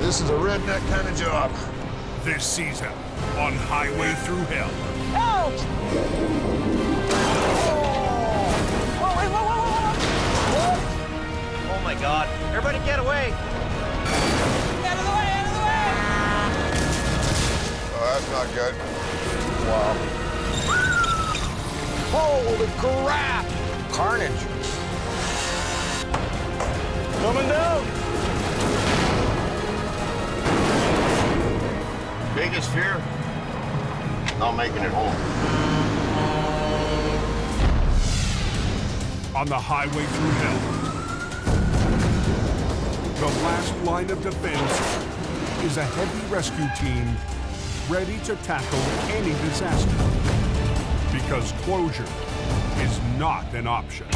This is a redneck kind of job. This season on Highway Through Hell. Help! Whoa, wait, whoa. Oh my God. Everybody get away. Out of the way, out of the way! Oh, that's not good. Wow. Holy crap! Carnage. Coming down. Biggest fear? Not making it home. On the Highway Through Hell. The last line of defense is a heavy rescue team ready to tackle any disaster. Because closure is not an option.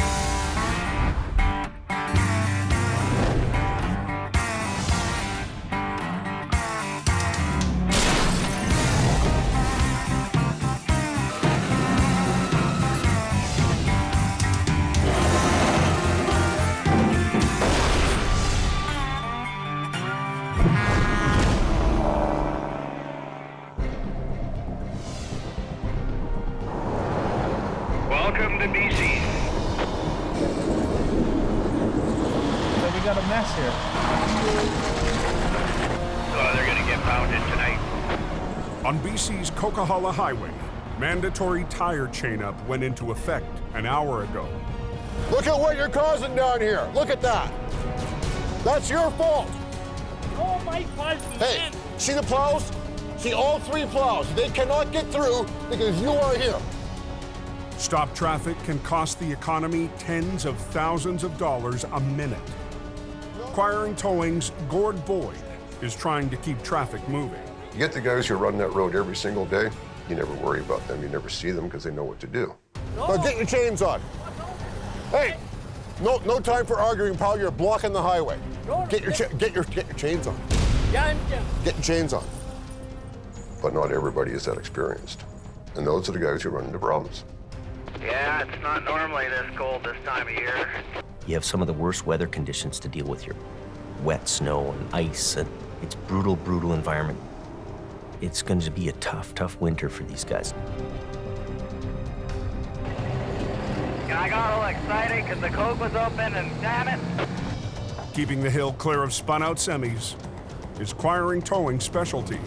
Welcome to BC. So we got a mess here. Oh, they're gonna get pounded tonight. On BC's Coquihalla Highway, mandatory tire chain-up went into effect an hour ago. Look at what you're causing down here. Look at that. That's your fault. Oh my God! Hey, see the plows? See all three plows. They cannot get through because you are here. Stop traffic can cost the economy tens of thousands of dollars a minute. Acquiring Towing's Gord Boyd is trying to keep traffic moving. You get the guys who run that road every single day, you never worry about them. You never see them because they know what to do. Now get your chains on. Hey, no time for arguing, pal. You're blocking the highway. Get your chains on. Get your chains on. But not everybody is that experienced. And those are the guys who run into problems. Yeah, it's not normally this cold this time of year. You have some of the worst weather conditions to deal with here. Wet snow and ice, and it's brutal, brutal environment. It's going to be a tough, tough winter for these guys. I got all excited because the Coke was open and damn it. Keeping the hill clear of spun-out semis is Acquiring Towing's specialty.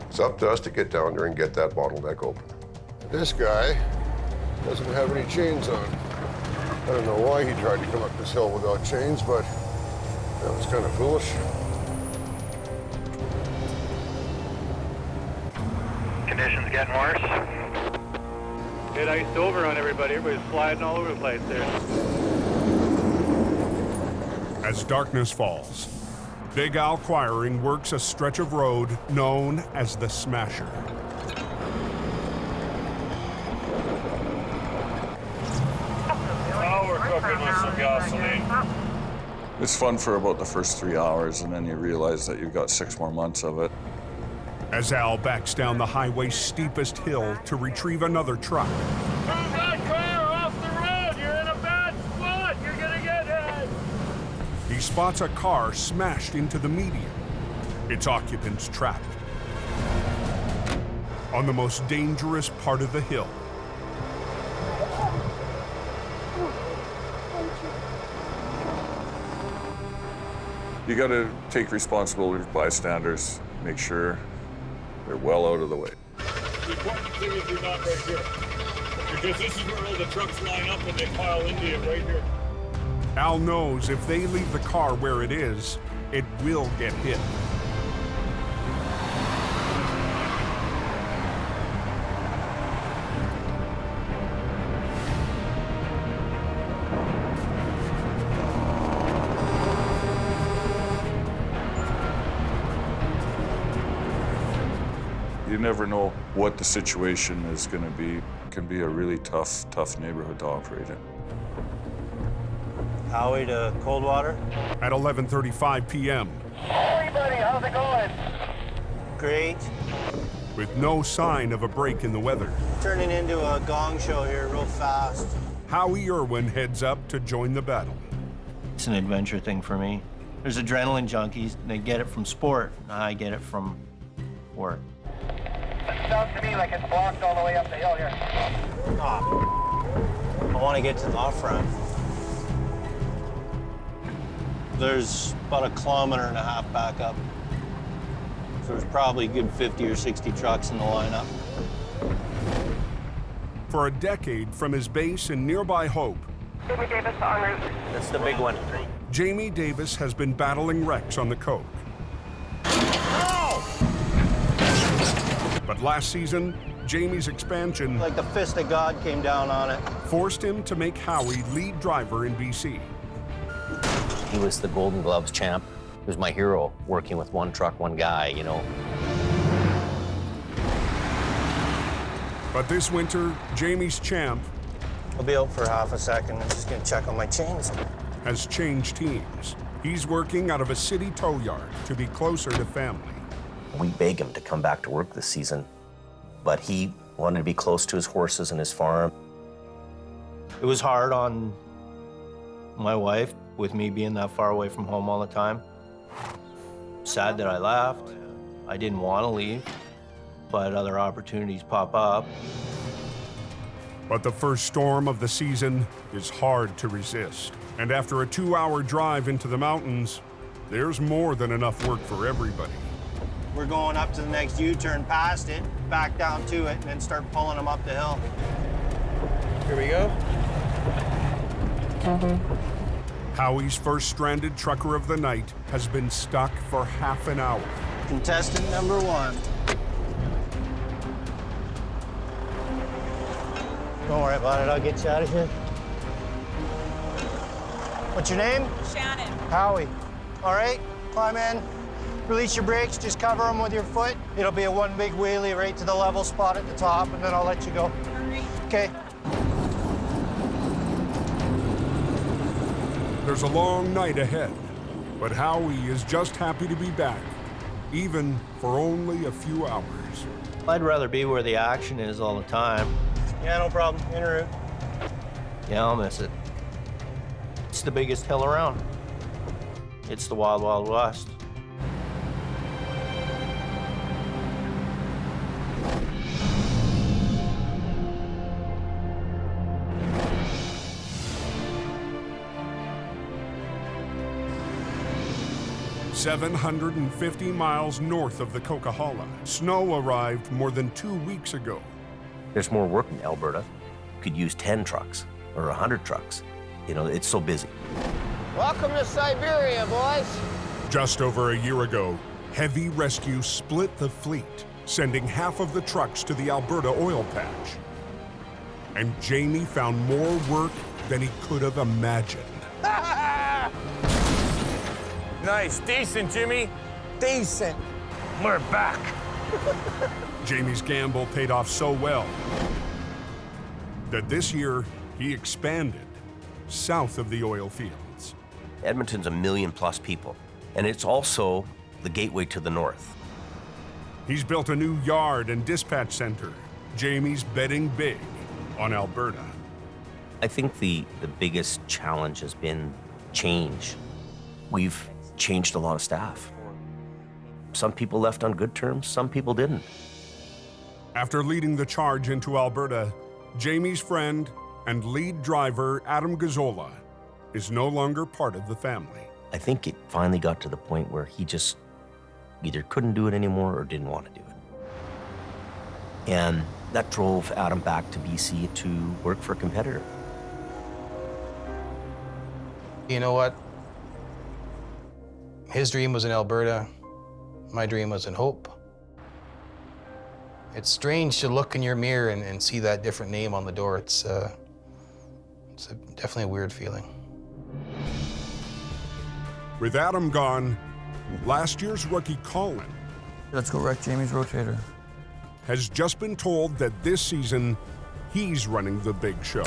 It's up to us to get down there and get that bottleneck open. This guy doesn't have any chains on. I don't know why he tried to come up this hill without chains, but that was kind of foolish. Conditions getting worse. It iced over on everybody. Everybody's sliding all over the place there. As darkness falls, Big Al Acquiring works a stretch of road known as the Smasher. Oh, we're cooking with some gasoline. It's fun for about the first 3 hours, and then you realize that you've got 6 more months of it. As Al backs down the highway's steepest hill to retrieve another truck. Move that car off the road! You're in a bad spot! You're gonna get hit! He spots a car smashed into the median, its occupants trapped. On the most dangerous part of the hill. You got to take responsibility for bystanders, make sure they're well out of the way. The important thing is you're not right here. Because this is where all the trucks line up and they pile into you right here. Al knows if they leave the car where it is, it will get hit. You never know what the situation is going to be. It can be a really tough neighborhood to operate in. Highway to Coldwater. At 11:35 p.m. Hey, buddy, how's it going? Great. With no sign of a break in the weather, Turning into a gong show here real fast. Howie Irwin heads up to join the battle. It's an adventure thing for me. There's adrenaline junkies, and they get it from sport. I get it from work. It sounds to me like it's blocked all the way up the hill here. Oh, I want to get to the off-ramp. There's about 1.5 kilometers back up. So there's probably a good 50 or 60 trucks in the lineup. For a decade from his base in nearby Hope, Jamie Davis en route. That's the big one. Jamie Davis has been battling wrecks on the Coke. But last season, Jamie's expansion Like the fist of God came down on it. forced him to make Howie lead driver in BC. He was the Golden Gloves champ. He was my hero, working with one truck, one guy, you know. But this winter, Jamie's champ I'll be out for half a second. I'm just gonna check on my chains. has changed teams. He's working out of a city tow yard to be closer to family. We begged him to come back to work this season, but he wanted to be close to his horses and his farm. It was hard on my wife, with me being that far away from home all the time. Sad that I left. I didn't want to leave, but other opportunities pop up. But the first storm of the season is hard to resist. And after a 2-hour drive into the mountains, there's more than enough work for everybody. We're going up to the next U-turn past it, back down to it, and then start pulling them up the hill. Here we go. Howie's first stranded trucker of the night has been stuck for half an hour. Contestant number 1. Don't worry about it, I'll get you out of here. What's your name? Shannon. Howie. All right, climb in. Release your brakes, just cover them with your foot. It'll be a one big wheelie right to the level spot at the top, and then I'll let you go. Okay. There's a long night ahead, but Howie is just happy to be back, even for only a few hours. I'd rather be where the action is all the time. Yeah, no problem. En route. Yeah, I'll miss it. It's the biggest hill around. It's the Wild Wild West. "750 miles north of the Coquihalla, snow arrived more than 2 weeks ago. There's more work in Alberta. You could use 10 trucks or 100 trucks. You know, it's so busy. Welcome to Siberia, boys. Just over a year ago, heavy rescue split the fleet, sending half of the trucks to the Alberta oil patch. And Jamie found more work than he could have imagined. Nice, decent, Jimmy. Decent. We're back. Jamie's gamble paid off so well that this year he expanded south of the oil fields. Edmonton's 1 million+ people, and it's also the gateway to the north. He's built a new yard and dispatch center. Jamie's betting big on Alberta. I think the biggest challenge has been change. We've changed a lot of staff. Some people left on good terms, some people didn't. After leading the charge into Alberta, Jamie's friend and lead driver Adam Gazzola is no longer part of the family. I think it finally got to the point where he just either couldn't do it anymore or didn't want to do it. And that drove Adam back to BC to work for a competitor. You know what? His dream was in Alberta. My dream was in Hope. It's strange to look in your mirror and see that different name on the door. It's definitely a weird feeling. With Adam gone, last year's rookie Colin Let's go wreck Jamie's rotator. has just been told that this season he's running the big show.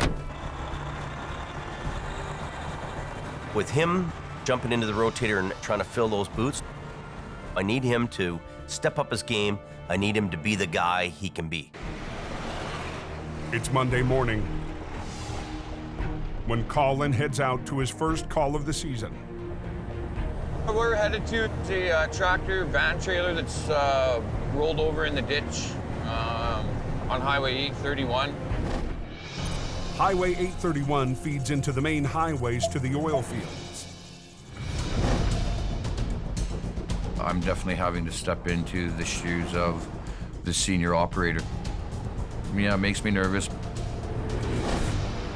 With him jumping into the rotator and trying to fill those boots, I need him to step up his game. I need him to be the guy he can be. It's Monday morning when Colin heads out to his first call of the season. We're headed to the tractor van trailer that's rolled over in the ditch on Highway 831. Highway 831 feeds into the main highways to the oil fields. I'm definitely having to step into the shoes of the senior operator. Yeah, it makes me nervous.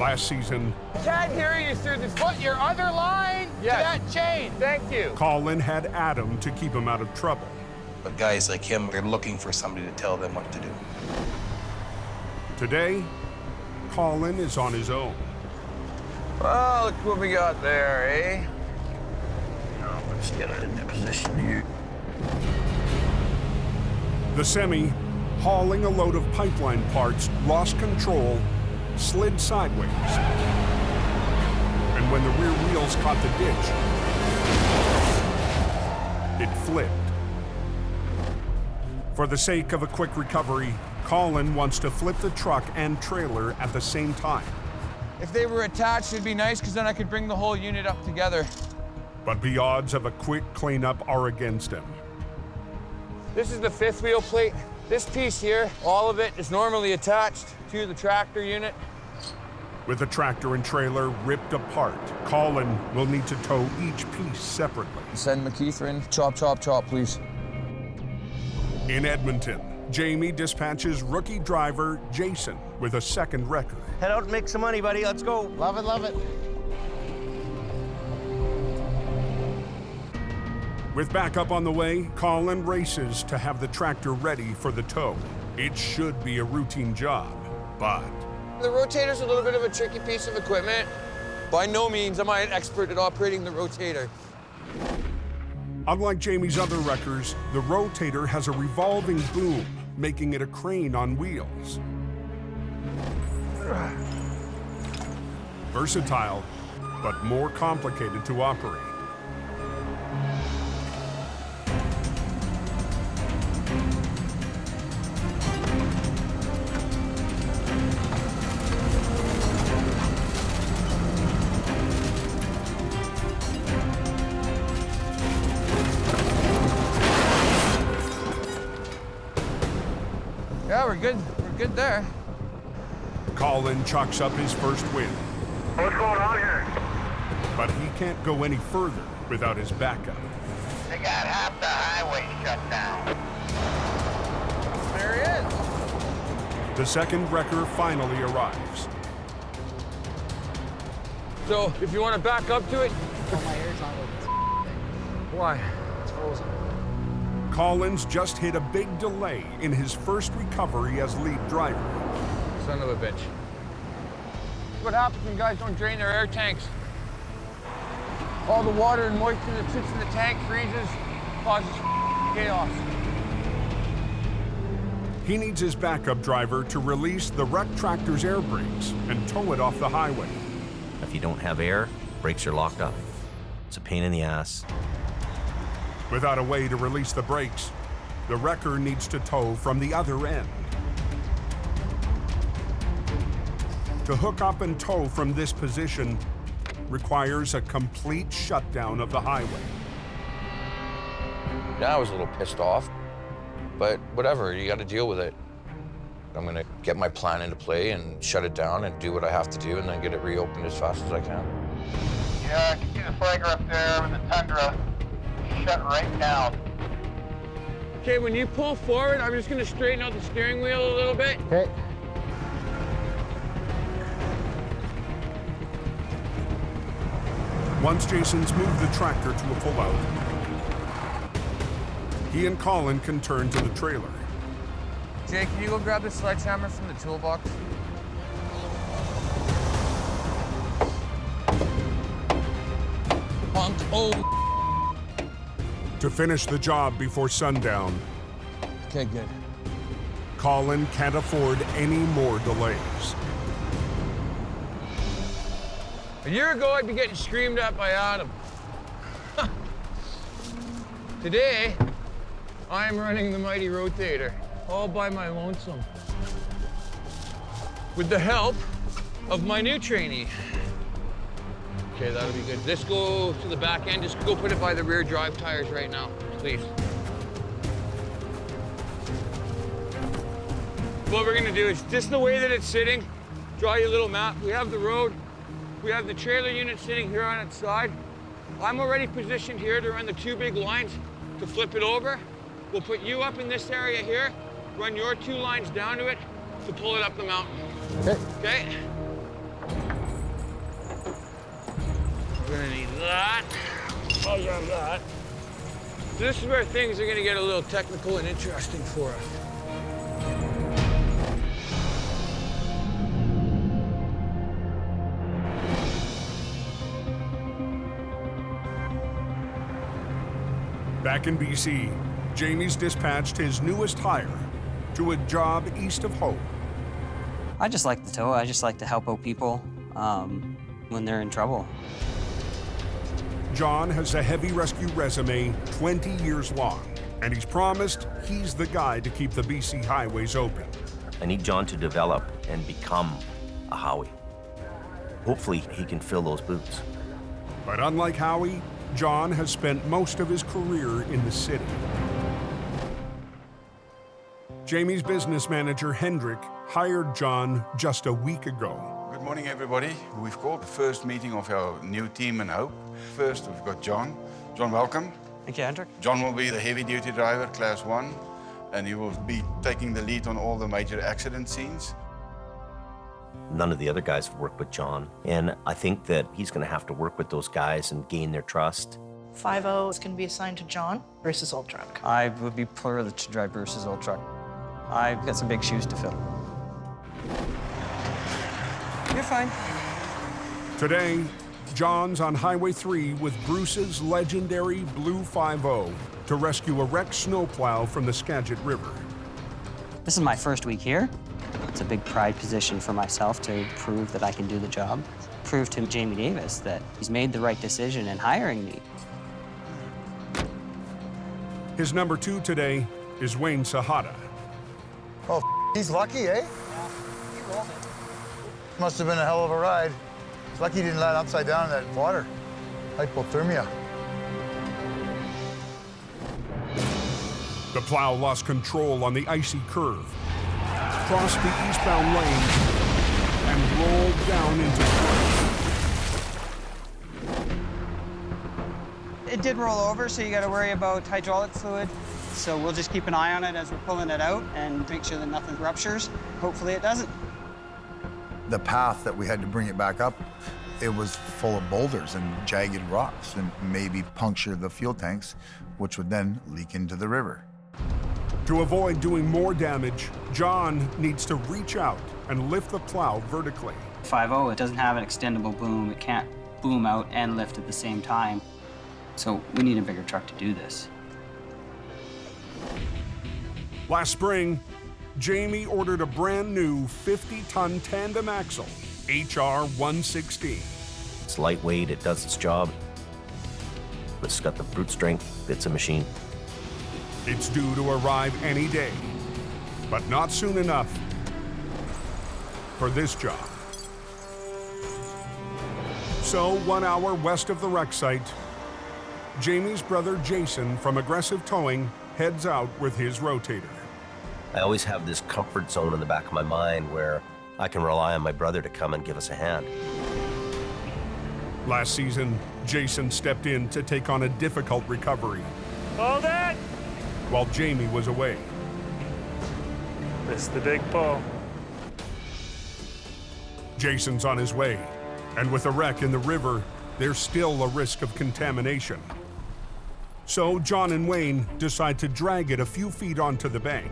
Last season, Can't hear you through the foot. Your other line to that chain. Thank you. Colin had Adam to keep him out of trouble. But guys like him, they're looking for somebody to tell them what to do. Today, Colin is on his own. Well, look what we got there, eh? Now, let's get it in the position here. The semi, hauling a load of pipeline parts, lost control, slid sideways. And when the rear wheels caught the ditch, it flipped. For the sake of a quick recovery, Colin wants to flip the truck and trailer at the same time. If they were attached, it'd be nice, because then I could bring the whole unit up together. But the odds of a quick cleanup are against him. This is the fifth wheel plate. This piece here, all of it is normally attached to the tractor unit. With the tractor and trailer ripped apart, Colin will need to tow each piece separately. Send McKeither in. Chop, chop, chop, please. In Edmonton, Jamie dispatches rookie driver Jason with a second record. Head out and make some money, buddy. Let's go. Love it, love it. With backup on the way, Colin races to have the tractor ready for the tow. It should be a routine job, but... The rotator's a little bit of a tricky piece of equipment. By no means am I an expert at operating the rotator. Unlike Jamie's other wreckers, the rotator has a revolving boom, making it a crane on wheels. Versatile, but more complicated to operate. Yeah, we're good. We're good there. Colin chalks up his first win. What's going on here? But he can't go any further without his backup. They got half the highway shut down. There he is. The second wrecker finally arrives. So, if you want to back up to it... Oh, my hair's not working. Why? It's frozen. Collins just hit a big delay in his first recovery as lead driver. Son of a bitch. What happens when guys don't drain their air tanks? All the water and moisture that sits in the tank freezes, causes chaos. He needs his backup driver to release the wrecked tractor's air brakes and tow it off the highway. If you don't have air, brakes are locked up. It's a pain in the ass. Without a way to release the brakes, the wrecker needs to tow from the other end. To hook up and tow from this position requires a complete shutdown of the highway. Yeah, I was a little pissed off, but whatever, you got to deal with it. I'm gonna get my plan into play and shut it down and do what I have to do and then get it reopened as fast as I can. Yeah, I can see the flagger up there with the Tundra shut right down. Okay, when you pull forward, I'm just gonna straighten out the steering wheel a little bit. Okay. Once Jason's moved the tractor to a pullout, he and Colin can turn to the trailer. Jay, can you go grab the sledgehammer from the toolbox? Punk. Oh. To finish the job before sundown, Okay, good. Colin can't afford any more delays. A year ago, I'd be getting screamed at by Adam. Today, I'm running the mighty rotator, all by my lonesome. With the help of my new trainee. Okay. Okay, that'll be good. Let's go to the back end. Just go put it by the rear drive tires right now, please. What we're gonna do is just the way that it's sitting, draw you a little map. We have the road. We have the trailer unit sitting here on its side. I'm already positioned here to run the 2 big lines to flip it over. We'll put you up in this area here, run your 2 lines down to it to pull it up the mountain. Okay. Okay? We're gonna need that. Oh, yeah, that. This is where things are gonna get a little technical and interesting for us. Back in BC, Jamie's dispatched his newest hire to a job east of home. I just like the tow. I just like to help out people when they're in trouble. John has a heavy rescue resume 20 years long, and he's promised he's the guy to keep the BC highways open. I need John to develop and become a Howie. Hopefully, he can fill those boots. But unlike Howie, John has spent most of his career in the city. Jamie's business manager, Hendrik, hired John just a week ago. Good morning, everybody. We've called the first meeting of our new team in Hope. First, we've got John. John, welcome. Thank you, Hendrik. John will be the heavy-duty driver, Class 1, and he will be taking the lead on all the major accident scenes. None of the other guys have worked with John, and I think that he's going to have to work with those guys and gain their trust. 5-0 is going to be assigned to John versus old truck. I would be privileged to drive Bruce's old truck. I've got some big shoes to fill. You're fine. Today, John's on Highway 3 with Bruce's legendary Blue 5-0 to rescue a wrecked snowplow from the Skagit River. This is my first week here. It's a big pride position for myself to prove that I can do the job. Prove to Jamie Davis that he's made the right decision in hiring me. His number 2 today is Wayne Sahada. Oh, he's lucky, eh? Yeah, he rolled it. Must have been a hell of a ride. He's lucky he didn't land upside down in that water. Hypothermia. The plow lost control on the icy curve, crossed the eastbound lane, and rolled down into the It did roll over, so you got to worry about hydraulic fluid. So we'll just keep an eye on it as we're pulling it out and make sure that nothing ruptures. Hopefully it doesn't. The path that we had to bring it back up, it was full of boulders and jagged rocks and maybe puncture the fuel tanks, which would then leak into the river. To avoid doing more damage, John needs to reach out and lift the plow vertically. 5-0, it doesn't have an extendable boom. It can't boom out and lift at the same time. So we need a bigger truck to do this. Last spring, Jamie ordered a brand new 50-ton tandem axle, HR 116. It's lightweight, it does its job. It's got the brute strength, it's a machine. It's due to arrive any day, but not soon enough for this job. So 1 hour west of the wreck site, Jamie's brother Jason from Aggressive Towing heads out with his Rotator. I always have this comfort zone in the back of my mind where I can rely on my brother to come and give us a hand. Last season, Jason stepped in to take on a difficult recovery. Hold it! While Jamie was away. Missed the big pull. Jason's on his way, and with a wreck in the river, there's still a risk of contamination. So John and Wayne decide to drag it a few feet onto the bank.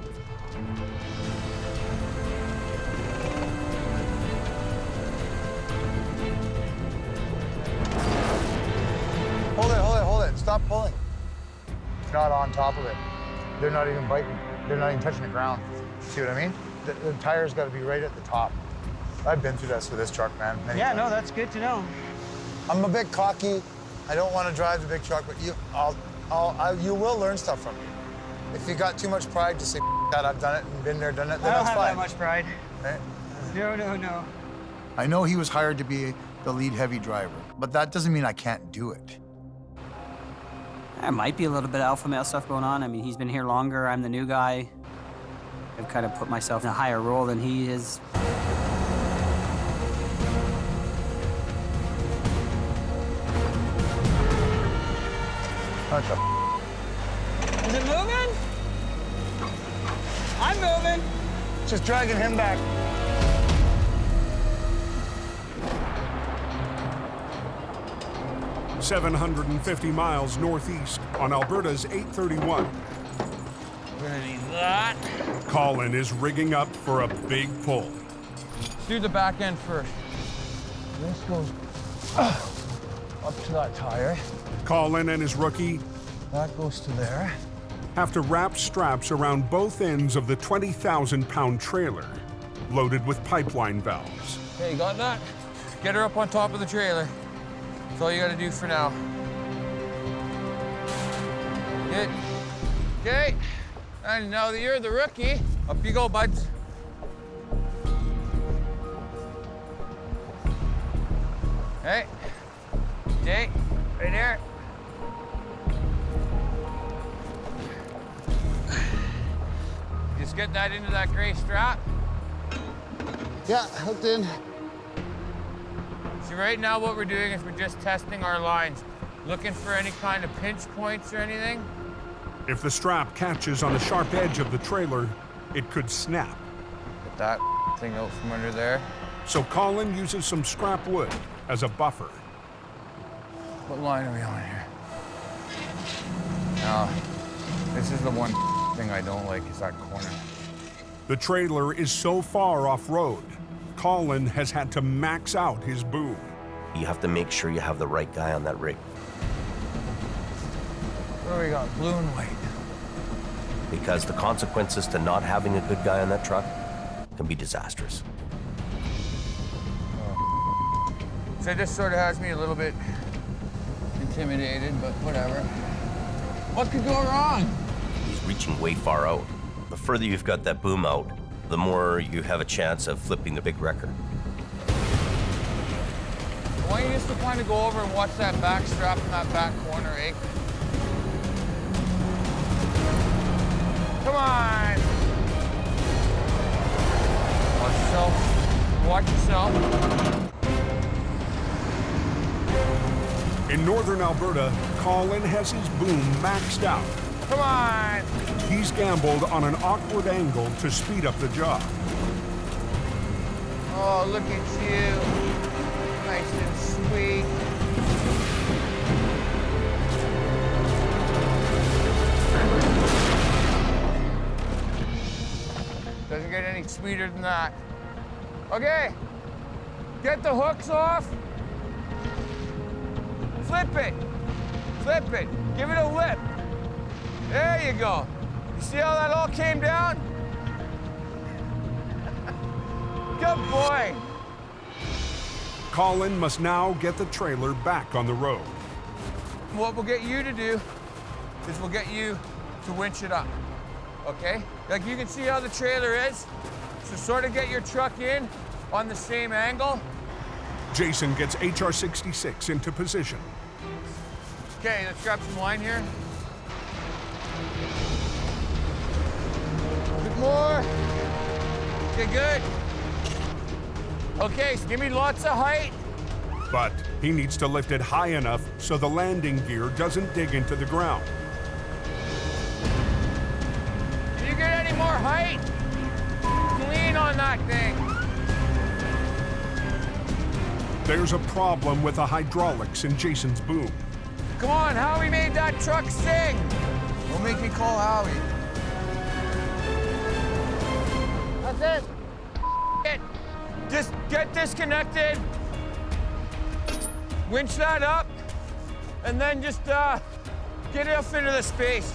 Hold it. Stop pulling. It's not on top of it. They're not even biting. They're not even touching the ground. See what I mean? The tire's got to be right at the top. I've been through this with this truck, man. Many times. No, that's good to know. I'm a bit cocky. I don't want to drive the big truck, but you will learn stuff from me. If you got too much pride to say, God, I've done it and been there, done it, then I don't that's have fine. that much pride. Right? No. I know he was hired to be the lead heavy driver, but that doesn't mean I can't do it. There might be a little bit of alpha male stuff going on. I mean, he's been here longer. I'm the new guy. I've kind of put myself in a higher role than he is. What the Is it moving? I'm moving. Just dragging him back. $750 miles northeast on Alberta's 831. We're gonna need that. Colin is rigging up for a big pull. Let's do the back end first. This goes up to that tire. Colin and his rookie That goes to there. have to wrap straps around both ends of the 20,000-pound trailer, loaded with pipeline valves. Okay, you got that? Get her up on top of the trailer. That's all you gotta do for now. Good. Okay. And now that you're the rookie, up you go, buds. Hey. Okay, right there. Just get that into that gray strap. Yeah, hooked in. See, right now what we're doing is we're just testing our lines, looking for any kind of pinch points or anything. If the strap catches on the sharp edge of the trailer, it could snap. Get that thing out from under there. So Colin uses some scrap wood as a buffer. What line are we on here? Now, this is the one thing I don't like, is that corner. The trailer is so far off-road, Colin has had to max out his boom. You have to make sure you have the right guy on that rig. What do we got, blue and white? Because the consequences to not having a good guy on that truck can be disastrous. So this sort of has me a little bit intimidated, but whatever. What could go wrong? He's reaching way far out. The further you've got that boom out, the more you have a chance of flipping the big wrecker. I want you just to kind of go over and watch that back strap in that back corner, eh? Come on! Watch yourself. Watch yourself. In northern Alberta, Colin has his boom maxed out. Come on! He's gambled on an awkward angle to speed up the job. Oh, look at you. Nice and sweet. Doesn't get any sweeter than that. Okay, get the hooks off. Flip it. Flip it. Give it a lip. There you go. You see how that all came down? Good boy. Colin must now get the trailer back on the road. What we'll get you to do is we'll get you to winch it up, okay? Like you can see how the trailer is. So sort of get your truck in on the same angle. Jason gets HR-66 into position. Okay, let's grab some line here. A bit more. Okay, good. Okay, so give me lots of height. But he needs to lift it high enough so the landing gear doesn't dig into the ground. Can you get any more height? Lean on that thing. There's a problem with the hydraulics in Jason's boom. Come on, Howie made that truck sing. Don't make me call Howie. That's it. Just get disconnected. Winch that up, and then just get it up into the space.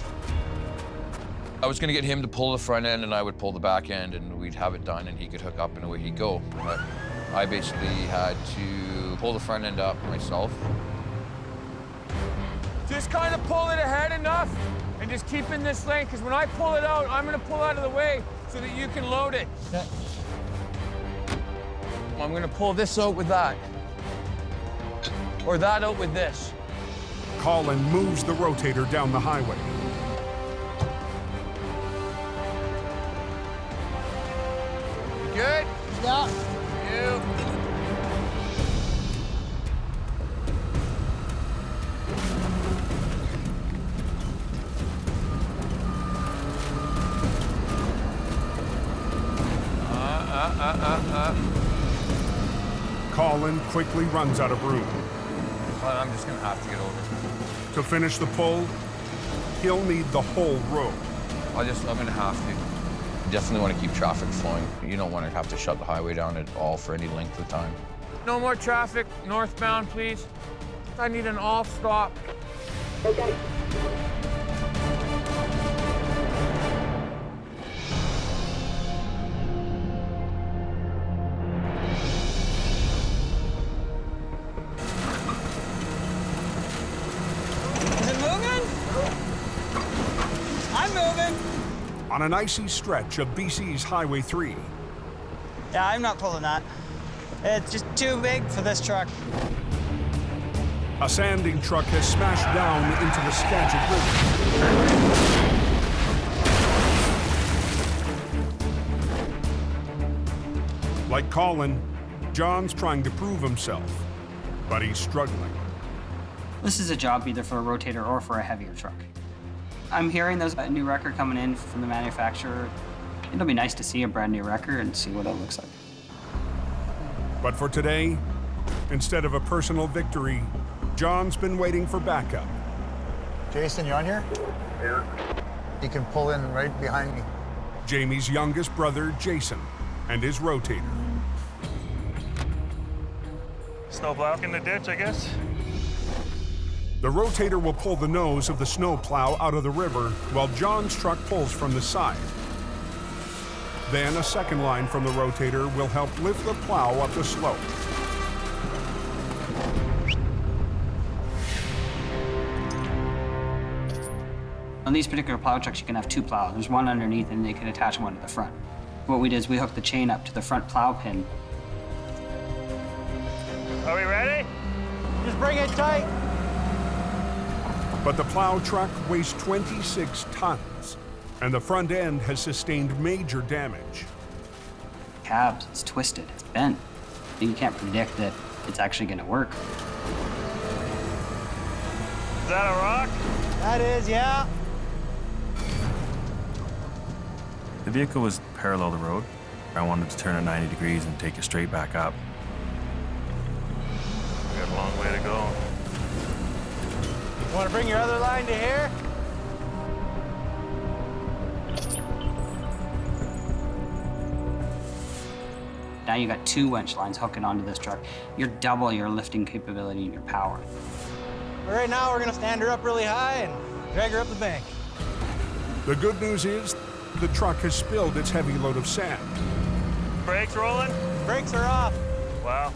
I was gonna get him to pull the front end and I would pull the back end and we'd have it done and he could hook up and away he'd go. But I basically had to pull the front end up myself. Just kind of pull it ahead enough and just keep in this lane, because when I pull it out, I'm gonna pull out of the way so that you can load it. Okay. I'm gonna pull this out with that. or that out with this. Colin moves the rotator down the highway. Good? Yeah. You. Colin quickly runs out of room. Well, I'm just gonna have to get over. To finish the pull, he'll need the whole road. I'm gonna have to. You definitely want to keep traffic flowing. You don't want to have to shut the highway down at all for any length of time. No more traffic northbound, please. I need an all stop. Okay. On an icy stretch of BC's Highway 3. Yeah, I'm not pulling that. It's just too big for this truck. A sanding truck has smashed down into the Skagit River. Like Colin, John's trying to prove himself, but he's struggling. This is a job either for a rotator or for a heavier truck. I'm hearing there's a new wrecker coming in from the manufacturer. It'll be nice to see a brand new wrecker and see what it looks like. But for today, instead of a personal victory, John's been waiting for backup. Jason, you on here? Yeah. You can pull in right behind me. Jamie's youngest brother, Jason, and his rotator. Snowplow in the ditch, I guess. The rotator will pull the nose of the snowplow out of the river while John's truck pulls from the side. Then a second line from the rotator will help lift the plow up the slope. On these particular plow trucks, you can have two plows. There's one underneath and they can attach one to the front. What we did is we hooked the chain up to the front plow pin. Are we ready? Just bring it tight. But the plow truck weighs 26 tons, and the front end has sustained major damage. Cabs, it's twisted, it's bent. You can't predict that it's actually going to work. Is that a rock? That is, yeah. The vehicle was parallel to the road. I wanted to turn it 90 degrees and take it straight back up. We got a long way to go. You want to bring your other line to here? Now you got two winch lines hooking onto this truck. You're double your lifting capability and your power. But right now, we're going to stand her up really high and drag her up the bank. The good news is the truck has spilled its heavy load of sand. Brakes rolling? Brakes are off. Wow.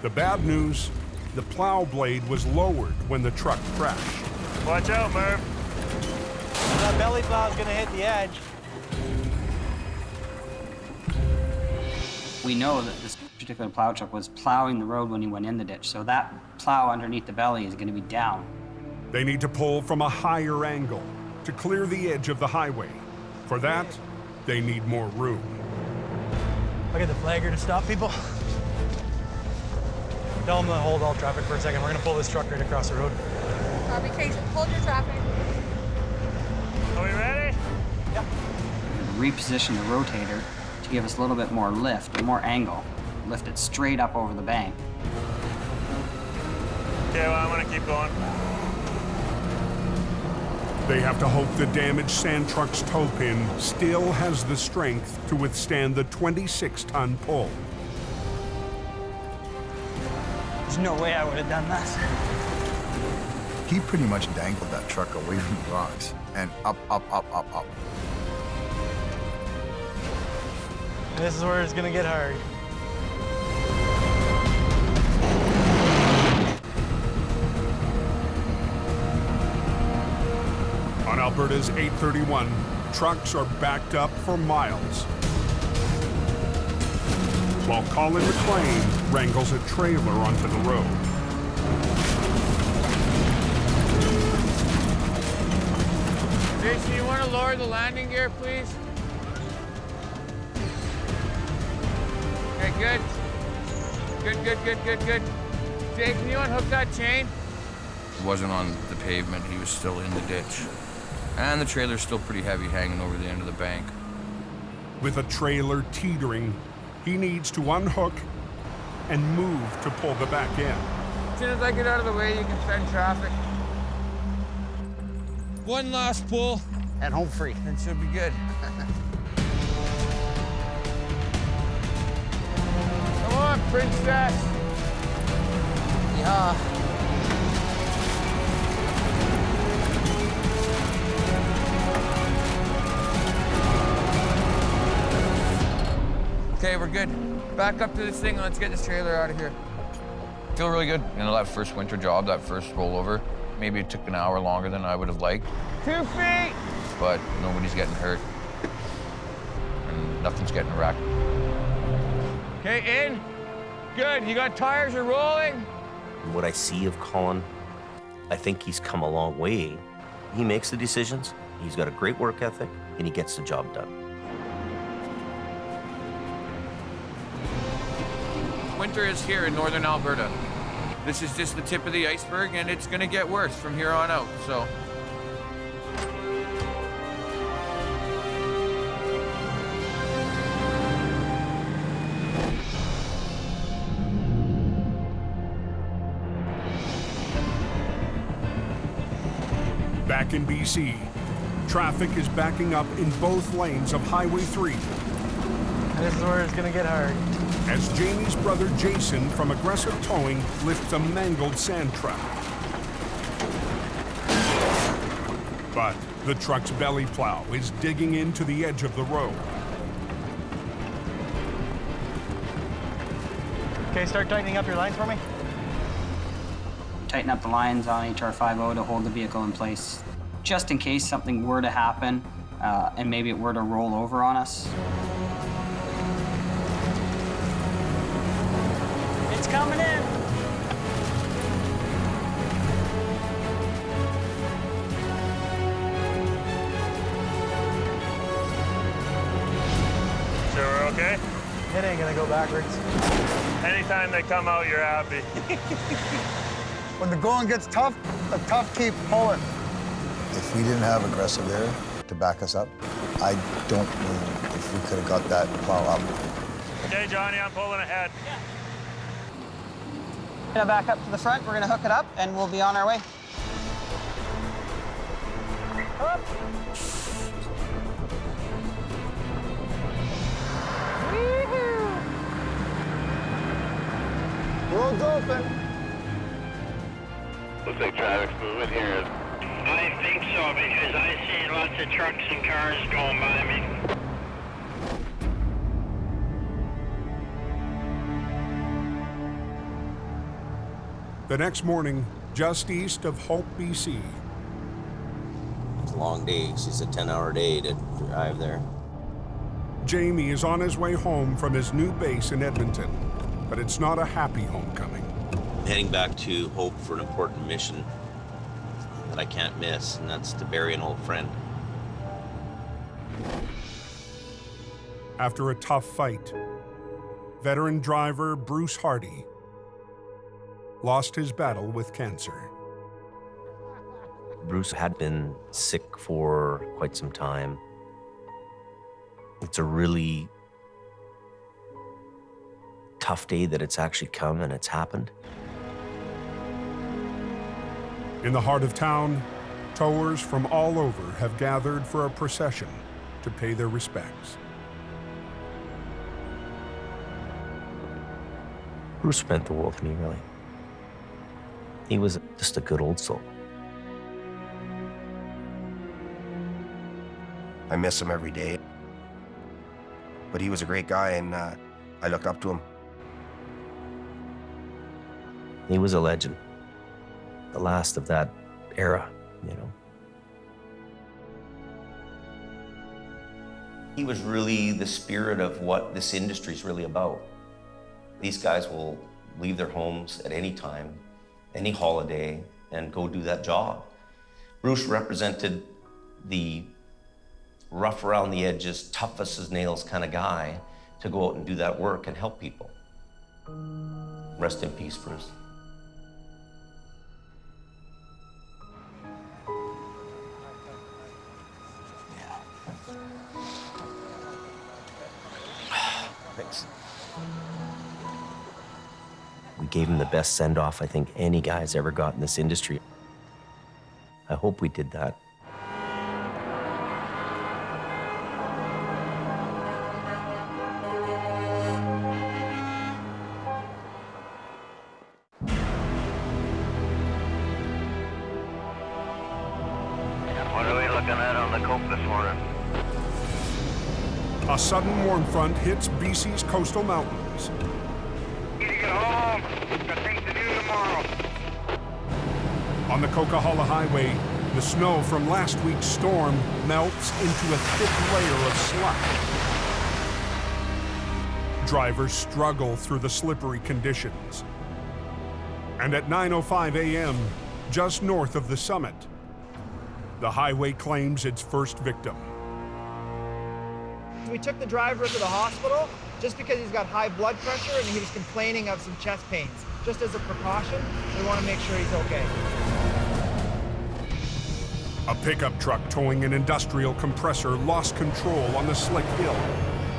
The bad news, the plow blade was lowered when the truck crashed. Watch out, Merv. That belly plow's going to hit the edge. We know that this particular plow truck was plowing the road when he went in the ditch, so that plow underneath the belly is going to be down. They need to pull from a higher angle to clear the edge of the highway. For that, they need more room. I'll get the flagger to stop people. Tell them to hold all traffic for a second. We're going to pull this truck right across the road. Copy, Casey. Hold your traffic. Are we ready? Yep. Reposition the rotator to give us a little bit more lift and more angle. Lift it straight up over the bank. Okay, well, I'm going to keep going. They have to hope the damaged sand truck's toe pin still has the strength to withstand the 26-ton pull. There's no way I would have done that. He pretty much dangled that truck away from the rocks and up, up, up, up, up. This is where it's gonna get hard. On Alberta's 831, trucks are backed up for miles, while Colin McLean wrangles a trailer onto the road. Jason, you want to lower the landing gear, please? Okay, good. Good. Jay, can you unhook that chain? He wasn't on the pavement, he was still in the ditch. And the trailer's still pretty heavy hanging over the end of the bank. With a trailer teetering, he needs to unhook and move to pull the back end. As soon as I get out of the way, you can send traffic. One last pull. And home free. That should be good. Come on, princess. Yeah. Okay, we're good. Back up to this thing and let's get this trailer out of here. I feel really good. You know, that first winter job, that first rollover, maybe it took an hour longer than I would have liked. 2 feet! But nobody's getting hurt. And nothing's getting wrecked. Okay, in. Good, you got tires are rolling. What I see of Colin, I think he's come a long way. He makes the decisions, he's got a great work ethic, and he gets the job done. Winter is here in northern Alberta. This is just the tip of the iceberg, and it's gonna get worse from here on out, so. Back in BC, traffic is backing up in both lanes of Highway 3. This is where it's gonna get hard. As Jamie's brother Jason from Aggressive Towing lifts a mangled sand truck. But the truck's belly plow is digging into the edge of the road. Okay, start tightening up your lines for me. Tighten up the lines on HR50 to hold the vehicle in place, just in case something were to happen and maybe it were to roll over on us. It's coming in. So we're okay? It ain't gonna go backwards. Anytime they come out, you're happy. When the going gets tough, the tough keep pulling. If we didn't have Aggressive there to back us up, I don't know if we could have got that plow up. Okay, Johnny, I'm pulling ahead. We're gonna back up to the front, we're gonna hook it up, and we'll be on our way. Up. Road's open. Looks like traffic's moving here. I think so, because I see lots of trucks and cars going by me. The next morning, just east of Hope, BC. It's a long day. It's a 10-hour day to drive there. Jamie is on his way home from his new base in Edmonton, but it's not a happy homecoming. I'm heading back to Hope for an important mission that I can't miss, and that's to bury an old friend. After a tough fight, veteran driver Bruce Hardy lost his battle with cancer. Bruce had been sick for quite some time. It's a really tough day that it's actually come and it's happened. In the heart of town, towers from all over have gathered for a procession to pay their respects. Bruce meant the world to me, really. He was just a good old soul. I miss him every day. But he was a great guy, and I looked up to him. He was a legend. The last of that era, you know. He was really the spirit of what this industry is really about. These guys will leave their homes at any time any holiday and go do that job. Bruce represented the rough around the edges, tough as nails kind of guy to go out and do that work and help people. Rest in peace, Bruce. Thanks. We gave him the best send-off I think any guy's ever got in this industry. I hope we did that. What are we looking at on the cope this morning? A sudden warm front hits BC's coastal mountains. Need to get home. Got things to do tomorrow. On the Coquihalla Highway, the snow from last week's storm melts into a thick layer of slack. Drivers struggle through the slippery conditions. And at 9:05 a.m., just north of the summit, the highway claims its first victim. We took the driver to the hospital just because he's got high blood pressure and he was complaining of some chest pains. Just as a precaution, we want to make sure he's okay. A pickup truck towing an industrial compressor lost control on the slick hill.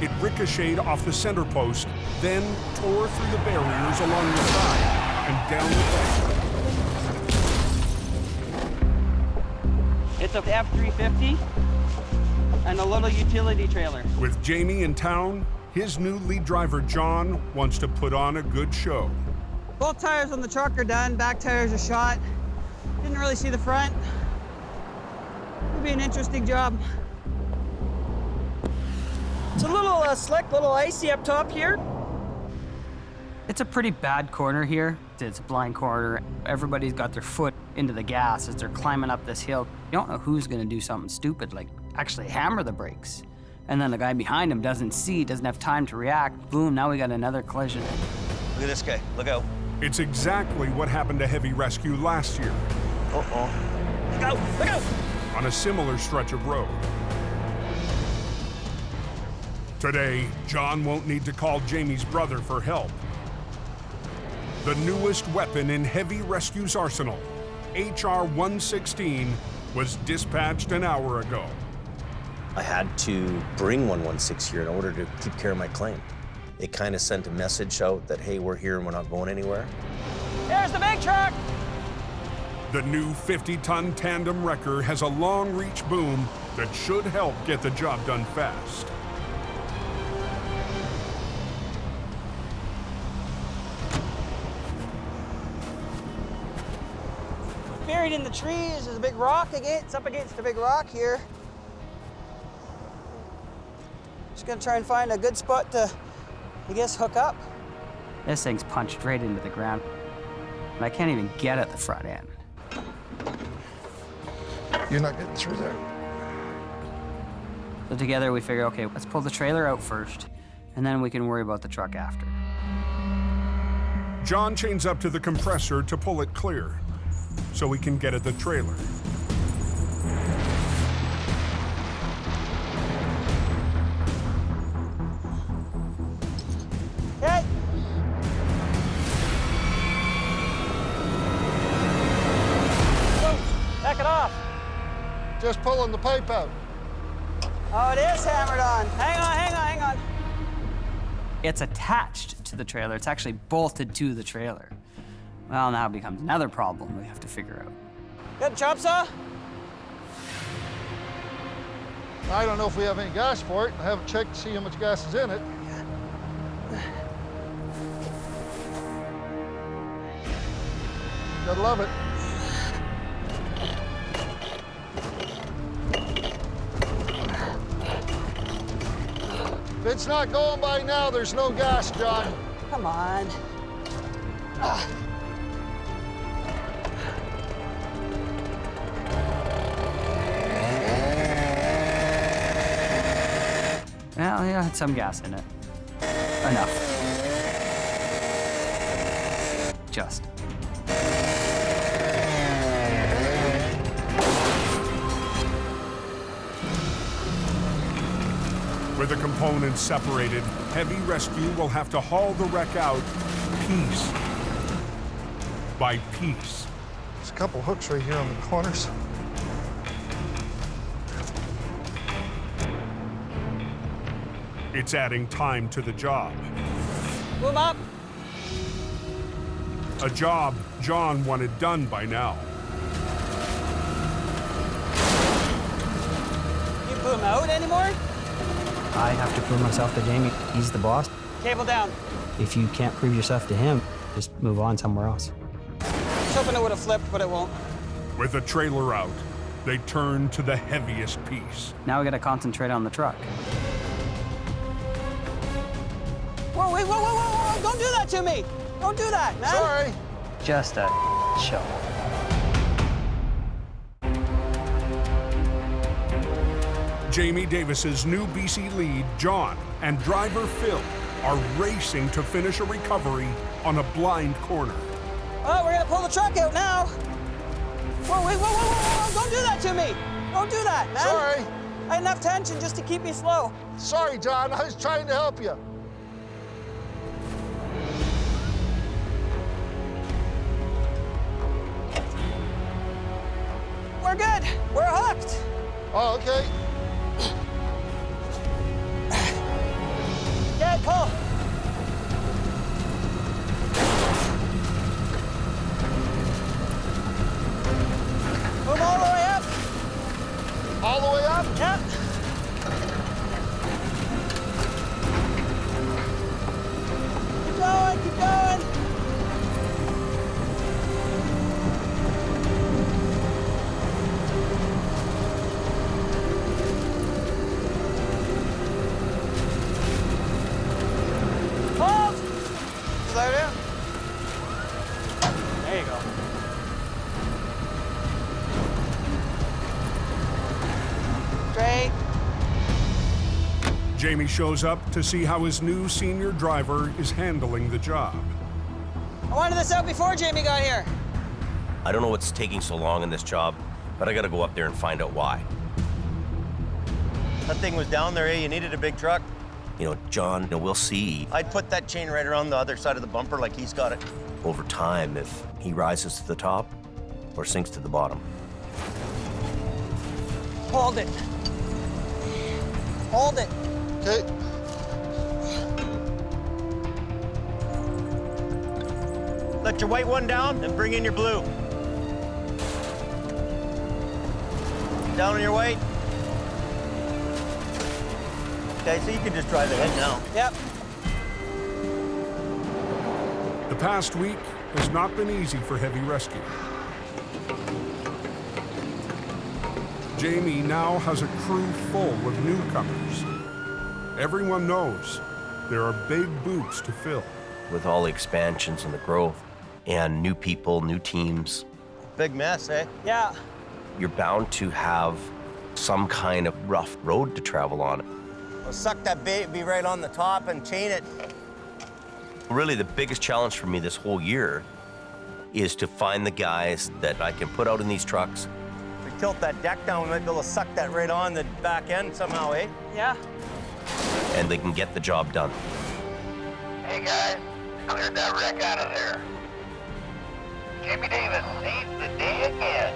It ricocheted off the center post, then tore through the barriers along the side and down the bank. It's a F-350 and a little utility trailer. With Jamie in town, his new lead driver, John, wants to put on a good show. Both tires on the truck are done, back tires are shot. Didn't really see the front. It'll be an interesting job. It's a little slick, little icy up top here. It's a pretty bad corner here. It's a blind corner. Everybody's got their foot into the gas as they're climbing up this hill. You don't know who's gonna do something stupid, like actually hammer the brakes. And then the guy behind him doesn't see, doesn't have time to react. Boom, now we got another collision. Look at this guy, look out. It's exactly what happened to Heavy Rescue last year. Uh-oh. Look out, look out! On a similar stretch of road. Today, John won't need to call Jamie's brother for help. The newest weapon in Heavy Rescue's arsenal, HR-116, was dispatched an hour ago. I had to bring 116 here in order to keep care of my claim. It kind of sent a message out that, hey, we're here and we're not going anywhere. There's the big truck! The new 50-ton tandem wrecker has a long-reach boom that should help get the job done fast. Buried in the trees, there's a big rock again. It's up against a big rock here. Just gonna try and find a good spot to, I guess, hook up. This thing's punched right into the ground. And I can't even get at the front end. You're not getting through there. So together we figure, okay, let's pull the trailer out first, and then we can worry about the truck after. John chains up to the compressor to pull it clear, so we can get at the trailer. Okay. Back it off. Just pulling the pipe out. Oh, it is hammered on. Hang on, hang on, hang on. It's attached to the trailer. It's actually bolted to the trailer. Well, now it becomes another problem we have to figure out. Got a chop saw? I don't know if we have any gas for it. I haven't checked to see how much gas is in it. Gotta love it. If it's not going by now, there's no gas, John. Come on. Well, yeah, it had some gas in it. Enough. Just. With the components separated, heavy rescue will have to haul the wreck out piece by piece. There's a couple hooks right here on the corners. It's adding time to the job. Move up. A job John wanted done by now. You boom out anymore? I have to prove myself to Jamie. He's the boss. Cable down. If you can't prove yourself to him, just move on somewhere else. I was hoping it would have flipped, but it won't. With the trailer out, they turn to the heaviest piece. Now we gotta concentrate on the truck. Whoa, wait, whoa, whoa, whoa, whoa, don't do that to me. Don't do that, man. Sorry. Just a show. Jamie Davis's new BC lead, John, and driver Phil are racing to finish a recovery on a blind corner. Oh, we're gonna pull the truck out now. Whoa, wait, whoa, whoa, whoa, whoa, don't do that to me. Don't do that, man. Sorry. I had enough tension just to keep me slow. Sorry, John. I was trying to help you. We're good. We're hooked. Oh, okay. Yeah, pull. Move all the way up. All the way up? Yep. Keep going, keep going. Hold. Slow down. There you go. Straight. Jamie shows up to see how his new senior driver is handling the job. I wanted this out before Jamie got here. I don't know what's taking so long in this job, but I gotta go up there and find out why. That thing was down there, eh? You needed a big truck. You know, John, we'll see I'd put that chain right around the other side of the bumper like he's got it. over time if he rises to the top or sinks to the bottom. Hold it. Hold it. Okay. Let your white one down, then bring in your blue. Down on your white. Okay, so you can just drive ahead now. Yep. The past week has not been easy for heavy rescue. Jamie now has a crew full of newcomers. Everyone knows there are big boots to fill. With all the expansions and the growth and new people, new teams, Big mess, eh? Yeah. you're bound to have some kind of rough road to travel on. Well, suck that baby right on the top and chain it. Really, the biggest challenge for me this whole year is to find the guys that I can put out in these trucks. If we tilt that deck down, we might be able to suck that right on the back end somehow, eh? Yeah. And they can get the job done. Hey guys, cleared that wreck out of there. Jamie Davis saved the day again.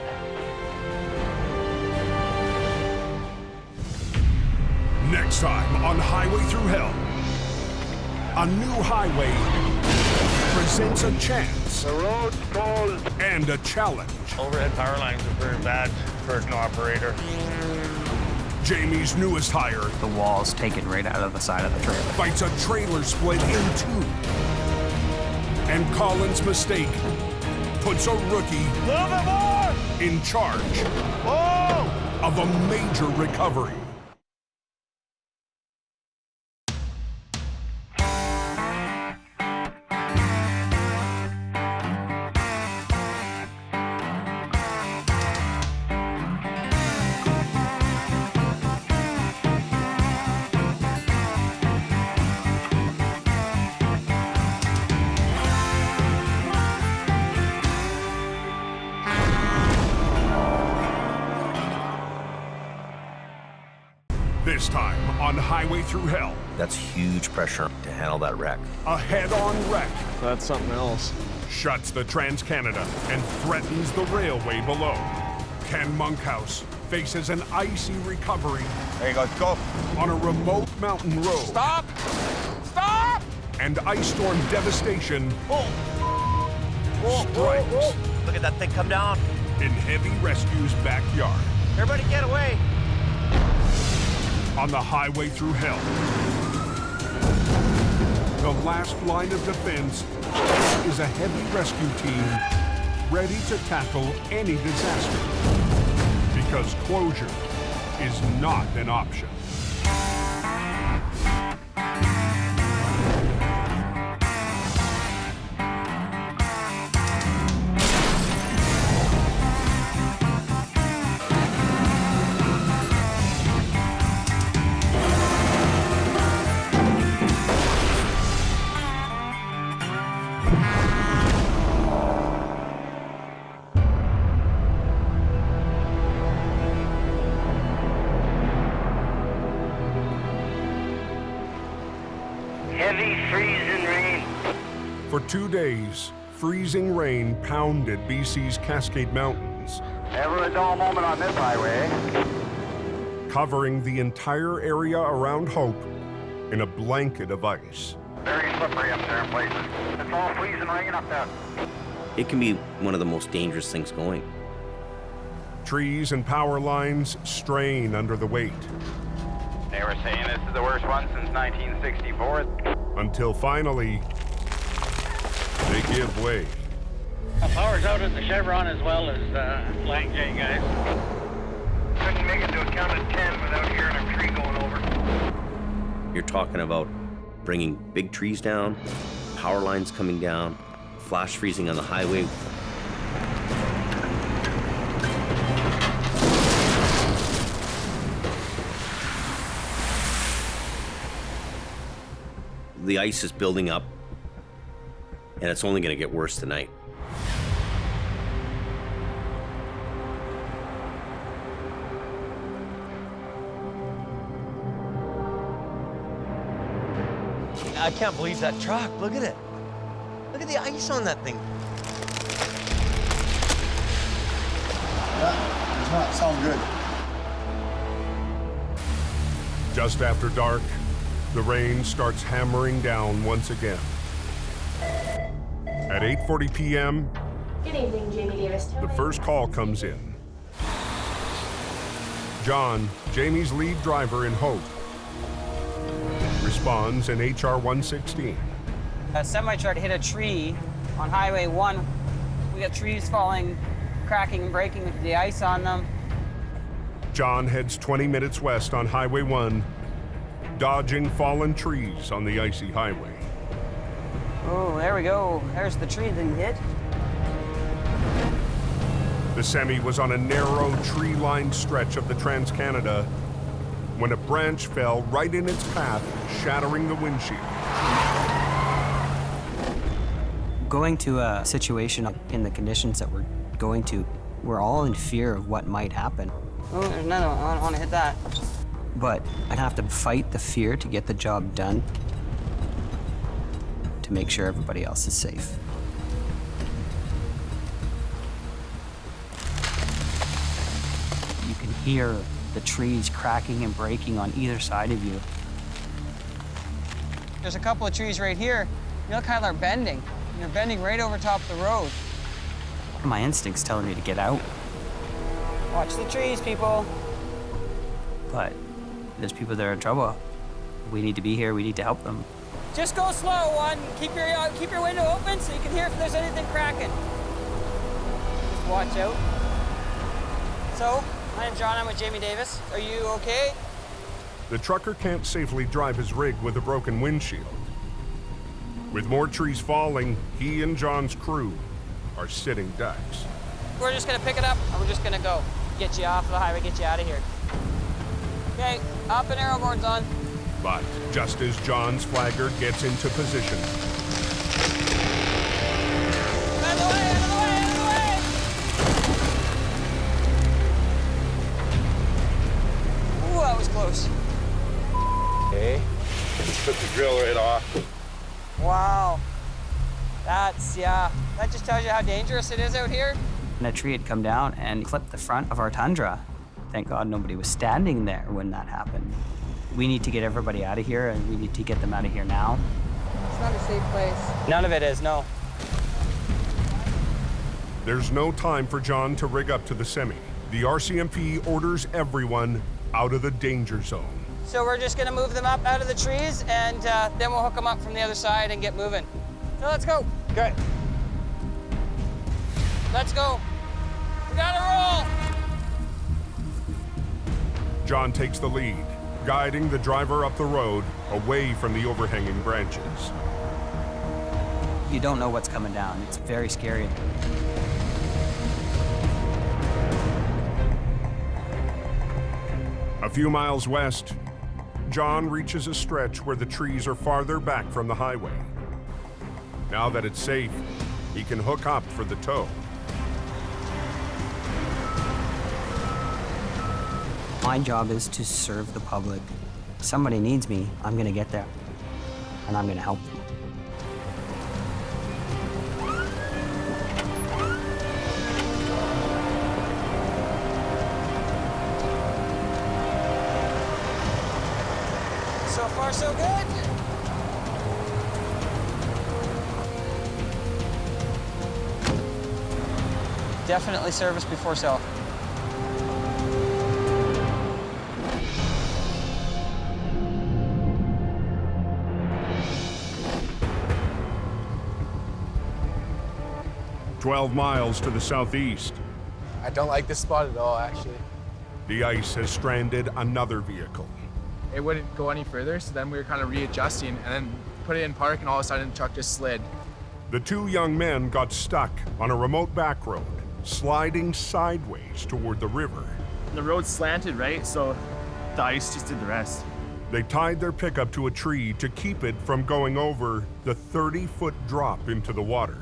Next time on Highway Through Hell, a new highway presents a chance. The road's closed. And a challenge. Overhead power lines are very bad for an operator. Jamie's newest hire The wall's taken right out of the side of the trailer. fights a trailer split in two. And Colin's mistake puts a rookie in charge of a major recovery. This time on Highway Through Hell. That's huge pressure to handle that wreck. A head-on wreck That's something else. shuts the Trans-Canada and threatens the railway below. Ken Monkhouse faces an icy recovery. There you go, go. On a remote mountain road. Stop! Stop! And ice storm devastation strikes Look at that thing come down. in Heavy Rescue's backyard. Everybody get away. On the Highway Through Hell. The last line of defense is a heavy rescue team ready to tackle any disaster. Because closure is not an option. Heavy freezing rain. For 2 days, freezing rain pounded BC's Cascade Mountains, Never a dull moment on this highway. covering the entire area around Hope in a blanket of ice. Very slippery up there in places. It's all freezing rain up there. It can be one of the most dangerous things going. Trees and power lines strain under the weight. They were saying this is the worst one since 1964. Until finally, they give way. Power's out at the Chevron as well as Banijay, guys. Couldn't make it to a count of 10 without hearing a tree going over. You're talking about bringing big trees down, power lines coming down, flash freezing on the highway. The ice is building up, and it's only going to get worse tonight. I can't believe that truck. Look at it. Look at the ice on that thing. Yeah, does not sound good. Just after dark, the rain starts hammering down once again. At 8:40 p.m., Good evening, Jamie Davis. the first call comes in. John, Jamie's lead driver in Hope, responds in HR 116. A semi-truck hit a tree on Highway 1. We got trees falling, cracking and breaking with the ice on them. John heads 20 minutes west on Highway 1, dodging fallen trees on the icy highway. Oh, there we go. There's the tree that he hit. The semi was on a narrow, tree-lined stretch of the Trans-Canada when a branch fell right in its path, shattering the windshield. Going to a situation in the conditions that we're going to, we're all in fear of what might happen. Oh, there's another one. I want to hit that. But I have to fight the fear to get the job done to make sure everybody else is safe. You can hear the trees cracking and breaking on either side of you. There's a couple of trees right here. You look how they're bending. They're bending right over top of the road. My instinct's telling me to get out, Watch the trees, people. but there's people that are in trouble. We need to be here. We need to help them. Just go slow, one. Keep your window open so you can hear if there's anything cracking. Just watch out. So, my name's John. I'm with Jamie Davis. Are you okay? The trucker can't safely drive his rig with a broken windshield. With more trees falling, he and John's crew are sitting ducks. We're just gonna pick it up and we're just gonna go. Get you off the highway, get you out of here. Okay, up and arrow board's on. But just as John's flagger gets into position, Out of the way, out of the way, out of the way! Ooh, that was close. okay. Just took the drill right off. Wow. That just tells you how dangerous it is out here. And a tree had come down and clipped the front of our Tundra. Thank God nobody was standing there when that happened. We need to get everybody out of here, and we need to get them out of here now. It's not a safe place. None of it is, no. There's no time for John to rig up to the semi. The RCMP orders everyone out of the danger zone. So we're just gonna move them up out of the trees, and then we'll hook them up from the other side and get moving. So let's go. Okay. Let's go. We gotta roll. John takes the lead, guiding the driver up the road away from the overhanging branches. You don't know what's coming down. It's very scary. A few miles west, John reaches a stretch where the trees are farther back from the highway. Now that it's safe, he can hook up for the tow. My job is to serve the public. If somebody needs me, I'm gonna get there, and I'm gonna help them. So far, so good. Definitely service before sell. "12 miles to the southeast, I don't like this spot at all, actually. the ice has stranded another vehicle. It wouldn't go any further, so then we were kind of readjusting and then put it in park, and all of a sudden the truck just slid. The two young men got stuck on a remote back road, sliding sideways toward the river. The road slanted, right? So the ice just did the rest. They tied their pickup to a tree to keep it from going over the 30-foot drop into the water.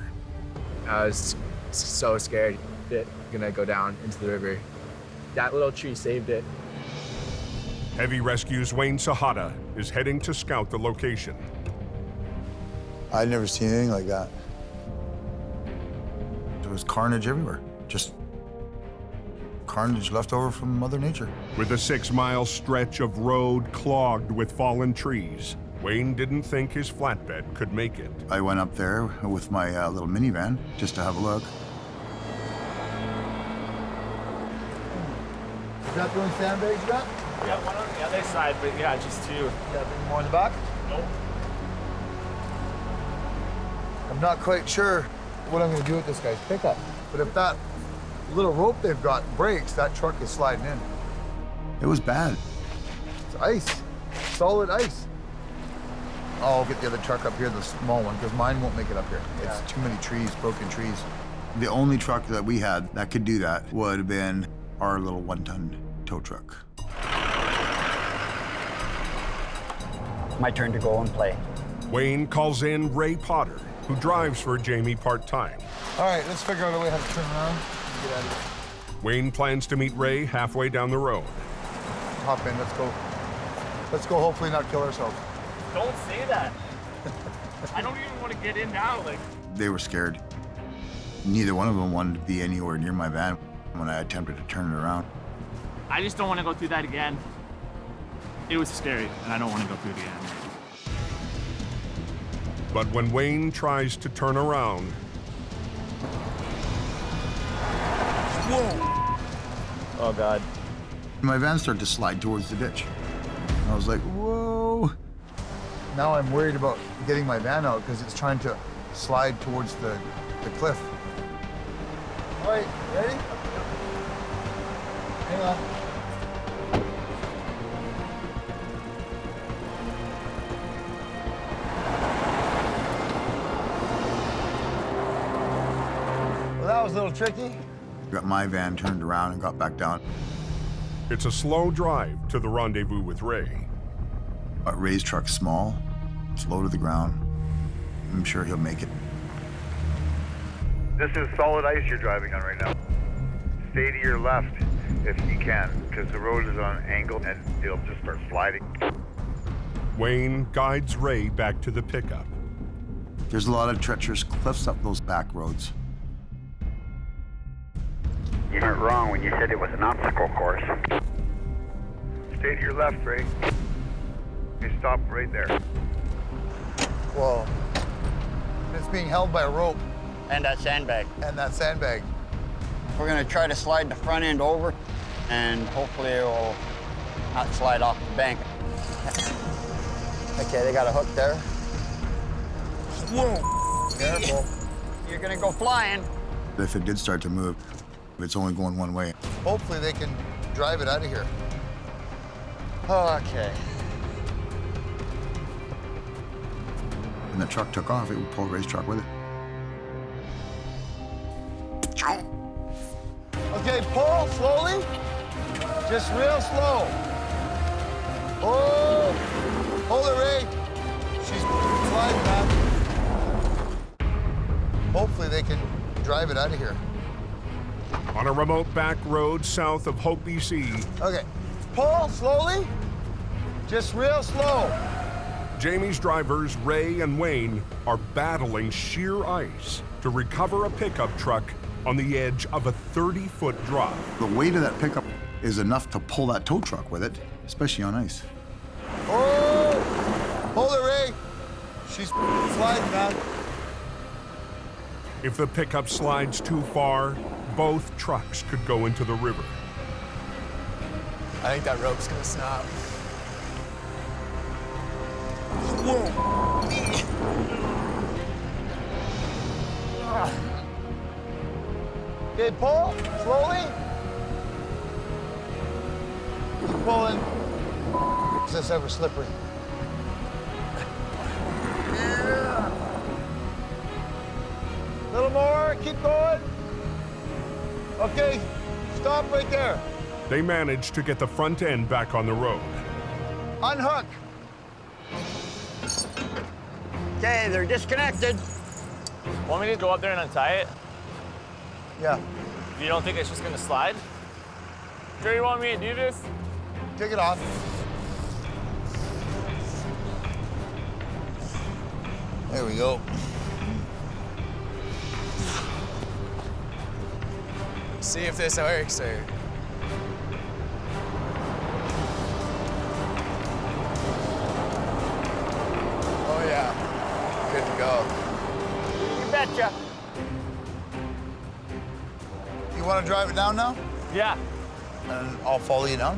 I was so scared that gonna go down into the river. That little tree saved it. Heavy Rescue's Wayne Sahata is heading to scout the location. I'd never seen anything like that. There was carnage everywhere. Just carnage left over from Mother Nature. With a 6-mile stretch of road clogged with fallen trees, Wayne didn't think his flatbed could make it. I went up there with my little minivan just to have a look. Is that the only sandbags you got? Yeah, one on the other side, but yeah, just two. Got any more in the back? Nope. I'm not quite sure what I'm gonna do with this guy's pickup. But if that little rope they've got breaks, that truck is sliding in. It was bad. It's ice, solid ice. I'll get the other truck up here, the small one, because mine won't make it up here. It's too many trees, broken trees. The only truck that we had that could do that would have been our little 1-ton tow truck. My turn to go and play. Wayne calls in Ray Potter, who drives for Jamie part-time. All right, let's figure out a way how to turn around and get out of here. Wayne plans to meet Ray halfway down the road. Hop in, let's go. Let's go, hopefully not kill ourselves. Don't say that. I don't even want to get in now. Like, They were scared. Neither one of them wanted to be anywhere near my van when I attempted to turn it around. I just don't want to go through that again. It was scary, and I don't want to go through it again. But when Wayne tries to turn around, Oh, God. My van started to slide towards the ditch. I was like, whoa. Now I'm worried about getting my van out because it's trying to slide towards the cliff. All right, ready? Hang on. Well, that was a little tricky. Got my van turned around and got back down. it's a slow drive to the rendezvous with Ray. But Ray's truck's small, it's low to the ground. I'm sure he'll make it. This is solid ice you're driving on right now. Stay to your left if you can, because the road is on an angle and it'll just start sliding. Wayne guides Ray back to the pickup. There's a lot of treacherous cliffs up those back roads. You weren't wrong when you said it was an obstacle course. Stay to your left, Ray. Okay, stop right there. Whoa. It's being held by a rope. And that sandbag. And that sandbag. We're gonna try to slide the front end over, and hopefully it will not slide off the bank. Okay, they got a hook there. Whoa! Careful. You're gonna go flying. If it did start to move, it's only going one way. Hopefully they can drive it out of here. Okay. When the truck took off, it would pull Ray's truck with it. Okay, pull slowly. Just real slow. Oh! Hold it, Ray. She's sliding, man. Hopefully they can drive it out of here. On a remote back road south of Hope, BC. Okay, pull slowly. Just real slow. Jamie's drivers, Ray and Wayne, are battling sheer ice to recover a pickup truck on the edge of a 30-foot drop. The weight of that pickup is enough to pull that tow truck with it, especially on ice. Oh! Hold it, Ray. She's sliding, man. If the pickup slides too far, both trucks could go into the river. I think that rope's gonna snap. Okay, pull slowly. Keep pulling. Is this ever slippery? A little more, keep going. Okay, stop right there. They managed to get the front end back on the road. Unhook. Okay, they're disconnected. Want me to go up there and untie it? Yeah. You don't think it's just gonna slide? Sure you want me to do this? Take it off. There we go. See if this works or... Oh yeah, good to go. You betcha. You want to drive it down now? Yeah. And I'll follow you down.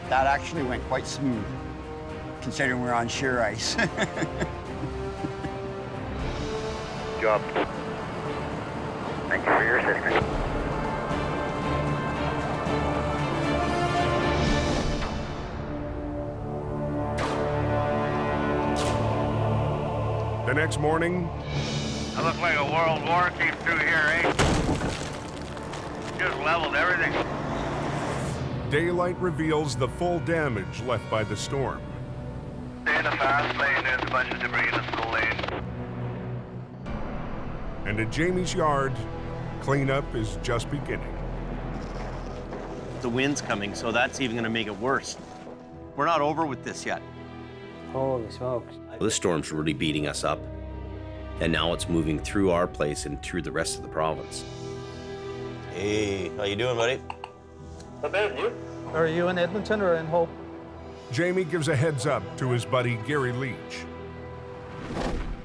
That actually went quite smooth, considering we're on sheer ice. Job. Thank you for your assistance. The next morning, It looks like a world war came through here, eh? Just leveled everything. daylight reveals the full damage left by the storm. Stay in the fast lane, there's a bunch of debris in the slow lane. And at Jamie's yard, cleanup is just beginning. The wind's coming, so that's even gonna make it worse. We're not over with this yet. Holy smokes. This storm's really beating us up, and now it's moving through our place and through the rest of the province. Hey, how you doing, buddy? Not bad, you? Are you in Edmonton or in Hope? Jamie gives a heads up to his buddy Gary Leach.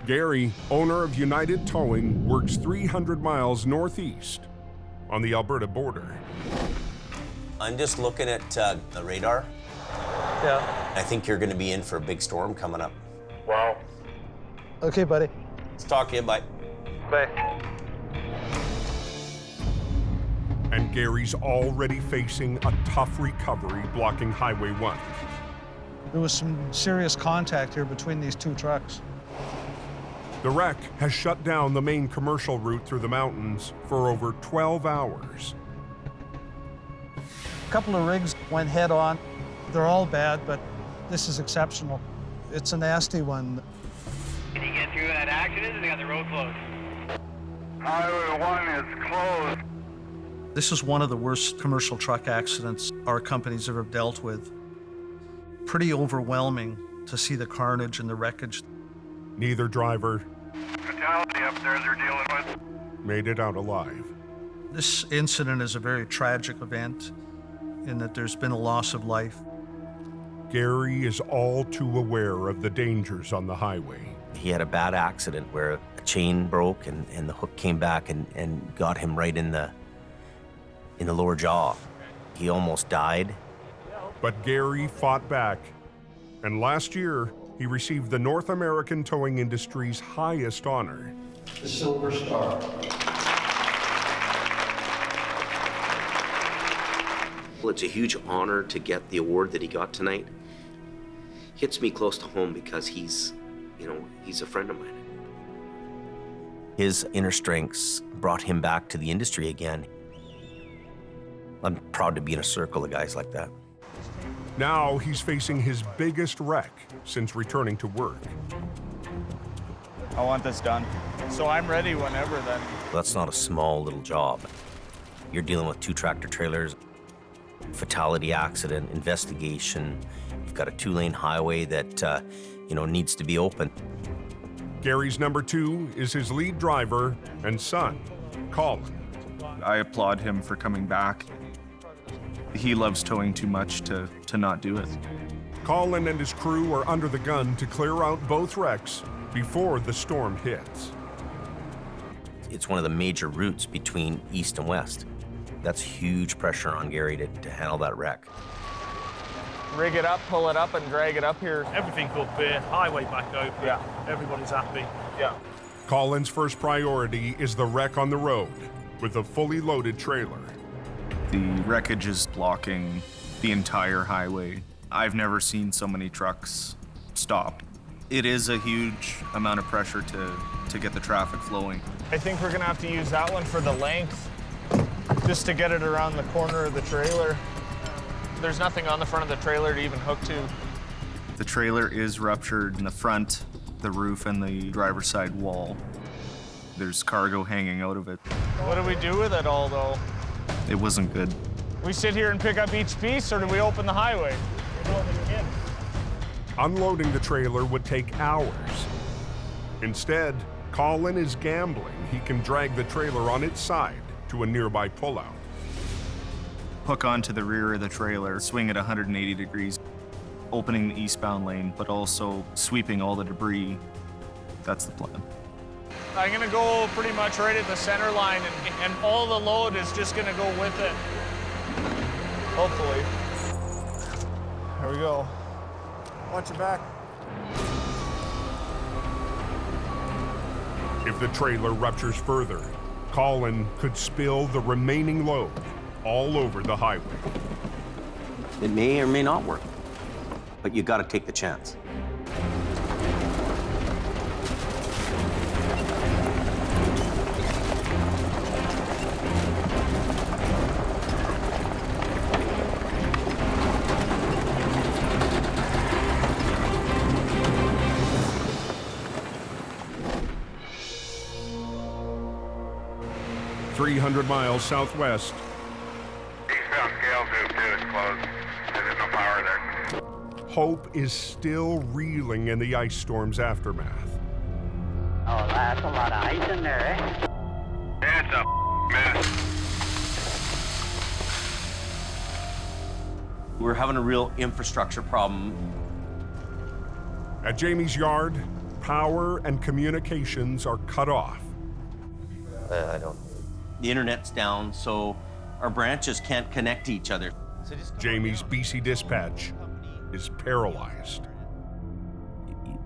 Gary, owner of United Towing, works 300 miles northeast on the Alberta border. I'm just looking at the radar. Yeah. I think you're going to be in for a big storm coming up. Wow. Okay, buddy. Let's talk to you. Bye. Bye. And Gary's already facing a tough recovery blocking Highway 1. There was some serious contact here between these two trucks. The wreck has shut down the main commercial route through the mountains for over 12 hours. A couple of rigs went head on. They're all bad, but this is exceptional. It's a nasty one. Can you get through that accident? They got the road closed. Highway 1 is closed. This is one of the worst commercial truck accidents our company's ever dealt with. pretty overwhelming to see the carnage and the wreckage. Neither driver Fatality up there they're dealing with. made it out alive. This incident is a very tragic event in that there's been a loss of life. Gary is all too aware of the dangers on the highway. He had a bad accident where a chain broke and the hook came back and got him right in the lower jaw. He almost died. But Gary fought back, and last year he received the North American towing industry's highest honor, the Silver Star. Well, it's a huge honor to get the award that he got tonight. Hits me close to home because he's a friend of mine. His inner strengths brought him back to the industry again. I'm proud to be in a circle of guys like that. Now he's facing his biggest wreck since returning to work. I want this done. So I'm ready whenever then. That's not a small little job. You're dealing with 2 tractor trailers, fatality accident, investigation. You've got a 2-lane highway that, needs to be open. Gary's number 2 is his lead driver and son, Colin. I applaud him for coming back. He loves towing too much to not do it. Colin and his crew are under the gun to clear out both wrecks before the storm hits. It's one of the major routes between east and west. That's huge pressure on Gary to handle that wreck. Rig it up, pull it up, and drag it up here. Everything up here, highway back open. Yeah. Everybody's happy. Yeah. Colin's first priority is the wreck on the road with a fully loaded trailer. The wreckage is blocking the entire highway. I've never seen so many trucks stopped. It is a huge amount of pressure to get the traffic flowing. I think we're gonna have to use that one for the length, just to get it around the corner of the trailer. There's nothing on the front of the trailer to even hook to. The trailer is ruptured in the front, the roof, and the driver's side wall. There's cargo hanging out of it. What do we do with it all, though? It wasn't good. We sit here and pick up each piece, or do we open the highway? Unloading the trailer would take hours. Instead, Colin is gambling he can drag the trailer on its side to a nearby pullout. Hook onto the rear of the trailer, swing at 180 degrees, opening the eastbound lane, but also sweeping all the debris. That's the plan. I'm gonna go pretty much right at the center line, and all the load is just gonna go with it. Hopefully. Here we go. Watch your back. If the trailer ruptures further, Colin could spill the remaining load all over the highway. It may or may not work, but you gotta take the chance. "300 miles southwest, Eastbound scale tube too is closed. There's no power there. Hope is still reeling in the ice storm's aftermath. Oh, that's a lot of ice in there, eh? It's a mess. We're having a real infrastructure problem. At Jamie's yard, power and communications are cut off. The internet's down, so our branches can't connect to each other. Jamie's BC dispatch is paralyzed.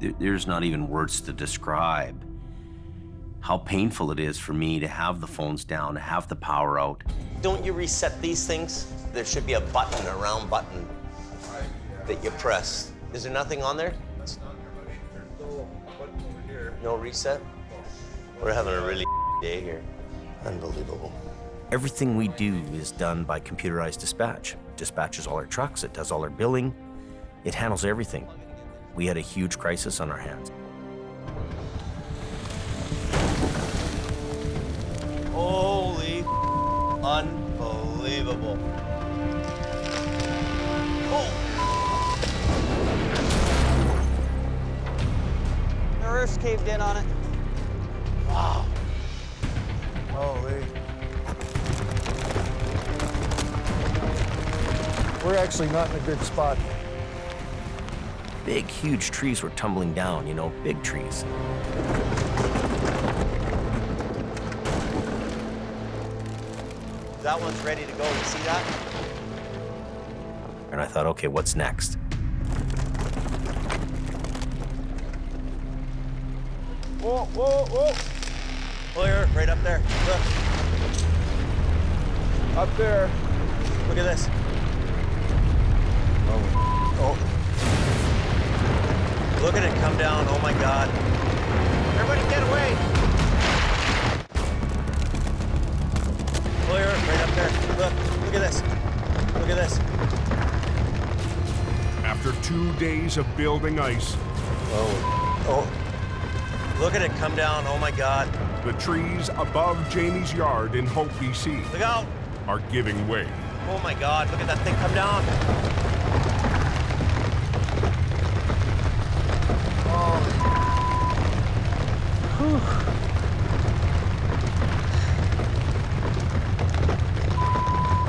There's not even words to describe how painful it is for me to have the phones down, to have the power out. Don't you reset these things? There should be a button, a round button that you press. Is there nothing on there? No reset? We're having a really day here. Unbelievable. Everything we do is done by computerized dispatch. Dispatches all our trucks, it does all our billing, it handles everything. We had a huge crisis on our hands. Holy unbelievable. Oh! caved in on it. Wow. Holy. We're actually not in a good spot. Big, huge trees were tumbling down, you know, big trees. That one's ready to go. You see that? And I thought, okay, what's next? Whoa, whoa, whoa. Clear, right up there. Look. Up there. Look at this. Oh. Look at it come down. Oh my God. Everybody get away. Clear, right up there. Look at this. Look at this. After 2 days of building ice, Oh. Look at it come down. Oh my God. the trees above Jamie's yard in Hope, BC Look out. are giving way. Oh my God. Look at that thing come down.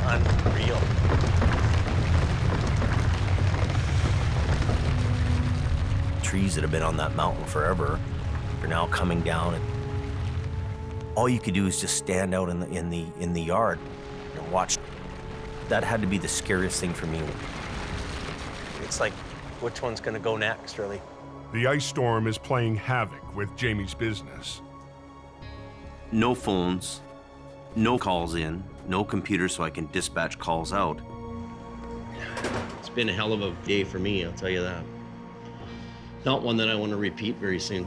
Unreal. Trees that have been on that mountain forever are now coming down, and all you could do is just stand out in the yard and watch. That had to be the scariest thing for me. It's like, which one's gonna go next, really? The ice storm is playing havoc with Jamie's business. No phones, no calls in, no computer so I can dispatch calls out. It's been a hell of a day for me, I'll tell you that. Not one that I want to repeat very soon.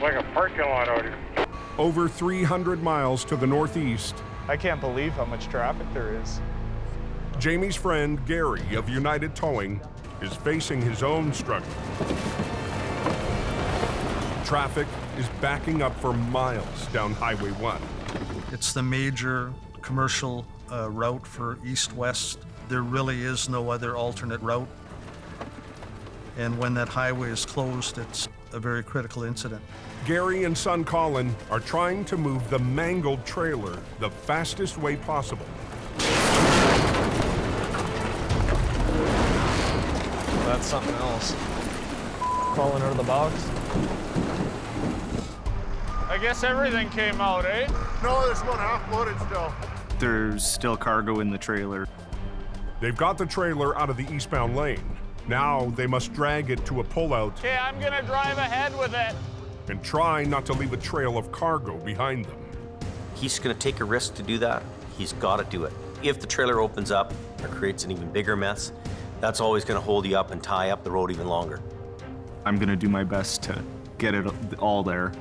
Like a parking lot out here. Over 300 miles to the northeast, I can't believe how much traffic there is. Jamie's friend Gary of United Towing is facing his own struggle. Traffic is backing up for miles down Highway 1. It's the major commercial route for east-west. There really is no other alternate route. And when that highway is closed, it's a very critical incident. Gary and son Colin are trying to move the mangled trailer the fastest way possible. That's something else. Falling out of the box. I guess everything came out, eh? No, there's one half loaded still. There's still cargo in the trailer. They've got the trailer out of the eastbound lane. Now they must drag it to a pullout Okay, I'm gonna drive ahead with it. and try not to leave a trail of cargo behind them. He's going to take a risk to do that. He's got to do it. If the trailer opens up or creates an even bigger mess, that's always going to hold you up and tie up the road even longer. I'm going to do my best to get it all there.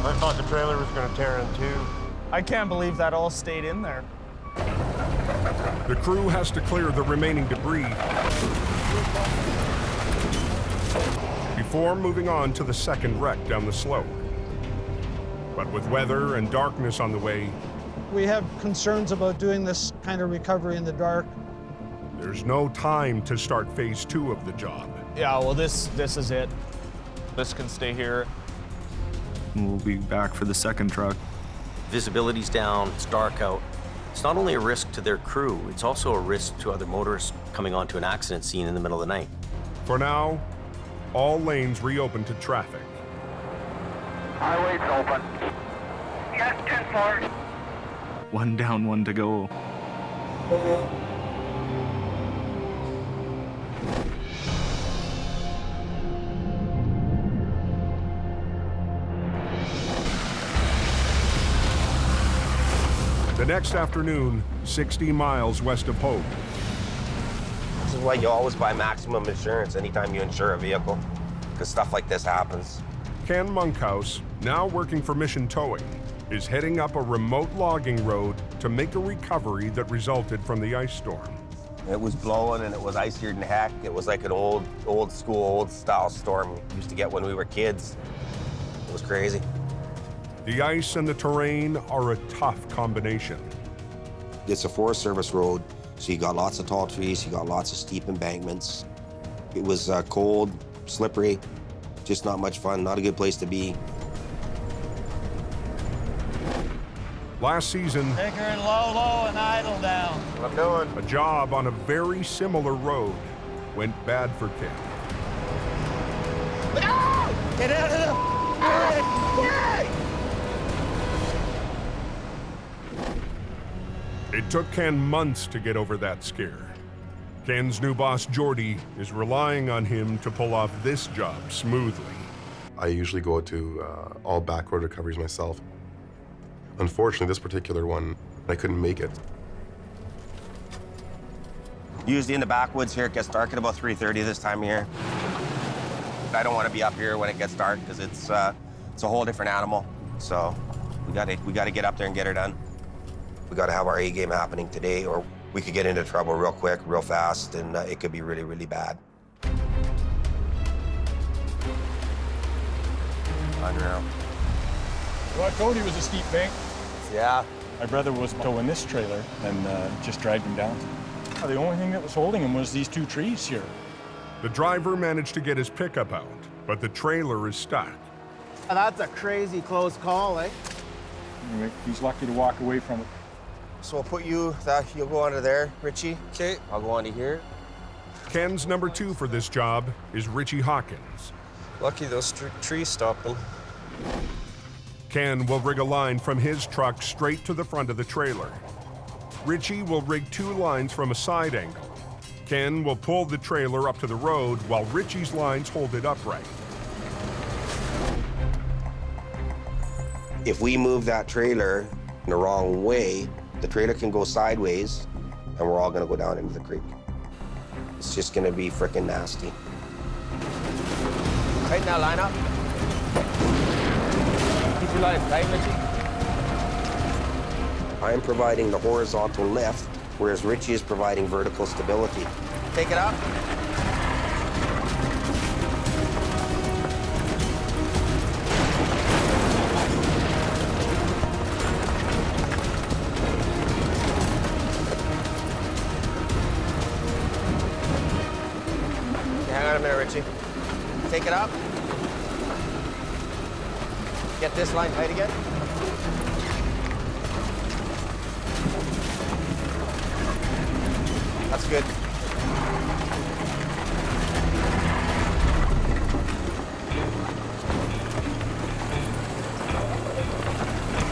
I thought the trailer was going to tear in two. I can't believe that all stayed in there. The crew has to clear the remaining debris before moving on to the second wreck down the slope. But with weather and darkness on the way, We have concerns about doing this kind of recovery in the dark. there's no time to start phase 2 of the job. Yeah, well, this is it. This can stay here. We'll be back for the second truck. Visibility's down, it's dark out. It's not only a risk to their crew, it's also a risk to other motorists coming onto an accident scene in the middle of the night. For now, all lanes reopen to traffic. Highway's open. Yes, 10-4. One down, one to go. The next afternoon, 60 miles west of Hope. This is why you always buy maximum insurance anytime you insure a vehicle, because stuff like this happens. Ken Monkhouse, now working for Mission Towing, is heading up a remote logging road to make a recovery that resulted from the ice storm. It was blowing and it was icier than heck. It was like an old school, old style storm we used to get when we were kids. It was crazy. The ice and the terrain are a tough combination. It's a Forest Service road, so you got lots of tall trees, you got lots of steep embankments. It was cold, slippery, just not much fun, not a good place to be. Last season, Take her in low and idle down. what I'm doing. A job on a very similar road went bad for Ken. Get out of It took Ken months to get over that scare. Ken's new boss, Jordy, is relying on him to pull off this job smoothly. I usually go to all backroad recoveries myself. Unfortunately, this particular one, I couldn't make it. Usually in the backwoods here, it gets dark at about 3:30 this time of year. I don't want to be up here when it gets dark because it's a whole different animal. So we got to get up there and get her done. We got to have our A game happening today, or we could get into trouble real quick, real fast, and it could be really, really bad. Unreal. Well, I told you it was a steep bank. Yeah. My brother was towing this trailer and just dragged him down. The only thing that was holding him was these two trees here. The driver managed to get his pickup out, but the trailer is stuck. That's a crazy close call, eh? Anyway, he's lucky to walk away from it. So we'll put you'll go under there, Richie. Okay. I'll go onto here. Ken's number 2 for this job is Richie Hawkins. Lucky those trees stopped them. Ken will rig a line from his truck straight to the front of the trailer. Richie will rig 2 lines from a side angle. Ken will pull the trailer up to the road while Richie's lines hold it upright. If we move that trailer in the wrong way, the trailer can go sideways and we're all gonna go down into the creek. It's just gonna be frickin' nasty. Tighten that line up. Keep your line tight, Richie. I'm providing the horizontal lift, whereas Richie is providing vertical stability. Take it up. Hang on a minute, Richie. Take it up. Get this line tight again. That's good.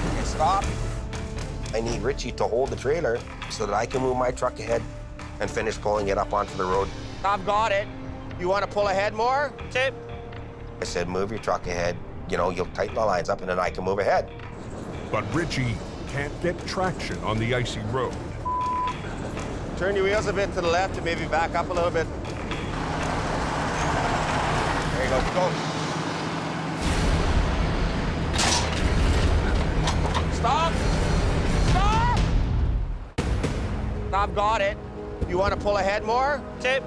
Okay, stop. I need Richie to hold the trailer so that I can move my truck ahead and finish pulling it up onto the road. I've got it. You want to pull ahead more? Okay. I said, move your truck ahead. You know, you'll tighten the lines up and then I can move ahead. But Richie can't get traction on the icy road. Turn your wheels a bit to the left and maybe back up a little bit. There you go, go. Stop! Stop! I've got it. You want to pull ahead more? Okay.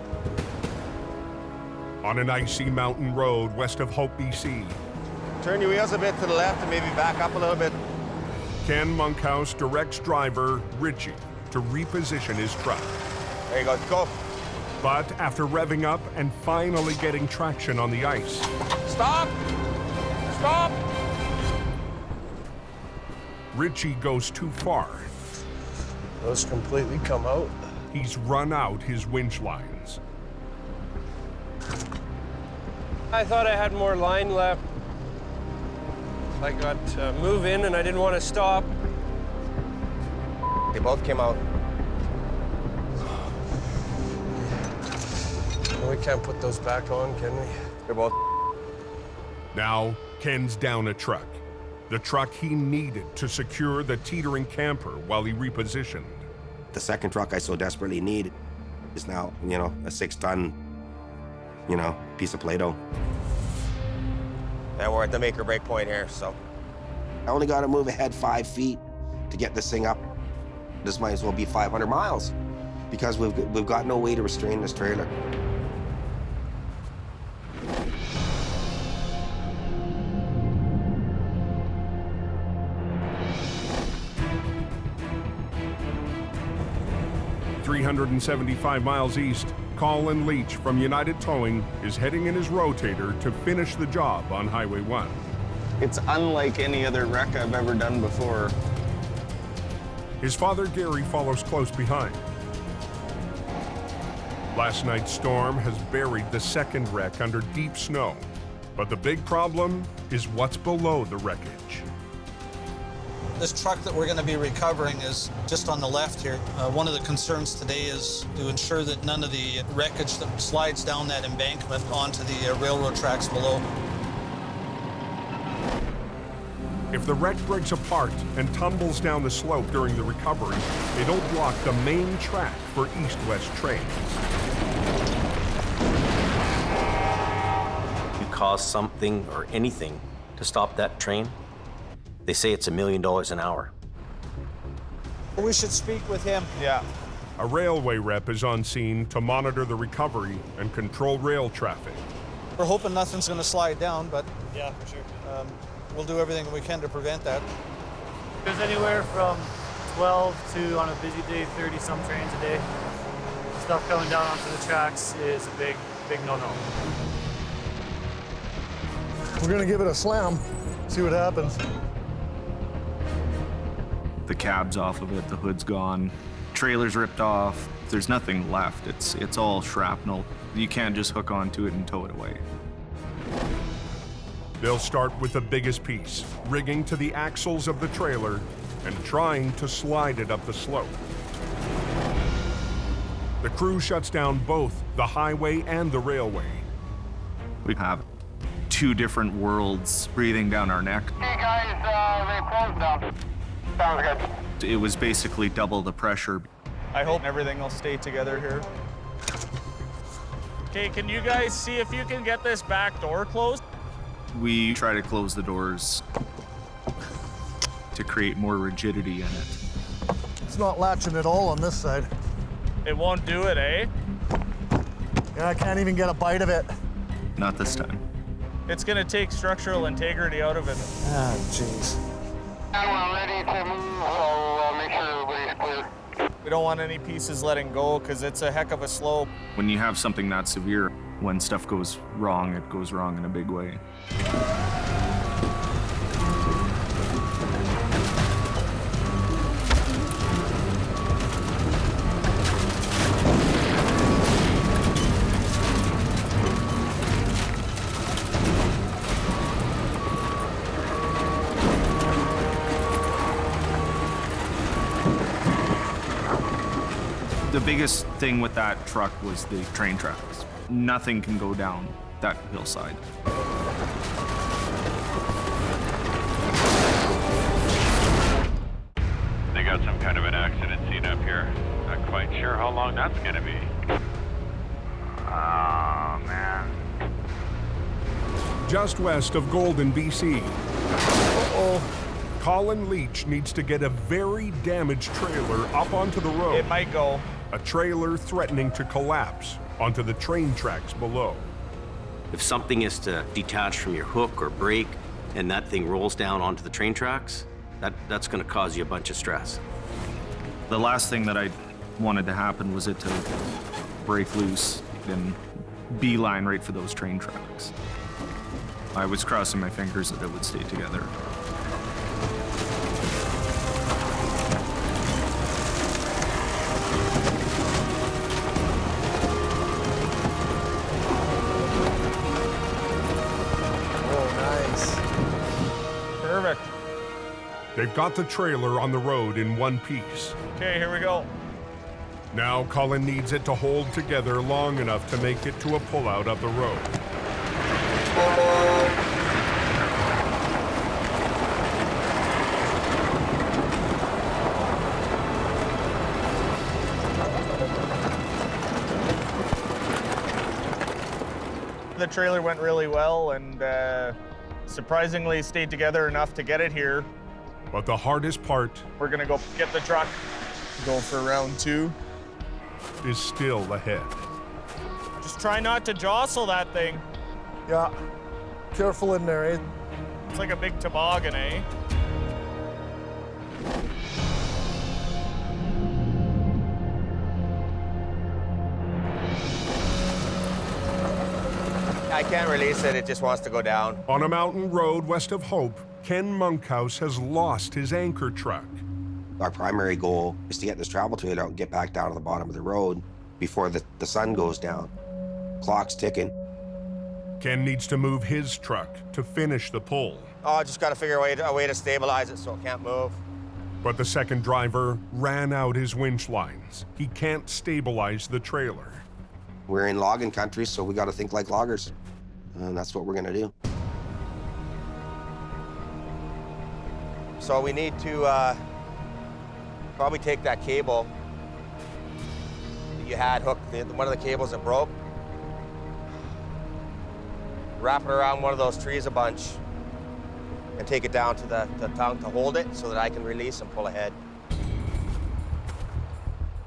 On an icy mountain road west of Hope, BC. Turn your wheels a bit to the left and maybe back up a little bit. Ken Monkhouse directs driver Richie to reposition his truck. There you go, go. But after revving up and finally getting traction on the ice. Stop! Stop! Richie goes too far. Those completely come out. He's run out his winch lines. I thought I had more line left. I got to move in and I didn't want to stop. They both came out. We can't put those back on, can we? They're both. Now, Ken's down a truck. the truck he needed to secure the teetering camper while he repositioned. The second truck I so desperately need is now, a 6-ton, piece of Play-Doh. And we're at the make or break point here, so. I only got to move ahead 5 feet to get this thing up. This might as well be 500 miles because we've got no way to restrain this trailer. .375 miles east, Colin Leach from United Towing is heading in his Rotator to finish the job on Highway 1. It's unlike any other wreck I've ever done before. His father Gary follows close behind. Last night's storm has buried the second wreck under deep snow, but the big problem is what's below the wreckage. This truck that we're going to be recovering is just on the left here. One of the concerns today is to ensure that none of the wreckage that slides down that embankment onto the railroad tracks below. If the wreck breaks apart and tumbles down the slope during the recovery, it'll block the main track for east-west trains. You cause something or anything to stop that train, they say it's $1 million an hour. We should speak with him. Yeah. A railway rep is on scene to monitor the recovery and control rail traffic. We're hoping nothing's going to slide down, but Yeah, for sure. we'll do everything we can to prevent that. There's anywhere from 12 to, on a busy day, 30-some trains a day. Stuff coming down onto the tracks is a big no-no. We're gonna give it a slam, see what happens. The cab's off of it, the hood's gone, trailer's ripped off. There's nothing left. It's all shrapnel. You can't just hook onto it and tow it away. They'll start with the biggest piece, rigging to the axles of the trailer and trying to slide it up the slope. The crew shuts down both the highway and the railway. We have 2 different worlds breathing down our neck. Hey guys, they closed down. Sounds good. It was basically double the pressure. I hope everything will stay together here. Okay, can you guys see if you can get this back door closed? We try to close the doors to create more rigidity in it. It's not latching at all on this side. It won't do it, eh? Yeah, I can't even get a bite of it. Not this time. It's gonna take structural integrity out of it. Ah, jeez. We're ready to move, so make sure everybody's clear. We don't want any pieces letting go because it's a heck of a slope. When you have something that severe, when stuff goes wrong, it goes wrong in a big way. The biggest thing with that truck was the train tracks. Nothing can go down that hillside. They got some kind of an accident scene up here. Not quite sure how long that's gonna be. Oh, man. Just west of Golden, BC. Colin Leach needs to get a very damaged trailer up onto the road. It might go. A trailer threatening to collapse onto the train tracks below. If something is to detach from your hook or brake and that thing rolls down onto the train tracks, that's going to cause you a bunch of stress. The last thing that I wanted to happen was it to break loose and beeline right for those train tracks. I was crossing my fingers that it would stay together. Perfect. They've got the trailer on the road in one piece. Okay, here we go. Now Colin needs it to hold together long enough to make it to a pullout of the road. The trailer went really well and surprisingly stayed together enough to get it here. But the hardest part We're gonna go get the truck, go for round 2. is still ahead. Just try not to jostle that thing. Yeah, careful in there, eh? It's like a big toboggan, eh? I can't release it. It just wants to go down. On a mountain road west of Hope, Ken Monkhouse has lost his anchor truck. Our primary goal is to get this travel trailer out and get back down to the bottom of the road before the sun goes down. Clock's ticking. Ken needs to move his truck to finish the pull. Oh, I just got to figure a way to stabilize it so it can't move. But the second driver ran out his winch lines. He can't stabilize the trailer. We're in logging country, so we got to think like loggers. And that's what we're gonna do. So we need to probably take that cable that you had hooked, one of the cables that broke, wrap it around one of those trees a bunch, and take it down to the tongue to hold it so that I can release and pull ahead.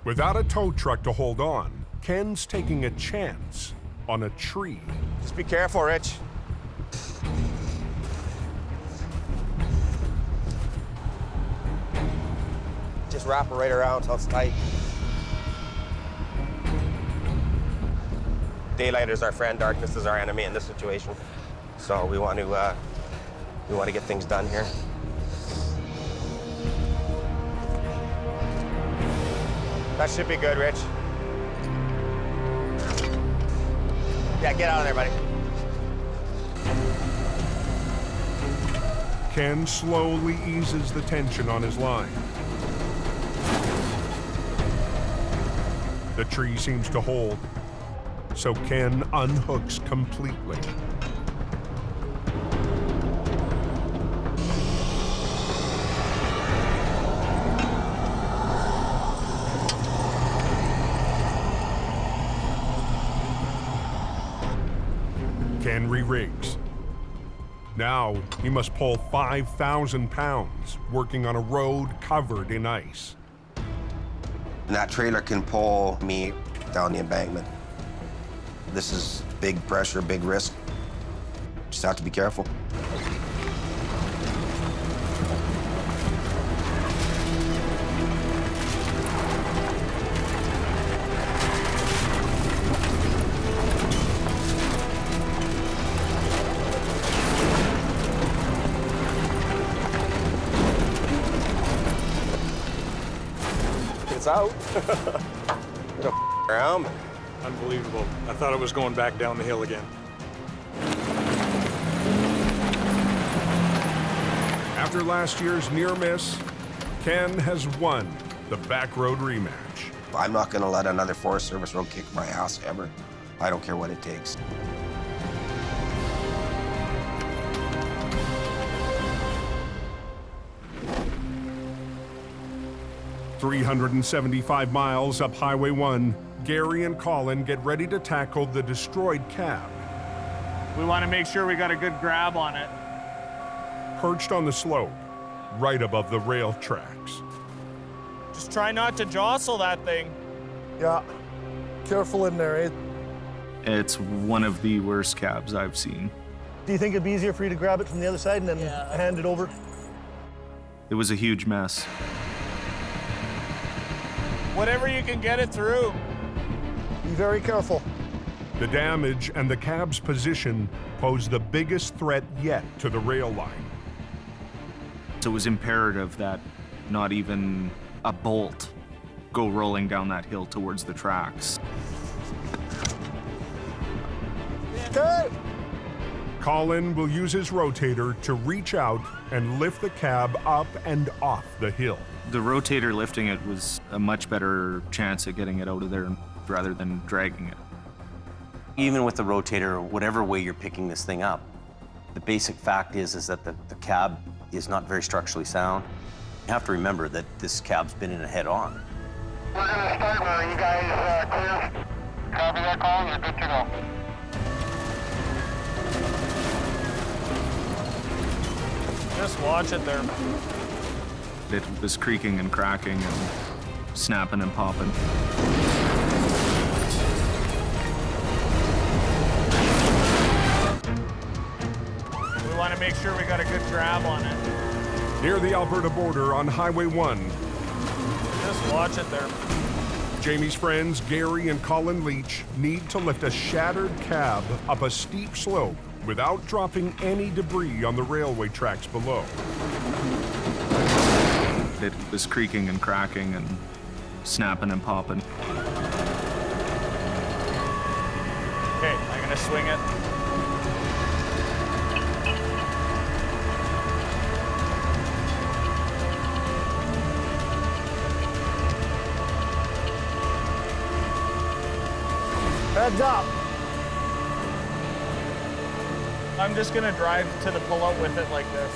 Without a tow truck to hold on, Ken's taking a chance on a tree. Just be careful, Rich. Just wrap it right around until it's tight. Daylight is our friend, darkness is our enemy in this situation. So we want to get things done here. That should be good, Rich. Yeah, get out of there, buddy. Ken slowly eases the tension on his line. The tree seems to hold, so Ken unhooks completely. Ken re-rigs. Now he must pull 5,000 pounds, working on a road covered in ice. And that trailer can pull me down the embankment. This is big pressure, big risk. Just have to be careful. It's out. Around. Unbelievable. I thought it was going back down the hill again. After last year's near miss, Ken has won the back road rematch. I'm not gonna let another Forest Service road kick my ass ever. I don't care what it takes. "375 miles up Highway 1, Gary and Colin get ready to tackle the destroyed cab. We want to make sure we got a good grab on it. Perched on the slope, right above the rail tracks. Just try not to jostle that thing. Yeah, careful in there, eh? It's one of the worst cabs I've seen. Do you think it'd be easier for you to grab it from the other side and then hand it over? It was a huge mess. Whatever you can get it through. Be very careful. The damage and the cab's position pose the biggest threat yet to the rail line. So it was imperative that not even a bolt go rolling down that hill towards the tracks. Okay. Colin will use his rotator to reach out and lift the cab up and off the hill. The rotator lifting it was a much better chance at getting it out of there rather than dragging it. Even with the rotator, whatever way you're picking this thing up, the basic fact is that the cab is not very structurally sound. You have to remember that this cab's been in a head-on. We're gonna start where you guys clear. Copy that, Colin. You're good to go. Just watch it there. It was creaking and cracking and snapping and popping. We want to make sure we got a good grab on it. Near the Alberta border on Highway 1, Just watch it there. Jamie's friends Gary and Colin Leach need to lift a shattered cab up a steep slope without dropping any debris on the railway tracks below. It was creaking and cracking and snapping and popping. Okay, I'm gonna swing it. Heads up. I'm just gonna drive to the pullout with it like this.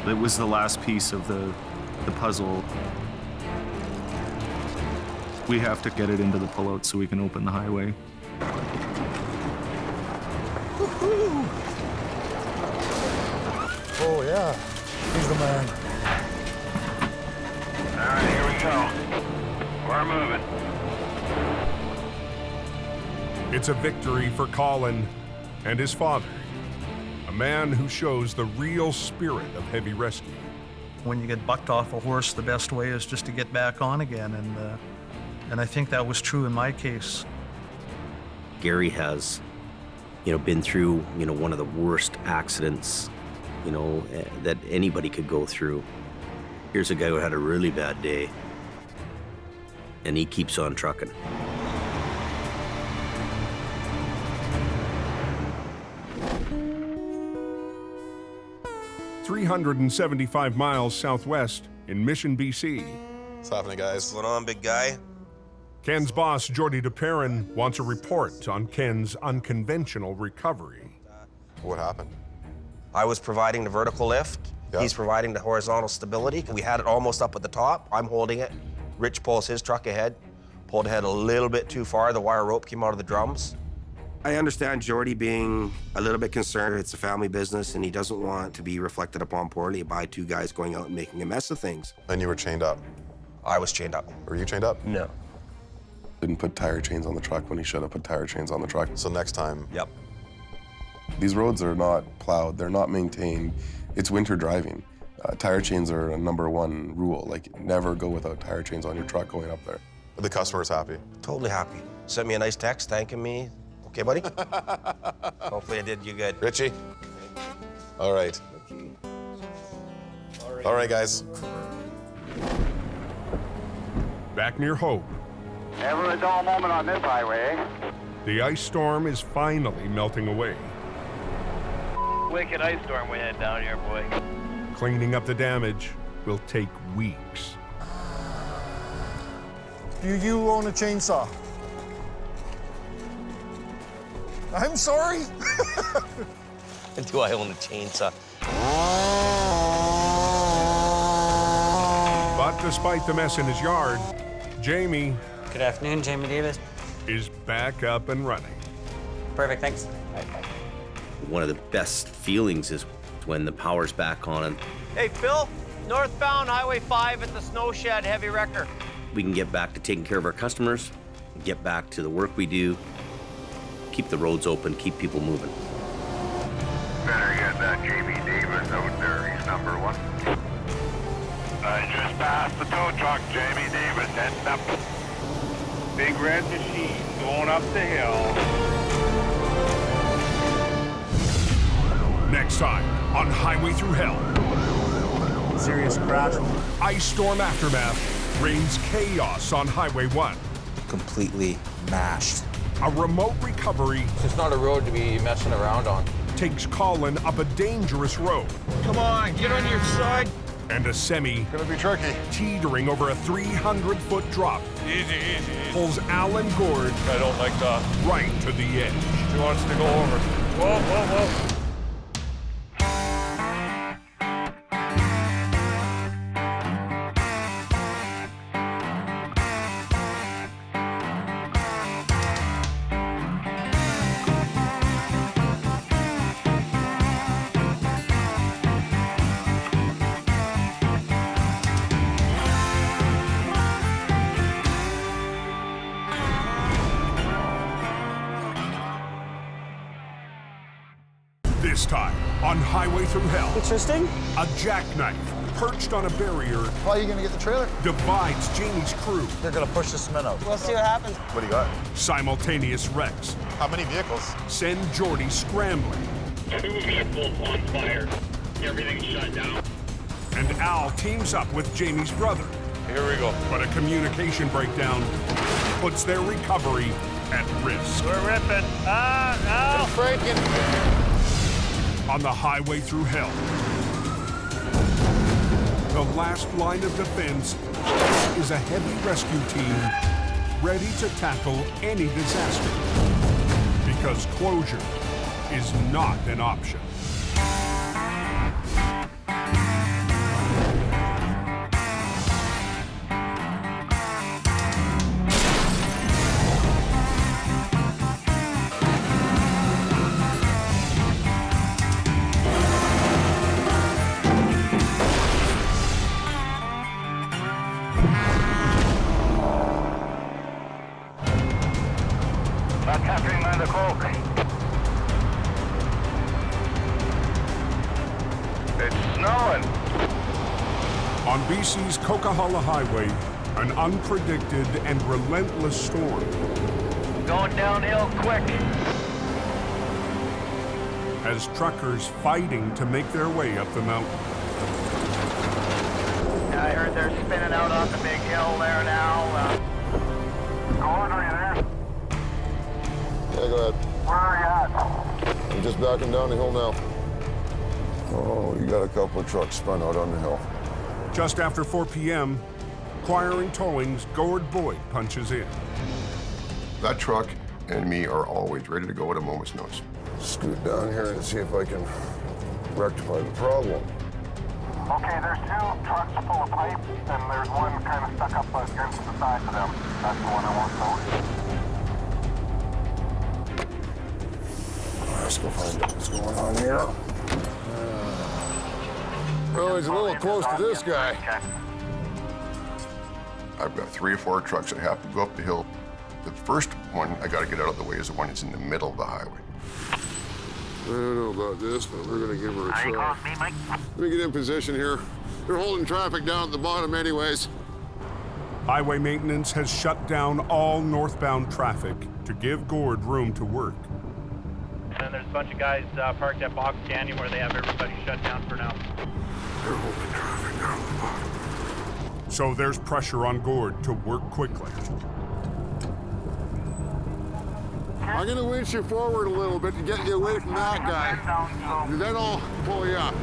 It was the last piece of the puzzle. We have to get it into the pullout so we can open the highway. Oh yeah, he's the man. All right, here we go. We're moving. It's a victory for Colin and his father, a man who shows the real spirit of heavy rescue. When you get bucked off a horse, the best way is just to get back on again, and I think that was true in my case. Gary has, been through, one of the worst accidents, that anybody could go through. Here's a guy who had a really bad day, and he keeps on trucking. .375 miles southwest in Mission, BC. What's happening, guys? What's going on, big guy? Ken's boss, Jordy DePerrin, wants a report on Ken's unconventional recovery. What happened? I was providing the vertical lift. Yeah. He's providing the horizontal stability. We had it almost up at the top. I'm holding it. Rich pulls his truck ahead, pulled ahead a little bit too far. The wire rope came out of the drums. I understand Jordy being a little bit concerned. It's a family business, and he doesn't want to be reflected upon poorly by two guys going out and making a mess of things. And you were chained up? I was chained up. Were you chained up? No. Didn't put tire chains on the truck when he should have put tire chains on the truck. So next time. Yep. These roads are not plowed, they're not maintained. It's winter driving. Tire chains are a #1 rule. Like, never go without tire chains on your truck going up there. But the customer's happy. Totally happy. Sent me a nice text thanking me. Okay, buddy? Hopefully I did you good. Richie? All right. All right, guys. Back near Hope, Never a dull moment on this highway, eh? the ice storm is finally melting away. Wicked ice storm we had down here, boy. Cleaning up the damage will take weeks. Do you own a chainsaw? I'm sorry. Do I own a chainsaw? But despite the mess in his yard, Jamie Good afternoon, Jamie Davis. is back up and running. Perfect, thanks. One of the best feelings is when the power's back on and Hey, Phil, northbound Highway 5 at the snow shed, heavy wrecker. we can get back to taking care of our customers, get back to the work we do, keep the roads open, keep people moving. Better get that Jamie Davis out there. He's #1. I just passed the tow truck, Jamie Davis, heading up. Big red machine going up the hill. Next time on Highway Through Hell. Serious crash. Ice storm aftermath reigns chaos on Highway 1. Completely mashed. A remote recovery It's not a road to be messing around on. takes Colin up a dangerous road. Come on, get on your side. And a semi, Gonna be tricky. teetering over a 300-foot drop, Easy, easy, easy. pulls Alan Gord I don't like that. right to the edge. He wants to go over. Whoa, whoa, whoa. This time, on Highway Through Hell. Interesting. A jackknife, perched on a barrier, How are you gonna get the trailer? divides Jamie's crew. They're gonna push the cement out. We'll see what happens. What do you got? Simultaneous wrecks How many vehicles? send Jordy scrambling. 2 vehicles on fire. Everything's shut down. And Al teams up with Jamie's brother. Here we go. But a communication breakdown puts their recovery at risk. We're ripping. Al! It's breaking. On the Highway Through Hell, the last line of defense is a heavy rescue team ready to tackle any disaster. Because closure is not an option. Not capturing by the coke. It's snowing. On BC's Coquihalla Highway, an unpredicted and relentless storm Going downhill quick. has truckers fighting to make their way up the mountain. I heard they're spinning out on the big hill there now. Gordon, are you there? Yeah, go ahead. Where are you at? I'm just backing down the hill now. Oh, you got a couple of trucks spun out on the hill. Just after 4 p.m., Choir and Towing's Gord Boyd punches in. That truck and me are always ready to go at a moment's notice. Scoot down here and see if I can rectify the problem. Okay, there's 2 trucks full of pipe, and there's one kind of stuck up against the side of them. That's the one I want to know. Let's go find out what's going on here. Well, he's a little close to this guy. I've got 3 or 4 trucks that have to go up the hill. The first one I got to get out of the way is the one that's in the middle of the highway. I don't know about this, but we're going to give her a try. Let me get in position here. They're holding traffic down at the bottom anyways. Highway maintenance has shut down all northbound traffic to give Gord room to work. And there's a bunch of guys parked at Box Canyon where they have everybody shut down for now. They're holding traffic down at the bottom. So there's pressure on Gord to work quickly. I'm going to winch you forward a little bit to get you away from that guy. And then I'll pull you up.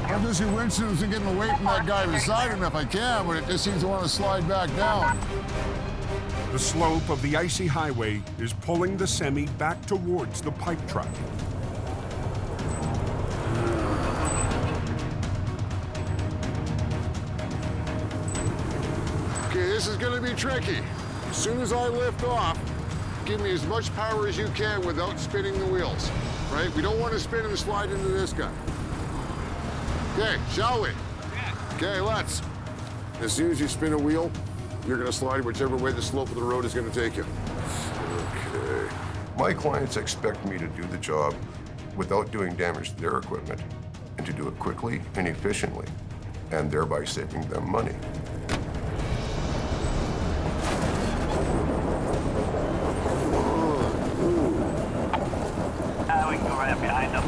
I'm busy winching and getting away from that guy beside him if I can, but it just seems to want to slide back down. The slope of the icy highway is pulling the semi back towards the pipe truck. Okay, this is going to be tricky. As soon as I lift off, give me as much power as you can without spinning the wheels, right? We don't want to spin and slide into this guy. Okay, shall we? Okay, let's. As soon as you spin a wheel, you're going to slide whichever way the slope of the road is going to take you. Okay. My clients expect me to do the job without doing damage to their equipment and to do it quickly and efficiently, and thereby saving them money. We can go right up behind them.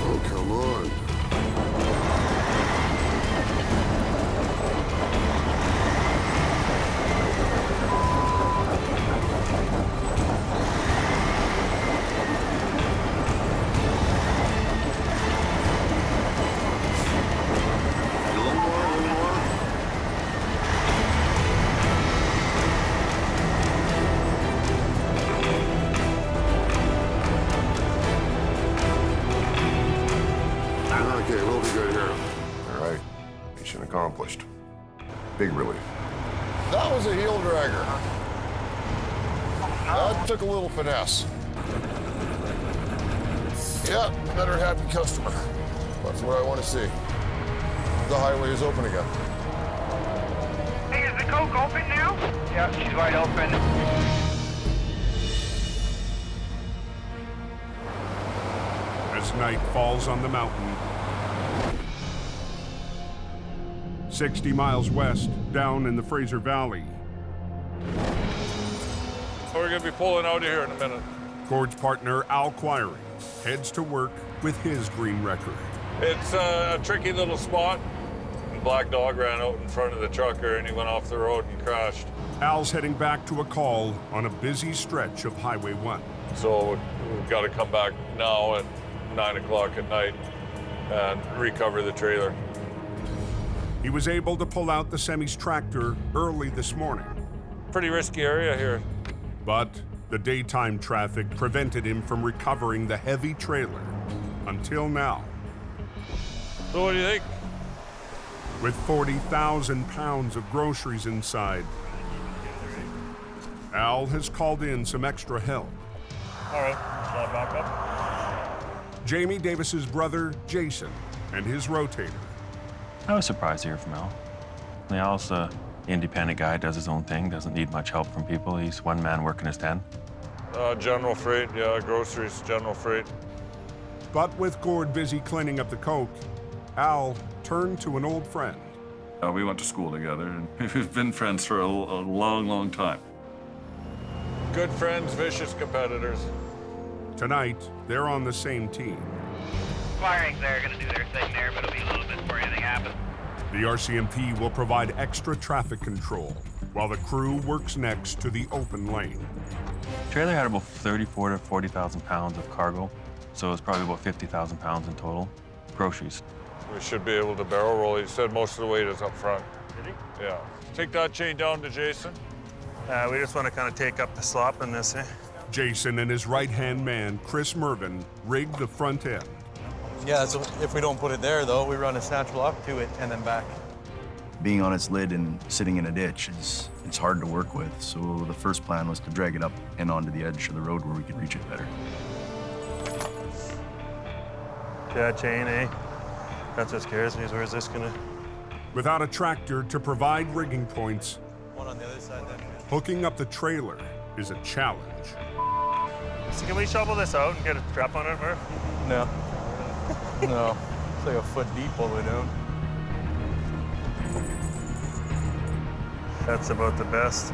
Oh, come on. Okay, we'll be good here. All right, mission accomplished. Big relief. That was a heel dragger. That took a little finesse. Yeah, better happy customer. That's what I want to see. The highway is open again. Hey, is the Coke open now? Yeah, she's wide open. As night falls on the mountain, 60 miles west, down in the Fraser Valley, We're gonna be pulling out of here in a minute. Gord's partner Al Quiring heads to work with his green record. It's a tricky little spot. The black dog ran out in front of the trucker and he went off the road and crashed. Al's heading back to a call on a busy stretch of Highway 1. So we've got to come back now at 9 o'clock at night and recover the trailer. He was able to pull out the semi's tractor early this morning. Pretty risky area here. But the daytime traffic prevented him from recovering the heavy trailer until now. So what do you think? With 40,000 pounds of groceries inside, Al has called in some extra help. All right, slide back up. Jamie Davis's brother, Jason, and his rotator. I was surprised to hear from Al. Al's an independent guy, does his own thing, doesn't need much help from people. He's one man working his 10. General freight, yeah, groceries, general freight. But with Gord busy cleaning up the coke, Al turned to an old friend. We went to school together, and we've been friends for a long, long time. Good friends, vicious competitors. Tonight, they're on the same team. Firing's there, gonna do their thing there, but it'll be a little bit before anything happens. The RCMP will provide extra traffic control while the crew works next to the open lane. The trailer had about 34,000 to 40,000 pounds of cargo, so it's probably about 50,000 pounds in total. Groceries. We should be able to barrel roll. He said most of the weight is up front. Did he? Yeah. Take that chain down to Jason. We just want to kind of take up the slop in this, eh? Jason and his right-hand man, Chris Mervin, rigged the front end. Yeah, so if we don't put it there, though, we run a snatch block to it and then back. Being on its lid and sitting in a ditch it's hard to work with. So the first plan was to drag it up and onto the edge of the road where we could reach it better. Yeah, chain, eh? That's what scares me, is where's this gonna... Without a tractor to provide rigging points, One on the other side, then. hooking up the trailer is a challenge. So can we shovel this out and get a strap on it, Murph? No. No. It's like a foot deep all the way down. That's about the best.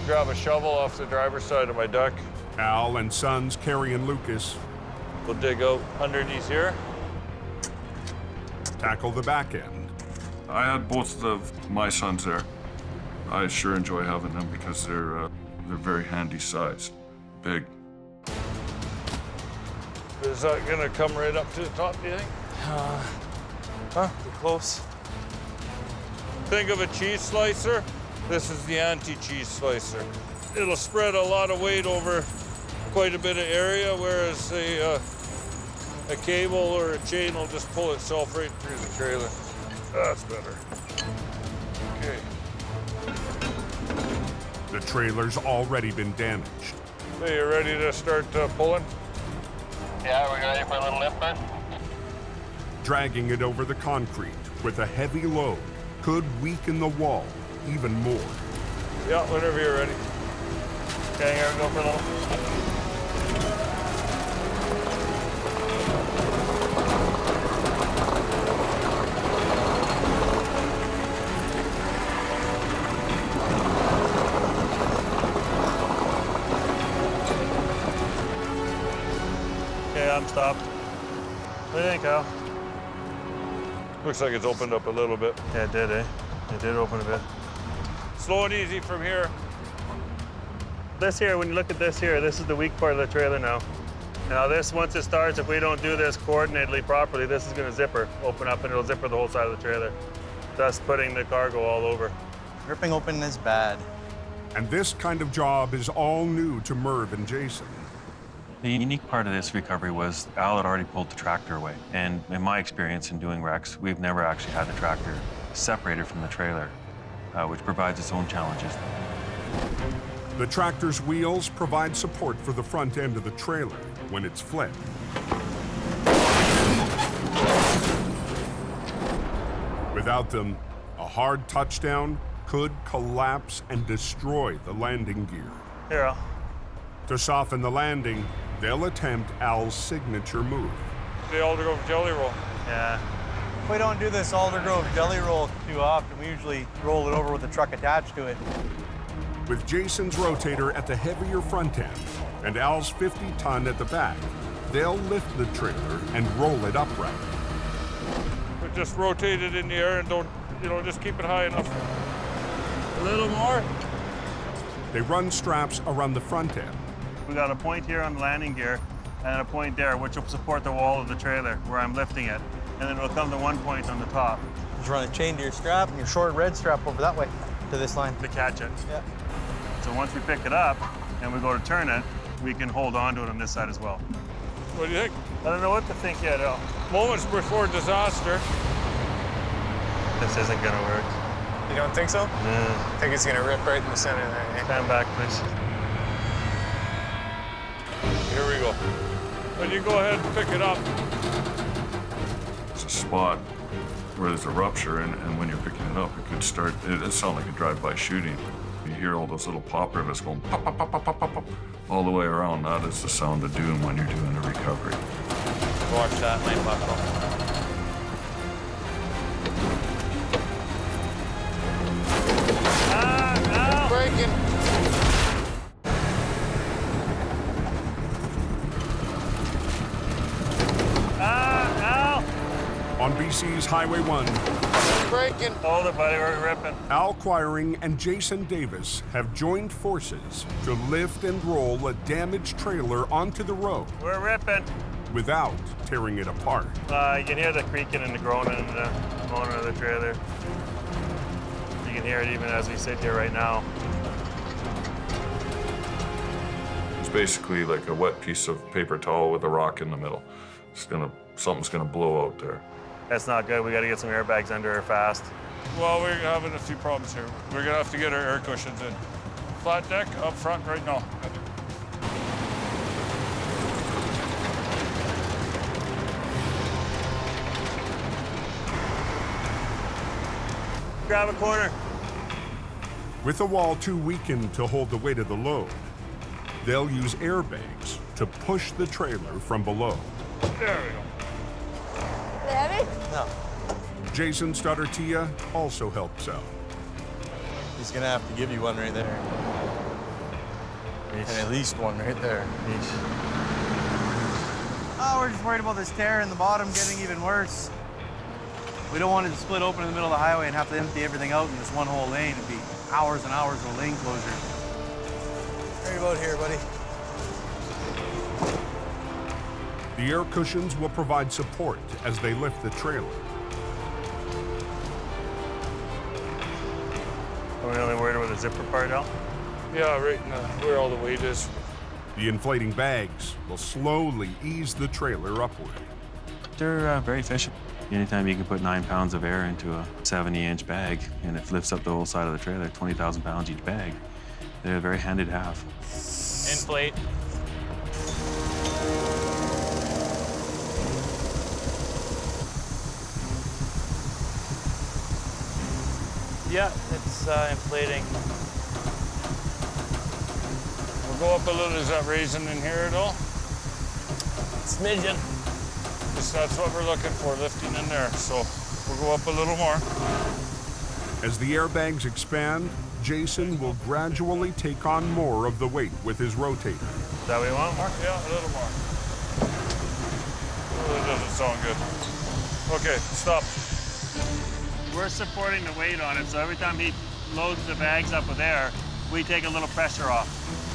Grab a shovel off the driver's side of my deck. Al and sons, Kerry and Lucas, We'll dig out underneath here. tackle the back end. I had both of my sons there. I sure enjoy having them because they're very handy sized, big. Is that gonna come right up to the top, do you think? We're close. Think of a cheese slicer. This is the anti-cheese slicer. It'll spread a lot of weight over quite a bit of area, whereas a cable or a chain will just pull itself right through the trailer. That's better. Okay. The trailer's already been damaged. So you ready to start pulling? Yeah, we're ready for a little lift, bud? Dragging it over the concrete with a heavy load could weaken the wall even more. Yeah, whenever you're ready. Okay, here we go for a little. Okay, I'm stopped. What do you think, Al? Looks like it's opened up a little bit. Yeah, it did, eh? It did open a bit. Slow and easy from here. This here, when you look at this here, this is the weak part of the trailer now. Now this, once it starts, if we don't do this coordinatedly properly, this is gonna zipper, open up, and it'll zipper the whole side of the trailer, thus putting the cargo all over. Ripping open is bad. And this kind of job is all new to Merv and Jason. The unique part of this recovery was Al had already pulled the tractor away. And in my experience in doing wrecks, we've never actually had the tractor separated from the trailer, which provides its own challenges. The tractor's wheels provide support for the front end of the trailer when it's flipped. Without them, a hard touchdown could collapse and destroy the landing gear. Here, Al. To soften the landing, they'll attempt Al's signature move. The Aldergrove jelly roll. Yeah. We don't do this Aldergrove jelly roll too often. We usually roll it over with a truck attached to it. With Jason's rotator at the heavier front end and Al's 50-ton at the back, they'll lift the trailer and roll it upright. But just rotate it in the air and don't, just keep it high enough. A little more. They run straps around the front end. We got a point here on the landing gear and a point there, which will support the wall of the trailer where I'm lifting it. And then it'll come to one point on the top. Just run a chain to your strap and your short red strap over that way to this line. To catch it. Yeah. So once we pick it up and we go to turn it, we can hold on to it on this side as well. What do you think? I don't know what to think yet, Al. Moments before disaster. This isn't gonna work. You don't think so? No. I think it's gonna rip right in the center there, eh? Stand back, please. Here we go. When you go ahead and pick it up. It's a spot where there's a rupture, and when you're picking it up, it could start, it sounds like a drive-by shooting. You hear all those little pop rivets going pop, pop, pop, pop, pop, pop, pop, all the way around. That is the sound of doom when you're doing a recovery. Watch that, my buckle. Breaking. On BC's Highway 1, Breaking. Hold it, buddy, we're ripping. Al Quiring and Jason Davis have joined forces to lift and roll a damaged trailer onto the road We're ripping. without tearing it apart. You can hear the creaking and the groaning and the moaning of the trailer. You can hear it even as we sit here right now. It's basically like a wet piece of paper towel with a rock in the middle. Something's gonna blow out there. That's not good. We got to get some airbags under her fast. Well, we're having a few problems here. We're gonna have to get our air cushions in. Flat deck up front right now. Grab a corner. With the wall too weakened to hold the weight of the load, they'll use airbags to push the trailer from below. There we go. Heavy? No. Jason Stuttertia also helps out. He's gonna have to give you one right there. And at least one right there. Oh, we're just worried about this tear in the bottom getting even worse. We don't want it to split open in the middle of the highway and have to empty everything out in this one whole lane. It'd be hours and hours of lane closure. Right about here, buddy. The air cushions will provide support as they lift the trailer. Are we only worried about the zipper part now? Yeah, right in where all the weight is. The inflating bags will slowly ease the trailer upward. They're very efficient. Anytime you can put 9 pounds of air into a 70-inch bag and it lifts up the whole side of the trailer, 20,000 pounds each bag, they're very handy to have. Inflate. Yeah, it's inflating. We'll go up a little. Is that raising in here at all? Smidgen. That's what we're looking for, lifting in there. So we'll go up a little more. As the airbags expand, Jason will gradually take on more of the weight with his rotator. Is that what you want, Mark? Yeah, a little more. Oh, that doesn't sound good. Okay, stop. We're supporting the weight on it, so every time he loads the bags up with air, we take a little pressure off.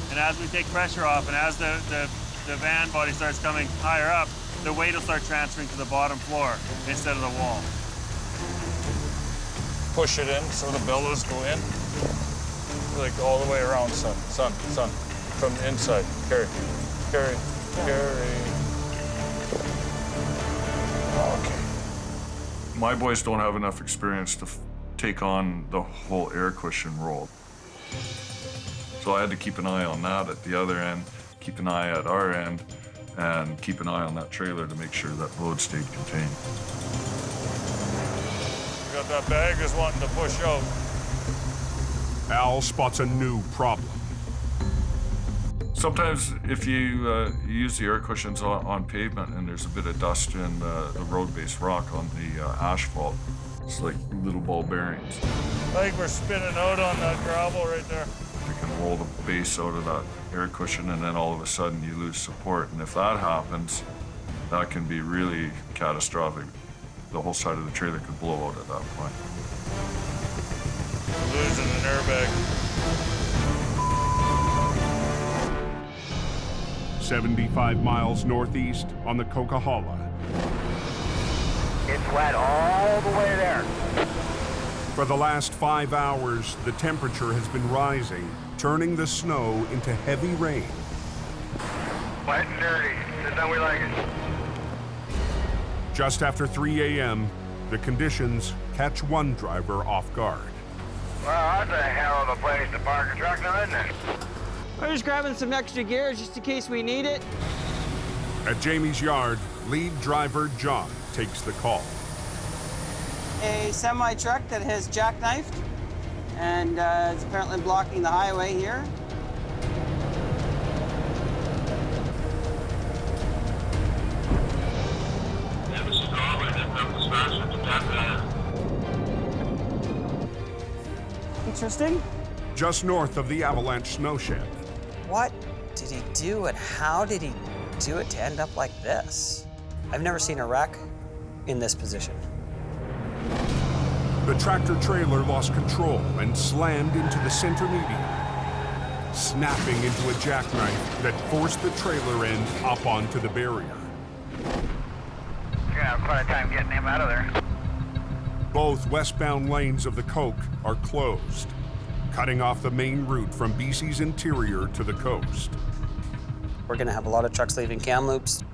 And as we take pressure off, and as the van body starts coming higher up, the weight will start transferring to the bottom floor instead of the wall. Push it in so the bellows go in. Like all the way around, son. From the inside. Carry. My boys don't have enough experience to take on the whole air cushion roll. So I had to keep an eye on that at the other end, keep an eye at our end, and keep an eye on that trailer to make sure that load stayed contained. We got that bag is wanting to push out. Al spots a new problem. Sometimes if you use the air cushions on pavement and there's a bit of dust in the road-based rock on the asphalt, it's like little ball bearings. I think we're spinning out on that gravel right there. You can roll the base out of that air cushion and then all of a sudden you lose support. And if that happens, that can be really catastrophic. The whole side of the trailer could blow out at that point. We're losing an airbag. 75 miles northeast on the Coquihalla. It's wet all the way there. For the last 5 hours, the temperature has been rising, turning the snow into heavy rain. Wet and dirty. Just how we like it. Just after 3 a.m., the conditions catch one driver off guard. Well, that's a hell of a place to park a truck now, isn't it? We're just grabbing some extra gears just in case we need it. At Jamie's yard, lead driver John takes the call. A semi-truck that has jackknifed and is apparently blocking the highway here. Interesting. Just north of the avalanche snow shed. What did he do and how did he do it to end up like this? I've never seen a wreck in this position. The tractor trailer lost control and slammed into the center median, snapping into a jackknife that forced the trailer end up onto the barrier. You're gonna have quite a time getting him out of there. Both westbound lanes of the Coke are closed, cutting off the main route from BC's interior to the coast. We're gonna have a lot of trucks leaving Kamloops.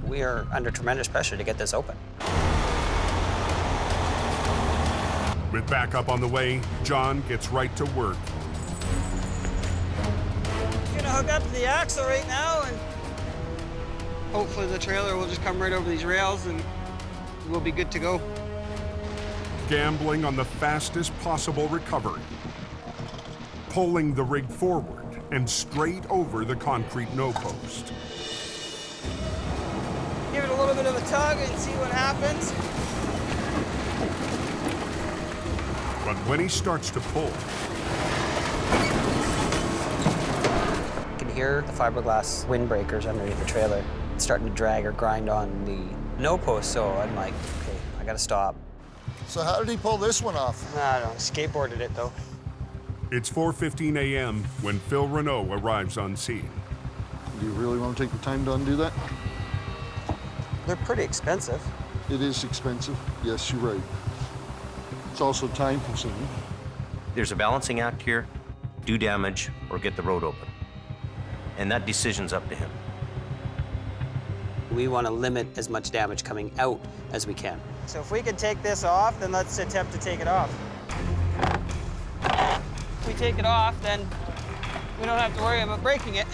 We are under tremendous pressure to get this open. With backup on the way, John gets right to work. Gonna hook up to the axle right now and hopefully the trailer will just come right over these rails and we'll be good to go. Gambling on the fastest possible recovery. Pulling the rig forward and straight over the concrete no-post. Give it a little bit of a tug and see what happens. But when he starts to pull, You can hear the fiberglass windbreakers underneath the trailer. It's starting to drag or grind on the no-post, so I'm like, okay, I gotta stop. So how did he pull this one off? I don't know, skateboarded it though. it's 4:15 a.m. when Phil Renault arrives on scene. Do you really want to take the time to undo that? They're pretty expensive. It is expensive. Yes, you're right. It's also time consuming. There's a balancing act here: do damage or get the road open. And that decision's up to him. We want to limit as much damage coming out as we can. So if we can take this off, then let's attempt to take it off. If we take it off, then we don't have to worry about breaking it.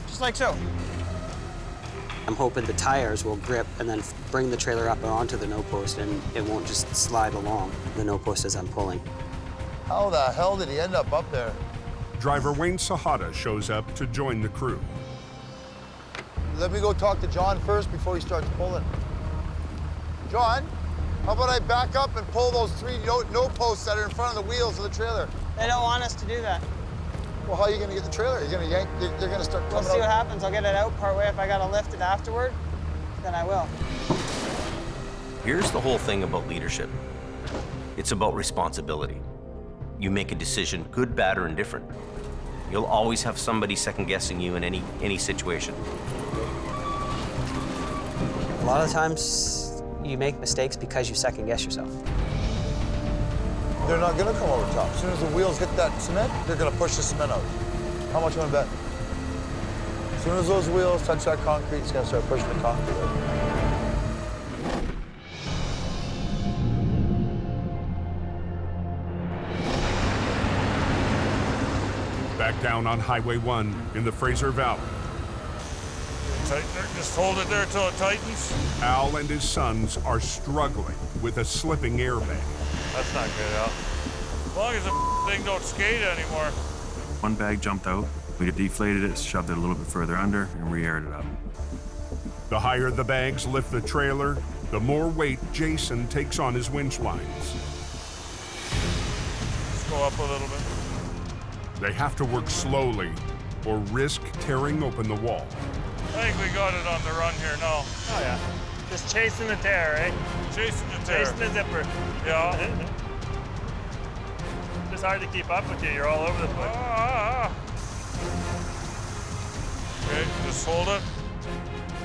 Just like so. I'm hoping the tires will grip and then bring the trailer up and onto the no-post and it won't just slide along the no-post as I'm pulling. How the hell did he end up there? Driver Wayne Sahada shows up to join the crew. Let me go talk to John first before he starts pulling. John, how about I back up and pull those 3 no posts that are in front of the wheels of the trailer? They don't want us to do that. Well, how are you going to get the trailer? You're going to yank, they're going to start coming We'll see out. what happens. I'll get it out partway. If I got to lift it afterward, then I will. Here's the whole thing about leadership. It's about responsibility. You make a decision, good, bad, or indifferent. You'll always have somebody second-guessing you in any situation. A lot of times, you make mistakes because you second-guess yourself. They're not gonna come over top. As soon as the wheels hit that cement, they're gonna push the cement out. How much you wanna bet? As soon as those wheels touch that concrete, it's gonna start pushing the concrete out. Back down on Highway 1 in the Fraser Valley. Tightener, just hold it there till it tightens. Al and his sons are struggling with a slipping airbag. That's not good, Al. As long as the thing don't skate anymore. One bag jumped out. We deflated it, shoved it a little bit further under, and re-aired it up. The higher the bags lift the trailer, the more weight Jason takes on his winch lines. Let's go up a little bit. They have to work slowly or risk tearing open the wall. I think we got it on the run here now. Oh, yeah. Just chasing the tear, eh? Chasing the tear. Chasing the zipper. Yeah. It's hard to keep up with you. You're all over the place. Okay, just hold it.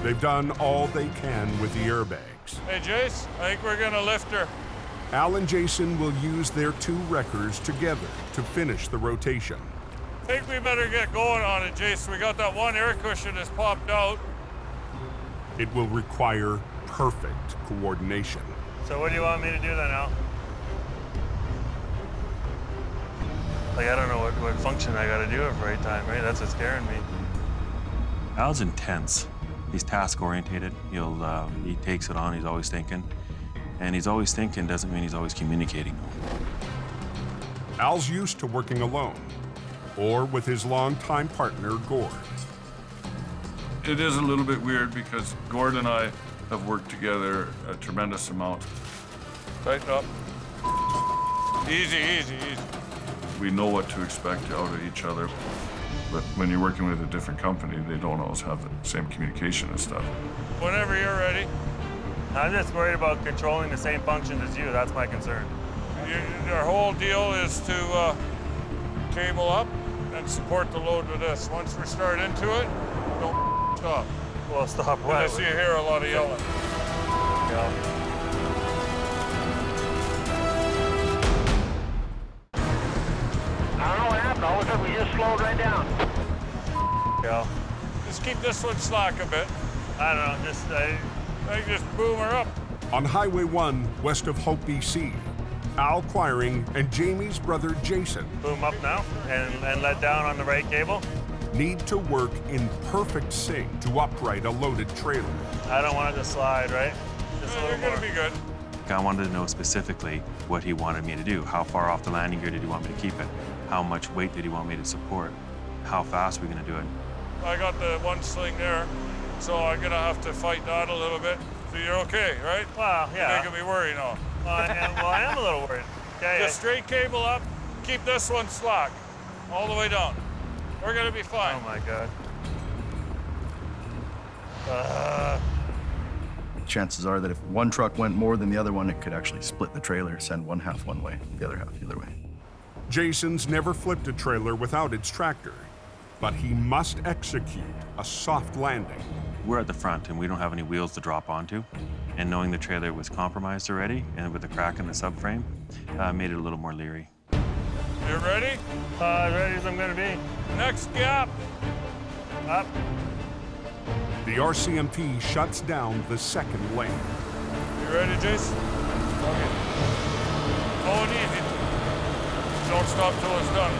They've done all they can with the airbags. Hey, Jace, I think we're gonna lift her. Al and Jason will use their 2 wreckers together to finish the rotation. I think we better get going on it, Jason. We got that one air cushion that's popped out. It will require perfect coordination. So what do you want me to do then, Al? Like, I don't know what function I gotta do at the right time, right? That's what's scaring me. Al's intense. He's task-oriented. He takes it on, he's always thinking. And he's always thinking doesn't mean he's always communicating. Al's used to working alone, or with his longtime partner, Gord. It is a little bit weird because Gord and I have worked together a tremendous amount. Tighten up. Easy, easy, easy. We know what to expect out of each other, but when you're working with a different company, they don't always have the same communication and stuff. Whenever you're ready. I'm just worried about controlling the same functions as you. That's my concern. Our whole deal is to cable up and support the load with this. Once we start into it, don't stop. Well, stop what? Unless you hear a lot of yelling. Yeah. I don't know what happened. All of a sudden, we just slowed right down. Yeah. Just keep this one slack a bit. I don't know. Just boom her up. On Highway 1, west of Hope, BC, Al Quiring and Jamie's brother Jason Boom up now and let down on the right cable. need to work in perfect sync to upright a loaded trailer. I don't want it to slide, right? Just a little more. Gonna be good. I wanted to know specifically what he wanted me to do. How far off the landing gear did he want me to keep it? How much weight did he want me to support? How fast are we gonna do it? I got the one sling there, so I'm gonna have to fight that a little bit. So you're okay, right? Well, yeah. You're making me worry now. Well, I am a little worried. Okay. Just straight cable up, keep this one slack, all the way down. We're gonna be fine. Oh my God. Chances are that if one truck went more than the other one, it could actually split the trailer, send one half one way, the other half the other way. Jason's never flipped a trailer without its tractor, but he must execute a soft landing. We're at the front and we don't have any wheels to drop onto. And knowing the trailer was compromised already and with a crack in the subframe, made it a little more leery. You ready? As ready as I'm gonna be. Next gap. Up. The RCMP shuts down the second lane. You ready, Jace? Okay. Going easy. Don't stop till it's done.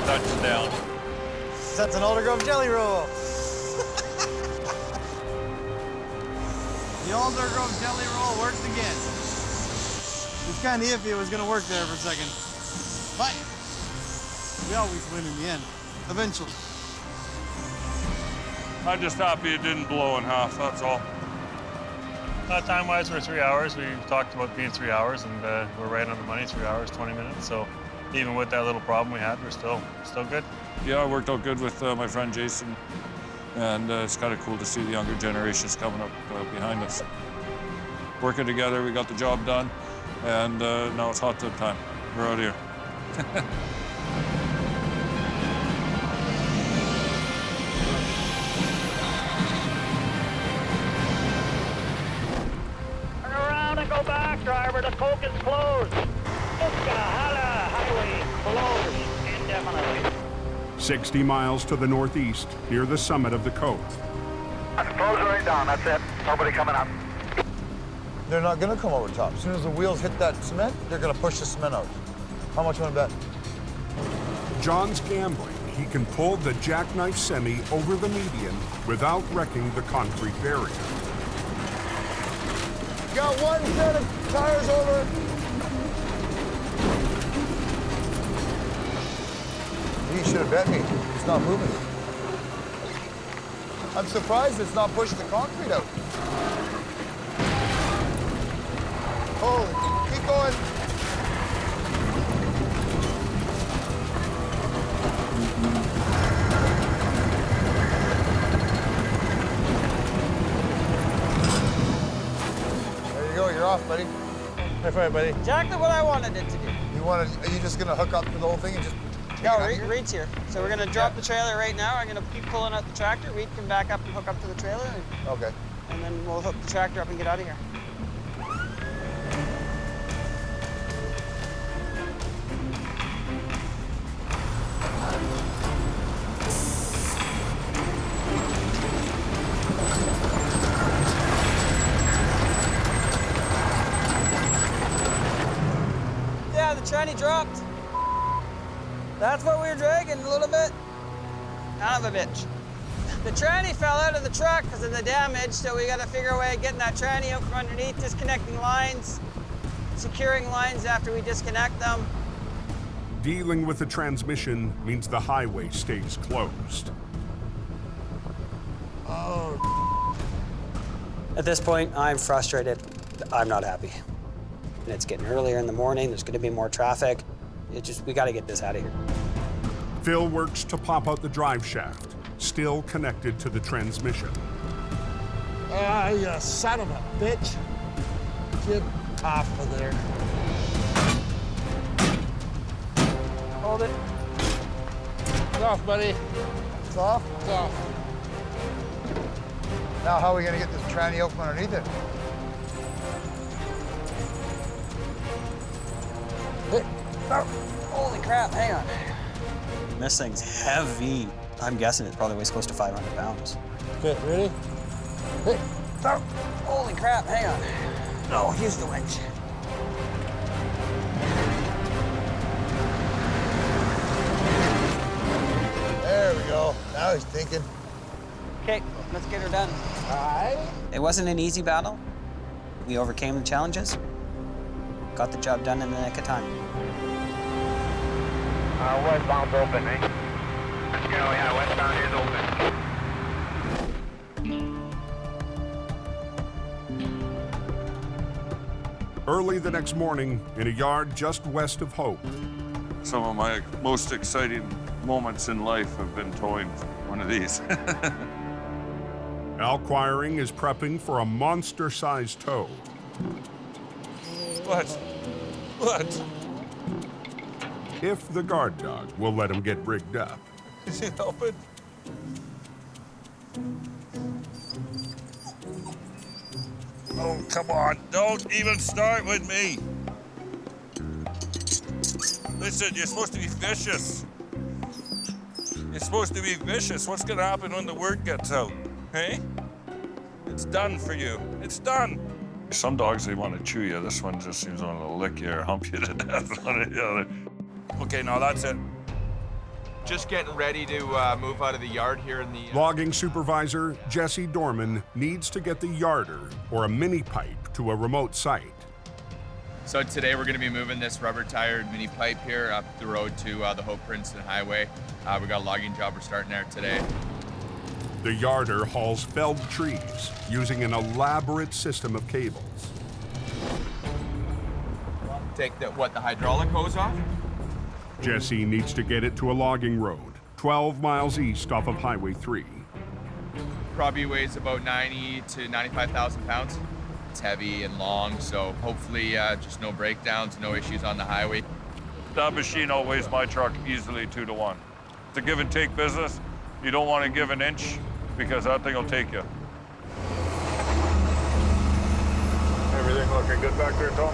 Touchdown. That's an Aldergrove jelly roll. The Aldergrove jelly roll worked again. It was kind of iffy it was going to work there for a second. But we always win in the end, eventually. I'm just happy it didn't blow in half, that's all. Time-wise, we're 3 hours. We talked about being 3 hours, and we're right on the money, 3 hours, 20 minutes. So even with that little problem we had, we're still good. Yeah, it worked out good with my friend Jason, and it's kind of cool to see the younger generations coming up behind us. Working together, we got the job done, and now it's hot tub time. We're out here. Turn around and go back, driver. The Coke is closed. Coquihalla Highway closed indefinitely. 60 miles to the northeast, near the summit of the cove. Close right down, that's it. Nobody coming up. They're not gonna come over top. As soon as the wheels hit that cement, they're gonna push the cement out. How much you wanna bet? John's gambling he can pull the Jackknife semi over the median without wrecking the concrete barrier. Got one set of tires over. You should have bet me. It's not moving. I'm surprised it's not pushing the concrete out. Oh, keep going. There you go, you're off, buddy. High five, buddy. Exactly what I wanted it to do. Are you just gonna hook up to the whole thing and just No, Reed's here. So we're gonna drop the trailer right now. I'm gonna keep pulling out the tractor. Reed can back up and hook up to the trailer. Okay. And then we'll hook the tractor up and get out of here. Yeah, the tranny dropped. That's what we were dragging a little bit. Son of a bitch. The tranny fell out of the truck because of the damage, so we got to figure a way of getting that tranny out from underneath, disconnecting lines, securing lines after we disconnect them. Dealing with the transmission means the highway stays closed. Oh. At this point, I'm frustrated. I'm not happy. And it's getting earlier in the morning. There's going to be more traffic. We got to get this out of here. Phil works to pop out the drive shaft, still connected to the transmission. You son of a bitch. Get off of there. Hold it. It's off, buddy. It's off? It's off. Now how are we gonna get this tranny out from underneath it? Holy crap, hang on. This thing's heavy. I'm guessing it probably weighs close to 500 pounds. Okay, ready? Hey, stop. Holy crap, hang on. Oh, here's the winch. There we go. Now he's thinking. Okay, let's get her done. All right. It wasn't an easy battle. We overcame the challenges. Got the job done in the nick of time. Westbound's open, eh? Let's go, yeah, westbound is open. Early the next morning, in a yard just west of Hope. Some of my most exciting moments in life have been towing one of these. Al Quiring is prepping for a monster-sized tow. What? What? If the guard dog will let him get rigged up. Is he helping? Oh, come on. Don't even start with me. Listen, you're supposed to be vicious. You're supposed to be vicious. What's going to happen when the word gets out? Hey? It's done for you. It's done. Some dogs, they want to chew you. This one just seems to want to lick you or hump you to death. Okay, now that's it. Just getting ready to move out of the yard here in the... Logging supervisor Jesse Dorman needs to get the yarder, or a mini pipe, to a remote site. So today we're going to be moving this rubber-tired mini pipe here up the road to the Hope Princeton Highway. We got a logging job we're starting there today. The yarder hauls felled trees using an elaborate system of cables. Take the hydraulic hose off? Jesse needs to get it to a logging road, 12 miles east off of Highway 3. Probably weighs about 90 to 95,000 pounds. It's heavy and long, so hopefully just no breakdowns, no issues on the highway. That machine outweighs my truck easily 2 to 1. It's a give and take business. You don't want to give an inch because that thing will take you. Everything looking good back there, Tom?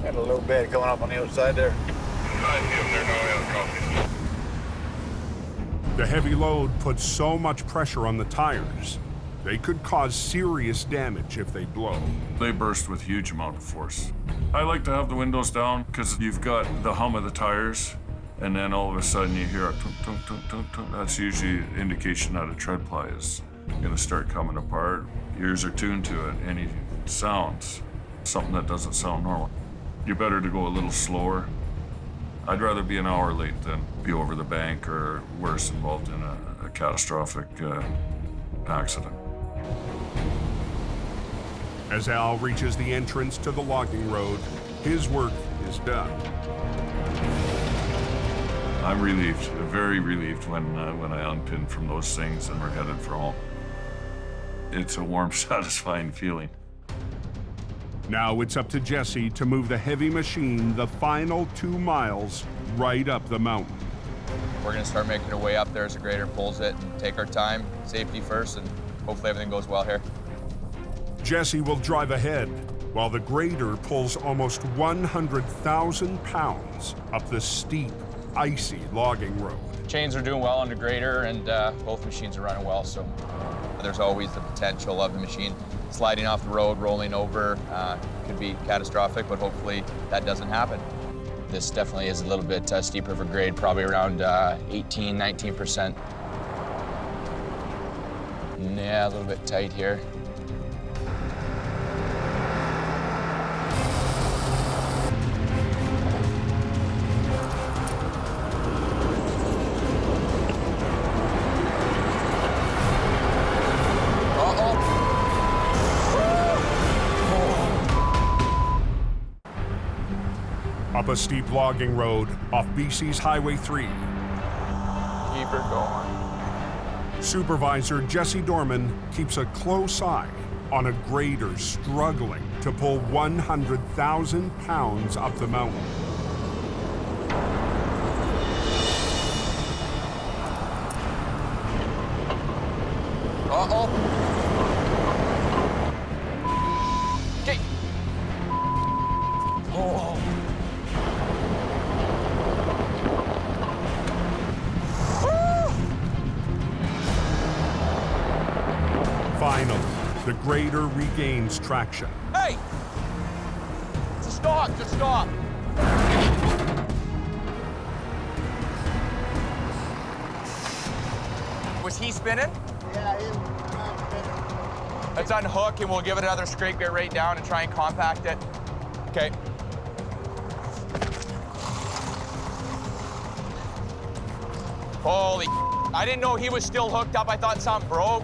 Had a little bed coming up on the outside there. The heavy load puts so much pressure on the tires, they could cause serious damage if they blow. They burst with huge amount of force. I like to have the windows down because you've got the hum of the tires, and then all of a sudden you hear a tunk, tunk, tunk, tunk, tunk. That's usually an indication that a tread ply is gonna start coming apart. Ears are tuned to it. Any sounds, something that doesn't sound normal. You're better to go a little slower. I'd rather be an hour late than be over the bank or worse, involved in a catastrophic accident. As Al reaches the entrance to the logging road, his work is done. I'm relieved, very relieved when I unpinned from those things and we're headed for home. It's a warm, satisfying feeling. Now it's up to Jesse to move the heavy machine the final 2 miles right up the mountain. We're gonna start making our way up there as the grader pulls it and take our time, safety first, and hopefully everything goes well here. Jesse will drive ahead while the grader pulls almost 100,000 pounds up the steep, icy logging road. Chains are doing well on the grader, and both machines are running well, so there's always the potential of the machine sliding off the road, rolling over. Could be catastrophic, but hopefully that doesn't happen. This definitely is a little bit steeper of a grade, probably around 18, 19%. Yeah, a little bit tight here. Up a steep logging road off BC's Highway 3. Keep her going. Supervisor Jesse Dorman keeps a close eye on a grader struggling to pull 100,000 pounds up the mountain. Uh-oh. Okay. Oh. Finally, the grader regains traction. Hey! Just stop, just stop. Was he spinning? Yeah, he was spinning. Let's unhook and we'll give it another scrape, get right down and try and compact it. Okay. Holy, I didn't know he was still hooked up. I thought something broke.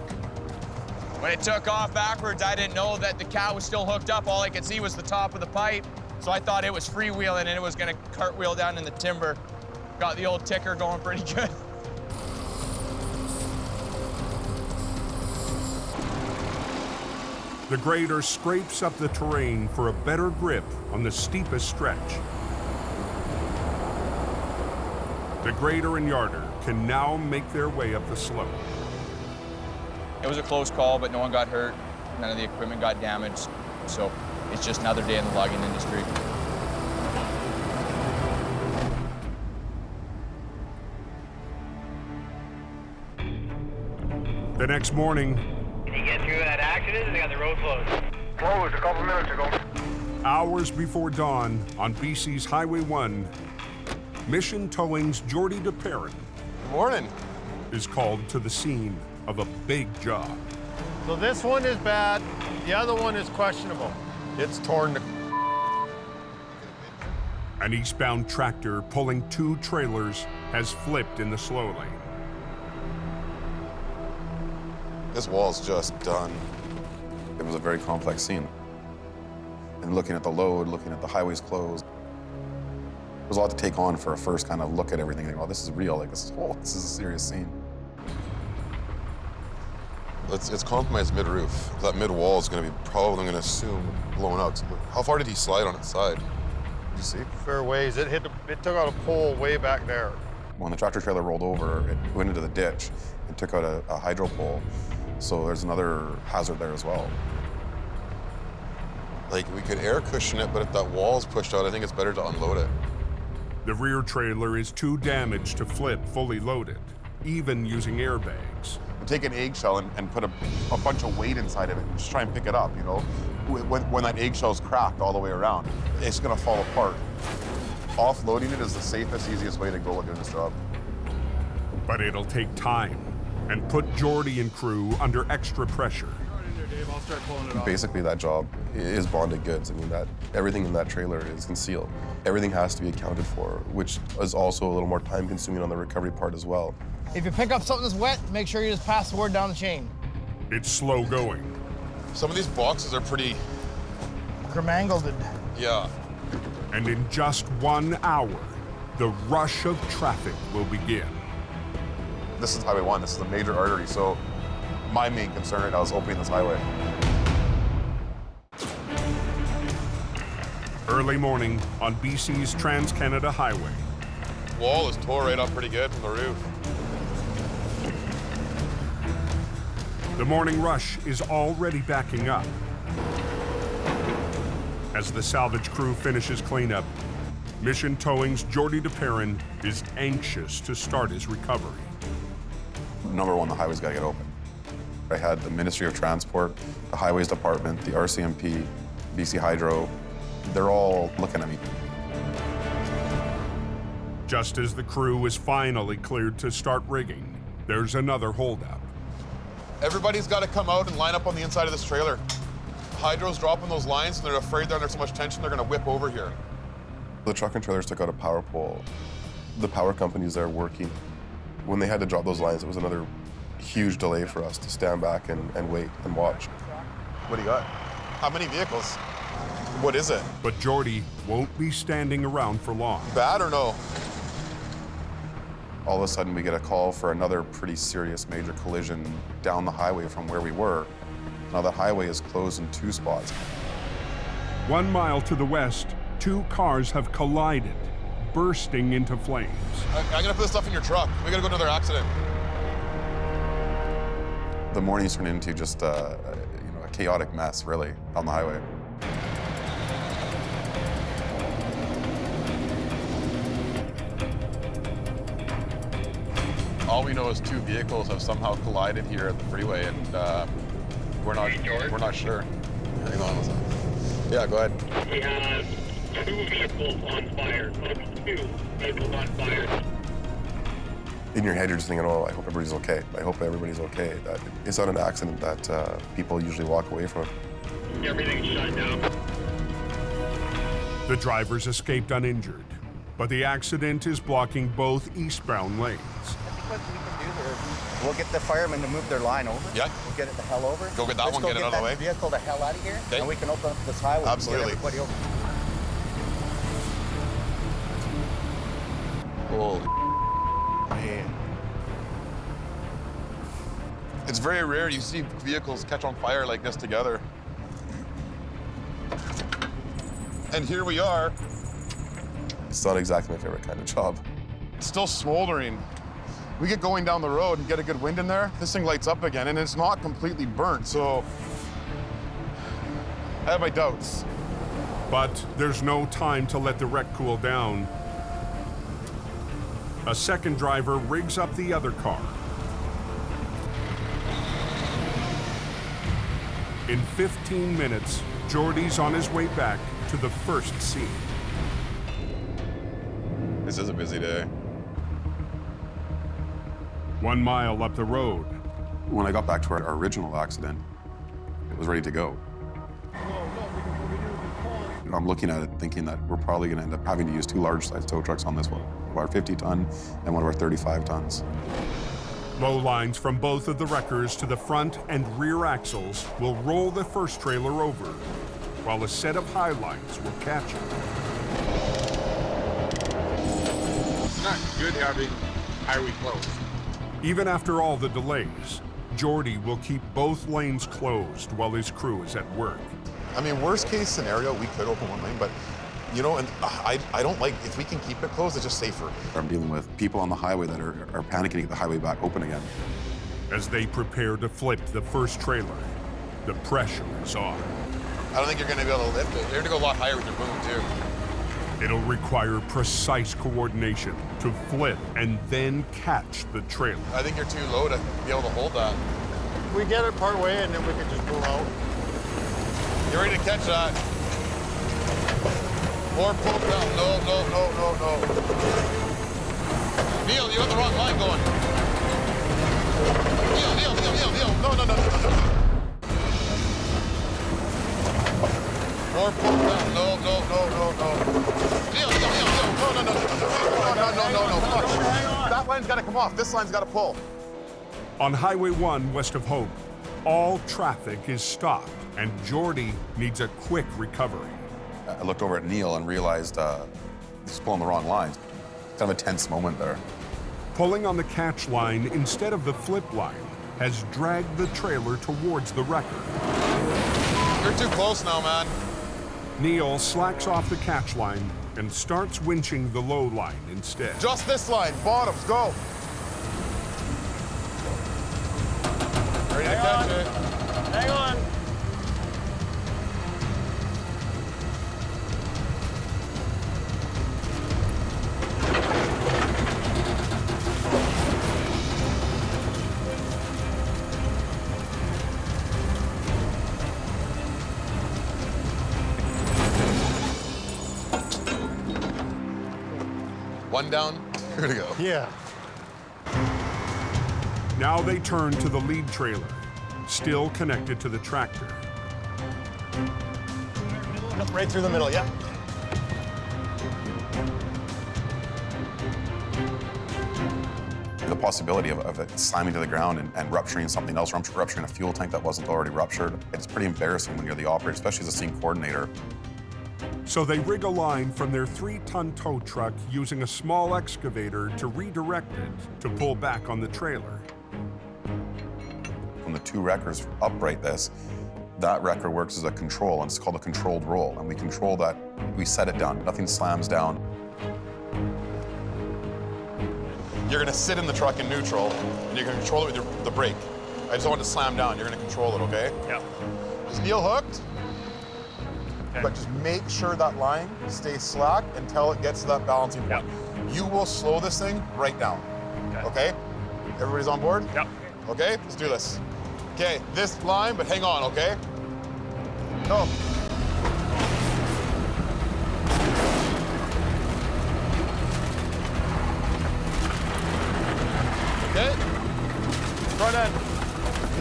When it took off backwards, I didn't know that the cat was still hooked up. All I could see was the top of the pipe. So I thought it was freewheeling and it was gonna cartwheel down in the timber. Got the old ticker going pretty good. The grader scrapes up the terrain for a better grip on the steepest stretch. The grader and yarder can now make their way up the slope. It was a close call, but no one got hurt. None of the equipment got damaged. So it's just another day in the logging industry. The next morning, Can you get through that accident? They got the road closed. Closed a couple minutes ago. hours before dawn on BC's Highway 1, Mission Towing's Jordy DePerrin Morning. is called to the scene of a big job. So this one is bad, the other one is questionable. It's torn to... An eastbound tractor pulling 2 trailers has flipped in the slow lane. This wall's just done. It was a very complex scene. And looking at the load, looking at the highways closed, there was a lot to take on for a first kind of look at everything and go, oh, this is real, like this is a serious scene. It's compromised mid-roof. That mid-wall is going to be probably, I'm going to assume, blown out. How far did he slide on its side? Did you see? Fair ways. It took out a pole way back there. When the tractor trailer rolled over, it went into the ditch and took out a hydro pole. So there's another hazard there as well. Like, we could air cushion it, but if that wall's pushed out, I think it's better to unload it. The rear trailer is too damaged to flip fully loaded, even using airbags. Take an eggshell and put a bunch of weight inside of it and just try and pick it up, you know? When that eggshell's cracked all the way around, it's gonna fall apart. Offloading it is the safest, easiest way to go with doing this job. But it'll take time and put Jordy and crew under extra pressure. I'll start pulling it off. Basically, that job is bonded goods. I mean, everything in that trailer is concealed. Everything has to be accounted for, which is also a little more time-consuming on the recovery part as well. If you pick up something that's wet, make sure you just pass the word down the chain. It's slow going. Some of these boxes are pretty... Germangled. Yeah. And in just 1 hour, the rush of traffic will begin. This is Highway 1, this is a major artery, so my main concern right now is opening this highway. Early morning on BC's Trans-Canada Highway. Wall is tore right up pretty good from the roof. The morning rush is already backing up. As the salvage crew finishes cleanup, Mission Towing's Jordy DePerrin is anxious to start his recovery. Number one, the highway's gotta get open. I had the Ministry of Transport, the Highways Department, the RCMP, BC Hydro, they're all looking at me. Just as the crew is finally cleared to start rigging, there's another holdup. Everybody's got to come out and line up on the inside of this trailer. Hydro's dropping those lines, and they're afraid they're under so much tension they're going to whip over here. The truck and trailers took out a power pole. The power companies there working. When they had to drop those lines, it was another huge delay for us to stand back and wait and watch. What do you got? How many vehicles? What is it? But Jordy won't be standing around for long. Bad or no? All of a sudden, we get a call for another pretty serious major collision down the highway from where we were. Now, the highway is closed in 2 spots. 1 mile to the west, 2 cars have collided, bursting into flames. I'm going to put this stuff in your truck. We got to go to another accident. The morning's turned into just a chaotic mess, really, on the highway. All we know is 2 vehicles have somehow collided here at the freeway, and we're not sure. Hang on a second. Yeah, go ahead. We have 2 vehicles on fire. 2 vehicles on fire. In your head, you're just thinking, oh, I hope everybody's okay. I hope everybody's okay. That it's not an accident that people usually walk away from. Everything's shut down. The drivers escaped uninjured, but the accident is blocking both eastbound lanes. What we can do here, we'll get the firemen to move their line over. Yeah. We'll get it the hell over. Go get that one, get it out of the way. Vehicle the hell out of here, okay. And we can open up this highway. Absolutely. And get everybody over. Holy man. It's very rare you see vehicles catch on fire like this together. And here we are. It's not exactly my favorite kind of job. It's still smoldering. We get going down the road and get a good wind in there, this thing lights up again, and it's not completely burnt, so I have my doubts. But there's no time to let the wreck cool down. A second driver rigs up the other car. In 15 minutes, Jordy's on his way back to the first scene. This is a busy day. 1 mile up the road. When I got back to our original accident, it was ready to go. I'm looking at it thinking that we're probably going to end up having to use 2 large-sized tow trucks on this one. Our 50-ton and one of our 35 tons. Low lines from both of the wreckers to the front and rear axles will roll the first trailer over, while a set of high lines will catch it. Not good having highway closed. Even after all the delays, Jordy will keep both lanes closed while his crew is at work. I mean, worst case scenario, we could open one lane, but you know, and I don't like, if we can keep it closed, it's just safer. I'm dealing with people on the highway that are panicking to get the highway back open again. As they prepare to flip the first trailer, the pressure is on. I don't think you're gonna be able to lift it. You're gonna go a lot higher with your boom, too. It'll require precise coordination to flip and then catch the trailer. I think you're too low to be able to hold that. We get it part way and then we can just pull out. You're ready to catch that. Or pull down. No. Neil, you got the wrong line going. Neil. No. Or pull down. No. Neil. No. Fuck. That line's gotta come off. This line's gotta pull. On Highway 1 west of Hope, all traffic is stopped and Jordy needs a quick recovery. I looked over at Neil and realized he's pulling the wrong lines. Kind of a tense moment there. Pulling on the catch line instead of the flip line has dragged the trailer towards the wrecker. You're too close now, man. Neil slacks off the catch line and starts winching the low line instead. Just this line, bottoms, go. Ready to catch it. Hang on. One down, here to go. Yeah. Now they turn to the lead trailer, still connected to the tractor. Right through the middle, yeah. The possibility of it slamming to the ground and rupturing something else, rupturing a fuel tank that wasn't already ruptured. It's pretty embarrassing when you're the operator, especially as a scene coordinator. So they rig a line from their 3-ton tow truck using a small excavator to redirect it to pull back on the trailer. When the two wreckers upright this, that wrecker works as a control, and it's called a controlled roll. And we control that, we set it down, nothing slams down. You're gonna sit in the truck in neutral, and you're gonna control it with the brake. I just don't want it to slam down, you're gonna control it, okay? Yeah. Is Neil hooked? Okay. But just make sure that line stays slack until it gets to that balancing point. Yep. You will slow this thing right down, okay? Everybody's on board? Yep. Okay, let's do this. Okay, this line, but hang on, okay? Go. Okay. Front end.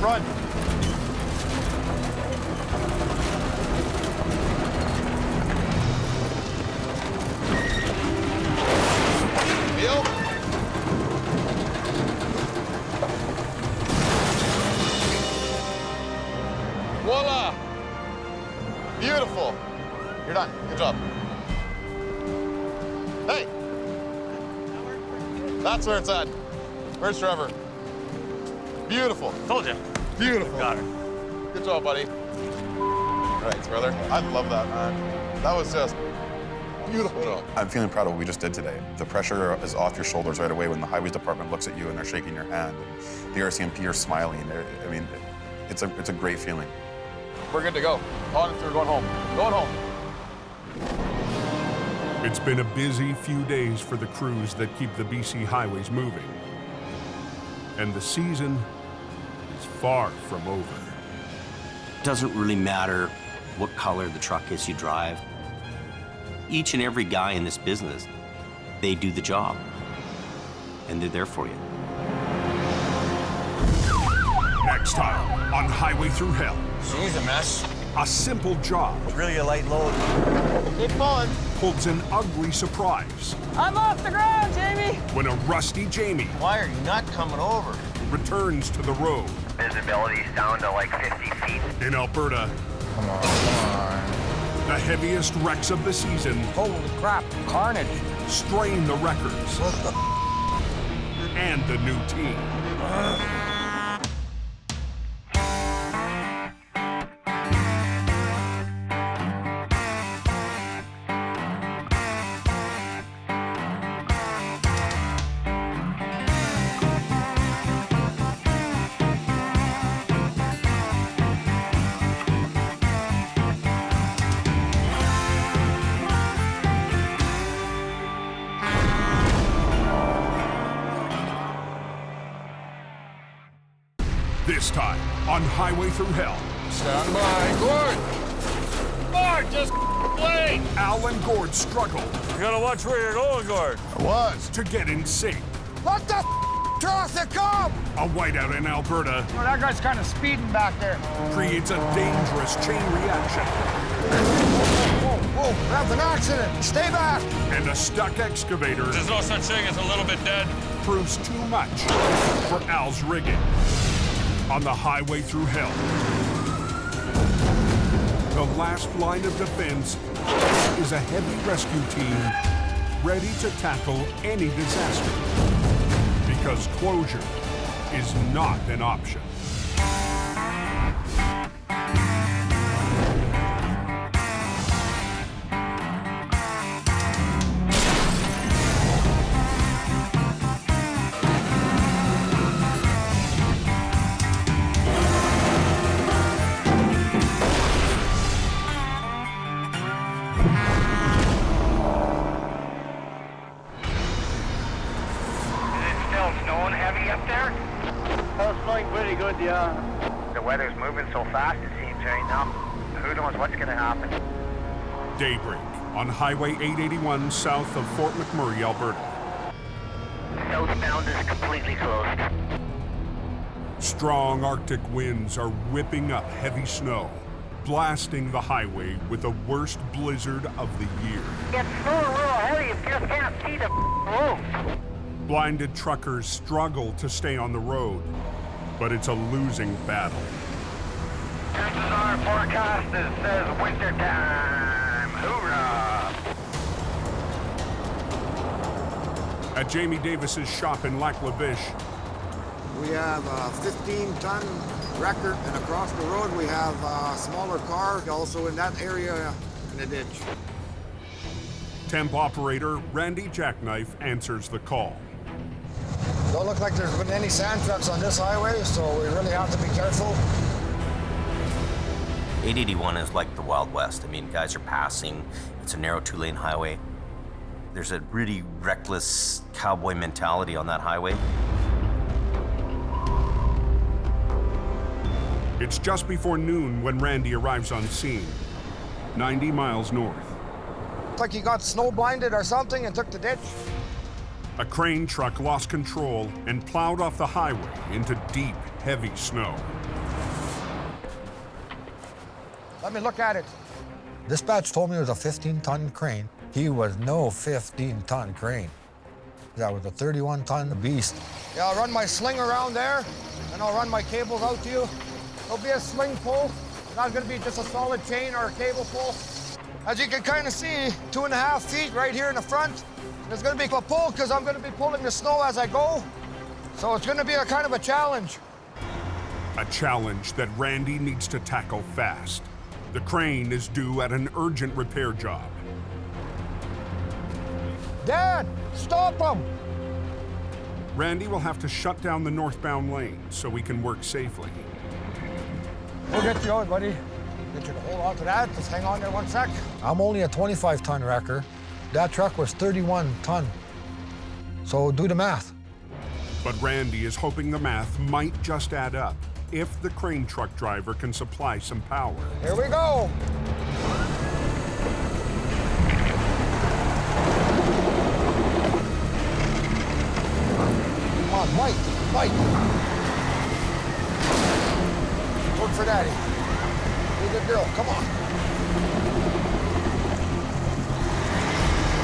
Run. Neil? Voila! Beautiful. You're done. Good job. Hey! That's where it's at. Where's Trevor? Beautiful. Told you. Beautiful. Got her. Good job, buddy. All right, brother. I love that, man. That was just beautiful job. I'm feeling proud of what we just did today. The pressure is off your shoulders right away when the highways department looks at you and they're shaking your hand. And the RCMP are smiling. I mean, it's a great feeling. We're good to go. On and through, going home. Going home. It's been a busy few days for the crews that keep the BC highways moving. And the season is far from over. It doesn't really matter what color the truck is you drive. Each and every guy in this business, they do the job. And they're there for you. Next time on Highway Through Hell. She's a mess. A simple job. Really a light load. Keep pulling. Holds an ugly surprise. I'm off the ground, Jamie. When a rusty Jamie Why are you not coming over? returns to the road. Visibility's down to like 50 feet. In Alberta, Come on. the heaviest wrecks of the season. Holy crap, carnage. Strain the records. What the and the new team. This time, on Highway Through Hell. Stand by. Gord! Gord, just wait! Al and Gord struggle. You gotta watch where you're going, Gord. I was. To get in sync. Let the traffic come! A whiteout in Alberta. Oh, that guy's kind of speeding back there. Creates a dangerous chain reaction. Whoa, that's an accident. Stay back. And a stuck excavator. There's no such thing as a little bit dead. Proves too much for Al's rigging. On the Highway Through Hell. The last line of defense is a heavy rescue team ready to tackle any disaster. Because closure is not an option. Yeah. The weather's moving so fast, it seems, right now. Who knows what's going to happen? Daybreak on Highway 881 south of Fort McMurray, Alberta. Southbound is completely closed. Strong Arctic winds are whipping up heavy snow, blasting the highway with the worst blizzard of the year. It's so real heavy, you just can't see the road. Blinded truckers struggle to stay on the road, but it's a losing battle. Chances are forecast it says winter time. Hoorah! At Jamie Davis's shop in Lac La Biche, we have a 15-ton wrecker, and across the road we have a smaller car, also in that area in the ditch. temp operator Randy Jackknife answers the call. Don't look like there's been any sand trucks on this highway, so we really have to be careful. 881 is like the Wild West. I mean, guys are passing. It's a narrow two-lane highway. There's a really reckless cowboy mentality on that highway. It's just before noon when Randy arrives on scene, 90 miles north. It's like he got snow blinded or something and took the ditch. A crane truck lost control and plowed off the highway into deep, heavy snow. Let me look at it. Dispatch told me it was a 15-ton crane. He was no 15-ton crane. That was a 31-ton beast. Yeah, I'll run my sling around there, and I'll run my cables out to you. There'll be a sling pull. It's not gonna be just a solid chain or a cable pull. As you can kind of see, 2.5 feet right here in the front. There's gonna be a pull because I'm gonna be pulling the snow as I go. So it's gonna be a kind of a challenge. A challenge that Randy needs to tackle fast. The crane is due at an urgent repair job. Dad, stop him! Randy will have to shut down the northbound lane so we can work safely. We'll get you out, buddy. Get you to hold on to that. Just hang on there 1 sec. I'm only a 25-ton wrecker. That truck was 31-ton. So do the math. But Randy is hoping the math might just add up if the crane truck driver can supply some power. Here we go. Come on, Mike. Work for Daddy. Do a good girl. Come on.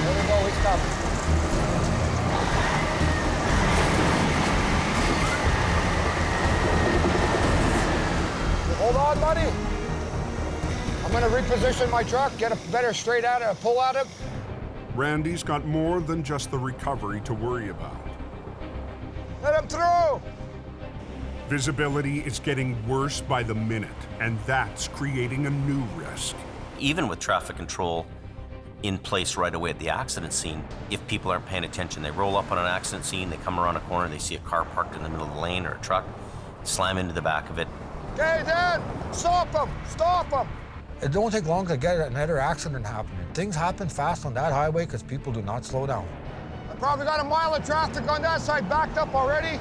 There we go. He's coming. reposition my truck, get a better straight out of pull out of. Randy's got more than just the recovery to worry about. Let him through! Visibility is getting worse by the minute, and that's creating a new risk. Even with traffic control in place right away at the accident scene, if people aren't paying attention, they roll up on an accident scene, they come around a corner, they see a car parked in the middle of the lane or a truck, slam into the back of it. Okay, then, stop him, stop him. It don't take long to get another accident happening. Things happen fast on that highway because people do not slow down. I probably got a mile of traffic on that side backed up already.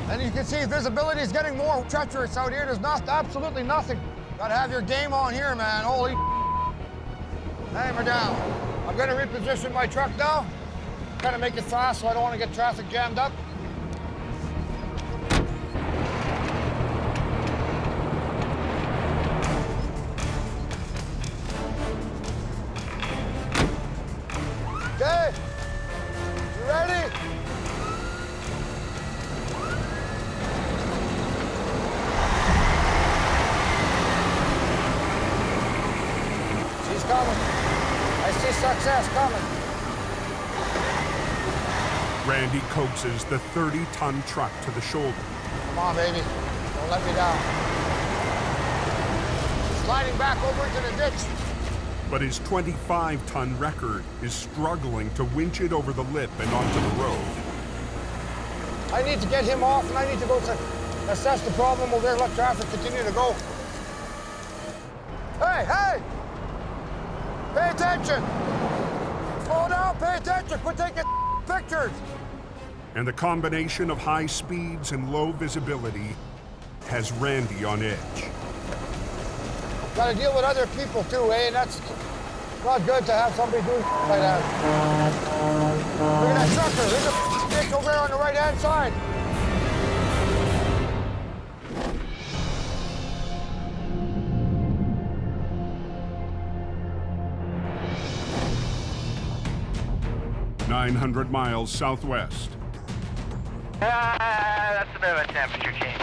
And you can see visibility is getting more treacherous out here. There's absolutely nothing. Gotta have your game on here, man. Holy hammer down. I'm gonna reposition my truck now. Kind of make it fast so I don't want to get traffic jammed up. Okay, you ready? She's coming. I see success coming. Randy coaxes the 30-ton truck to the shoulder. Come on, baby. Don't let me down. Sliding back over into the ditch. But his 25-ton record is struggling to winch it over the lip and onto the road. I need to get him off, and I need to go to assess the problem over there, let traffic continue to go. Hey, hey! Pay attention! Slow down, pay attention, quit taking pictures! And the combination of high speeds and low visibility has Randy on edge. Got to deal with other people too, eh? And that's not good to have somebody doing like that. Look at that trucker. There's a ditch over there on the right-hand side. "900 miles southwest. That's a bit of a temperature change.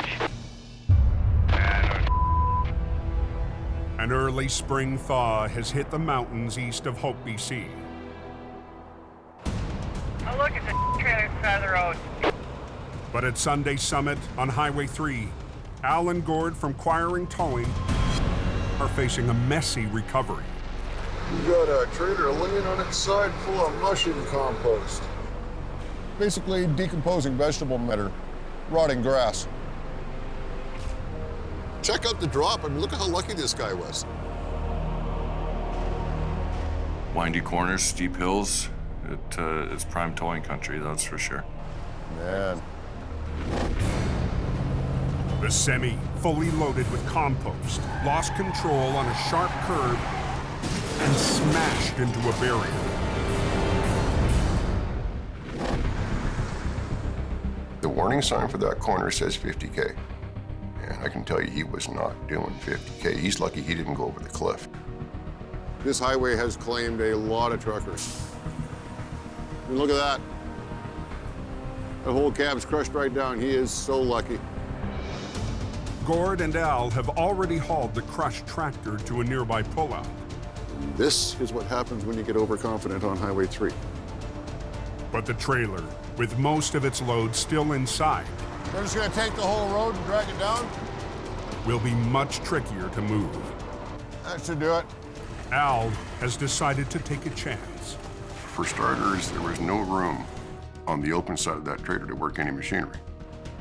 An early spring thaw has hit the mountains east of Hope, BC. Oh, look, it's a trailer in front of the road. But at Sunday Summit on Highway 3, Al and Gord from Quiring Towing are facing a messy recovery. You got a trailer laying on its side full of mushroom compost. Basically decomposing vegetable matter, rotting grass. Check out the drop. I mean, look at how lucky this guy was. Windy corners, steep hills. It's prime towing country, that's for sure. Man. The semi, fully loaded with compost, lost control on a sharp curve and smashed into a barrier. The warning sign for that corner says 50K. And I can tell you he was not doing 50K. He's lucky he didn't go over the cliff. This highway has claimed a lot of truckers. I mean, look at that. The whole cab's crushed right down. He is so lucky. Gord and Al have already hauled the crushed tractor to a nearby pullout. This is what happens when you get overconfident on Highway 3. But the trailer, with most of its load still inside, They're just gonna take the whole road and drag it down? will be much trickier to move. That should do it. Al has decided to take a chance. For starters, there was no room on the open side of that trailer to work any machinery.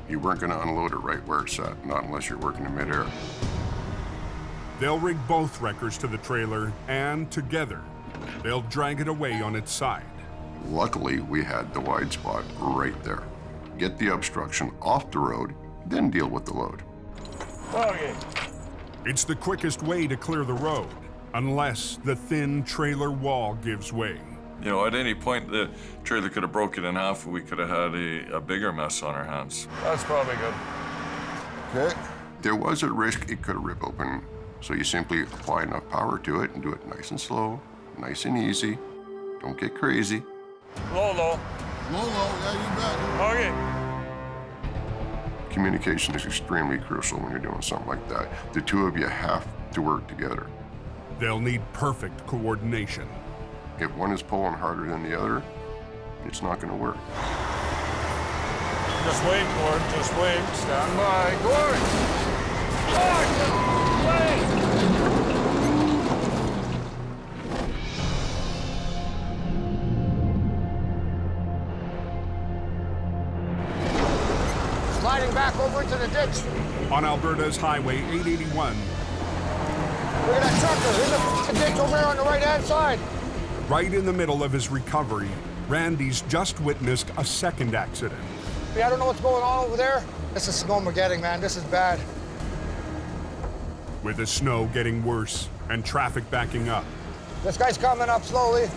You weren't gonna unload it right where it's at, not unless you're working in midair. They'll rig both wreckers to the trailer, and together, they'll drag it away on its side. Luckily, we had the wide spot right there. Get the obstruction off the road, then deal with the load. Okay. It's the quickest way to clear the road, unless the thin trailer wall gives way. You know, at any point, the trailer could have broken in half, and we could have had a bigger mess on our hands. That's probably good. Okay. There was a risk it could have ripped open, so you simply apply enough power to it and do it nice and slow, nice and easy. Don't get crazy. Low, low. Low, yeah, you bet. Okay. Communication is extremely crucial when you're doing something like that. The two of you have to work together. They'll need perfect coordination. If one is pulling harder than the other, it's not going to work. Just wait, Gord, just wait. Stand by, Gord. Gord, just wait. Sliding back over into the ditch. On Alberta's Highway 881. Look at that trucker in the ditch over there on the right-hand side. Right in the middle of his recovery, Randy's just witnessed a second accident. I don't know what's going on over there. This is snowmageddon, man. This is bad. With the snow getting worse and traffic backing up, This guy's coming up slowly.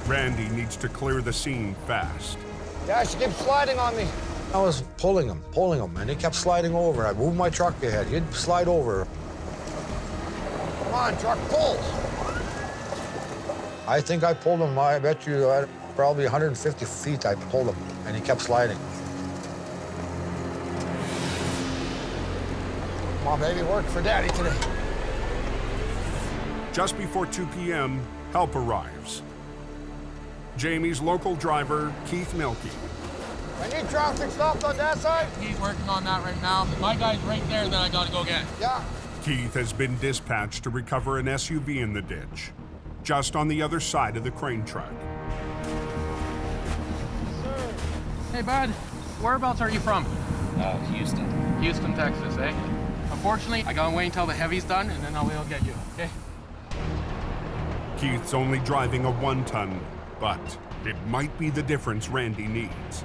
Randy needs to clear the scene fast. Yeah, she keeps sliding on me. I was pulling him, and he kept sliding over. I moved my truck ahead. He'd slide over. Come on, truck, pull. I think I pulled him, I bet you, probably 150 feet I pulled him, and he kept sliding. Come on, baby, work for Daddy today. Just before 2 p.m., help arrives. Jamie's local driver, Keith Milkey. I need traffic stopped on that side. He's working on that right now. My guy's right there, then I gotta go get it. Yeah. Keith has been dispatched to recover an SUV in the ditch, just on the other side of the crane truck. Hey, bud, whereabouts are you from? Houston. Houston, Texas, eh? Unfortunately, I gotta wait until the heavy's done, and then I'll be able to get you, okay? Keith's only driving a 1-ton, but it might be the difference Randy needs.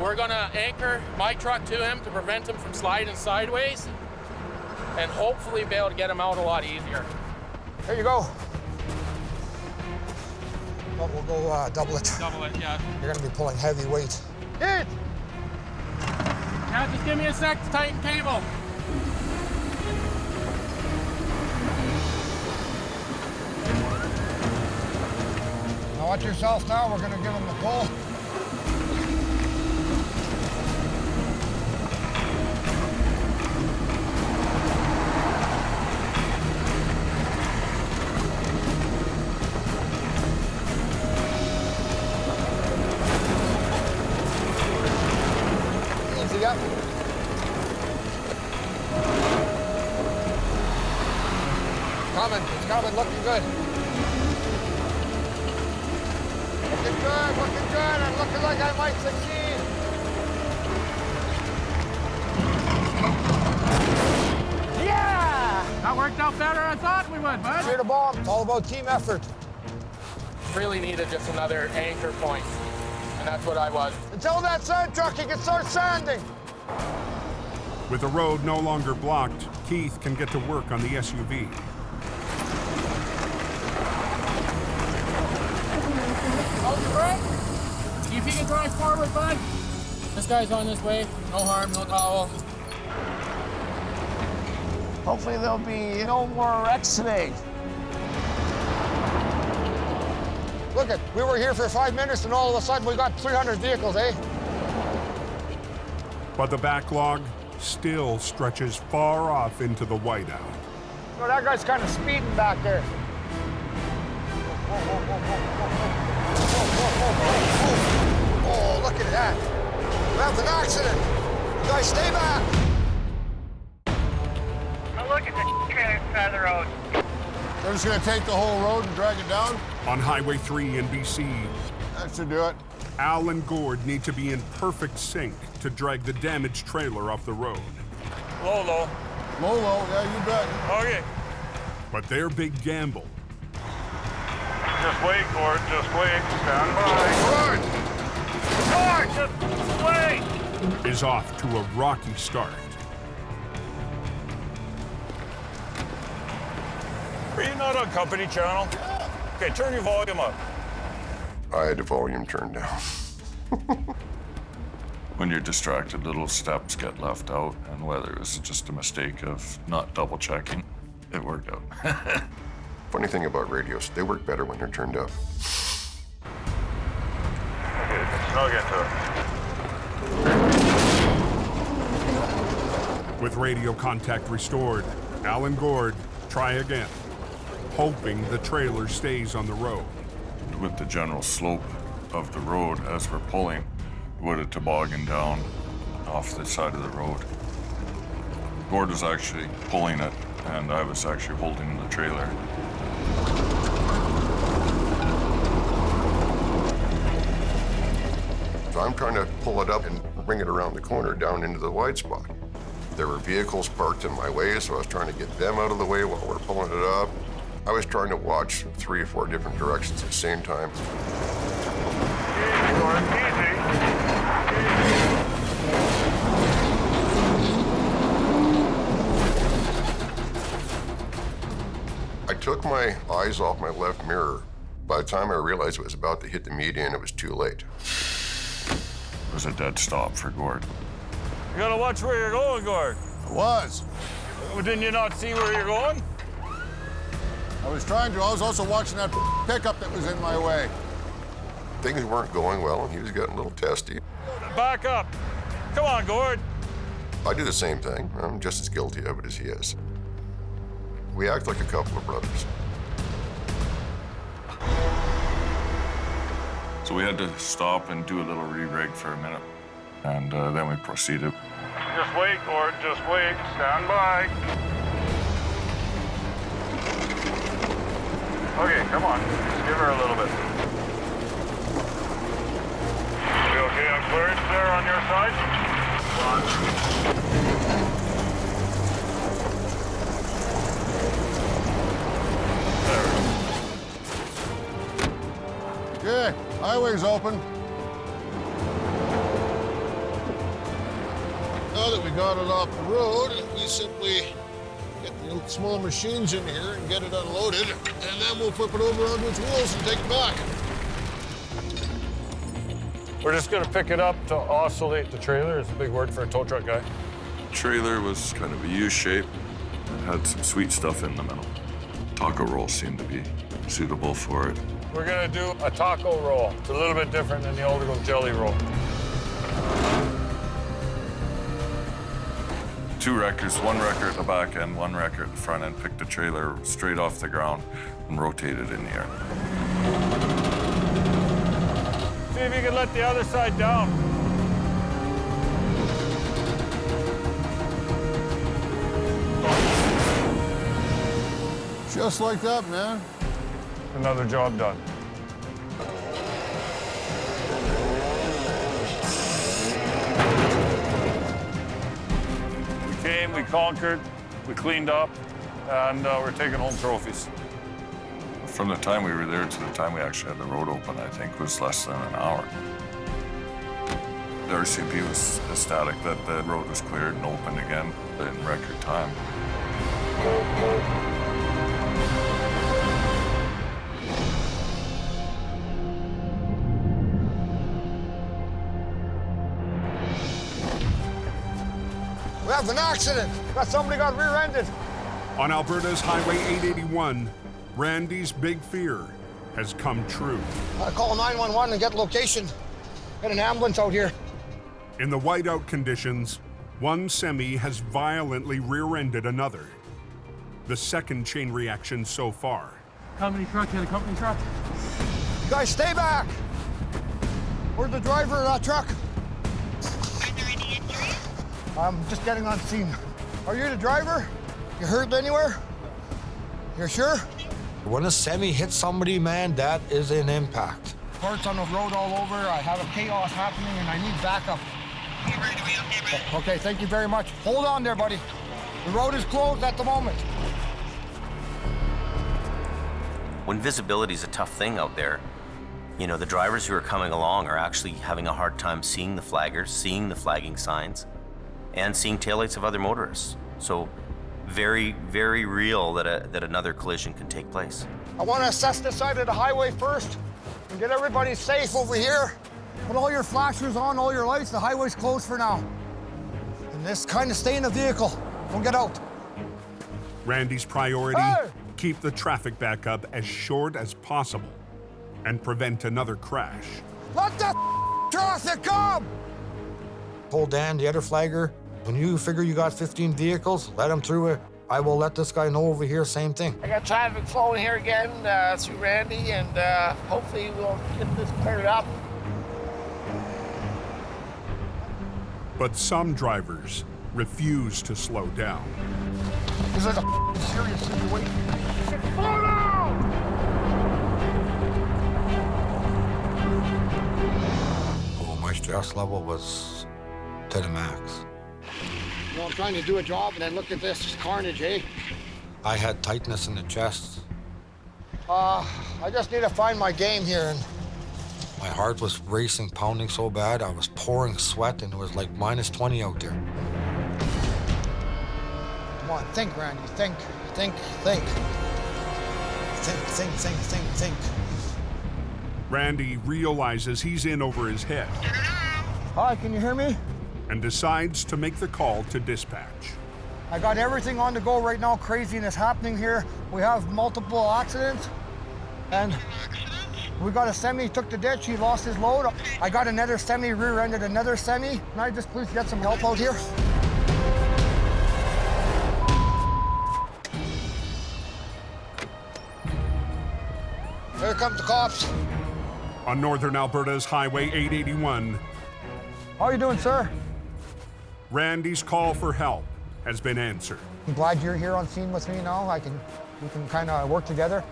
We're gonna anchor my truck to him to prevent him from sliding sideways, and hopefully be able to get him out a lot easier. Here you go. But we'll go double it. Double it, yeah. You're gonna be pulling heavy weight. Get! Yeah, just give me a sec to tighten cable. Now watch yourself now, we're gonna give him the pull. Easy up. It's coming, looking good. Looking good. I'm looking like I might succeed. Yeah! That worked out better than I thought we would, bud. Clear the bomb. It's all about team effort. Really needed just another anchor point, and that's what I was. Until that sand truck, he can start sanding. With the road no longer blocked, Keith can get to work on the SUV. Hold your brake. See if you can drive forward, bud. This guy's on his way. No harm, no foul. Hopefully there'll be no more wrecks today. Look it, we were here for 5 minutes and all of a sudden we got 300 vehicles, eh? But the backlog still stretches far off into the whiteout. Oh, that guy's kind of speeding back there. Oh, look at that. We have an accident. You guys stay back. Now look at the trailer side of the road. They're just gonna take the whole road and drag it down? On Highway 3 in BC, That should do it. Al and Gord need to be in perfect sync to drag the damaged trailer off the road. Low, low. Low, yeah, you bet. Okay. But their big gamble Just wait, Gord, just wait. Stand by. Gord, just wait. is off to a rocky start. Are you not on company channel? Okay, turn your volume up. I had the volume turned down. When you're distracted, little steps get left out, and whether it was just a mistake of not double checking, it worked out. Funny thing about radios, they work better when they're turned up. I'll get to it. With radio contact restored, Al and Gord Try again, hoping the trailer stays on the road. With the general slope of the road as we're pulling, we would have tobogganed down off the side of the road. Gord was actually pulling it, and I was actually holding the trailer. So I'm trying to pull it up and bring it around the corner down into the wide spot. There were vehicles parked in my way, so I was trying to get them out of the way while we're pulling it up. I was trying to watch 3 or 4 different directions at the same time. I took my eyes off my left mirror. By the time I realized it was about to hit the median, it was too late. It was a dead stop for Gord. You gotta watch where you're going, Gord. I was. Well, didn't you not see where you're going? I was trying to. I was also watching that pickup that was in my way. Things weren't going well, and he was getting a little testy. Back up. Come on, Gord. I do the same thing. I'm just as guilty of it as he is. We act like a couple of brothers. So we had to stop and do a little re-rig for a minute, and then we proceeded. Just wait, Gord, just wait. Stand by. Okay, come on. Just give her a little bit. You okay on clearance there on your side? Okay, highway's open. Now that we got it off the road, we simply get the small machines in here and get it unloaded, and then we'll flip it over onto its wheels and take it back. We're just gonna pick it up to oscillate the trailer. It's a big word for a tow truck guy. The trailer was kind of a U shape. It had some sweet stuff in the middle. Taco roll seemed to be suitable for it. We're gonna do a taco roll. It's a little bit different than the old jelly roll. 2 wreckers, 1 wrecker at the back end, 1 wrecker at the front end, picked the trailer straight off the ground and rotated in the air. See if you can let the other side down. Just like that, man. Another job done. We came, we conquered, we cleaned up, and we're taking home trophies. From the time we were there to the time we actually had the road open, I think was less than an hour. The RCMP was ecstatic that the road was cleared and opened again in record time. We have an accident. Somebody got rear-ended. On Alberta's Highway 881, Randy's big fear has come true. Call 911 and get location. Get an ambulance out here. In the whiteout conditions, one semi has violently rear-ended another. The second chain reaction so far. Company truck, hit a company truck. You guys stay back. Where's the driver of that truck? I'm just getting on scene. Are you the driver? You hurt anywhere? You're sure? When a semi hits somebody, man, that is an impact. Parts on the road all over. I have a chaos happening and I need backup. Okay, thank you very much. Hold on there, buddy. The road is closed at the moment. When visibility is a tough thing out there, you know, the drivers who are coming along are actually having a hard time seeing the flaggers, seeing the flagging signs, and seeing taillights of other motorists. So very, very real that another collision can take place. I want to assess this side of the highway first and get everybody safe over here. Put all your flashers on, all your lights. The highway's closed for now. And just kind of stay in the vehicle. Don't get out. Randy's priority, keep the traffic backup as short as possible and prevent another crash. Let the traffic come! Told Dan, the other flagger, when you figure you got 15 vehicles, let them through I will let this guy know over here, same thing. I got traffic flowing here again through Randy, and hopefully we'll get this cleared up. But some drivers refuse to slow down. This is a serious situation. Slow down! Oh, my stress level was to the max. You know, I'm trying to do a job and then look at this carnage, eh? I had tightness in the chest. I just need to find my game here. And my heart was racing, pounding so bad. I was pouring sweat, and it was like minus 20 out there. Come on, think, Randy. Think. Think. Randy realizes he's in over his head Hi, can you hear me? and decides to make the call to dispatch. I got everything on the go right now. Craziness happening here. We have multiple accidents, and we got a semi took the ditch. He lost his load. I got another semi rear-ended another semi. Can I just please get some help out here? Here come the cops. On northern Alberta's Highway 881, How are you doing, sir? Randy's call for help has been answered. I'm glad you're here on scene with me now. We can kind of work together.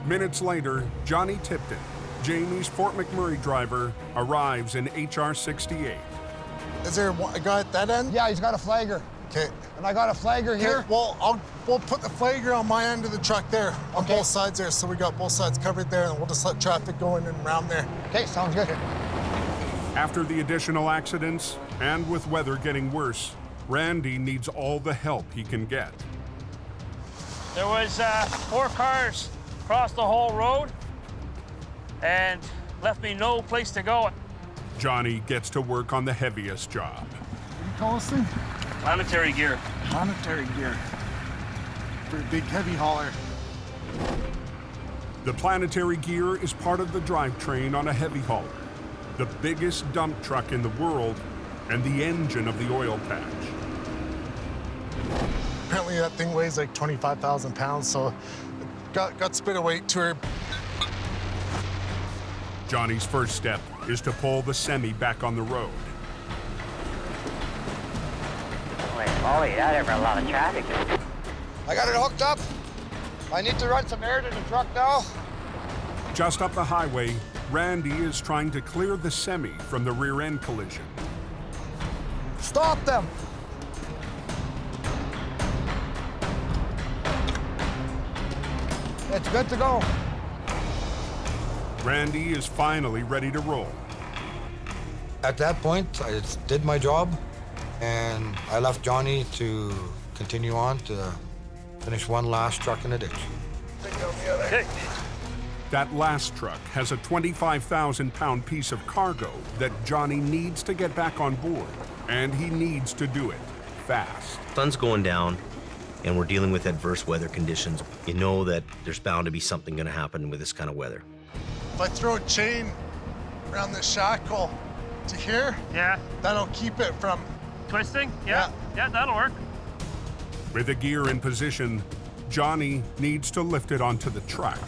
Minutes later, Johnny Tipton, Jamie's Fort McMurray driver, arrives in HR 68. Is there a guy at that end? Yeah, he's got a flagger. Okay. And I got a flagger here. Well, we'll put the flagger on my end of the truck there, on both sides there, so we got both sides covered there, and we'll just let traffic go in and around there. Okay, sounds good. After the additional accidents, and with weather getting worse, Randy needs all the help he can get. There was 4 cars across the whole road and left me no place to go. Johnny gets to work on the heaviest job. What do you call this thing? Planetary gear. Planetary gear. For a big heavy hauler. The planetary gear is part of the drivetrain on a heavy hauler, the biggest dump truck in the world, and the engine of the oil patch. Apparently that thing weighs like 25,000 pounds, so got a bit of weight to her. Johnny's first step is to pull the semi back on the road. Holy, that ever a lot of traffic. I got it hooked up. I need to run some air to the truck now. Just up the highway, Randy is trying to clear the semi from the rear-end collision. Stop them! It's good to go. Randy is finally ready to roll. At that point, I just did my job, and I left Johnny to continue on to finish one last truck in the ditch. Okay. That last truck has a 25,000-pound piece of cargo that Johnny needs to get back on board, and he needs to do it fast. Sun's going down, and we're dealing with adverse weather conditions. You know that there's bound to be something going to happen with this kind of weather. If I throw a chain around the shackle to here, that'll keep it from twisting. Yeah, that'll work. With the gear in position, Johnny needs to lift it onto the truck.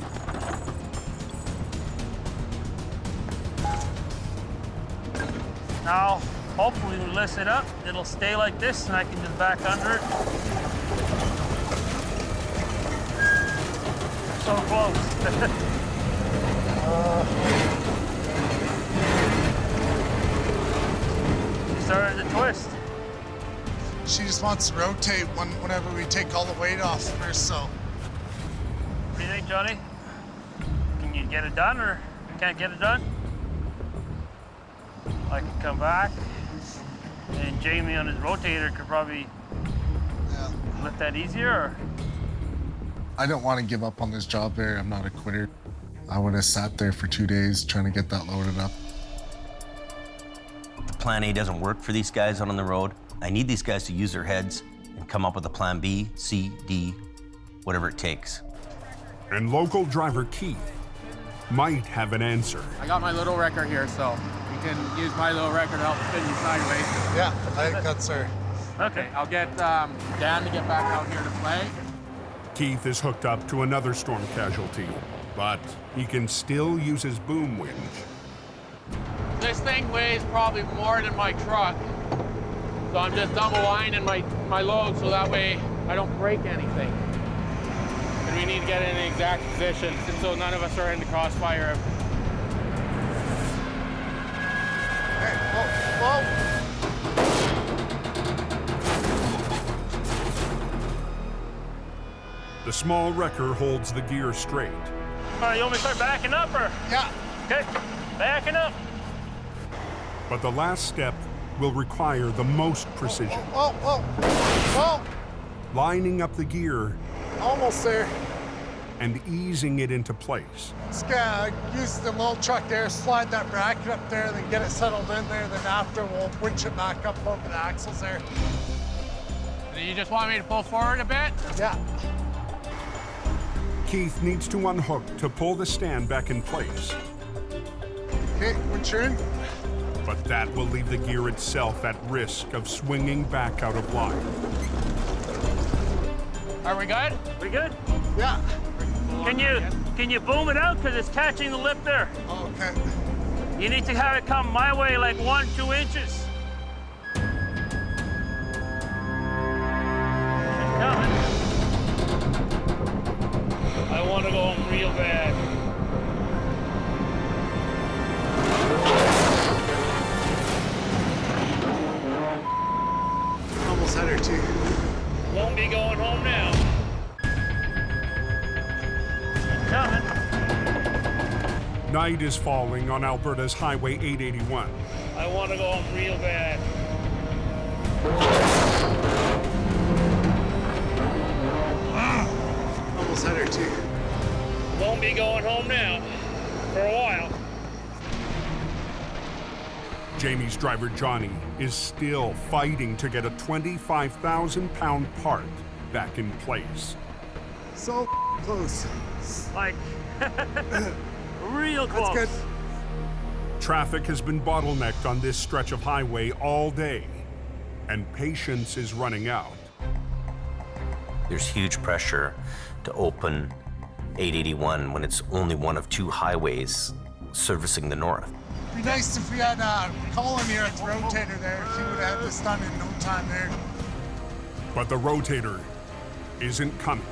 Now, hopefully we lift it up. It'll stay like this, and I can just back under it. So close. She started to twist. She just wants to rotate whenever we take all the weight off first, so. What do you think, Johnny? Can you get it done, or can't get it done? I can come back, and Jamie on his rotator could probably lift that easier, or? I don't want to give up on this job there. I'm not a quitter. I would have sat there for 2 days trying to get that loaded up. Plan A doesn't work for these guys out on the road. I need these guys to use their heads and come up with a plan B, C, D, whatever it takes. And local driver Keith might have an answer. I got my little wrecker here, so you can use my little wrecker to help spin you sideways. Yeah, I think that's our Okay. I'll get Dan to get back out here to play. Keith is hooked up to another storm casualty, but he can still use his boom winch. This thing weighs probably more than my truck. So I'm just double lining my load so that way I don't break anything. And we need to get in the exact position so none of us are in the crossfire. Hey, whoa. The small wrecker holds the gear straight. All right, you want me to start backing up, or? Yeah. Okay, backing up. But the last step will require the most precision. Whoa. Lining up the gear Almost there. and easing it into place. Just gonna use the little truck there, slide that bracket up there, then get it settled in there. Then after, we'll winch it back up over the axles there. You just want me to pull forward a bit? Yeah. Keith needs to unhook to pull the stand back in place. Okay, winch her in. But that will leave the gear itself at risk of swinging back out of line. Are we good? We good? Yeah. Can you boom it out, because it's catching the lip there? Okay. You need to have it come my way like 1-2 inches. I want to go home real bad. Almost had her too. Won't be going home now. Coming. Night is falling on Alberta's Highway 881. I want to go home real bad. Almost had her too. Won't be going home now for a while. Jamie's driver, Johnny, is still fighting to get a 25,000-pound part back in place. So close. Like, real close. That's good. Traffic has been bottlenecked on this stretch of highway all day, and patience is running out. There's huge pressure to open 881 when it's only one of 2 highways servicing the north. It'd be nice if we had Colin here at the Rotator there. He would have this done in no time there. But the Rotator isn't coming.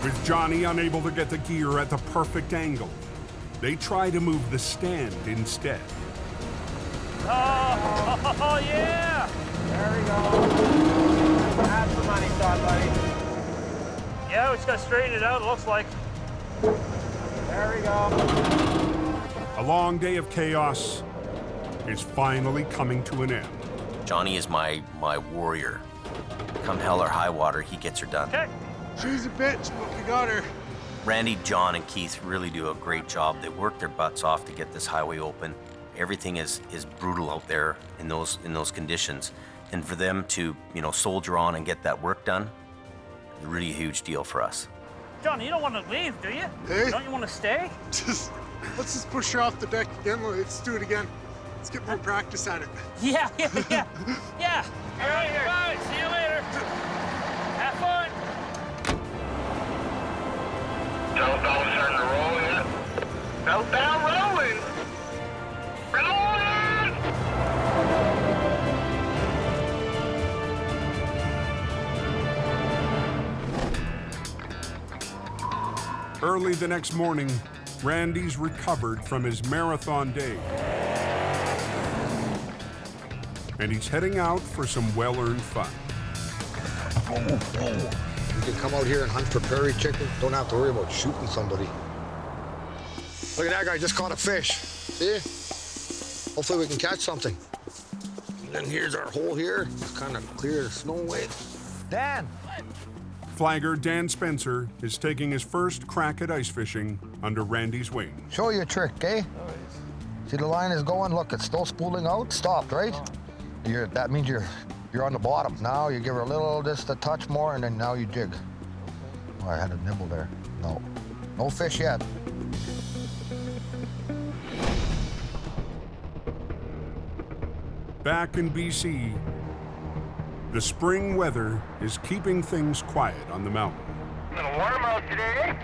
With Johnny unable to get the gear at the perfect angle, they try to move the stand instead. Oh yeah! There we go. That's the money shot, buddy. Yeah, we just got to straighten it out, it looks like. There we go. A long day of chaos is finally coming to an end. Johnny is my warrior. Come hell or high water, he gets her done. Okay. She's a bitch, but we got her. Randy, John, and Keith really do a great job. They work their butts off to get this highway open. Everything is brutal out there in those conditions. And for them to, soldier on and get that work done, is really a huge deal for us. John, you don't want to leave, do you? Hey? Don't you want to stay? Let's just push her off the deck again. Let's do it again. Let's get more practice at it. Yeah. Yeah. All right, bye. See you later. Have fun. Southbound starting to roll yet? Southbound rolling! Early the next morning, Randy's recovered from his marathon day. And he's heading out for some well-earned fun. You can come out here and hunt for prairie chicken. Don't have to worry about shooting somebody. Look at that guy, just caught a fish. See? Hopefully we can catch something. And then here's our hole here. Just kind of clear the snow away. Dan! Flagger Dan Spencer is taking his first crack at ice fishing under Randy's wing. Show you a trick, eh? See the line is going, look, it's still spooling out, stopped, right? That means you're on the bottom. Now you give her a little, just a touch more, and then now you jig. Oh, I had a nibble there. No fish yet. Back in BC, the spring weather is keeping things quiet on the mountain. A little warm out today.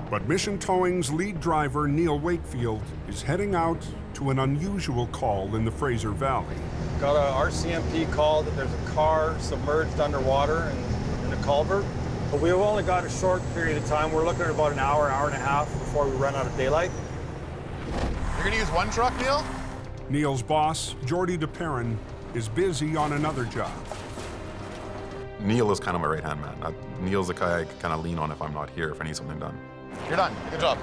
But Mission Towing's lead driver, Neil Wakefield, is heading out to an unusual call in the Fraser Valley. Got a RCMP call that there's a car submerged underwater in a culvert. But we've only got a short period of time. We're looking at about an hour, hour and a half before we run out of daylight. You're gonna use one truck, Neil? Neil's boss, Jordy DePerrin, is busy on another job. Neil is kind of my right-hand man. Neil's the guy I kind of lean on if I'm not here, if I need something done. You're done. Good job.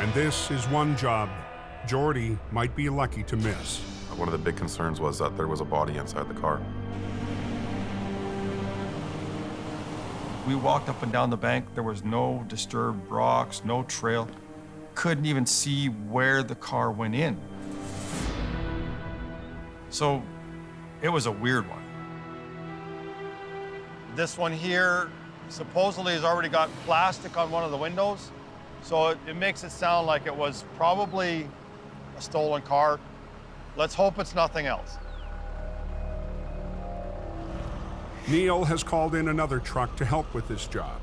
And this is one job Jordy might be lucky to miss. One of the big concerns was that there was a body inside the car. We walked up and down the bank. There was no disturbed rocks, no trail. Couldn't even see where the car went in. So it was a weird one. This one here supposedly has already got plastic on one of the windows. So it makes it sound like it was probably a stolen car. Let's hope it's nothing else. Neil has called in another truck to help with this job,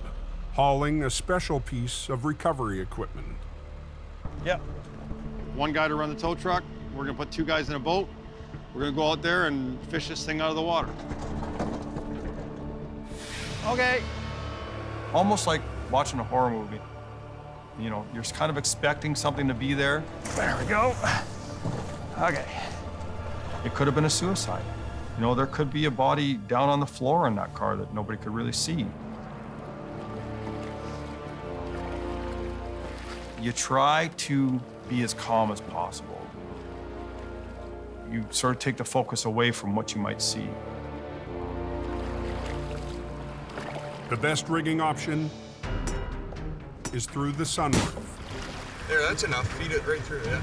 hauling a special piece of recovery equipment. Yep. One guy to run the tow truck. We're gonna put 2 guys in a boat. We're gonna go out there and fish this thing out of the water. Okay. Almost like watching a horror movie. You know, you're kind of expecting something to be there. There we go. Okay. It could have been a suicide. You know, there could be a body down on the floor in that car that nobody could really see. You try to be as calm as possible. You sort of take the focus away from what you might see. The best rigging option is through the sunroof. There, that's enough. Feed it right through, yeah.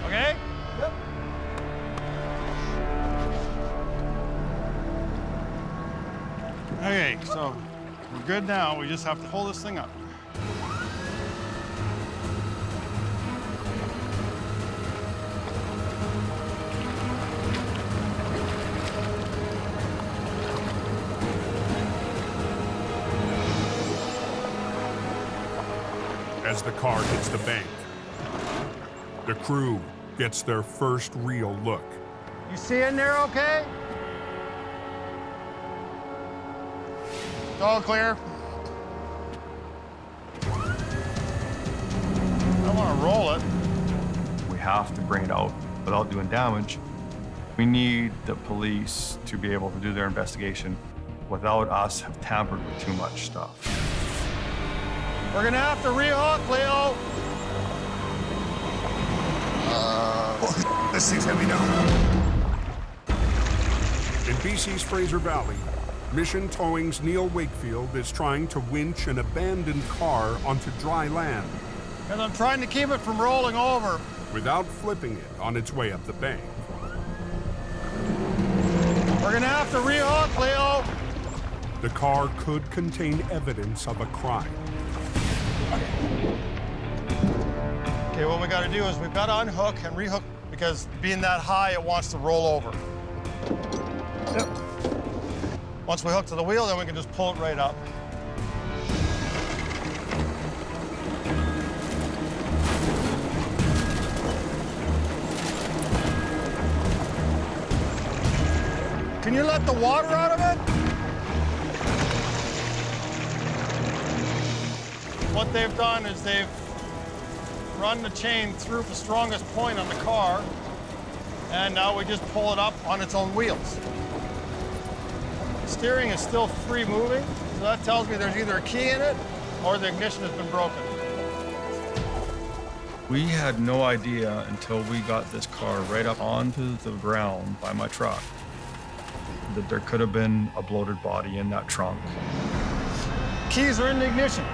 Okay? Yep. Okay, so we're good now. We just have to pull this thing up. As the car hits the bank, the crew gets their first real look. You see in there okay? It's all clear. I want to roll it. We have to bring it out without doing damage. We need the police to be able to do their investigation without us have tampered with too much stuff. We're gonna have to rehook, Leo. This thing's heavy now. In BC's Fraser Valley, Mission Towing's Neil Wakefield is trying to winch an abandoned car onto dry land. Because I'm trying to keep it from rolling over. Without flipping it on its way up the bank. We're gonna have to rehook, Leo. The car could contain evidence of a crime. Okay, what we gotta do is we've gotta unhook and rehook because being that high, it wants to roll over. Yep. Once we hook to the wheel, then we can just pull it right up. Can you let the water out of it? What they've done is they've run the chain through the strongest point on the car, and now we just pull it up on its own wheels. Steering is still free moving, so that tells me there's either a key in it or the ignition has been broken. We had no idea until we got this car right up onto the ground by my truck that there could have been a bloated body in that trunk. Keys are in the ignition.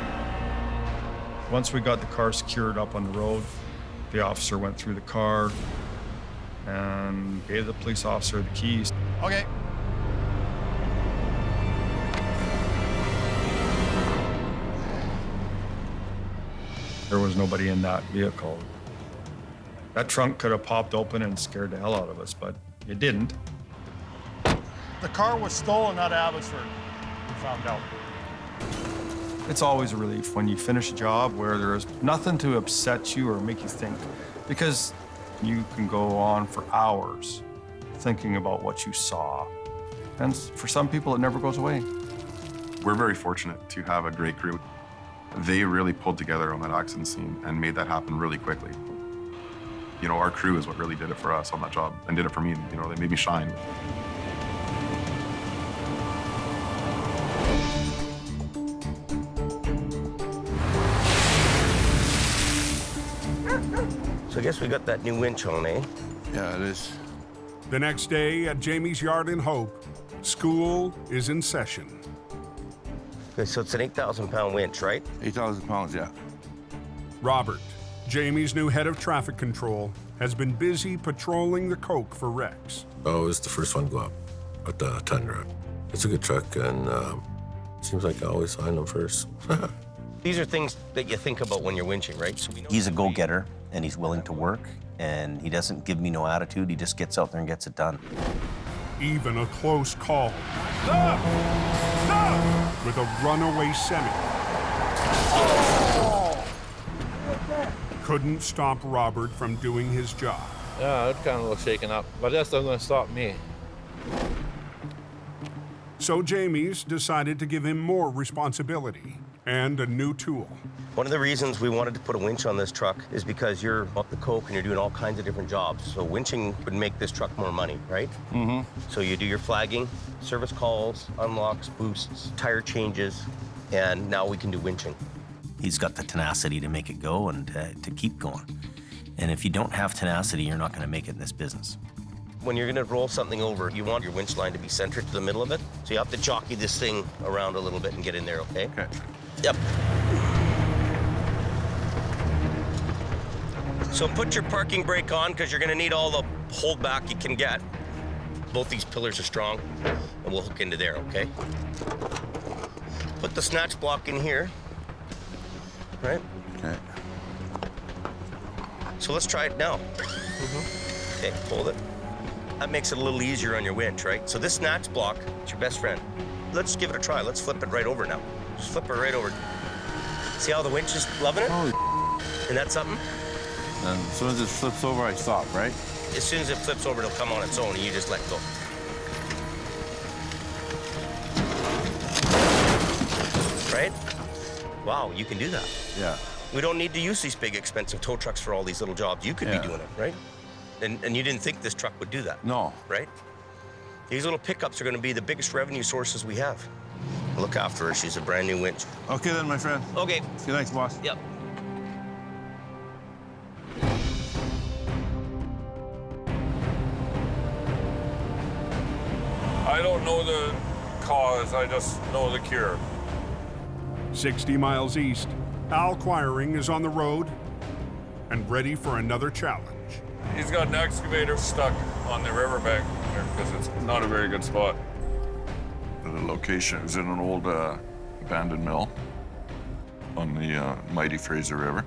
Once we got the car secured up on the road, the officer went through the car and gave the police officer the keys. Okay. There was nobody in that vehicle. That trunk could have popped open and scared the hell out of us, but it didn't. The car was stolen out of Abbotsford, we found out. It's always a relief when you finish a job where there is nothing to upset you or make you think, because you can go on for hours thinking about what you saw. And for some people, it never goes away. We're very fortunate to have a great crew. They really pulled together on that accident scene and made that happen really quickly. You know, our crew is what really did it for us on that job and did it for me. You know, they made me shine. So I guess we got that new winch on, eh? Yeah, it is. The next day at Jamie's yard in Hope, school is in session. Okay, so it's an 8,000-pound winch, right? 8,000 pounds, yeah. Robert, Jamie's new head of traffic control, has been busy patrolling the Coke for wrecks. Oh, it was the first one to go up at the ton wreck. It's a good truck, and seems like I always find them first. These are things that you think about when you're winching, right? So we know He's a go-getter, and he's willing to work, and he doesn't give me no attitude. He just gets out there and gets it done. Even a close call. Stop! Stop! With a runaway semi. Couldn't stop Robert from doing his job. Yeah, it kind of looks shaken up, but that's not going to stop me. So Jamie's decided to give him more responsibility and a new tool. One of the reasons we wanted to put a winch on this truck is because you're up the Coke and you're doing all kinds of different jobs. So winching would make this truck more money, right? Mm-hmm. So you do your flagging, service calls, unlocks, boosts, tire changes, and now we can do winching. He's got the tenacity to make it go and to keep going. And if you don't have tenacity, you're not going to make it in this business. When you're going to roll something over, you want your winch line to be centered to the middle of it. So you have to jockey this thing around a little bit and get in there, okay? Okay. Yep. So put your parking brake on because you're going to need all the hold back you can get. Both these pillars are strong, and we'll hook into there, okay? Put the snatch block in here, right? Okay. So let's try it now. Okay, hold it. That makes it a little easier on your winch, right? So this snatch block is your best friend. Let's give it a try. Let's flip it right over now. Just flip it right over. See how the winch is loving it? Oh, Isn't that something? and as soon as it flips over, I stop, right? As soon as it flips over, it'll come on its own and you just let go. Right? Wow, you can do that. Yeah. We don't need to use these big, expensive tow trucks for all these little jobs. You could be doing it, right? And you didn't think this truck would do that. No. Right? These little pickups are going to be the biggest revenue sources we have. Look after her. She's a brand new winch. Okay then, my friend. Okay. See you, thanks, boss. Yep. I don't know the cause, I just know the cure. 60 miles east, Al Quiring is on the road and ready for another challenge. He's got an excavator stuck on the riverbank there because it's not a very good spot. The location is in an old abandoned mill on the mighty Fraser River.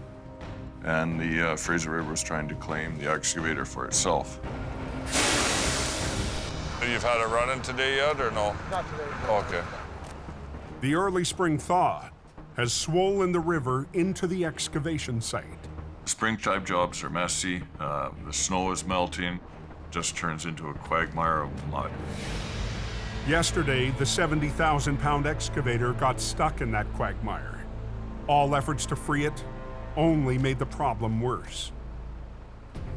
And the Fraser River was trying to claim the excavator for itself. You've had a run-in today yet, or no? Not today. Okay. The early spring thaw has swollen the river into the excavation site. Springtime jobs are messy. The snow is melting. Just turns into a quagmire of mud. Yesterday, the 70,000-pound excavator got stuck in that quagmire. All efforts to free it only made the problem worse.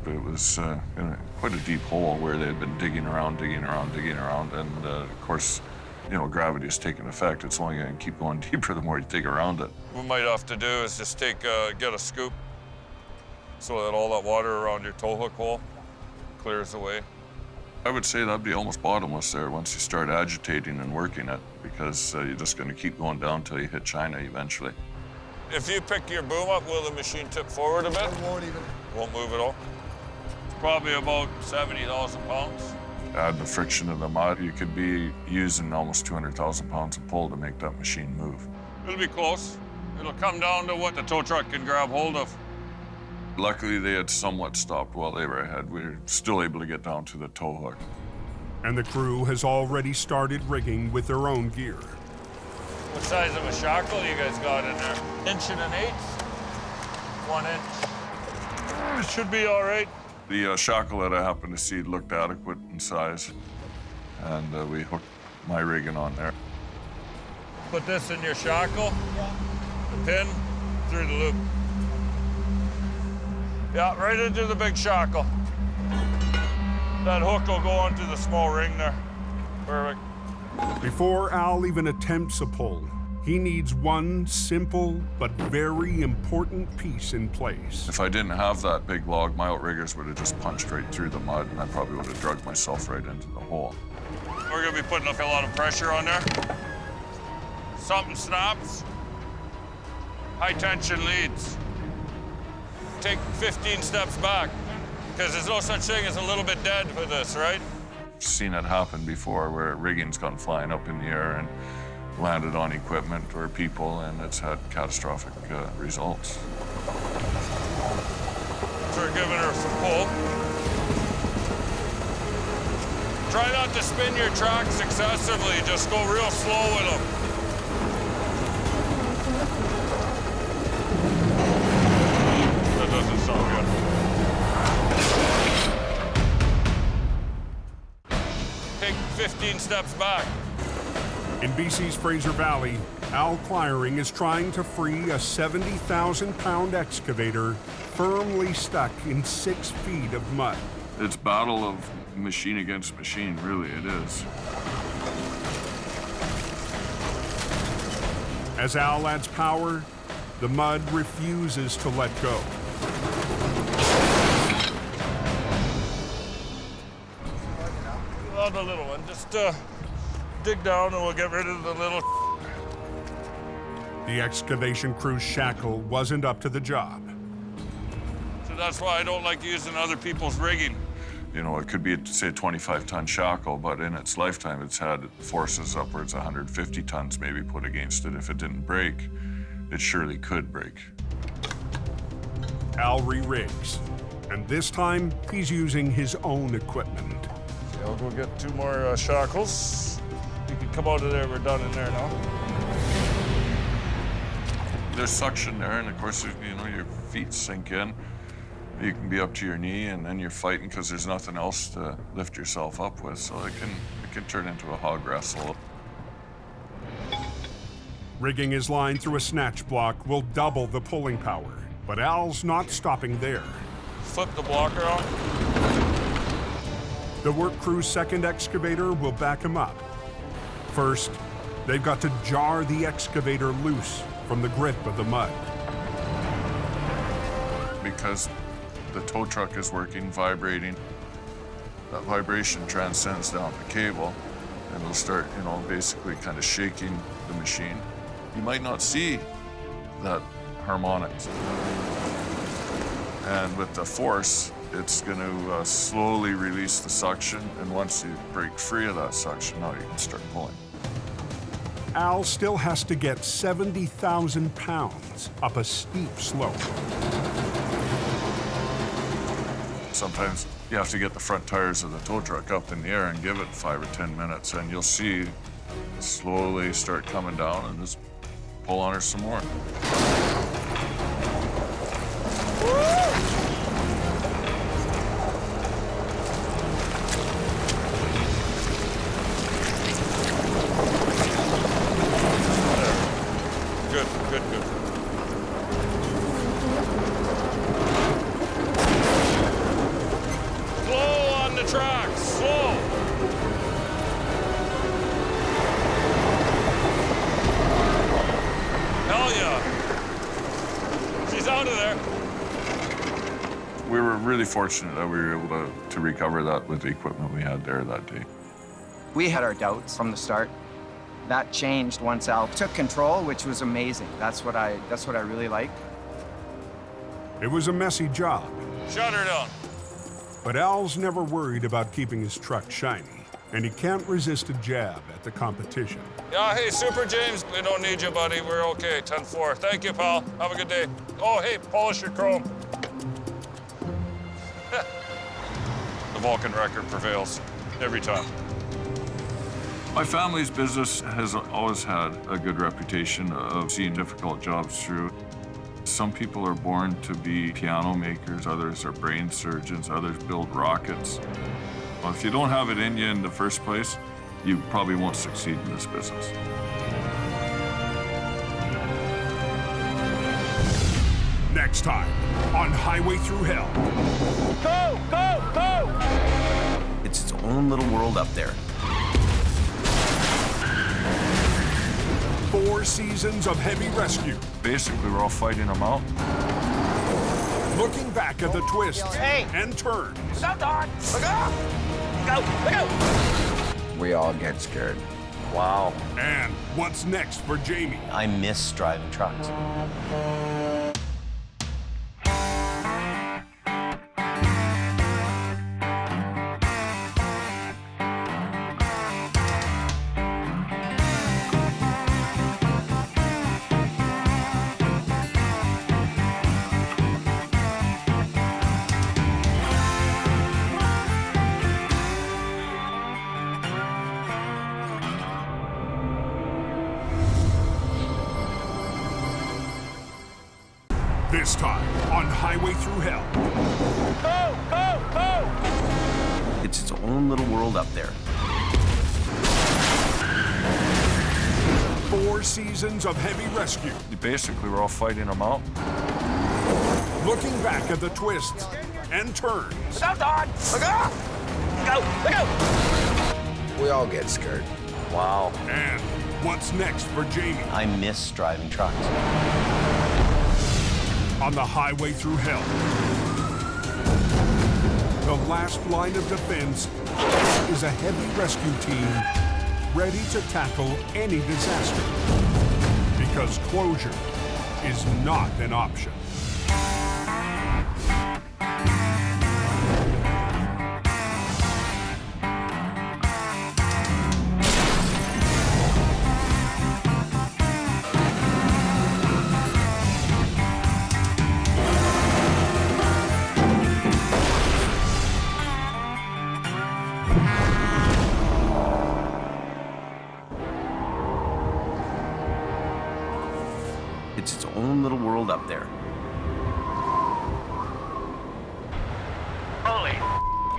But it was in quite a deep hole where they had been digging around, and of course, you know, gravity has taken effect. It's only going to keep going deeper the more you dig around it. What we might have to do is just get a scoop so that all that water around your tow hook hole clears away. I would say that'd be almost bottomless there once you start agitating and working it, because you're just going to keep going down until you hit China eventually. If you pick your boom up, will the machine tip forward a bit? It won't even. Won't move at all? It's probably about 70,000 pounds. Add the friction of the mud, you could be using almost 200,000 pounds of pull to make that machine move. It'll be close. It'll come down to what the tow truck can grab hold of. Luckily, they had somewhat stopped while they were ahead. We were still able to get down to the tow hook. And the crew has already started rigging with their own gear. What size of a shackle you guys got in there? 1.125 inches? 1 inch. It should be all right. The shackle that I happened to see looked adequate in size, and we hooked my rigging on there. Put this in your shackle, the pin through the loop. Yeah, right into the big shackle. That hook will go onto the small ring there. Perfect. Before Al even attempts a pull, he needs one simple but very important piece in place. If I didn't have that big log, my outriggers would have just punched right through the mud, and I probably would have dragged myself right into the hole. We're gonna be putting a lot of pressure on there. Something snaps, high tension leads. Take 15 steps back, because there's no such thing as a little bit dead with this, right? Seen it happen before where rigging's gone flying up in the air and landed on equipment or people, and it's had catastrophic results. So we're giving her some pull. Try not to spin your tracks excessively, just go real slow with them. That doesn't sound good. Take 15 steps back. In BC's Fraser Valley, Al Cliring is trying to free a 70,000-pound excavator firmly stuck in 6 feet of mud. It's battle of machine against machine, really, it is. As Al adds power, the mud refuses to let go. Not the little one, just dig down and we'll get rid of the little. The excavation crew's shackle wasn't up to the job. So that's why I don't like using other people's rigging. You know, it could be, say, a 25-ton shackle, but in its lifetime, it's had forces upwards of 150 tons maybe put against it. If it didn't break, it surely could break. Al re-rigs, and this time, he's using his own equipment. I'll go get 2 more shackles. You can come out of there, we're done in there now. There's suction there, and of course, you know, your feet sink in. You can be up to your knee, and then you're fighting because there's nothing else to lift yourself up with, so it can turn into a hog wrestle. Rigging his line through a snatch block will double the pulling power, but Al's not stopping there. Flip the blocker on. The work crew's second excavator will back him up. First, they've got to jar the excavator loose from the grip of the mud. Because the tow truck is working, vibrating, that vibration transcends down the cable, and it'll start, you know, basically kind of shaking the machine. You might not see that harmonics. And with the force, it's going to slowly release the suction, and once you break free of that suction, now you can start pulling. Al still has to get 70,000 pounds up a steep slope. Sometimes you have to get the front tires of the tow truck up in the air and give it 5 or 10 minutes, and you'll see it slowly start coming down, and just pull on her some more. Good, good, good. Slow on the tracks, slow. Hell yeah. She's out of there. We were really fortunate that we were able to recover that with the equipment we had there that day. We had our doubts from the start. That changed once Al took control, which was amazing. That's what I really liked. It was a messy job. Shut her down. But Al's never worried about keeping his truck shiny. and he can't resist a jab at the competition. Yeah, hey, Super James, we don't need you, buddy. We're okay, 10-4. Thank you, pal. Have a good day. Oh, hey, polish your chrome. The Vulcan record prevails every time. My family's business has always had a good reputation of seeing difficult jobs through. Some people are born to be piano makers, others are brain surgeons, others build rockets. Well, if you don't have it in you in the first place, you probably won't succeed in this business. Next time on Highway Through Hell. Go, go, go! It's its own little world up there. 4 seasons of heavy rescue. Basically, we're all fighting them out. Looking back at the twists and turns. Stop, Don! Look out! Look out! We all get scared. Wow. And what's next for Jamie? I miss driving trucks. This time on Highway Through Hell. Go, go, go! It's its own little world up there. 4 seasons of heavy rescue. Basically, we're all fighting them out. Looking back at the twists and turns. Look out, Don! Look out! Look out! We all get scared. Wow. And what's next for Jamie? I miss driving trucks. On the Highway Through Hell. The last line of defense is a heavy rescue team ready to tackle any disaster. Because closure is not an option. It's its own little world up there. Holy,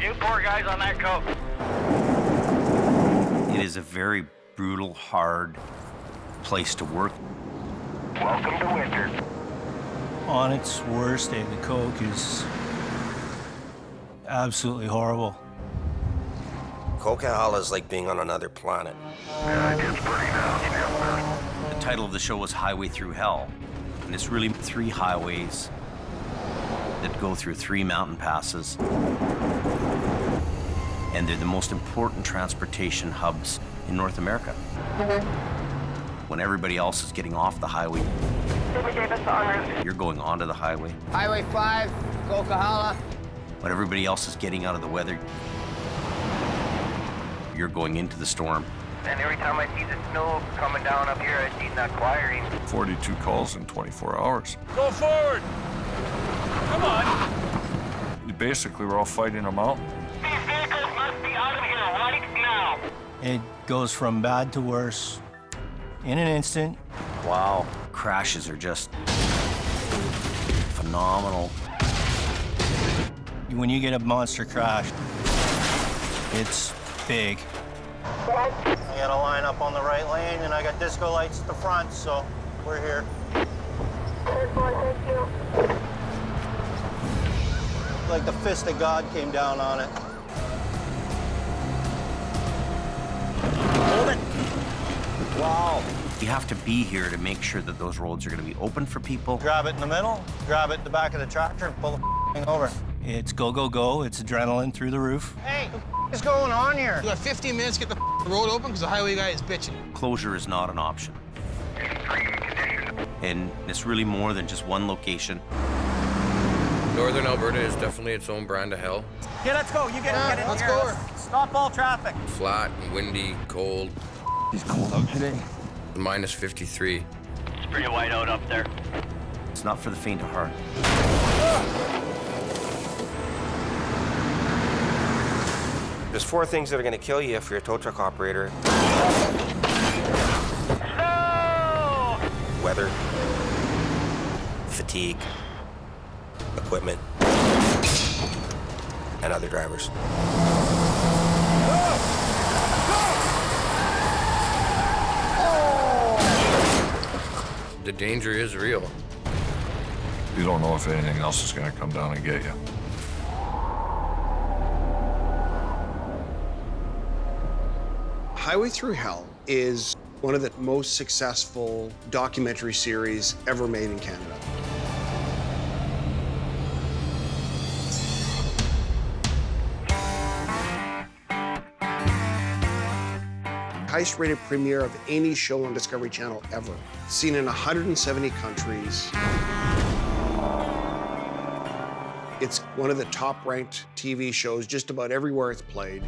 you poor guys on that coke. It is a very brutal, hard place to work. Welcome to winter. On its worst day, the coke is absolutely horrible. Coquihalla is like being on another planet. Yeah, it gets pretty nasty up there. The title of the show was Highway Through Hell, and it's really 3 highways that go through 3 mountain passes, and they're the most important transportation hubs in North America. When everybody else is getting off the highway, you're going onto the highway. Highway 5, Coquihalla. When everybody else is getting out of the weather, you're going into the storm. And every time I see the snow coming down up here, I see that quiring. 42 calls in 24 hours. Go forward! Come on! Basically, we're all fighting them out. These vehicles must be out of here right now. It goes from bad to worse in an instant. Wow. Crashes are just phenomenal. When you get a monster crash, it's big. I got a line up on the right lane, and I got disco lights at the front, so we're here. Like the fist of God came down on it. Hold it. Wow. You have to be here to make sure that those roads are going to be open for people. Grab it in the middle, grab it in the back of the tractor, and pull the thing over. It's go, go, go. It's adrenaline through the roof. Hey, what is going on here? You got 15 minutes to get the road open because the highway guy is bitching. Closure is not an option. And it's really more than just one location. Northern Alberta is definitely its own brand of hell. Yeah, let's go. You get in let's here. go. Stop all traffic. Flat and windy, cold. It's cold out today. Minus 53. It's pretty white out up there. It's not for the faint of heart. There's 4 things that are gonna kill you if you're a tow truck operator. No! Weather, fatigue, equipment, and other drivers. The danger is real. You don't know if anything else is going to come down and get you. Highway Through Hell is one of the most successful documentary series ever made in Canada. Highest rated premiere of any show on Discovery Channel ever. Seen in 170 countries. It's one of the top ranked TV shows just about everywhere it's played.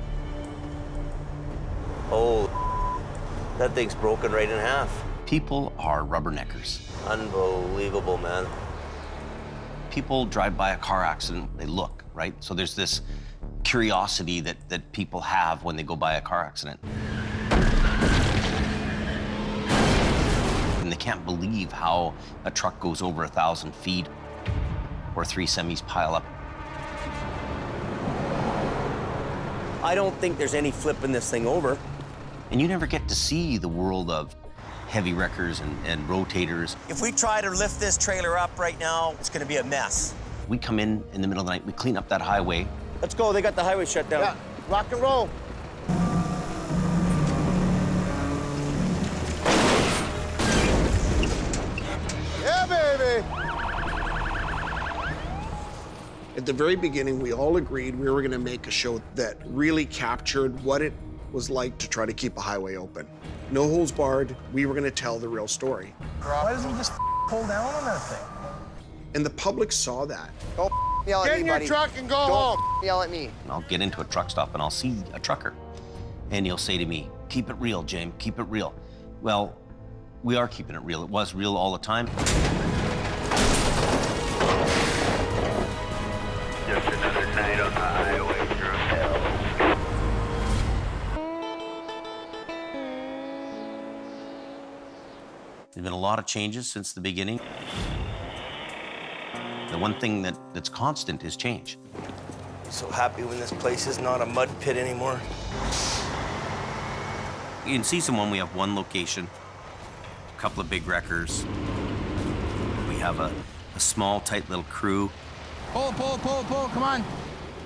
Oh, that thing's broken right in half. People are rubberneckers. Unbelievable, man. People drive by a car accident, they look, right? So there's this curiosity that people have when they go by a car accident. And they can't believe how a truck goes over 1,000 feet or 3 semis pile up. I don't think there's any flipping this thing over. And you never get to see the world of heavy wreckers and rotators. If we try to lift this trailer up right now, it's gonna be a mess. We come in the middle of the night, we clean up that highway. Let's go, they got the highway shut down. Yeah, rock and roll. Yeah, baby! At the very beginning, we all agreed we were gonna make a show that really captured what it was like to try to keep a highway open. No holds barred, we were gonna tell the real story. Why doesn't he just pull down on that thing? And the public saw that. Don't yell at Get me, in your buddy. truck and go Don't home. yell at me. And I'll get into a truck stop and I'll see a trucker. And he'll say to me, keep it real, James, keep it real. Well, we are keeping it real. It was real all the time. Just another night on the highway through hell. There's been a lot of changes since the beginning. The one thing that's constant is change. So happy when this place is not a mud pit anymore. In Season 1, we have one location, a couple of big wreckers. We have a small, tight little crew. Pull, come on.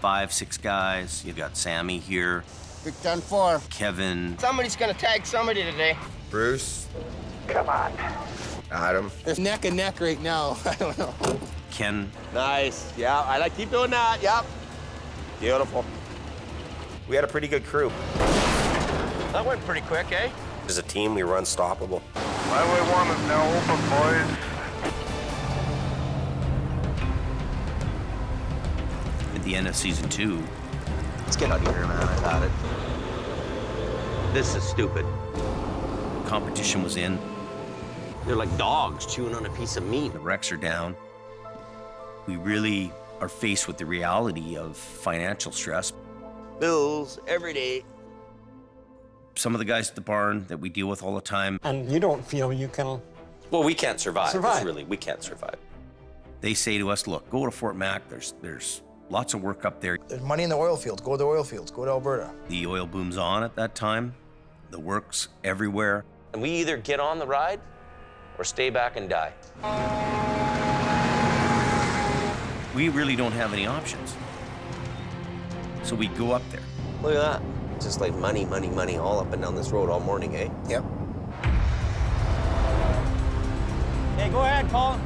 5, 6 guys. You've got Sammy here. Big done for. Kevin. Somebody's gonna tag somebody today. Bruce. Come on. Adam. There's neck and neck right now. I don't know. Ken. Nice, yeah, I like keep doing that, yep. Beautiful. We had a pretty good crew. That went pretty quick, eh? As a team, we were unstoppable. Highway 1 is now open, boys. At the end of Season 2, Let's get out of here, man, I've had it. This is stupid. competition was in. They're like dogs chewing on a piece of meat. The wrecks are down. We really are faced with the reality of financial stress. Bills every day. Some of the guys at the barn that we deal with all the time. And you don't feel you can... Well, we can't survive. Survive. Really, we can't survive. They say to us, look, go to Fort Mac. There's lots of work up there. There's money in the oil fields. Go to the oil fields. Go to Alberta. The oil boom's on at that time. The work's everywhere. And we either get on the ride or stay back and die. We really don't have any options. So we go up there. Look at that. Just like money, money, money all up and down this road all morning, eh? Yep. Hey, go ahead, Colin.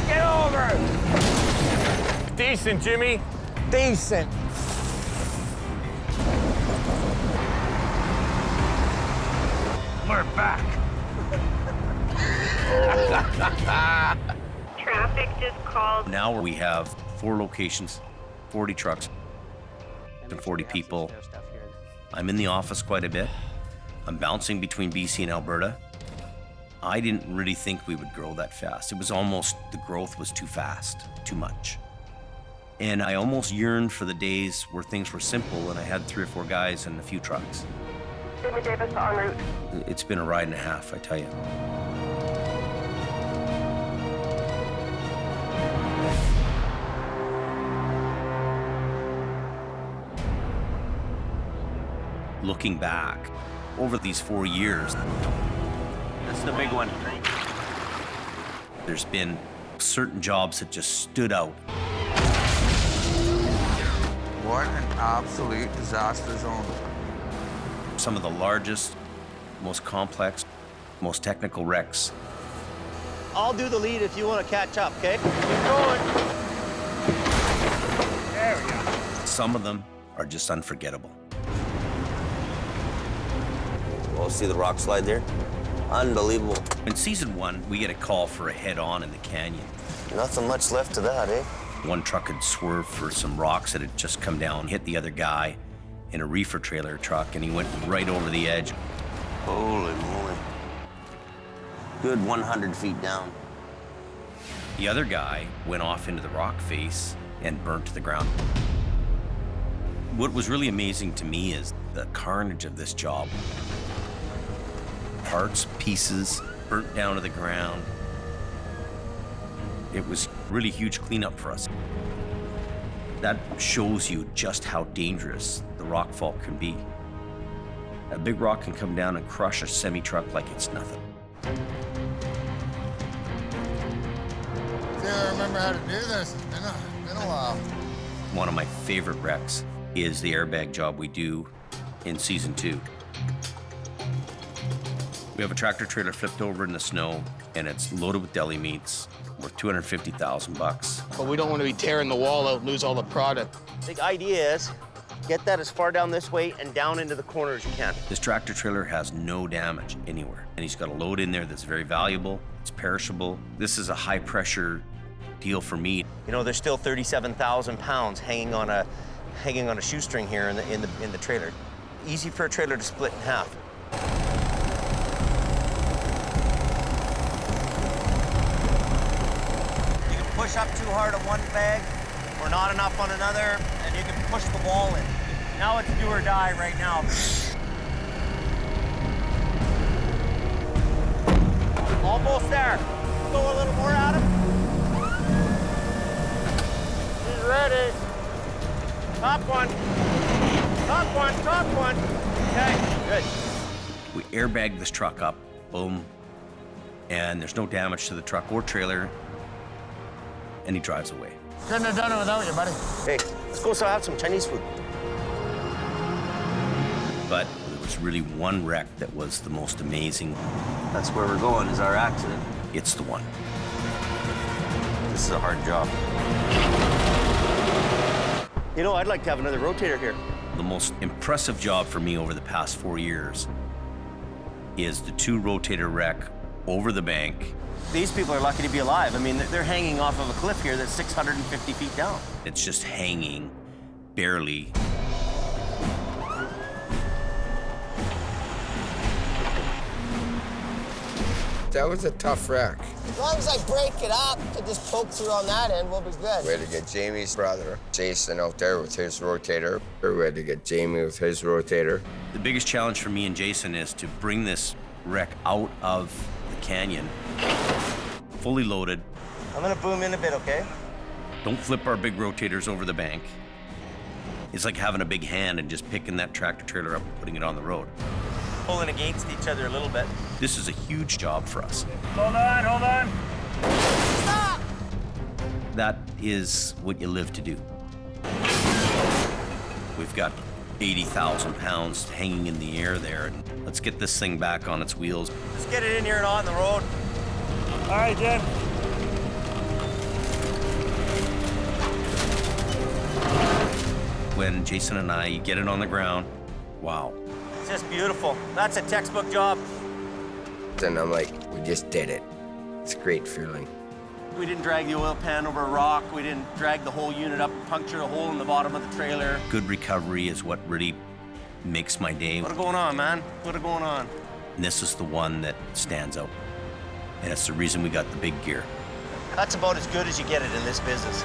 Get over! Decent, Jimmy. Decent. We're back. Traffic just called. Now we have 4 locations, 40 trucks. and 40 people. I'm in the office quite a bit. I'm bouncing between BC and Alberta. I didn't really think we would grow that fast. It was almost, the growth was too fast, too much. And I almost yearned for the days where things were simple and I had 3 or 4 guys and a few trucks. Jamie Davis en route. It's been a ride and a half, I tell you. Looking back over these 4 years, That's the big one. there's been certain jobs that just stood out. What an absolute disaster zone. Some of the largest, most complex, most technical wrecks. I'll do the lead if you want to catch up, okay? Keep going. There we go. Some of them are just unforgettable. Oh, see the rock slide there? Unbelievable. In season 1, we get a call for a head-on in the canyon. Nothing much left to that, eh? One truck had swerved for some rocks that had just come down, hit the other guy in a reefer trailer truck, and he went right over the edge. Holy moly. Good 100 feet down. The other guy went off into the rock face and burnt to the ground. What was really amazing to me is the carnage of this job. Parts, pieces, burnt down to the ground. It was really huge cleanup for us. That shows you just how dangerous the rock fall can be. A big rock can come down and crush a semi-truck like it's nothing. I remember how to do this. It's been a while. One of my favorite wrecks is the airbag job we do in season 2. We have a tractor trailer flipped over in the snow, and it's loaded with deli meats, worth $250,000. But we don't want to be tearing the wall out and lose all the product. The idea is get that as far down this way and down into the corner as you can. This tractor trailer has no damage anywhere, and he's got a load in there that's very valuable. It's perishable. This is a high-pressure deal for me. You know, there's still 37,000 pounds hanging on a shoestring here in the trailer. Easy for a trailer to split in half. You can push up too hard on one bag or not enough on another, and you can push the wall in. Now it's do or die right now. Almost there. Go a little more at him. He's ready. Top one. Top one, top one. Okay, good. We airbag this truck up, boom, and there's no damage to the truck or trailer, and he drives away. Couldn't have done it without you, buddy. Hey, let's go have some Chinese food. But there was really one wreck that was the most amazing. That's where we're going, is our accident. It's the one. This is a hard job. You know, I'd like to have another rotator here. The most impressive job for me over the past 4 years is the 2 rotator wreck over the bank. These people are lucky to be alive. I mean, they're hanging off of a cliff here that's 650 feet down. It's just hanging, barely. That was a tough wreck. As long as I break it up and just poke through on that end, we'll be good. We had to get Jamie's brother, Jason, out there with his rotator. We had to get Jamie with his rotator. The biggest challenge for me and Jason is to bring this wreck out of the canyon, fully loaded. I'm gonna boom in a bit, okay? Don't flip our big rotators over the bank. It's like having a big hand and just picking that tractor trailer up and putting it on the road. Pulling against each other a little bit. This is a huge job for us. Hold on, hold on. Stop! That is what you live to do. We've got 80,000 pounds hanging in the air there, and let's get this thing back on its wheels. Just get it in here and on the road. All right, Jen. When Jason and I get it on the ground, wow. It's just beautiful. That's a textbook job. And I'm like, we just did it. It's a great feeling. We didn't drag the oil pan over a rock. We didn't drag the whole unit up, puncture a hole in the bottom of the trailer. Good recovery is what really makes my day. What's going on, man? What's going on? And this is the one that stands out. And it's the reason we got the big gear. That's about as good as you get it in this business.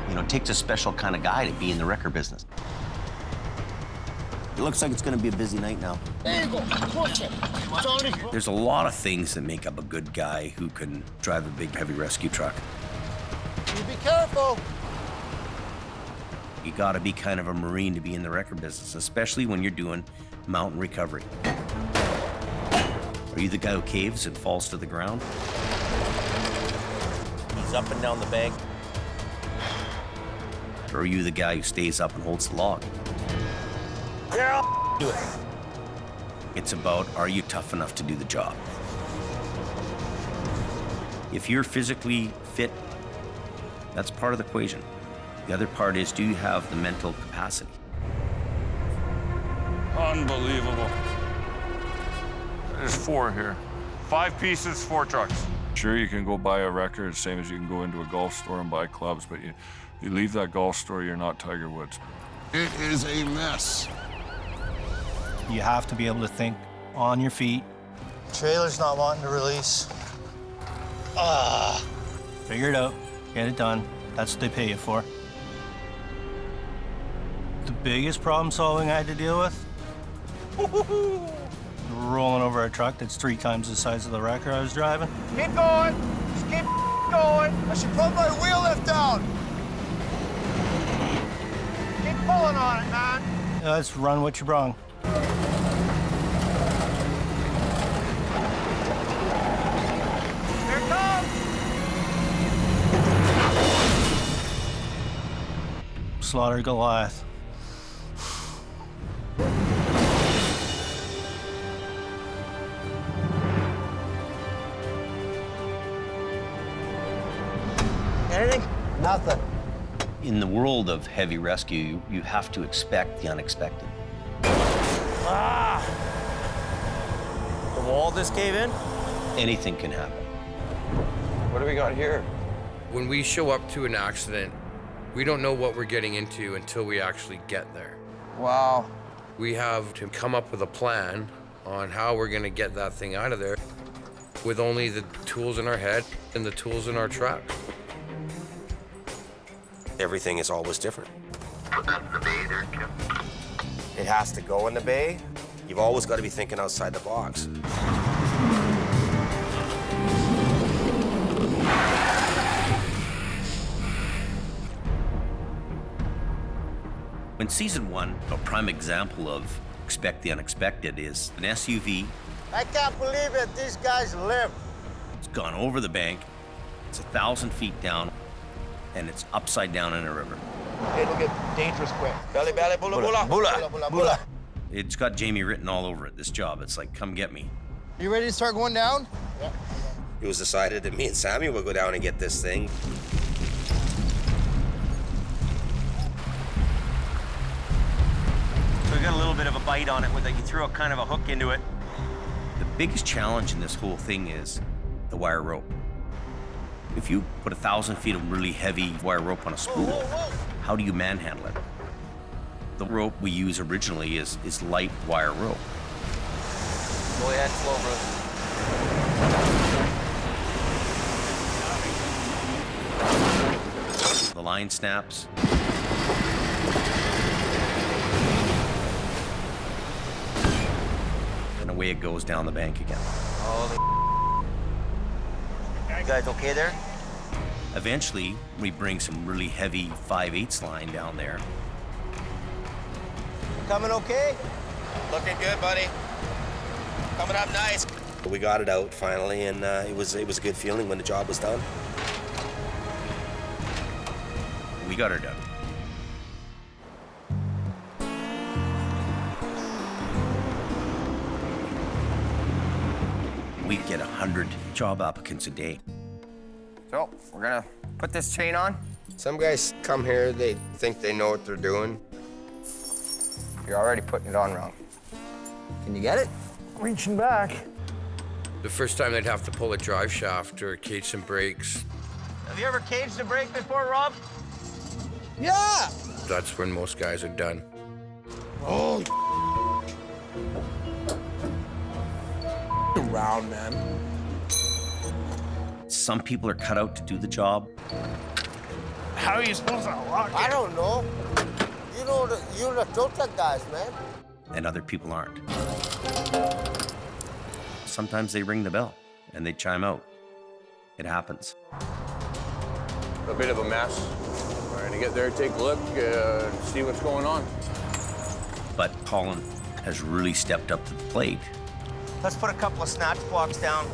You know, it takes a special kind of guy to be in the wrecker business. It looks like it's going to be a busy night now. There you go. Push it. There's a lot of things that make up a good guy who can drive a big, heavy rescue truck. You be careful. You got to be kind of a Marine to be in the wrecker business, especially when you're doing mountain recovery. Are you the guy who caves and falls to the ground? He's up and down the bank. Or are you the guy who stays up and holds the log? Yeah, I'll do it. It's about, are you tough enough to do the job? If you're physically fit, that's part of the equation. The other part is, do you have the mental capacity? Unbelievable. There's 4 here. 5 pieces, 4 trucks. Sure, you can go buy a wrecker, the same as you can go into a golf store and buy clubs, but you leave that golf store, you're not Tiger Woods. It is a mess. You have to be able to think on your feet. Trailer's not wanting to release. Figure it out, get it done. That's what they pay you for. The biggest problem solving I had to deal with? Rolling over a truck that's 3 times the size of the wrecker I was driving. Keep going. Just keep going. I should put my wheel lift down. Keep pulling on it, man. Let's run what you brung. Here it comes. Slaughter Goliath. Anything? Nothing. In the world of heavy rescue, you have to expect the unexpected. The wall just cave in? Anything can happen. What do we got here? When we show up to an accident, we don't know what we're getting into until we actually get there. Wow. We have to come up with a plan on how we're gonna get that thing out of there with only the tools in our head and the tools in our truck. Everything is always different. Put that in the bay there, Kim. It has to go in the bay. You've always got to be thinking outside the box. In season 1, a prime example of expect the unexpected is an SUV. I can't believe it. These guys live. It's gone over the bank. It's 1,000 feet down, and it's upside down in a river. It'll get dangerous quick. Belly, belly, bula, bula. Bula, bula, bula. It's got Jamie written all over it, this job. It's like, come get me. You ready to start going down? Yeah. It was decided that me and Sammy would go down and get this thing. So we got a little bit of a bite on it with like you threw a kind of a hook into it. The biggest challenge in this whole thing is the wire rope. If you put 1,000 feet of really heavy wire rope on a spool, how do you manhandle it? The rope we use originally is light wire rope. Go ahead, slow, bro. The line snaps. And away it goes down the bank again. You guys okay there? Eventually, we bring some really heavy 5/8 line down there. Coming okay? Looking good, buddy. Coming up nice. We got it out finally, and it was a good feeling when the job was done. We got her done. We get 100 job applicants a day. So, we're gonna put this chain on. Some guys come here, they think they know what they're doing. You're already putting it on wrong. Can you get it? Reaching back. The first time they'd have to pull a drive shaft or cage some brakes, Have you ever caged a brake before, Rob? Yeah! that's when most guys are done. Oh, around, man. Some people are cut out to do the job. How are you supposed to lock it? I don't know. You're the tow truck guys, man. And other people aren't. Sometimes they ring the bell and they chime out. It happens. A bit of a mess. We're gonna get there, take a look, see what's going on. But Colin has really stepped up to the plate. Let's put a couple of snatch blocks down.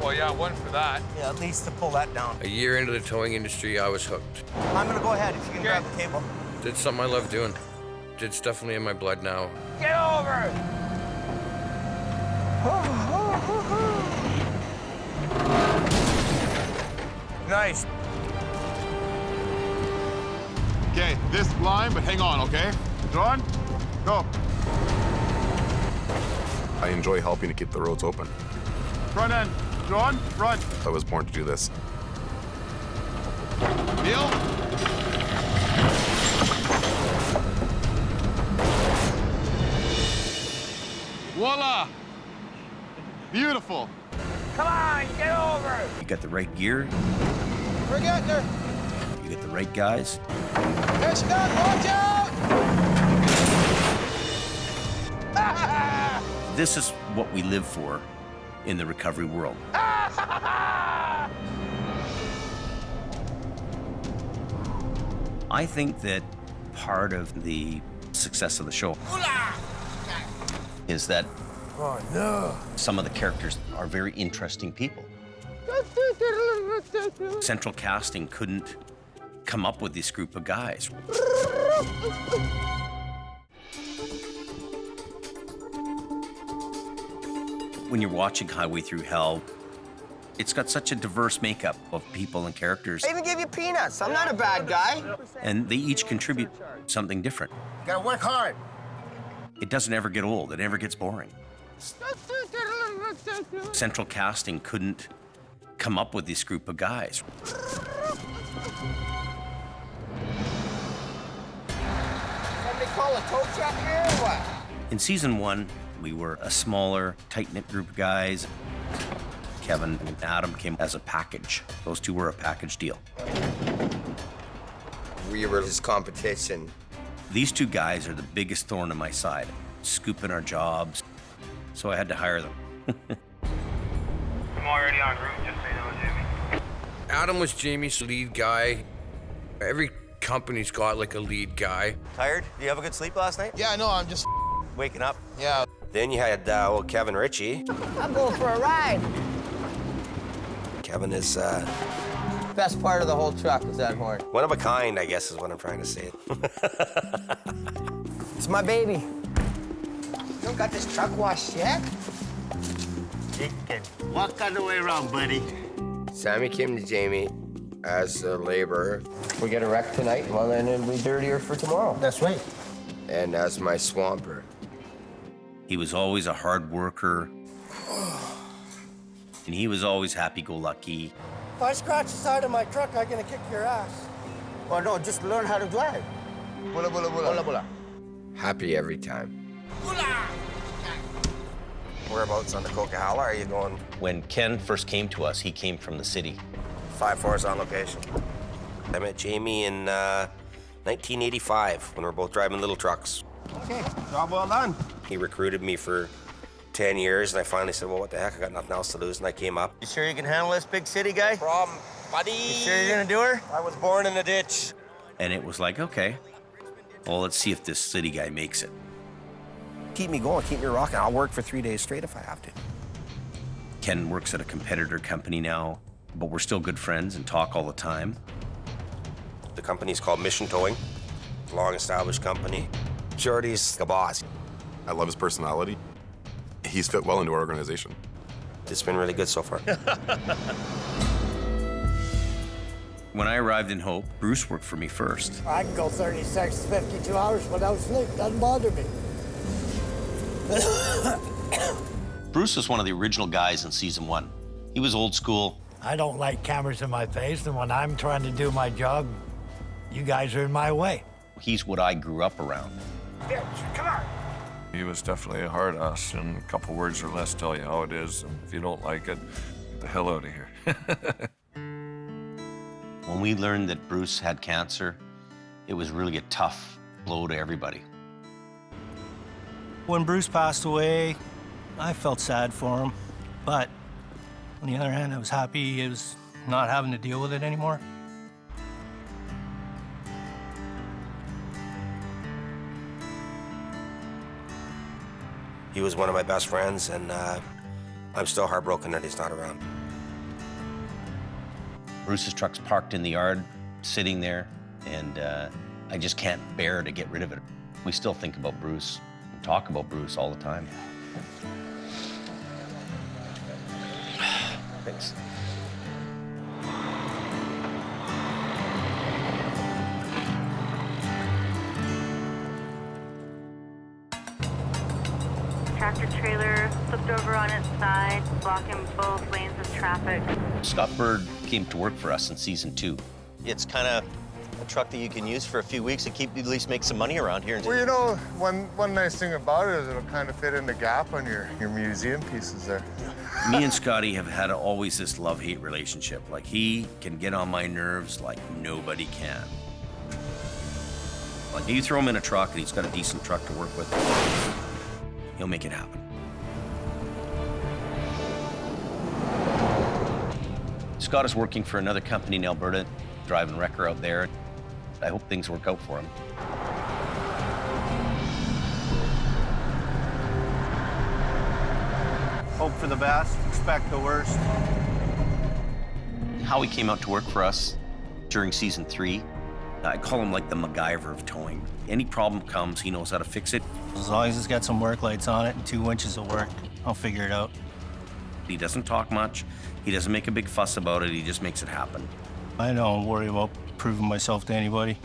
Well, yeah, one for that. Yeah, at least to pull that down. A year into the towing industry, I was hooked. I'm gonna go ahead if you can grab the cable. Did something I love doing. It's definitely in my blood now. Get over! Nice. Okay, this line, but hang on, okay? John, go. I enjoy helping to keep the roads open. Front end. John, front. I was born to do this. Neil. Voila! Beautiful. Come on, get over! You got the right gear, We're getting there. you get the right guys. There's none, watch out! This is what we live for in the recovery world. I think that part of the success of the show is that some of the characters are very interesting people. Central Casting couldn't come up with this group of guys. When you're watching Highway Through Hell, it's got such a diverse makeup of people and characters, I even gave you peanuts. I'm not a bad guy. and they each contribute something different. Gotta work hard. It doesn't ever get old, it never gets boring. Central Casting couldn't come up with this group of guys. Somebody call a tow truck here or what? In season 1, we were a smaller, tight-knit group of guys. Kevin and Adam came as a package. Those two were a package deal. We were his competition. These two guys are the biggest thorn in my side, scooping our jobs, so I had to hire them. I'm already en route, just so you know, Jimmy. Adam was Jamie's lead guy. Every company's got like a lead guy. Tired? Did you have a good sleep last night? Yeah, no, I'm just Waking up? Yeah. Then you had old Kevin Ritchie. I'm going for a ride. Kevin is Best part of the whole truck is that horn. one of a kind, I guess is what I'm trying to say. It's my baby. You don't got this truck washed yet? You can Walk the other way around, buddy. Sammy came to Jamie as a laborer. We get a wreck tonight, well, then it'll be dirtier for tomorrow. That's right. And as my swamper. He was always a hard worker, and he was always happy-go-lucky. If I scratch the side of my truck, I'm gonna kick your ass. Well, no, just learn how to drive. Bula, bula, bula. Bula, bula. Happy every time. Whereabouts on the Coquihalla are you going? When Ken first came to us, he came from the city. 5-4's on location. I met Jamie in 1985 when we were both driving little trucks. Okay, job well done. He recruited me for 10 years, and I finally said, well, what the heck, I got nothing else to lose, and I came up. You sure you can handle this big city guy? Problem, buddy. You sure you're gonna do her? I was born in a ditch. And it was like, okay, well, let's see if this city guy makes it. Keep me going, keep me rocking. I'll work for 3 days straight if I have to. Ken works at a competitor company now, but we're still good friends and talk all the time. The company's called Mission Towing, long-established company. Shorty's the boss. I love his personality. He's fit well into our organization. It's been really good so far. When I arrived in Hope, Bruce worked for me first. I can go 36, 52 hours without sleep. Doesn't bother me. Bruce was one of the original guys in season 1. He was old school. I don't like cameras in my face, and when I'm trying to do my job, you guys are in my way. He's what I grew up around. Bitch, come on! He was definitely a hard ass, and a couple words or less tell you how it is. And if you don't like it, get the hell out of here. When we learned that Bruce had cancer, it was really a tough blow to everybody. When Bruce passed away, I felt sad for him, but on the other hand, I was happy he was not having to deal with it anymore. He was one of my best friends, and I'm still heartbroken that he's not around. Bruce's truck's parked in the yard, sitting there, and I just can't bear to get rid of it. We still think about Bruce, and talk about Bruce all the time. Thanks. Tractor trailer flipped over on its side, blocking both lanes of traffic. Scott Bird came to work for us in season 2. It's kind of a truck that you can use for a few weeks and at least make some money around here. Well, you know, one nice thing about it is it'll kind of fit in the gap on your museum pieces there. Me and Scotty have had always this love-hate relationship. Like, he can get on my nerves like nobody can. Like, you throw him in a truck and he's got a decent truck to work with, he'll make it happen. Scott is working for another company in Alberta, driving wrecker out there. I hope things work out for him. Hope for the best, expect the worst. Howie came out to work for us during season 3. I call him like the MacGyver of towing. Any problem comes, he knows how to fix it. As long as it's got some work lights on it and 2 winches of work, I'll figure it out. He doesn't talk much. He doesn't make a big fuss about it. He just makes it happen. I don't worry about proving myself to anybody.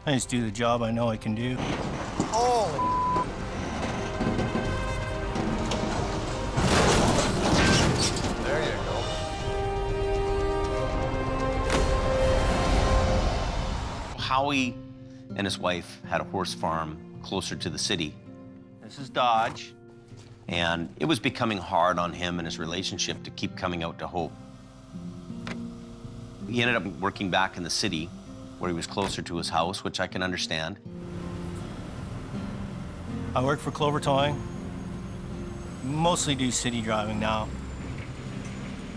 I just do the job I know I can do. Holy. There you go. Howie and his wife had a horse farm closer to the city. This is Dodge. And it was becoming hard on him and his relationship to keep coming out to Hope. He ended up working back in the city where he was closer to his house, which I can understand. I work for Clover Towing. Mostly do city driving now.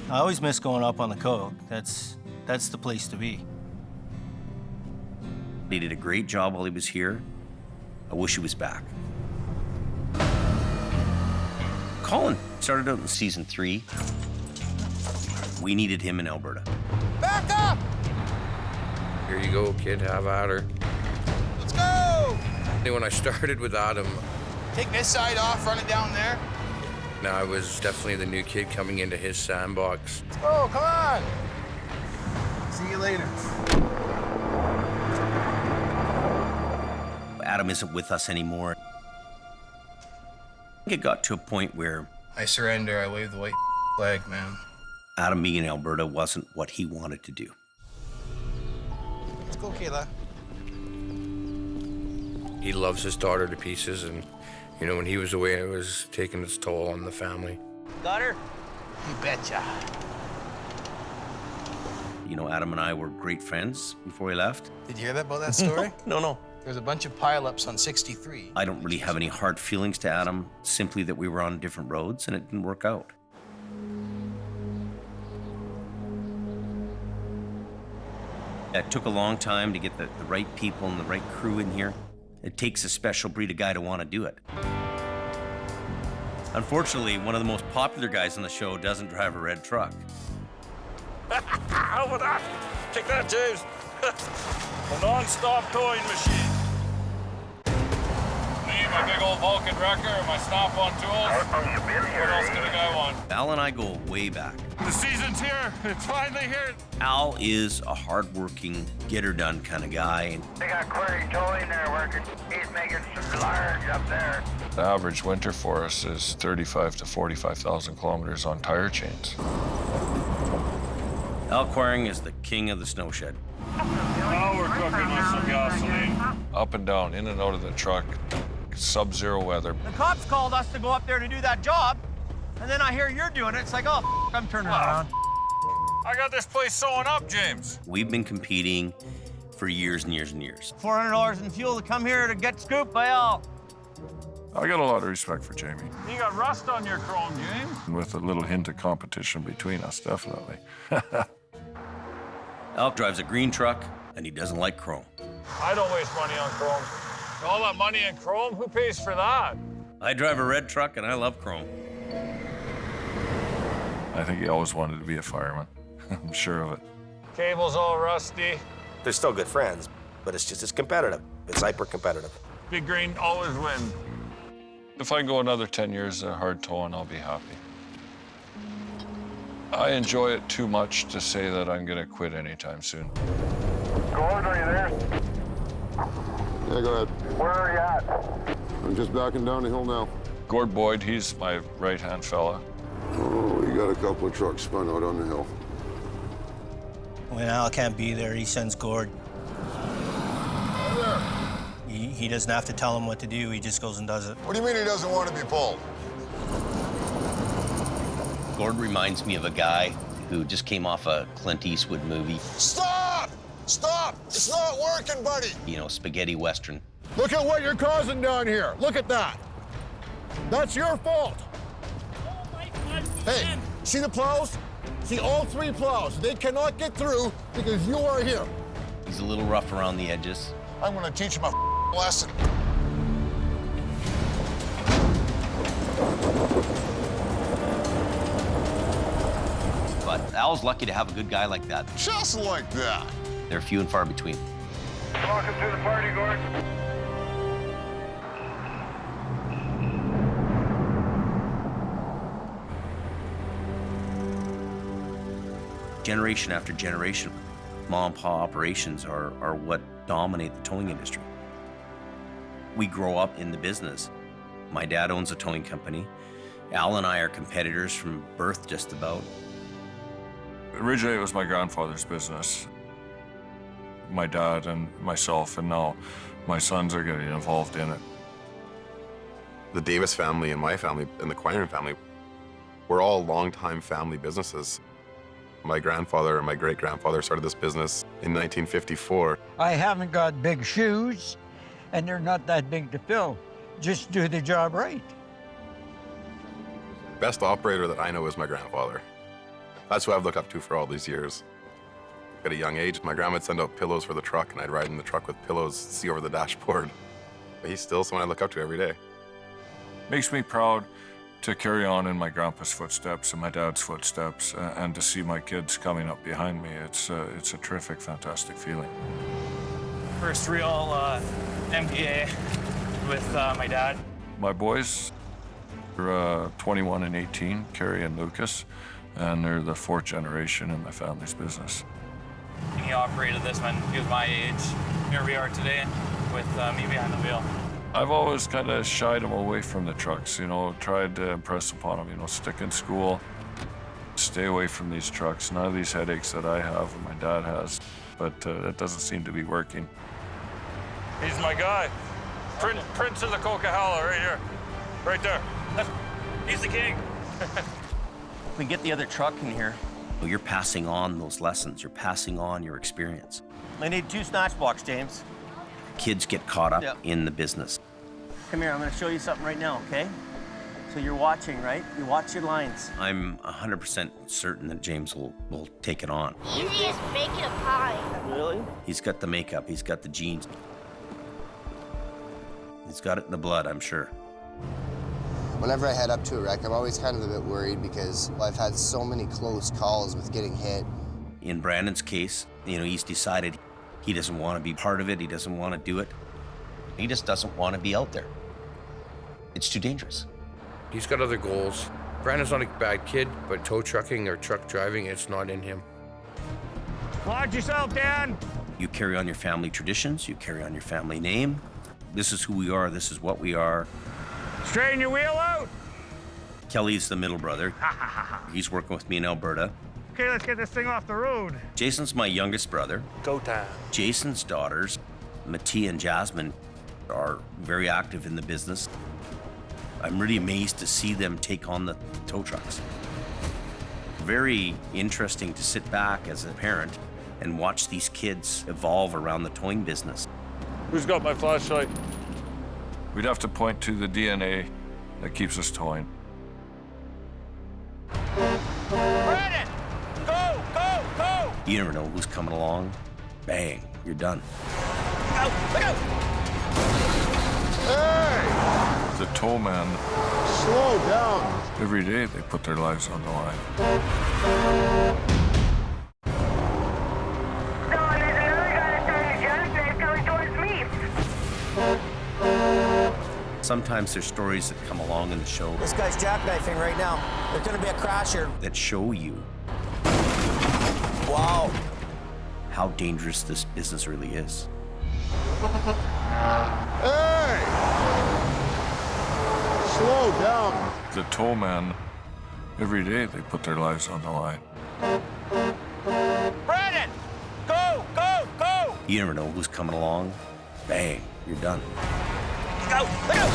I always miss going up on the Coke. That's the place to be. He did a great job while he was here. I wish he was back. Colin started out in season 3. We needed him in Alberta. Back up! Here you go, kid, have at her. Let's go! When I started with Adam, Take this side off, run it down there. now I was definitely the new kid coming into his sandbox. Let's go, come on! See you later. Adam isn't with us anymore. It got to a point where I surrender, I wave the white flag, man. Adam being in Alberta wasn't what he wanted to do. Let's go, Kayla. He loves his daughter to pieces, and you know, when he was away, it was taking its toll on the family. Got her? You betcha. You know, Adam and I were great friends before he left. Did you hear about that story? No. There's a bunch of pileups on 63. I don't really have any hard feelings to Adam, simply that we were on different roads and it didn't work out. It took a long time to get the right people and the right crew in here. It takes a special breed of guy to want to do it. Unfortunately, one of the most popular guys on the show doesn't drive a red truck. How about that? Take that, James. A non-stop towing machine. Me, my big old Vulcan wrecker, and my snap-on tools. What else could a guy want? Al and I go way back. The season's here. It's finally here. Al is a hardworking, get-her-done kind of guy. They got Query towing there working. He's making some large up there. The average winter for us is 35 to 45,000 kilometers on tire chains. Al Quaring is the king of the snow shed. Now we're cooking with some gasoline. Up and down, in and out of the truck, sub-zero weather. The cops called us to go up there to do that job, and then I hear you're doing it. It's like, oh, I'm turning around. I got this place sewing up, James. We've been competing for years and years and years. $400 in fuel to come here to get scooped by Al. I got a lot of respect for Jamie. You got rust on your chrome, James. With a little hint of competition between us, definitely. Al drives a green truck, and he doesn't like chrome. I don't waste money on chrome. All that money in chrome, who pays for that? I drive a red truck, and I love chrome. I think he always wanted to be a fireman. I'm sure of it. Cable's all rusty. They're still good friends, but it's competitive. It's hyper-competitive. Big Green always wins. If I can go another 10 years of hard towing, I'll be happy. I enjoy it too much to say that I'm going to quit anytime soon. Gord, are you there? Yeah, go ahead. Where are you at? I'm just backing down the hill now. Gord Boyd, he's my right-hand fella. Oh, we got a couple of trucks spun out on the hill. When Al can't be there, he sends Gord. He doesn't have to tell him what to do. He just goes and does it. What do you mean he doesn't want to be pulled? Gord reminds me of a guy who just came off a Clint Eastwood movie. Stop! Stop! It's not working, buddy! You know, spaghetti western. Look at what you're causing down here. Look at that. That's your fault. Hey, see the plows? See all three plows. They cannot get through because you are here. He's a little rough around the edges. I'm gonna teach him a lesson. But Al's lucky to have a good guy like that. Just like that. They're few and far between. Welcome to the party, Gord. Generation after generation, mom and pa operations are what dominate the towing industry. We grow up in the business. My dad owns a towing company. Al and I are competitors from birth, just about. Originally, it was my grandfather's business. My dad and myself, and now my sons are getting involved in it. The Davis family and my family and the Quine family, we're all longtime family businesses. My grandfather and my great-grandfather started this business in 1954. I haven't got big shoes, and they're not that big to fill. Just do the job right. Best operator that I know is my grandfather. That's who I've looked up to for all these years. At a young age, my grandma would send out pillows for the truck, and I'd ride in the truck with pillows, see over the dashboard. But he's still someone I look up to every day. Makes me proud to carry on in my grandpa's footsteps and my dad's footsteps, and to see my kids coming up behind me. It's a terrific, fantastic feeling. First real MPA with my dad. My boys are 21 and 18, Carrie and Lucas, and they're the fourth generation in my family's business. He operated this when he was my age. Here we are today with me behind the wheel. I've always kind of shied him away from the trucks, tried to impress upon him, stick in school, stay away from these trucks. None of these headaches that I have and my dad has, but it doesn't seem to be working. He's my guy. Prince of the Coquihalla, right here. Right there. He's the king. We get the other truck in here. You're passing on those lessons. You're passing on your experience. I need 2 snatch blocks, James. Kids get caught up in the business. Come here, I'm gonna show you something right now, okay? So you're watching, right? You watch your lines. I'm 100% certain that James will take it on. Easy as baking a pie. Really? He's got the makeup, he's got the genes. He's got it in the blood, I'm sure. Whenever I head up to a wreck, I'm always kind of a bit worried because I've had so many close calls with getting hit. In Brandon's case, he's decided he doesn't want to be part of it, he doesn't want to do it. He just doesn't want to be out there. It's too dangerous. He's got other goals. Brandon's not a bad kid, but tow trucking or truck driving, it's not in him. Watch yourself, Dan. You carry on your family traditions, you carry on your family name. This is who we are, this is what we are. Straighten your wheel out. Kelly's the middle brother. He's working with me in Alberta. Okay, let's get this thing off the road. Jason's my youngest brother. Go time. Jason's daughters, Mattia and Jasmine, are very active in the business. I'm really amazed to see them take on the tow trucks. Very interesting to sit back as a parent and watch these kids evolve around the towing business. Who's got my flashlight? We'd have to point to the DNA that keeps us towing. Brandon! Go, go, go! You never know who's coming along. Bang, you're done. Go, go! The tow man, Slow down. every day they put their lives on the line. Sometimes there's stories that come along in the show This guy's jackknifing right now. There's gonna be a crash here. that show you Wow. how dangerous this business really is. Hey! Slow down. The tow man, every day they put their lives on the line. Brandon! Go, go, go! You never know who's coming along. Bang, you're done. Go, go!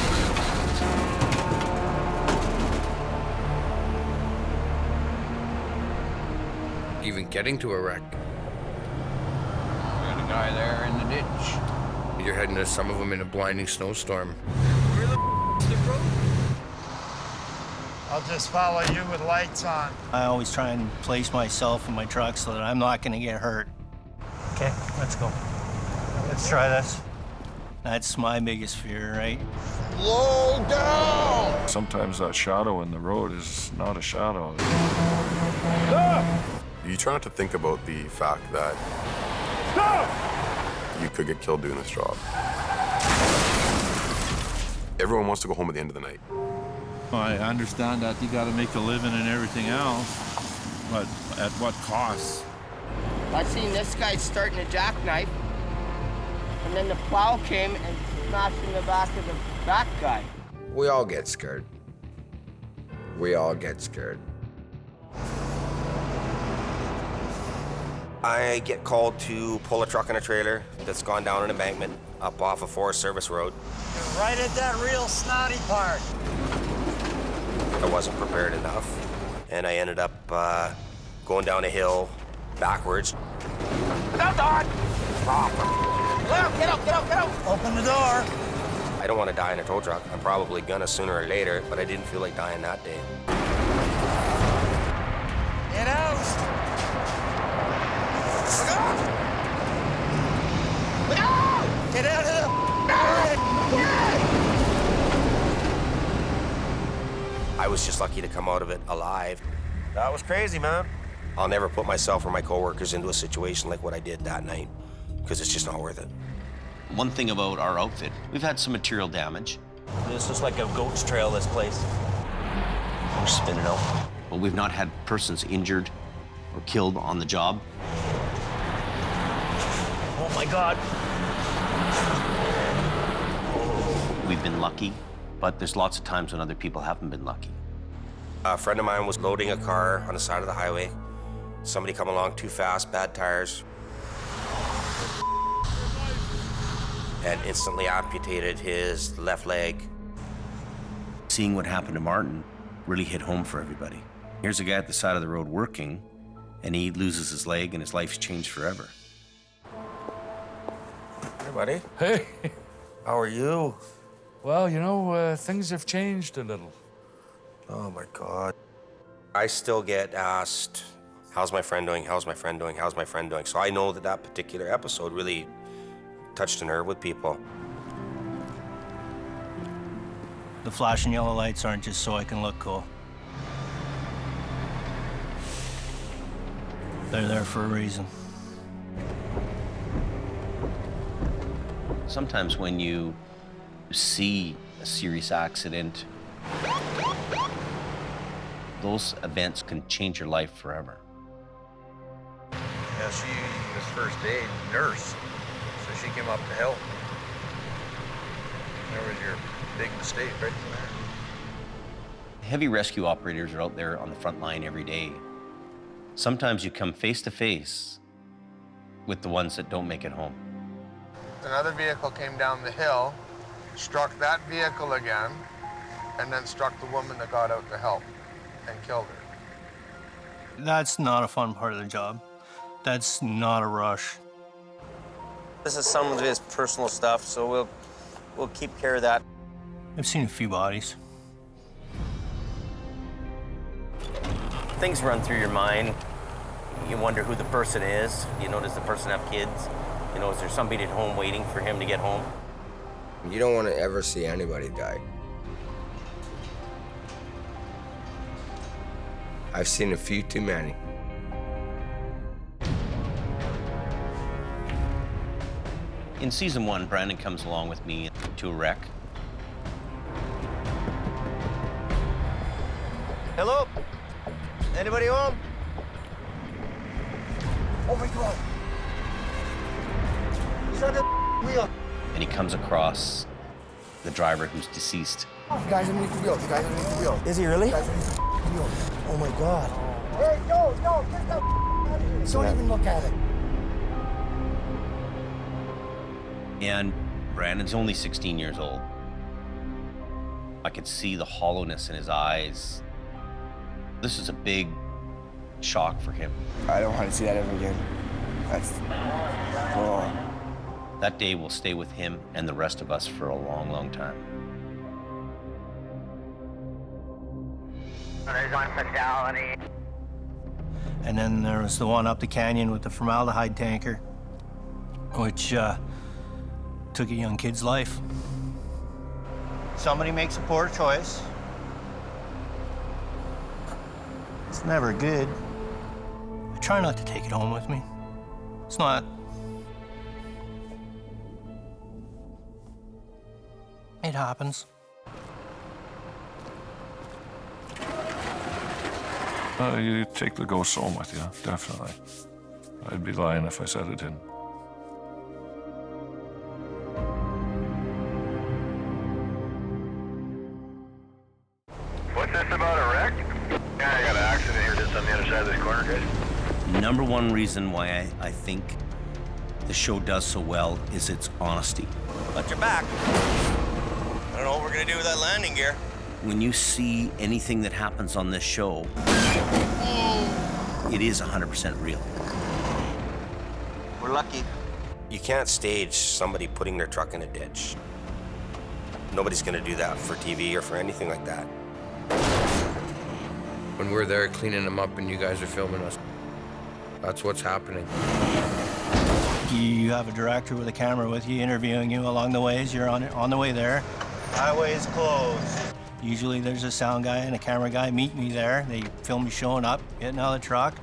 Even getting to a wreck. Got a guy there in the ditch. You're heading to some of them in a blinding snowstorm. I'll just follow you with lights on. I always try and place myself in my truck so that I'm not gonna get hurt. Okay, let's go. Let's try this. That's my biggest fear, right? Slow down. Sometimes that shadow in the road is not a shadow. You try not to think about the fact that you could get killed doing this job. Everyone wants to go home at the end of the night. I understand that you got to make a living and everything else, but at what cost? I seen this guy starting a jackknife, and then the plow came and smashed in the back of the back guy. We all get scared. We all get scared. I get called to pull a truck and a trailer that's gone down an embankment up off a Forest Service road. Right at that real snotty part. I wasn't prepared enough, and I ended up going down a hill backwards. Get out, Don! Get out, get out, get out! Open the door. I don't want to die in a tow truck. I'm probably gonna sooner or later, but I didn't feel like dying that day. Get out! Look out! Get out of the... I was just lucky to come out of it alive. That was crazy, man. I'll never put myself or my coworkers into a situation like what I did that night, because it's just not worth it. One thing about our outfit, we've had some material damage. This is like a goat's trail, this place. We're spinning out. But we've not had persons injured or killed on the job. Oh my God. We've been lucky, but there's lots of times when other people haven't been lucky. A friend of mine was loading a car on the side of the highway. Somebody come along too fast, bad tires, and instantly amputated his left leg. Seeing what happened to Martin really hit home for everybody. Here's a guy at the side of the road working, and he loses his leg and his life's changed forever. Hey, buddy. Hey. How are you? Well, you know, things have changed a little. Oh my God. I still get asked, how's my friend doing? How's my friend doing? How's my friend doing? So I know that that particular episode really touched a nerve with people. The flashing yellow lights aren't just so I can look cool. They're there for a reason. Sometimes when you see a serious accident, Those events can change your life forever. Yeah, she was first aid nurse, so she came up to help. There was your big mistake right from there. Heavy rescue operators are out there on the front line every day. Sometimes you come face to face with the ones that don't make it home. Another vehicle came down the hill, struck that vehicle again, and then struck the woman that got out to help and killed her. That's not a fun part of the job. That's not a rush. This is some of his personal stuff, so we'll keep care of that. I've seen a few bodies. Things run through your mind. You wonder who the person is. You know, does the person have kids? You know, is there somebody at home waiting for him to get home? You don't want to ever see anybody die. I've seen a few too many. In season 1, Brandon comes along with me to a wreck. Hello? Anybody home? Oh my God. He's on the wheel. And he comes across the driver who's deceased. Guys underneath the wheel. Guys underneath the wheel. Is he really? Guys underneath the wheel. Oh my God. Hey, no, get that out of here. Don't even look at it. And Brandon's only 16 years old. I could see the hollowness in his eyes. This is a big shock for him. I don't want to see that ever again. That's... Oh. That day will stay with him and the rest of us for a long, long time. There's one fatality. And then there was the one up the canyon with the formaldehyde tanker, which took a young kid's life. Somebody makes a poor choice. It's never good. I try not to take it home with me. It's not... It happens. You take the ghost home with you, definitely. I'd be lying if I said it didn't. What's this about a wreck? Yeah, I got an accident here just on the other side of this corner, guys. Number one reason why I think the show does so well is its honesty. But you're back. I don't know what we're gonna do with that landing gear. When you see anything that happens on this show, it is 100% real. We're lucky. You can't stage somebody putting their truck in a ditch. Nobody's gonna do that for TV or for anything like that. When we're there cleaning them up and you guys are filming us, that's what's happening. You have a director with a camera with you, interviewing you along the way as you're on the way there. Highway is closed. Usually there's a sound guy and a camera guy meet me there. They film me showing up, getting out of the truck.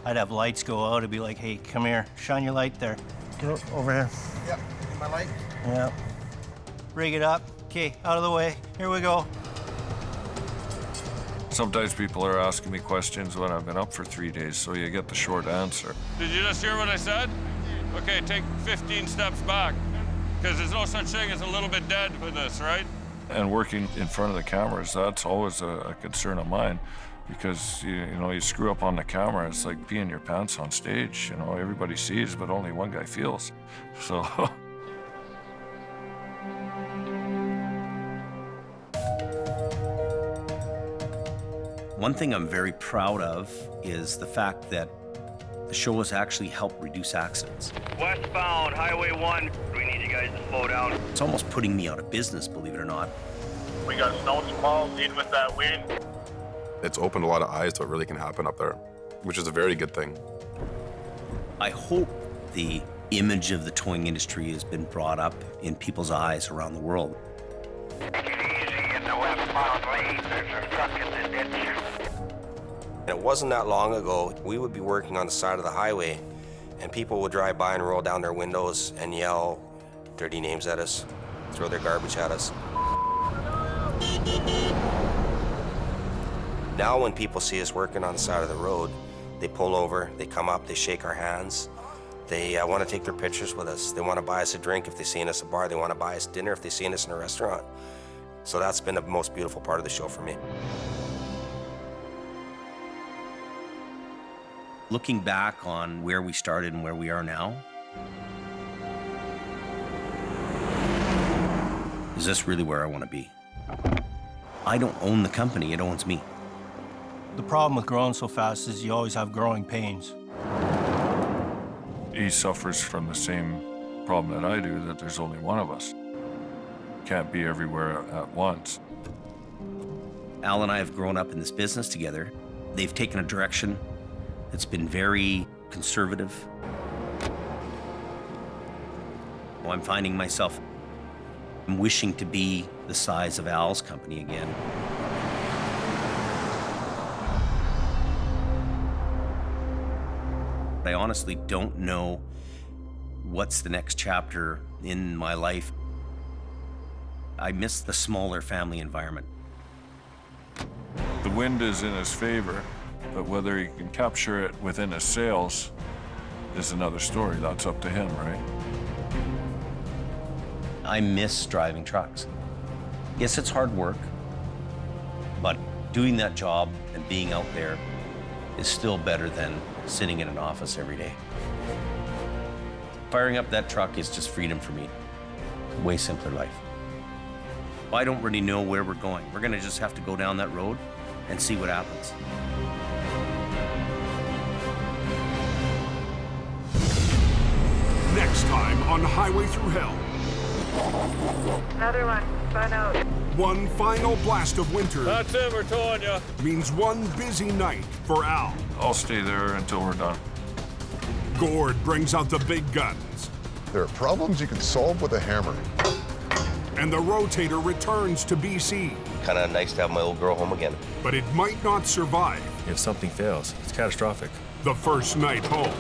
I'd have lights go out. It'd be like, hey, come here, shine your light there. Get over here. Yep, my light. Yeah. Rig it up. Okay, out of the way. Here we go. Sometimes people are asking me questions when I've been up for 3 days, so you get the short answer. Did you just hear what I said? Okay, take 15 steps back, because there's no such thing as a little bit dead with this, right? And working in front of the cameras, that's always a concern of mine, because you know, you screw up on the camera, it's like peeing your pants on stage. You know, everybody sees, but only one guy feels. So. One thing I'm very proud of is the fact that the show has actually helped reduce accidents. Westbound, Highway 1. We need you guys to slow down. It's almost putting me out of business, believe it or not. We got snow squalls in with that wind. It's opened a lot of eyes to what really can happen up there, which is a very good thing. I hope the image of the towing industry has been brought up in people's eyes around the world. Take it easy in the westbound lane. There's a truck in the ditch. And it wasn't that long ago, we would be working on the side of the highway, and people would drive by and roll down their windows and yell dirty names at us, throw their garbage at us. Now when people see us working on the side of the road, they pull over, they come up, they shake our hands. They want to take their pictures with us. They want to buy us a drink if they've seen us at a bar. They want to buy us dinner if they've seen us in a restaurant. So that's been the most beautiful part of the show for me. Looking back on where we started and where we are now, is this really where I want to be? I don't own the company, it owns me. The problem with growing so fast is you always have growing pains. He suffers from the same problem that I do, that there's only one of us. Can't be everywhere at once. Al and I have grown up in this business together. They've taken a direction that's been very conservative. I'm finding myself wishing to be the size of Al's company again. I honestly don't know what's the next chapter in my life. I miss the smaller family environment. The wind is in his favor, but whether he can capture it within his sails is another story. That's up to him, right? I miss driving trucks. Yes, it's hard work, but doing that job and being out there is still better than sitting in an office every day. Firing up that truck is just freedom for me. Way simpler life. I don't really know where we're going. We're gonna just have to go down that road and see what happens. Next time on Highway Through Hell. Another one. Spun out. One final blast of winter. That's it, we're towing you. Means one busy night for Al. I'll stay there until we're done. Gord brings out the big guns. There are problems you can solve with a hammer. And the Rotator returns to BC. Kind of nice to have my old girl home again. But it might not survive. If something fails, it's catastrophic. The first night home.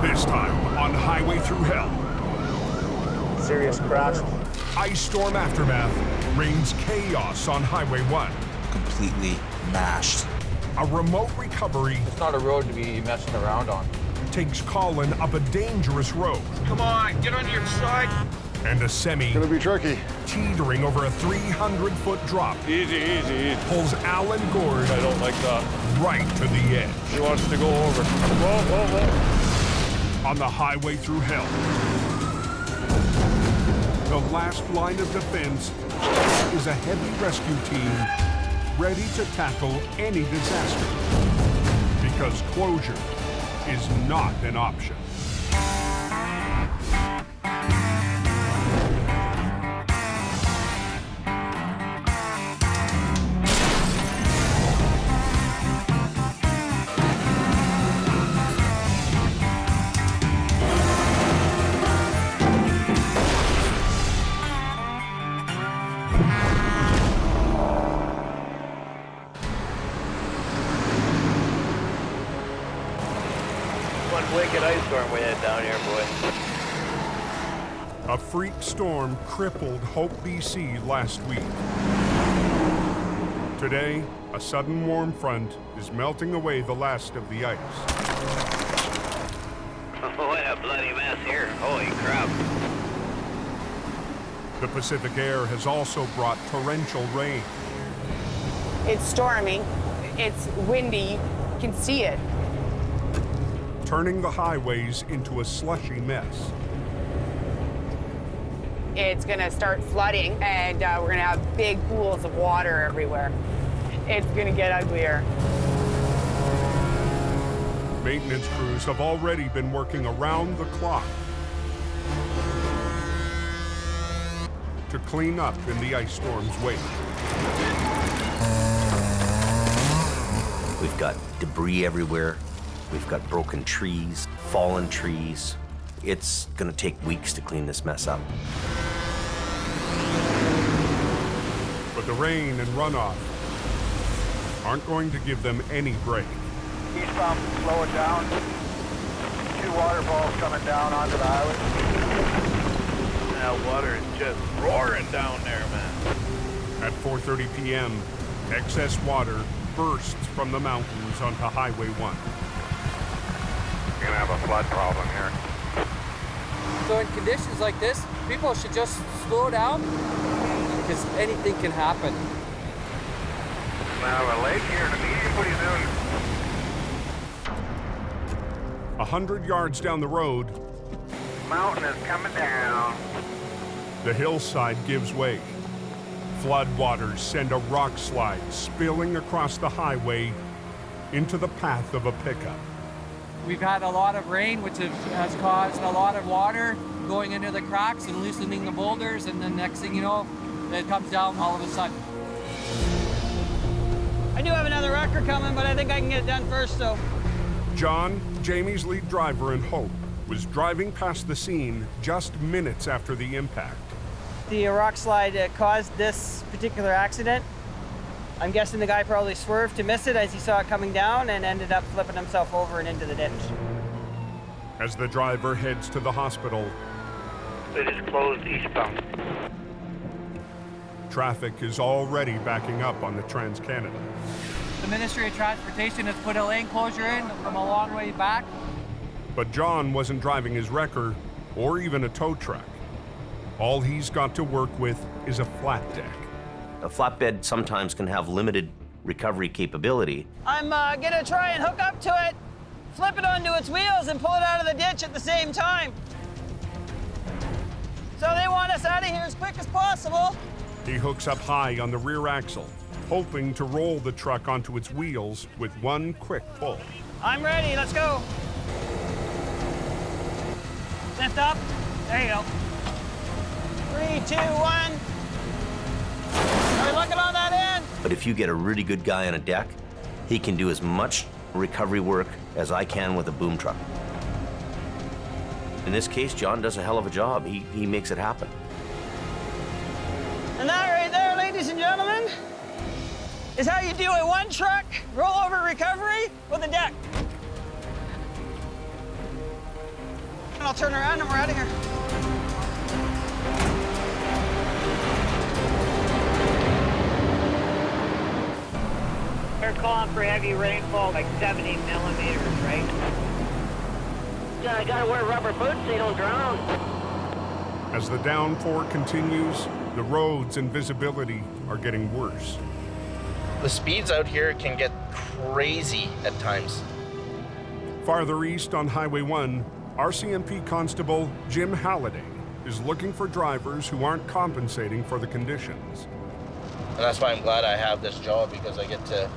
This time on Highway Through Hell. Serious crash. Ice storm aftermath reigns chaos on Highway 1. Completely mashed. A remote recovery It's not a road to be messing around on. takes Colin up a dangerous road. Come on, get on your side. And a semi Gonna be tricky. teetering over a 300-foot drop Easy, easy, easy. pulls Alan Gord I don't like that. right to the edge. He wants to go over. Whoa, whoa, whoa. On the Highway Through Hell. The last line of defense is a heavy rescue team ready to tackle any disaster. Because closure is not an option. One wicked ice storm we had down here, boy. A freak storm crippled Hope, BC last week. Today, a sudden warm front is melting away the last of the ice. What a bloody mess here. Holy crap. The Pacific air has also brought torrential rain. It's storming, it's windy, you can see it. Turning the highways into a slushy mess. It's gonna start flooding and we're gonna have big pools of water everywhere. It's gonna get uglier. Maintenance crews have already been working around the clock to clean up in the ice storm's wake. We've got debris everywhere. We've got broken trees, fallen trees. It's gonna take weeks to clean this mess up. But the rain and runoff aren't going to give them any break. Eastbound, slow it down. 2 waterfalls coming down onto the highway. That water is just roaring down there, man. At 4:30 p.m., excess water bursts from the mountains onto Highway 1. You're gonna have a flood problem here. So in conditions like this, people should just slow down because anything can happen. We have a lake here in the median. What are you doing? 100 yards down the road, Mountain is coming down. the hillside gives way. Floodwaters send a rock slide spilling across the highway into the path of a pickup. We've had a lot of rain, which has caused a lot of water going into the cracks and loosening the boulders, and then next thing you know, it comes down all of a sudden. I do have another wrecker coming, but I think I can get it done first, so. John, Jamie's lead driver and Hope, was driving past the scene just minutes after the impact. The rock slide caused this particular accident. I'm guessing the guy probably swerved to miss it as he saw it coming down and ended up flipping himself over and into the ditch. As the driver heads to the hospital, It is closed eastbound. traffic is already backing up on the Trans-Canada. The Ministry of Transportation has put a lane closure in from a long way back. But John wasn't driving his wrecker or even a tow truck. All he's got to work with is a flat deck. A flatbed sometimes can have limited recovery capability. I'm gonna try and hook up to it, flip it onto its wheels, and pull it out of the ditch at the same time. So they want us out of here as quick as possible. He hooks up high on the rear axle, hoping to roll the truck onto its wheels with one quick pull. I'm ready, let's go. Lift up, there you go. 3, 2, 1. Are we looking on that end? But if you get a really good guy on a deck, he can do as much recovery work as I can with a boom truck. In this case, John does a hell of a job. He makes it happen. And that right there, ladies and gentlemen, is how you do a one-truck rollover recovery with a deck. And I'll turn around and we're out of here. They're calling for heavy rainfall, like 70 millimeters, right? Yeah, I gotta wear rubber boots so you don't drown. As the downpour continues, the roads and visibility are getting worse. The speeds out here can get crazy at times. Farther east on Highway 1, RCMP Constable Jim Halliday is looking for drivers who aren't compensating for the conditions. And that's why I'm glad I have this job, because I get to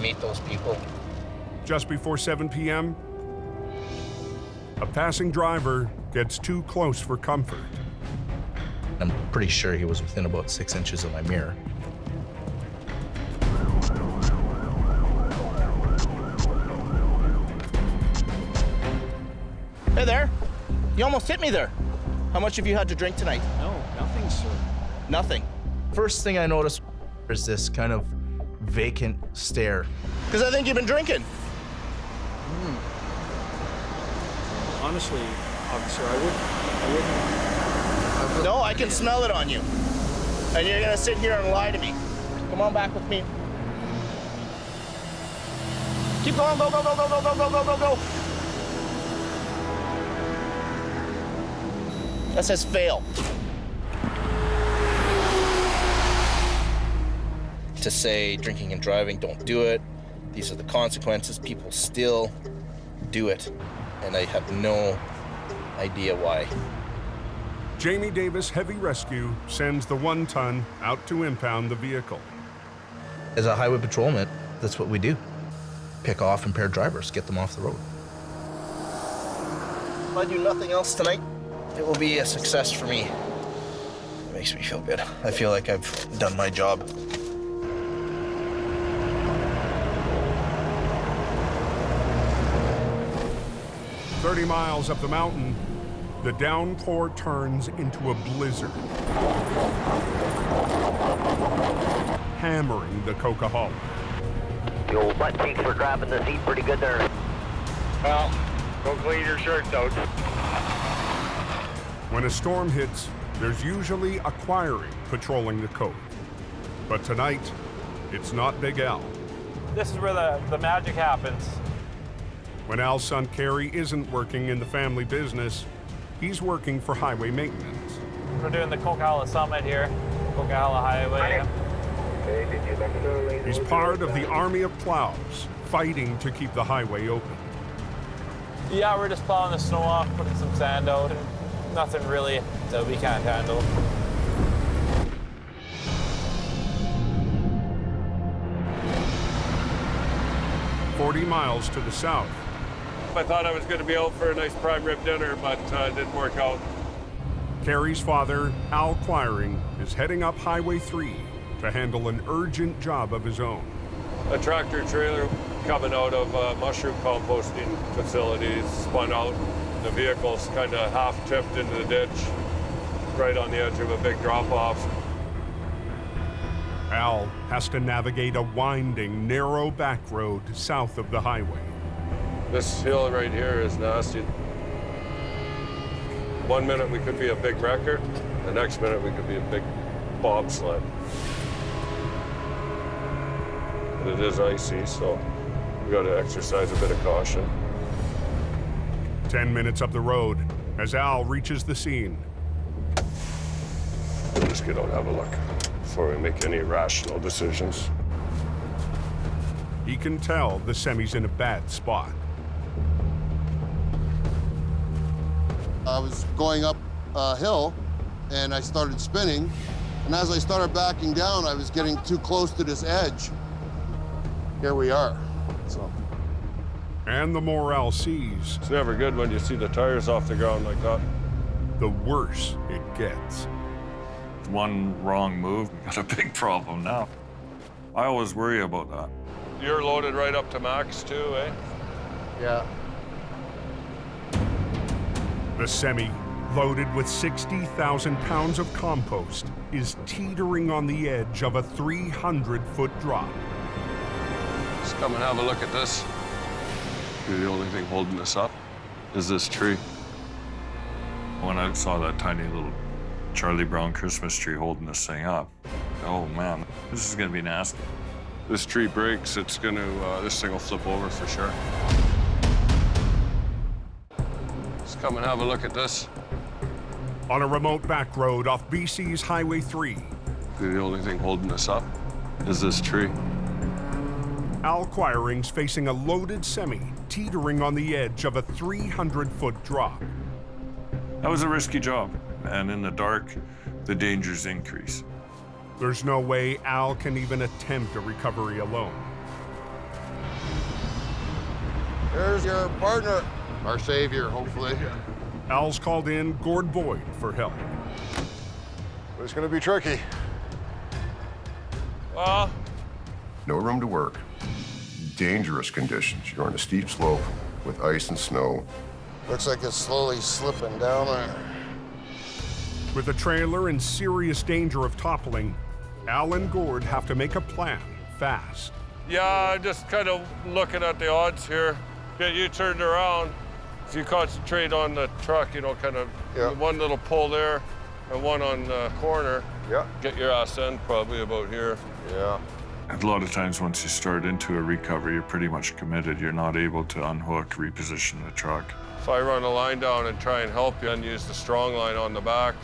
meet those people. Just before 7 p.m., a passing driver gets too close for comfort. I'm pretty sure he was within about 6 inches of my mirror. Hey there. You almost hit me there. How much have you had to drink tonight? No, nothing, sir. Nothing. First thing I noticed is this kind of vacant stare. Because I think you've been drinking. Honestly, officer, I wouldn't. No, I can smell it on you. And you're gonna sit here and lie to me. Come on back with me. Keep going, go, go, go, go, go, go, go, go, go, go. That says fail. To say drinking and driving, don't do it. These are the consequences. People still do it. And I have no idea why. Jamie Davis Heavy Rescue sends the 1-ton out to impound the vehicle. As a highway patrolman, that's what we do. Pick off impaired drivers, get them off the road. If I do nothing else tonight, it will be a success for me. It makes me feel good. I feel like I've done my job. 30 miles up the mountain, the downpour turns into a blizzard, hammering the Coquihalla. The old butt cheeks were grabbing the seat pretty good there. Well, go clean your shirts out. When a storm hits, there's usually acquiring patrolling the coast. But tonight, it's not Big Al. This is where the magic happens. When Al's son Kerry isn't working in the family business, he's working for highway maintenance. We're doing the Coquihalla Summit here, Coquihalla Highway. He's part of the army of plows, fighting to keep the highway open. Yeah, we're just plowing the snow off, putting some sand out, and nothing really that we can't handle. "40 miles to the south. I thought I was going to be out for a nice prime rib dinner, but it didn't work out. Kerry's father, Al Quiring, is heading up Highway 3 to handle an urgent job of his own. A tractor trailer coming out of mushroom composting facilities spun out. The vehicle's kind of half tipped into the ditch, right on the edge of a big drop-off. Al has to navigate a winding, narrow back road south of the highway. This hill right here is nasty. 1 minute we could be a big wrecker, the next minute we could be a big bobsled. And it is icy, so we got to exercise a bit of caution. 10 minutes up the road as Al reaches the scene. We'll just get out and have a look before we make any rational decisions. He can tell the semi's in a bad spot. I was going up a hill and I started spinning. And as I started backing down, I was getting too close to this edge. Here we are. So. And the more Al sees, it's never good when you see the tires off the ground like that. The worse it gets. One wrong move, we got a big problem now. I always worry about that. You're loaded right up to max too, eh? Yeah. The semi, loaded with 60,000 pounds of compost, is teetering on the edge of a 300-foot drop. Let's come and have a look at this. The only thing holding us up is this tree. When I saw that tiny little Charlie Brown Christmas tree holding this thing up, oh man, this is gonna be nasty. This tree breaks, it's gonna, this thing will flip over for sure. Let's come and have a look at this. On a remote back road off BC's Highway 3. The only thing holding us up is this tree. Al Quiring's facing a loaded semi, teetering on the edge of a 300-foot drop. That was a risky job, and in the dark, the dangers increase. There's no way Al can even attempt a recovery alone. There's your partner, our savior, hopefully. Al's called in Gord Boyd for help. But it's going to be tricky. Well, no room to work. Dangerous conditions. You're on a steep slope with ice and snow. Looks like it's slowly slipping down there. With the trailer in serious danger of toppling, Al and Gord have to make a plan fast. yeah, I'm just kind of looking at the odds here. Get you turned around. If you concentrate on the truck, you know, kind of one little pull there and one on the corner. Yeah. Get your ass in probably about here. Yeah. A lot of times once you start into a recovery, you're pretty much committed. You're not able to unhook, reposition the truck. If I run a line down and try and help you and use the strong line on the back,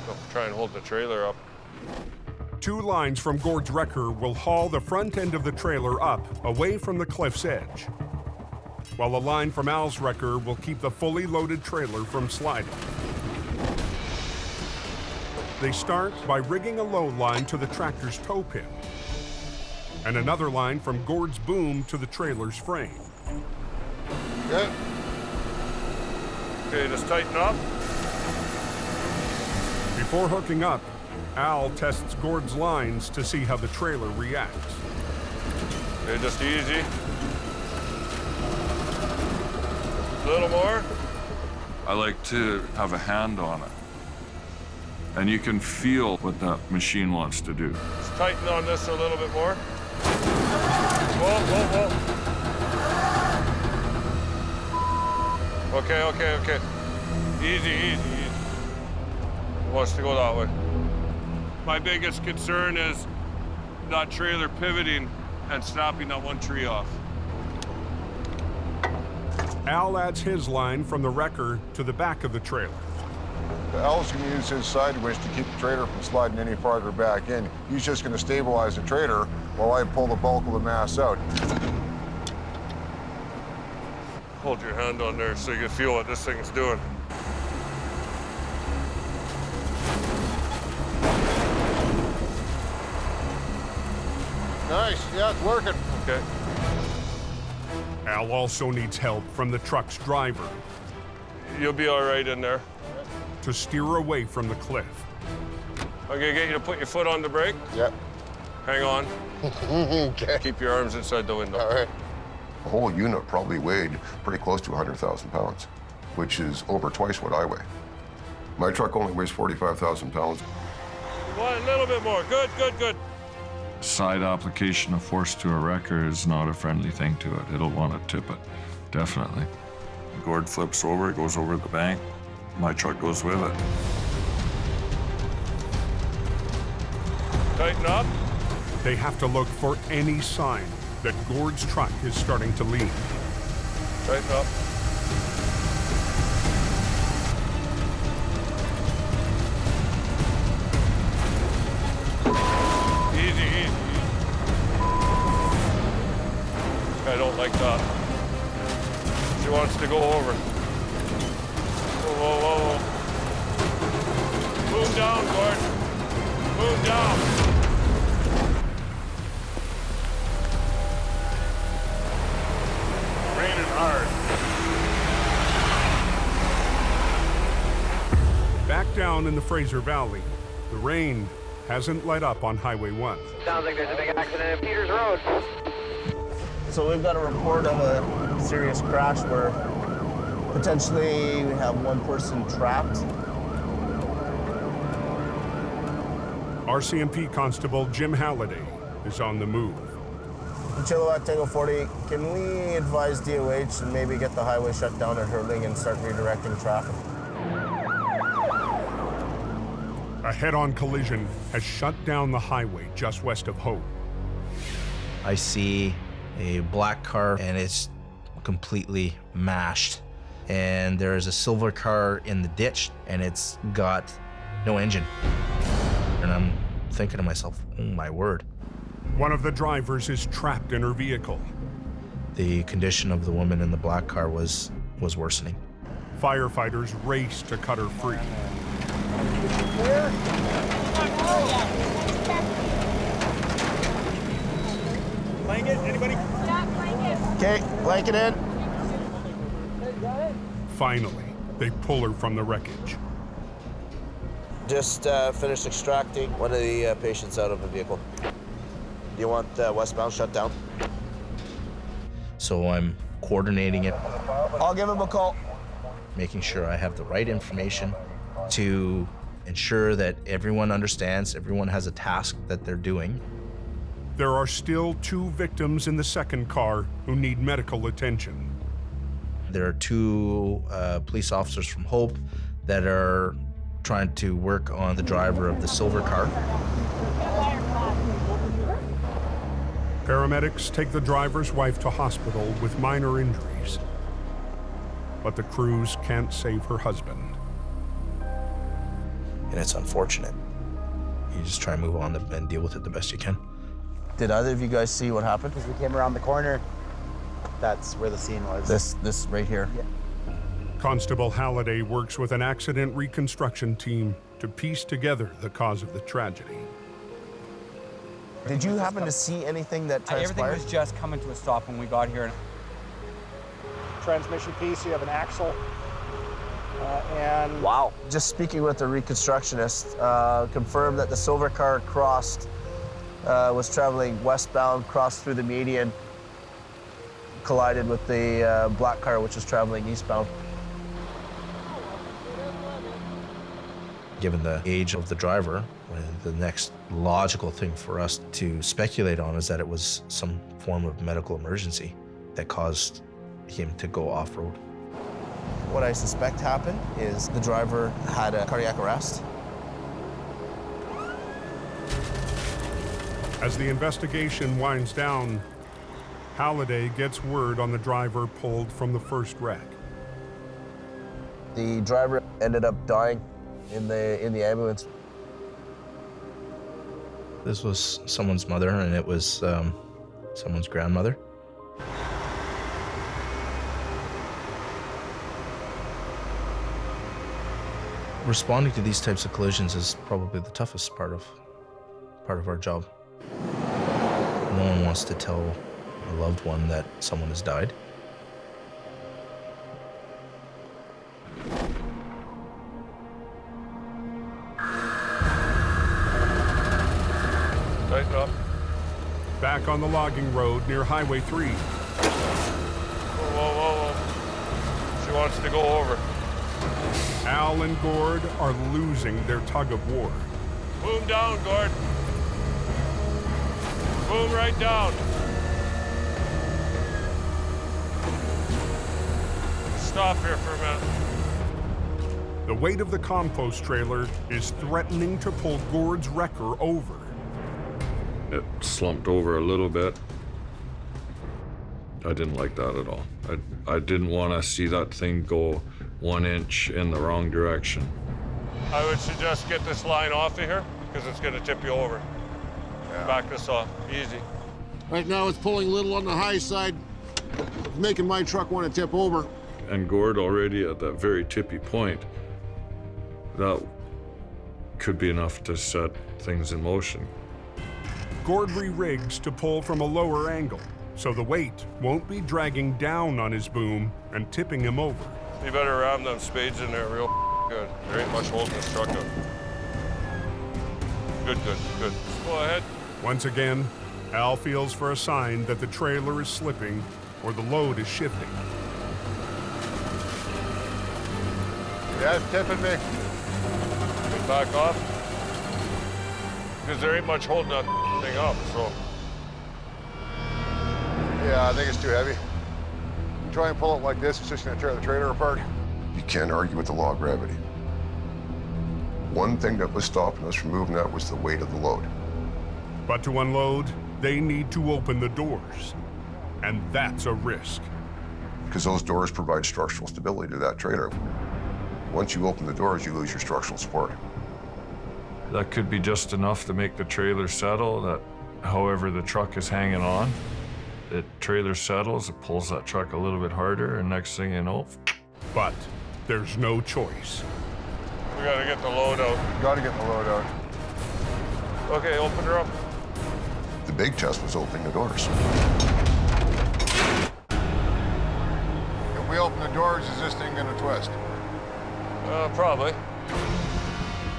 I'll try and hold the trailer up. 2 lines from Gord's wrecker will haul the front end of the trailer up, away from the cliff's edge, while a line from Al's wrecker will keep the fully loaded trailer from sliding. They start by rigging a low line to the tractor's tow pin, and another line from Gord's boom to the trailer's frame. Okay. Okay, just tighten up. Before hooking up, Al tests Gord's lines to see how the trailer reacts. Okay, just easy. A little more. I like to have a hand on it. And you can feel what that machine wants to do. Let's tighten on this a little bit more. Whoa, whoa, whoa. Okay, okay, okay. Easy, easy, easy. Wants to go that way. My biggest concern is that trailer pivoting and snapping that one tree off. Al adds his line from the wrecker to the back of the trailer. Al's going to use his side winch to keep the trailer from sliding any farther back in. He's just going to stabilize the trailer while I pull the bulk of the mass out. Hold your hand on there so you can feel what this thing's doing. Nice, yeah, it's working. Okay. Al also needs help from the truck's driver You'll be all right in there. to steer away from the cliff. I'm gonna get you to put your foot on the brake. Yep. Hang on. Okay. Keep your arms inside the window. All right. The whole unit probably weighed pretty close to 100,000 pounds, which is over twice what I weigh. My truck only weighs 45,000 pounds. One, a little bit more. Good, good, good. Side application of force to a wrecker is not a friendly thing to it. It'll want to tip it, definitely. The gourd flips over, it goes over the bank. My truck goes with it. Tighten up. They have to look for any sign that Gord's truck is starting to lean. Tighten up. Easy, easy. I don't like that. She wants to go over. Whoa, whoa, whoa, whoa. Move down, Gord. Move down. Raining hard. Back down in the Fraser Valley, the rain hasn't let up on Highway 1. Sounds like there's a big accident at Peters Road. So we've got a report of a serious crash where potentially we have one person trapped. RCMP Constable Jim Halliday is on the move. Chilliwack Tango 40, can we advise DOH and maybe get the highway shut down at Hurling and start redirecting traffic? A head-on collision has shut down the highway just west of Hope. I see a black car and it's completely mashed. And there's a silver car in the ditch and it's got no engine. And I'm thinking to myself, oh my word. One of the drivers is trapped in her vehicle. The condition of the woman in the black car was worsening. Firefighters race to cut her free. Blanket, anybody? Okay, blanket in. Finally, they pull her from the wreckage. Just finished extracting one of the patients out of the vehicle. Do you want westbound shut down? So I'm coordinating it, I'll give him a call. making sure I have the right information to ensure that everyone understands, everyone has a task that they're doing. There are still 2 victims in the second car who need medical attention. There are 2 police officers from Hope that are trying to work on the driver of the silver car. Paramedics take the driver's wife to hospital with minor injuries. But the crews can't save her husband. And it's unfortunate. You just try and move on and deal with it the best you can. Did either of you guys see what happened? As we came around the corner, that's where the scene was. This right here. Yeah. Constable Halliday works with an accident reconstruction team to piece together the cause of the tragedy. Did you happen to see anything that transpired? Everything was just coming to a stop when we got here. Transmission piece, you have an axle. And wow. Just speaking with the reconstructionist, confirmed that the silver car crossed, was traveling westbound, crossed through the median, collided with the black car, which was traveling eastbound. Given the age of the driver, the next logical thing for us to speculate on is that it was some form of medical emergency that caused him to go off-road. What I suspect happened is the driver had a cardiac arrest. As the investigation winds down, Halliday gets word on the driver pulled from the first wreck. The driver ended up dying in the ambulance. This was someone's mother, and it was someone's grandmother. Responding to these types of collisions is probably the toughest part of our job. No one wants to tell a loved one that someone has died. Tighten up. Back on the logging road near Highway 3. Whoa. She wants to go over. Al and Gord are losing their tug-of-war. Boom down, Gord. Boom right down. Stop here for a minute. The weight of the compost trailer is threatening to pull Gord's wrecker over. It slumped over a little bit. I didn't like that at all. I didn't want to see that thing go 1 inch in the wrong direction. I would suggest get this line off of here because it's going to tip you over. Yeah. Back this off, easy. Right now it's pulling a little on the high side, making my truck want to tip over. And Gord already at that very tippy point, that could be enough to set things in motion. Gord re-rigs to pull from a lower angle, so the weight won't be dragging down on his boom and tipping him over. You better ram them spades in there real good. There ain't much holding this truck up. Good. Go ahead. Once again, Al feels for a sign that the trailer is slipping or the load is shifting. Yeah, it's tipping me. Get back off. Because there ain't much holding that thing up, so. Yeah, I think it's too heavy. Try and pull it like this, it's just gonna tear the trailer apart. You can't argue with the law of gravity. One thing that was stopping us from moving that was the weight of the load. But to unload, they need to open the doors. And that's a risk. Because those doors provide structural stability to that trailer. Once you open the doors, you lose your structural support. That could be just enough to make the trailer settle, that however the truck is hanging on, the trailer settles, it pulls that truck a little bit harder, and next thing you know. But there's no choice. We gotta get the load out. Gotta get the load out. Okay, open her up. The big test was opening the doors. If we open the doors, is this thing gonna twist? Probably.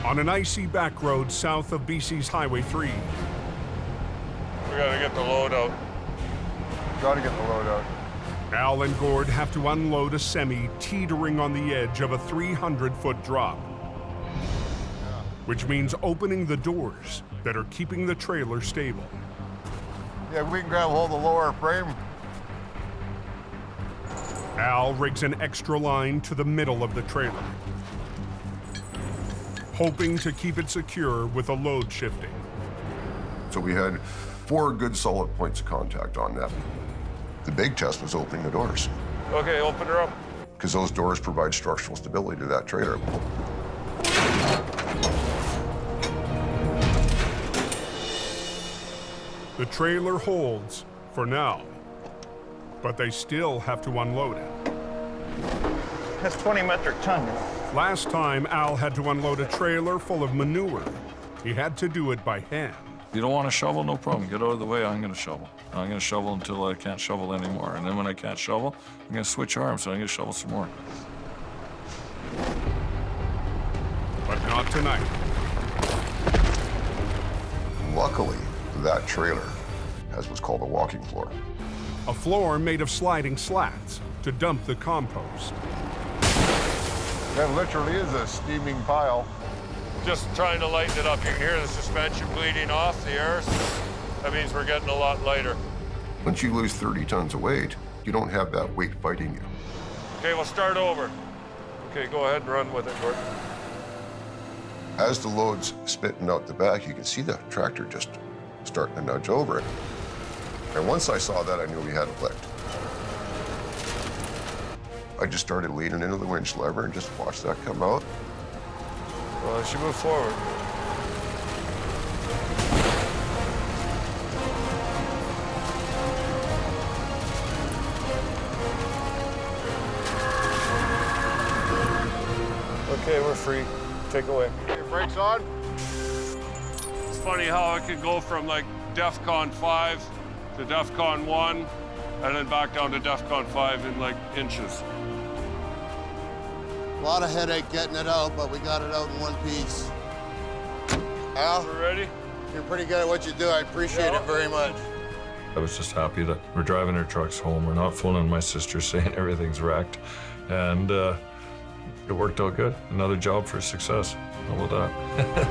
On an icy back road south of BC's Highway 3. We gotta get the load out. Gotta get the load out. Al and Gord have to unload a semi teetering on the edge of a 300-foot drop. Which means opening the doors that are keeping the trailer stable. Yeah, we can grab hold of the lower frame. Al rigs an extra line to the middle of the trailer, hoping to keep it secure with a load shifting. So we had 4 good solid points of contact on that. The big test was opening the doors. Okay, open her up. Because those doors provide structural stability to that trailer. The trailer holds for now, but they still have to unload it. That's 20 metric tons. Last time, Al had to unload a trailer full of manure. He had to do it by hand. You don't want to shovel? No problem. Get out of the way. I'm going to shovel. I'm going to shovel until I can't shovel anymore. And then when I can't shovel, I'm going to switch arms, so I'm going to shovel some more. But not tonight. Luckily, that trailer has what's called a walking floor. a floor made of sliding slats to dump the compost. That literally is a steaming pile. Just trying to lighten it up. You can hear the suspension bleeding off the air. That means we're getting a lot lighter. Once you lose 30 tons of weight, you don't have that weight fighting you. Okay, we'll start over. Okay, go ahead and run with it, Gordon. As the load's spitting out the back, you can see the tractor just starting to nudge over it. And once I saw that, I knew we had it licked. I just started leaning into the winch lever and just watched that come out. Well, as you move forward. Okay, we're free. Take away. Your brakes on? It's funny how it can go from like DEFCON 5 to DEFCON 1 and then back down to DEFCON 5 in like inches. A lot of headache getting it out, but we got it out in one piece. Al, we're ready? You're pretty good at what you do. I appreciate it very much. I was just happy that we're driving our trucks home. We're not phoning my sister saying everything's wrecked. And it worked out good. Another job for success. How about that?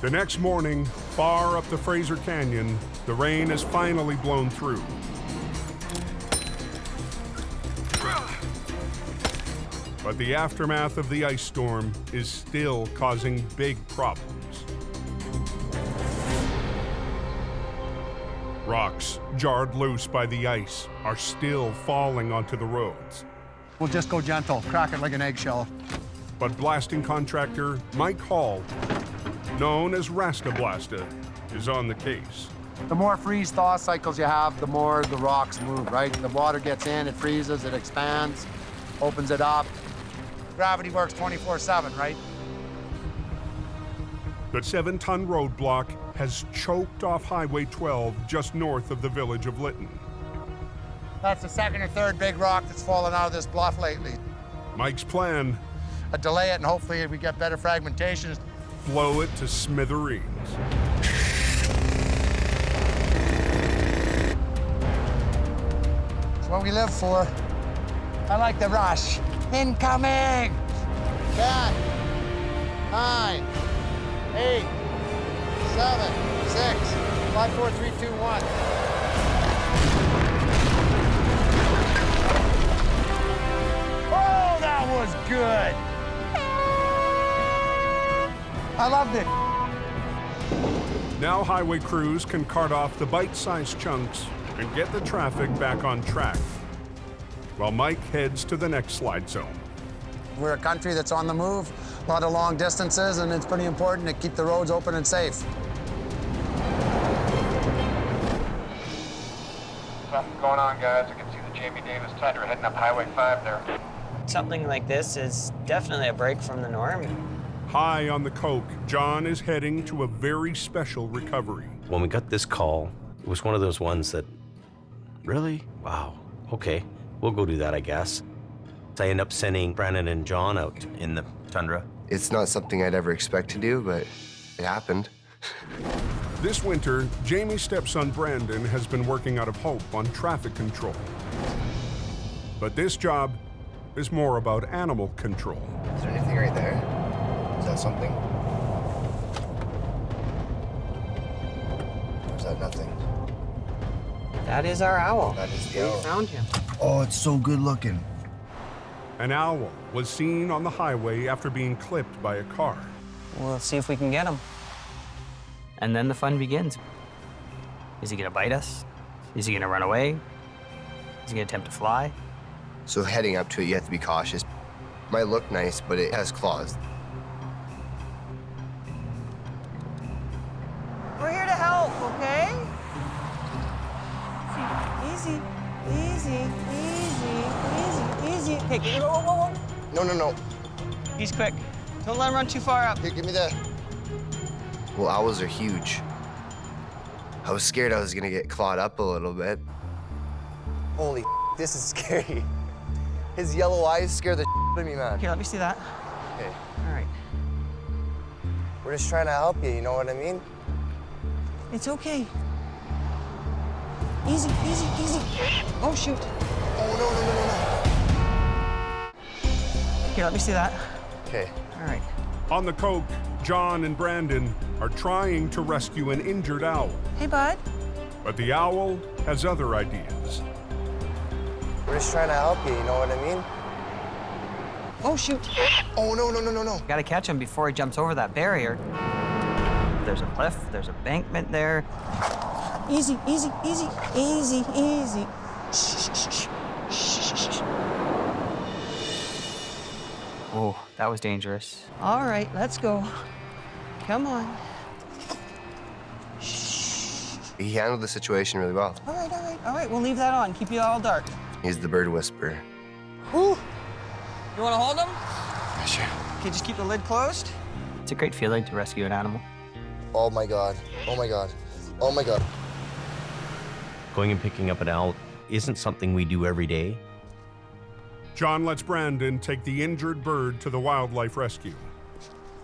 The next morning, far up the Fraser Canyon, the rain has finally blown through. But the aftermath of the ice storm is still causing big problems. Rocks, jarred loose by the ice, are still falling onto the roads. We'll just go gentle, crack it like an eggshell. But blasting contractor Mike Hall, known as Rasta Blasta, is on the case. The more freeze-thaw cycles you have, the more the rocks move, right? The water gets in, it freezes, it expands, opens it up. Gravity works 24/7, right? The 7-ton roadblock has choked off Highway 12 just north of the village of Lytton. That's the second or third big rock that's fallen out of this bluff lately. Mike's plan: delay it and hopefully we get better fragmentation. Blow it to smithereens. It's what we live for. I like the rush. Incoming! 10, 9, 8, 7, 6, 5, 4, 3, 2, 1. Oh, that was good! I loved it. Now highway crews can cart off the bite-sized chunks and get the traffic back on track, while Mike heads to the next slide zone. We're a country that's on the move, a lot of long distances, and it's pretty important to keep the roads open and safe. Something going on, guys. I can see the Jamie Davis Tundra heading up Highway 5 there. Something like this is definitely a break from the norm. High on the coke, John is heading to a very special recovery. When we got this call, it was one of those ones that, really? Wow, okay, we'll go do that, I guess. I end up sending Brandon and John out in the Tundra. It's not something I'd ever expect to do, but it happened. This winter, Jamie's stepson Brandon has been working out of Hope on traffic control. But this job is more about animal control. Is there anything right there? Is that something? Or is that nothing? That is our owl. That is the owl. We found him. Oh, it's so good looking. An owl was seen on the highway after being clipped by a car. We'll see if we can get him. And then the fun begins. Is he gonna bite us? Is he gonna run away? Is he gonna attempt to fly? So heading up to it, you have to be cautious. Might look nice, but it has claws. We're here to help, okay? Easy, easy, easy, easy, easy. Hey, whoa, whoa, whoa. No. He's quick. Don't let him run too far up. Here, give me that. Well, owls are huge. I was scared I was gonna get clawed up a little bit. Holy, this is scary. His yellow eyes scare the out of me, man. Here, let me see that. Okay. All right. We're just trying to help you, you know what I mean? It's okay. Easy, easy, easy. Oh, shoot. Oh, no, no, no, no. Here, let me see that. Okay. All right. On the Coke, John and Brandon are trying to rescue an injured owl. Hey, bud. But the owl has other ideas. We're just trying to help you, you know what I mean? Oh, shoot. Oh, no, no, no, no, no. Gotta catch him before he jumps over that barrier. There's a cliff, there's a embankment there. Easy, easy, easy, easy, easy. Shh, shh, shh, shh, shh. Oh, that was dangerous. All right, let's go. Come on. He handled the situation really well. All right, all right, all right. We'll leave that on. Keep you all dark. He's the bird whisperer. Whew. You want to hold him? Sure. Okay, just keep the lid closed. It's a great feeling to rescue an animal. Oh my God. Oh my God. Oh my God. Going and picking up an owl isn't something we do every day. John lets Brandon take the injured bird to the wildlife rescue.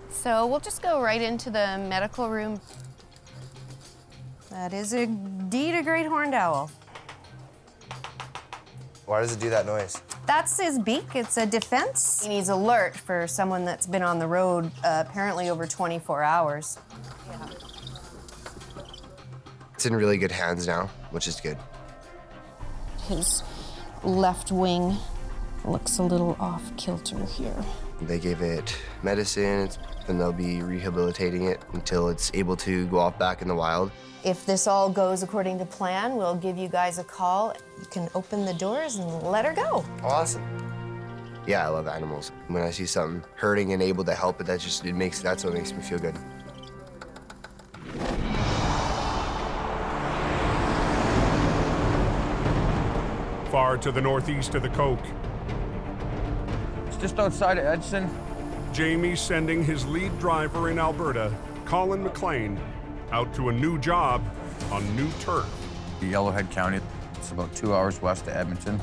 So we'll just go right into the medical room. That is indeed a great horned owl. Why does it do that noise? That's his beak. It's a defense. He needs alert for someone that's been on the road apparently over 24 hours. Yeah. It's in really good hands now, which is good. His left wing looks a little off kilter here. They gave it medicine, and they'll be rehabilitating it until it's able to go off back in the wild. If this all goes according to plan, we'll give you guys a call. You can open the doors and let her go. Awesome. Yeah, I love animals. When I see something hurting and able to help it, that's what makes me feel good. Far to the northeast of the Coke, It's just outside of Edson. Jamie's sending his lead driver in Alberta, Colin McLean, out to a new job on new turf. Yellowhead County. It's about 2 hours west of Edmonton.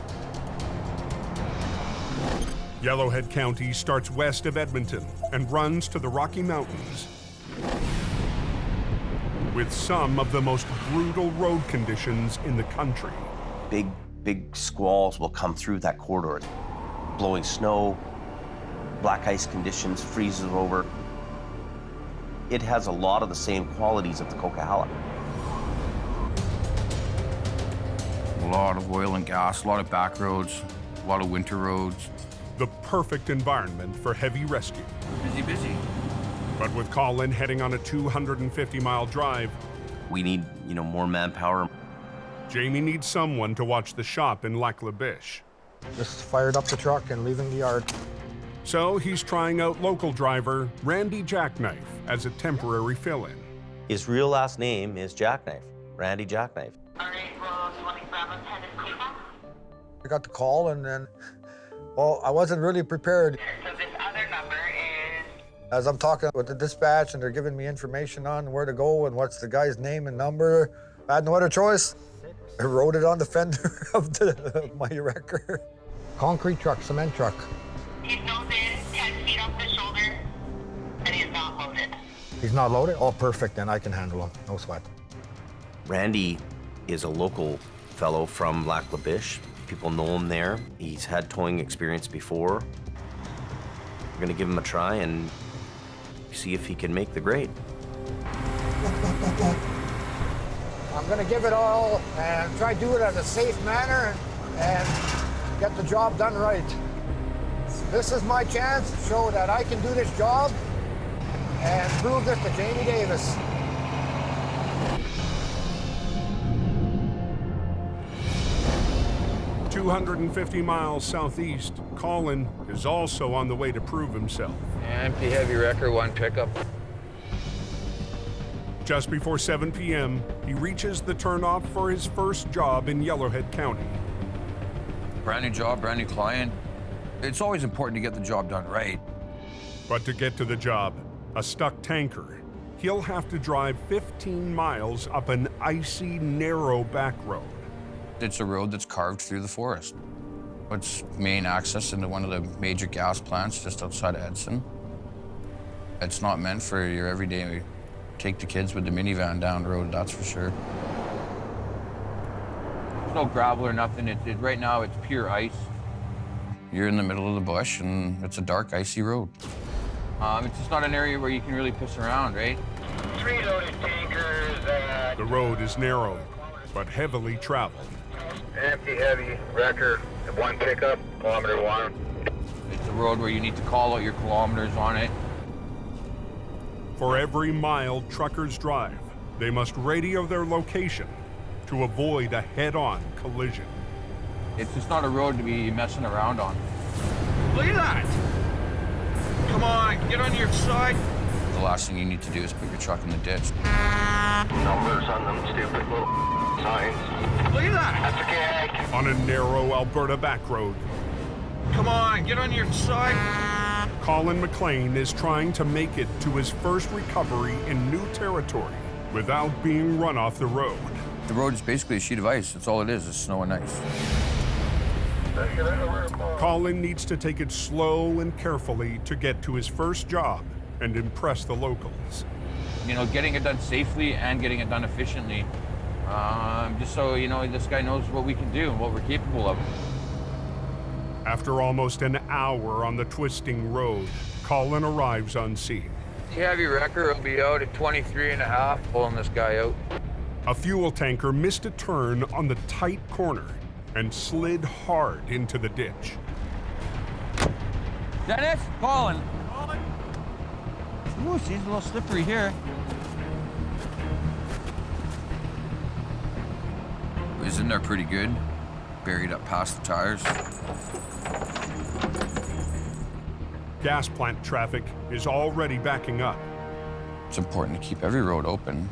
Yellowhead County starts west of Edmonton and runs to the Rocky Mountains, with some of the most brutal road conditions in the country. Big squalls will come through that corridor. Blowing snow, black ice conditions, freezes over. It has a lot of the same qualities of the Coquihalla. A lot of oil and gas, a lot of back roads, a lot of winter roads. The perfect environment for heavy rescue. Busy. But with Colin heading on a 250-mile drive, we need, more manpower. Jamie needs someone to watch the shop in Lac-La-Biche. Just fired up the truck and leaving the yard. So he's trying out local driver Randy Jackknife as a temporary fill-in. His real last name is Jackknife, Randy Jackknife. I got the call and then, well, I wasn't really prepared. So this other number is... As I'm talking with the dispatch and they're giving me information on where to go and what's the guy's name and number, I had no other choice. I wrote it on the fender of my wrecker. Concrete truck, cement truck. He's nose in, 10 feet off the shoulder, and he's not loaded. He's not loaded? Oh, perfect, then I can handle him, no sweat. Randy is a local fellow from Lac-La-Biche. People know him there. He's had towing experience before. We're gonna give him a try and see if he can make the grade. I'm gonna give it all and try to do it in a safe manner and get the job done right. This is my chance to show that I can do this job and prove this to Jamie Davis. "250 miles southeast, Colin is also on the way to prove himself. Empty heavy wrecker, one pickup. Just before 7 p.m., he reaches the turnoff for his first job in Yellowhead County. Brand new job, brand new client. It's always important to get the job done right. But to get to the job, a stuck tanker, he'll have to drive 15 miles up an icy, narrow back road. It's a road that's carved through the forest. It's main access into one of the major gas plants just outside of Edson. It's not meant for your everyday, take the kids with the minivan down the road, that's for sure. There's no gravel or nothing. Right now, it's pure ice. You're in the middle of the bush, and it's a dark, icy road. It's just not an area where you can really piss around, right? 3 loaded tankers. The road is narrow, but heavily traveled. Empty, heavy, wrecker, 1 pickup, kilometer 1. It's a road where you need to call out your kilometers on it. For every mile truckers drive, they must radio their location to avoid a head-on collision. It's just not a road to be messing around on. Look at that! Come on, get on your side. The last thing you need to do is put your truck in the ditch. Numbers on them stupid little signs. Look at that! That's okay. On a narrow Alberta back road, Come on, get on your side. Colin McLean is trying to make it to his first recovery in new territory without being run off the road. The road is basically a sheet of ice. That's all it is snow and ice. Colin needs to take it slow and carefully to get to his first job and impress the locals. You know, getting it done safely and getting it done efficiently. Just so, you know, this guy knows what we can do and what we're capable of. After almost an hour on the twisting road, Colin arrives on scene. Heavy wrecker will be out at 23.5, pulling this guy out. A fuel tanker missed a turn on the tight corner and slid hard into the ditch. Dennis, Colin. Ooh, she's a little slippery here. It was in there pretty good, buried up past the tires. Gas plant traffic is already backing up. It's important to keep every road open.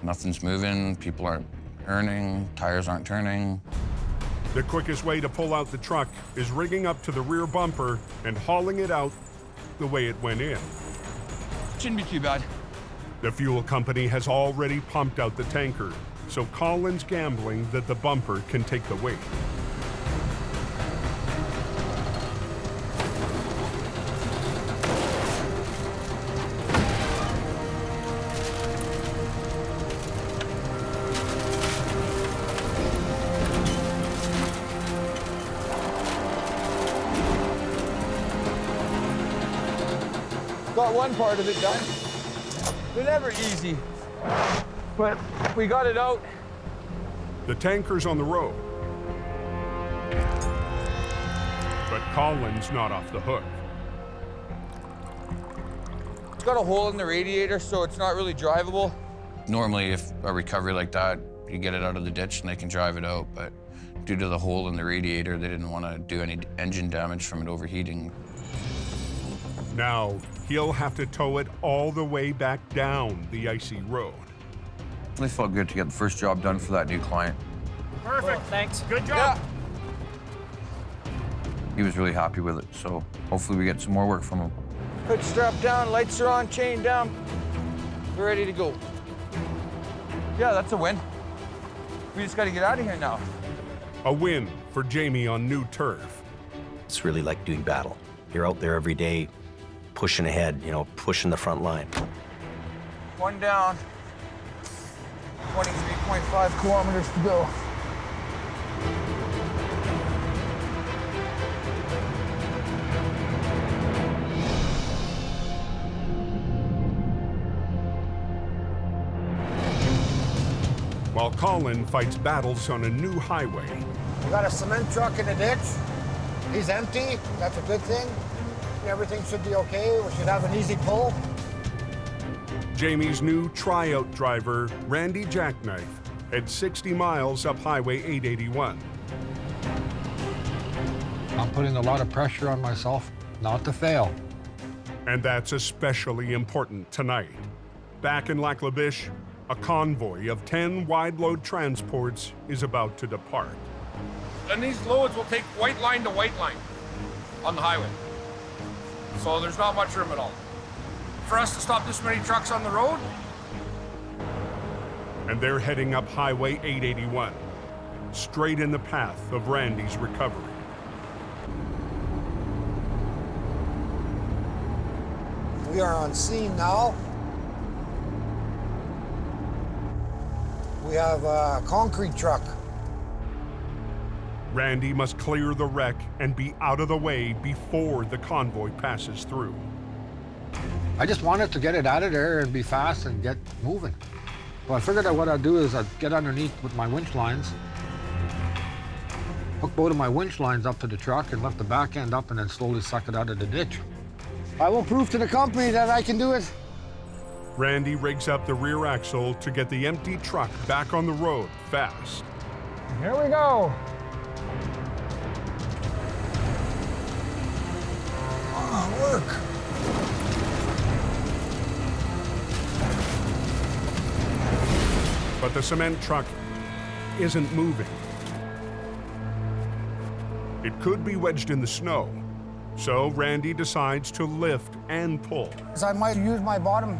Nothing's moving, people aren't earning, tires aren't turning. The quickest way to pull out the truck is rigging up to the rear bumper and hauling it out the way it went in. Shouldn't be too bad. The fuel company has already pumped out the tanker, so Colin's gambling that the bumper can take the weight. Got one part of it done. They're never easy, but we got it out. The tanker's on the road, but Colin's not off the hook. It's got a hole in the radiator, so it's not really drivable. Normally, if a recovery like that, you get it out of the ditch and they can drive it out, but due to the hole in the radiator, they didn't want to do any engine damage from it overheating. Now, he'll have to tow it all the way back down the icy road. It felt good to get the first job done for that new client. Perfect. Cool, thanks. Good job. Yeah. He was really happy with it, so hopefully we get some more work from him. Hood strapped down, lights are on, chain down. We're ready to go. Yeah, that's a win. We just got to get out of here now. A win for Jamie on new turf. It's really like doing battle. You're out there every day, pushing ahead, you know, pushing the front line. One down, 23.5 kilometers to go. While Colin fights battles on a new highway. We got a cement truck in the ditch. He's empty. That's a good thing. Everything should be okay. We should have an easy pull. Jamie's new tryout driver, Randy Jackknife, at 60 miles up Highway 881. I'm putting a lot of pressure on myself not to fail. And that's especially important tonight. Back in Lac La Biche, a convoy of 10 wide-load transports is about to depart. And these loads will take white line to white line on the highway. So there's not much room at all. For us to stop this many trucks on the road. And they're heading up Highway 881, straight in the path of Randy's recovery. We are on scene now. We have a concrete truck. Randy must clear the wreck and be out of the way before the convoy passes through. I just wanted to get it out of there and be fast and get moving. So I figured that what I'd do is I'd get underneath with my winch lines, hook both of my winch lines up to the truck and lift the back end up and then slowly suck it out of the ditch. I will prove to the company that I can do it. Randy rigs up the rear axle to get the empty truck back on the road fast. Here we go. Work. But the cement truck isn't moving. It could be wedged in the snow, so Randy decides to lift and pull. So I might use my bottom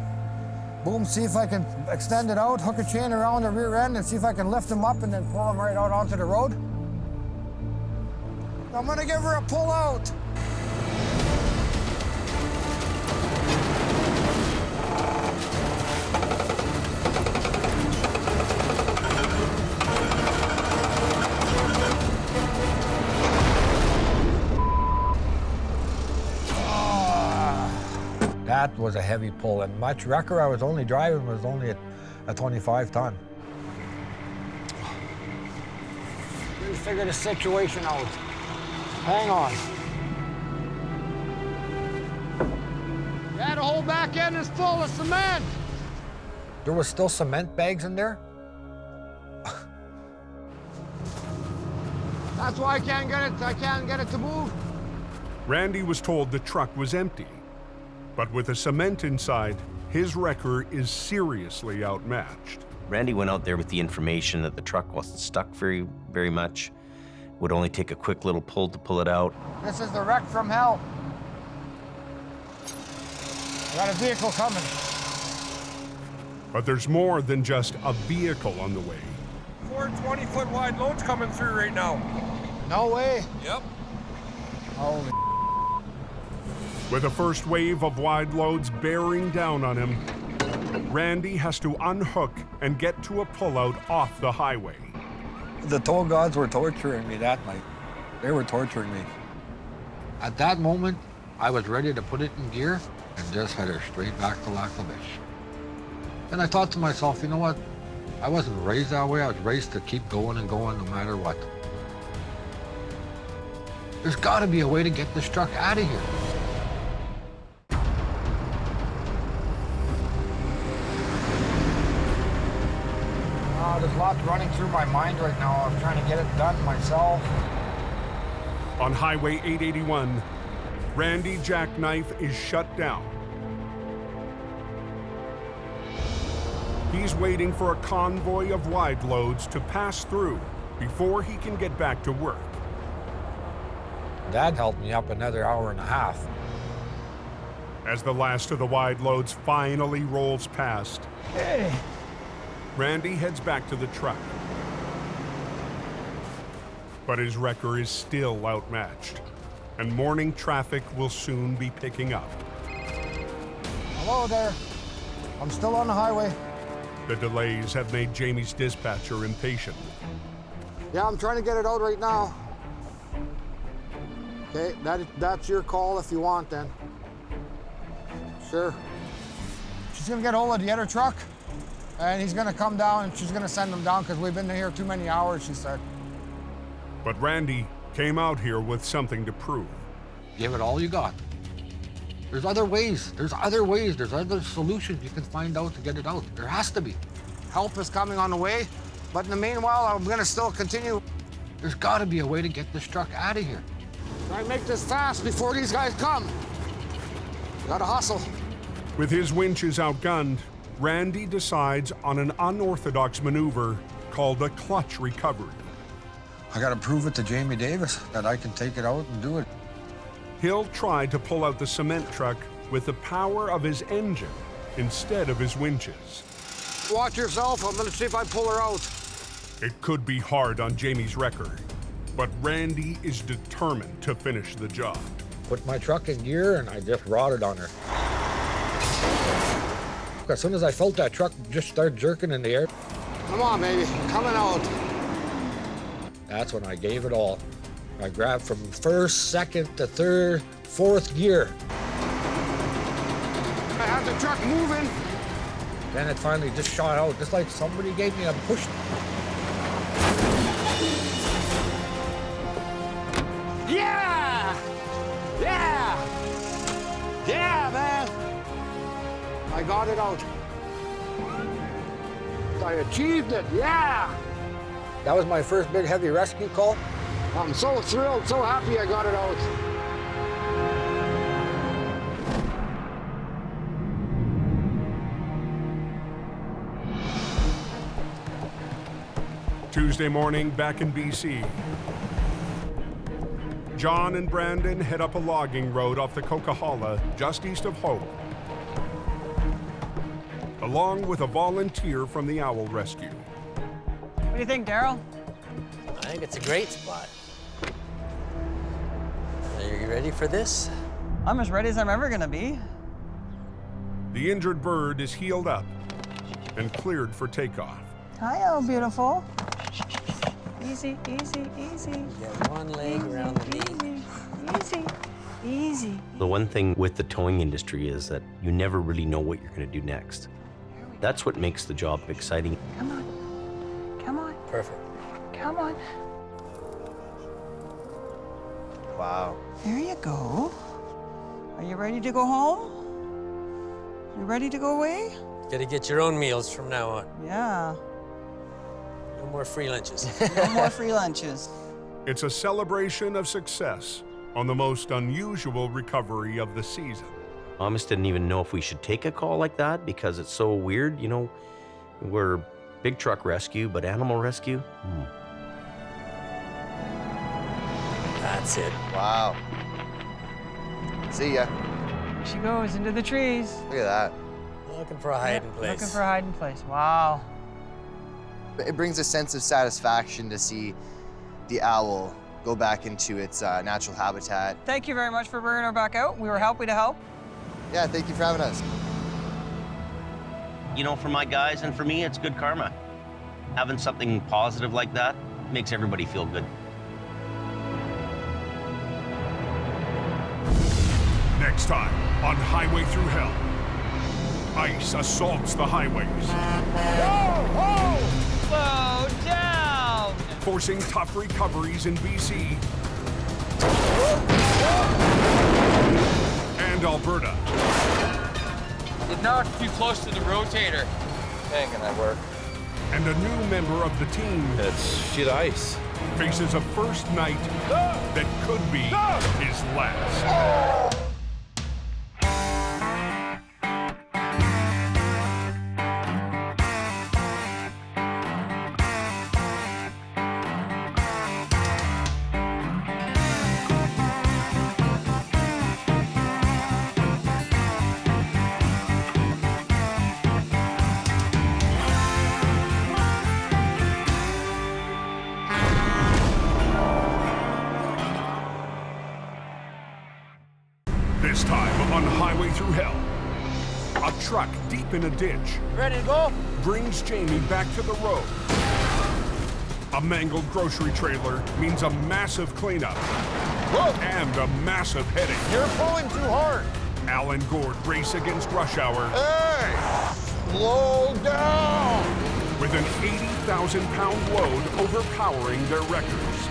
boom, see if I can extend it out, hook a chain around the rear end and see if I can lift them up and then pull them right out onto the road. I'm gonna give her a pull out. That was a heavy pull, and my wrecker I was only driving was only a 25 ton. Let me figure the situation out. Hang on. Yeah, the whole back end is full of cement. There was still cement bags in there? That's why I can't get it to move. Randy was told the truck was empty, but with the cement inside, his wrecker is seriously outmatched. Randy went out there with the information that the truck wasn't stuck very much. Would only take a quick little pull to pull it out. This is the wreck from hell. Got a vehicle coming. But there's more than just a vehicle on the way. 4 20-foot wide loads coming through right now. No way. Yep. Holy. With a first wave of wide loads bearing down on him, Randy has to unhook and get to a pullout off the highway. The toll gods were torturing me that night. They were torturing me. At that moment, I was ready to put it in gear and just head her straight back to Laklavish. And I thought to myself, you know what? I wasn't raised that way. I was raised to keep going and going no matter what. There's got to be a way to get this truck out of here. There's lots running through my mind right now. I'm trying to get it done myself. On Highway 881, Randy Jackknife is shut down. He's waiting for a convoy of wide loads to pass through before he can get back to work. That helped me up another hour and a half. As the last of the wide loads finally rolls past, Hey. Randy heads back to the truck. But his wrecker is still outmatched, and morning traffic will soon be picking up. Hello there. I'm still on the highway. The delays have made Jamie's dispatcher impatient. Yeah, I'm trying to get it out right now. Okay, that's your call if you want then. Sure. She's gonna get hold of the other truck, and he's gonna come down and she's gonna send him down because we've been here too many hours, she said. But Randy came out here with something to prove. Give it all you got. There's other ways. There's other ways. There's other solutions you can find out to get it out. There has to be. Help is coming on the way, but in the meanwhile, I'm gonna still continue. There's got to be a way to get this truck out of here. Try and make this fast before these guys come. Gotta hustle. With his winches outgunned, Randy decides on an unorthodox maneuver called a clutch recovery. I got to prove it to Jamie Davis that I can take it out and do it. He'll try to pull out the cement truck with the power of his engine instead of his winches. Watch yourself. I'm gonna see if I pull her out. It could be hard on Jamie's wrecker, but Randy is determined to finish the job. Put my truck in gear and I just rotted on her. As soon as I felt that truck just start jerking in the air, Come on, baby, coming out. that's when I gave it all. I grabbed from first, second to third, fourth gear. I have the truck moving. Then it finally just shot out, just like somebody gave me a push. Yeah! Yeah! Yeah, man! I got it out. I achieved it, yeah! That was my first big heavy rescue call. I'm so thrilled, so happy I got it out. Tuesday morning, back in BC. John and Brandon head up a logging road off the Coquihalla, just east of Hope, along with a volunteer from the Owl Rescue. What do you think, Daryl? I think it's a great spot. Are you ready for this? I'm as ready as I'm ever gonna be. The injured bird is healed up and cleared for takeoff. Hi, oh beautiful. Easy, easy, easy. Get one leg around the knee. Easy, easy. The one thing with the towing industry is that you never really know what you're going to do next. That's what makes the job exciting. Come on. Come on. Perfect. Come on. Wow. There you go. Are you ready to go home? You ready to go away? You gotta get your own meals from now on. Yeah. No more free lunches. No more free lunches. It's a celebration of success on the most unusual recovery of the season. Amos didn't even know if we should take a call like that because it's so weird. You know, we're big truck rescue, but animal rescue? That's it. Wow. See ya. She goes into the trees. Look at that. Looking for a hiding place. Looking for a hiding place. Wow. It brings a sense of satisfaction to see the owl go back into its natural habitat. Thank you very much for bringing her back out. We were happy to help. Yeah, thank you for having us. You know, for my guys and for me, it's good karma. Having something positive like that makes everybody feel good. Next time on Highway Through Hell, ice assaults the highways. Whoa! Slow down! Forcing tough recoveries in BC and Alberta. It knocked too close to the rotator. Ain't gonna work. And a new member of the team. It's sheet ice. Faces a first night that could be his last. This time on Highway Through Hell, a truck deep in a ditch. Ready to go? Brings Jamie back to the road. A mangled grocery trailer means a massive cleanup. Whoa. And a massive headache. You're pulling too hard. Al and Gord race against rush hour. Hey! Slow down! With an 80,000-pound load overpowering their records.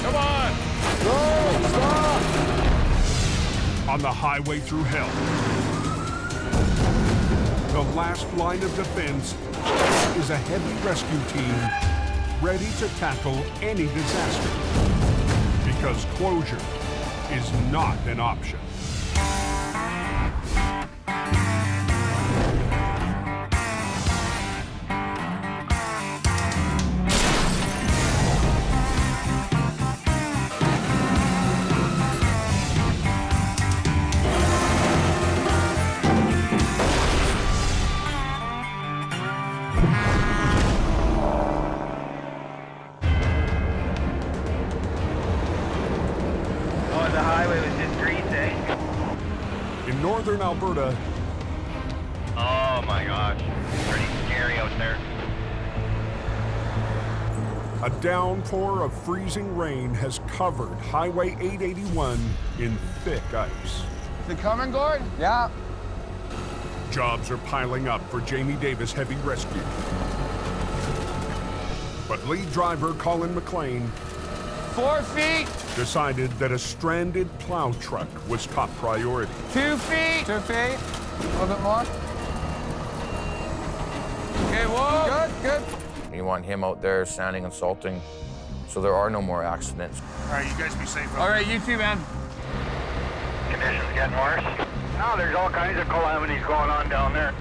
Come on! No, stop! On the Highway Through Hell, the last line of defense is a heavy rescue team ready to tackle any disaster, because closure is not an option. Northern Alberta. Oh A downpour of freezing rain has covered Highway 881 in thick ice. Is it coming, Gord? Yeah. Jobs are piling up for Jamie Davis Heavy Rescue. But lead driver Colin McLean 4 feet. decided that a stranded plow truck was top priority. 2 feet. 2 feet. A little bit more. Okay, whoa. Good. You want him out there sanding and salting so there are no more accidents. All right, you guys be safe. All right, you too, man. Conditions getting worse. No, there's all kinds of calamities going on down there.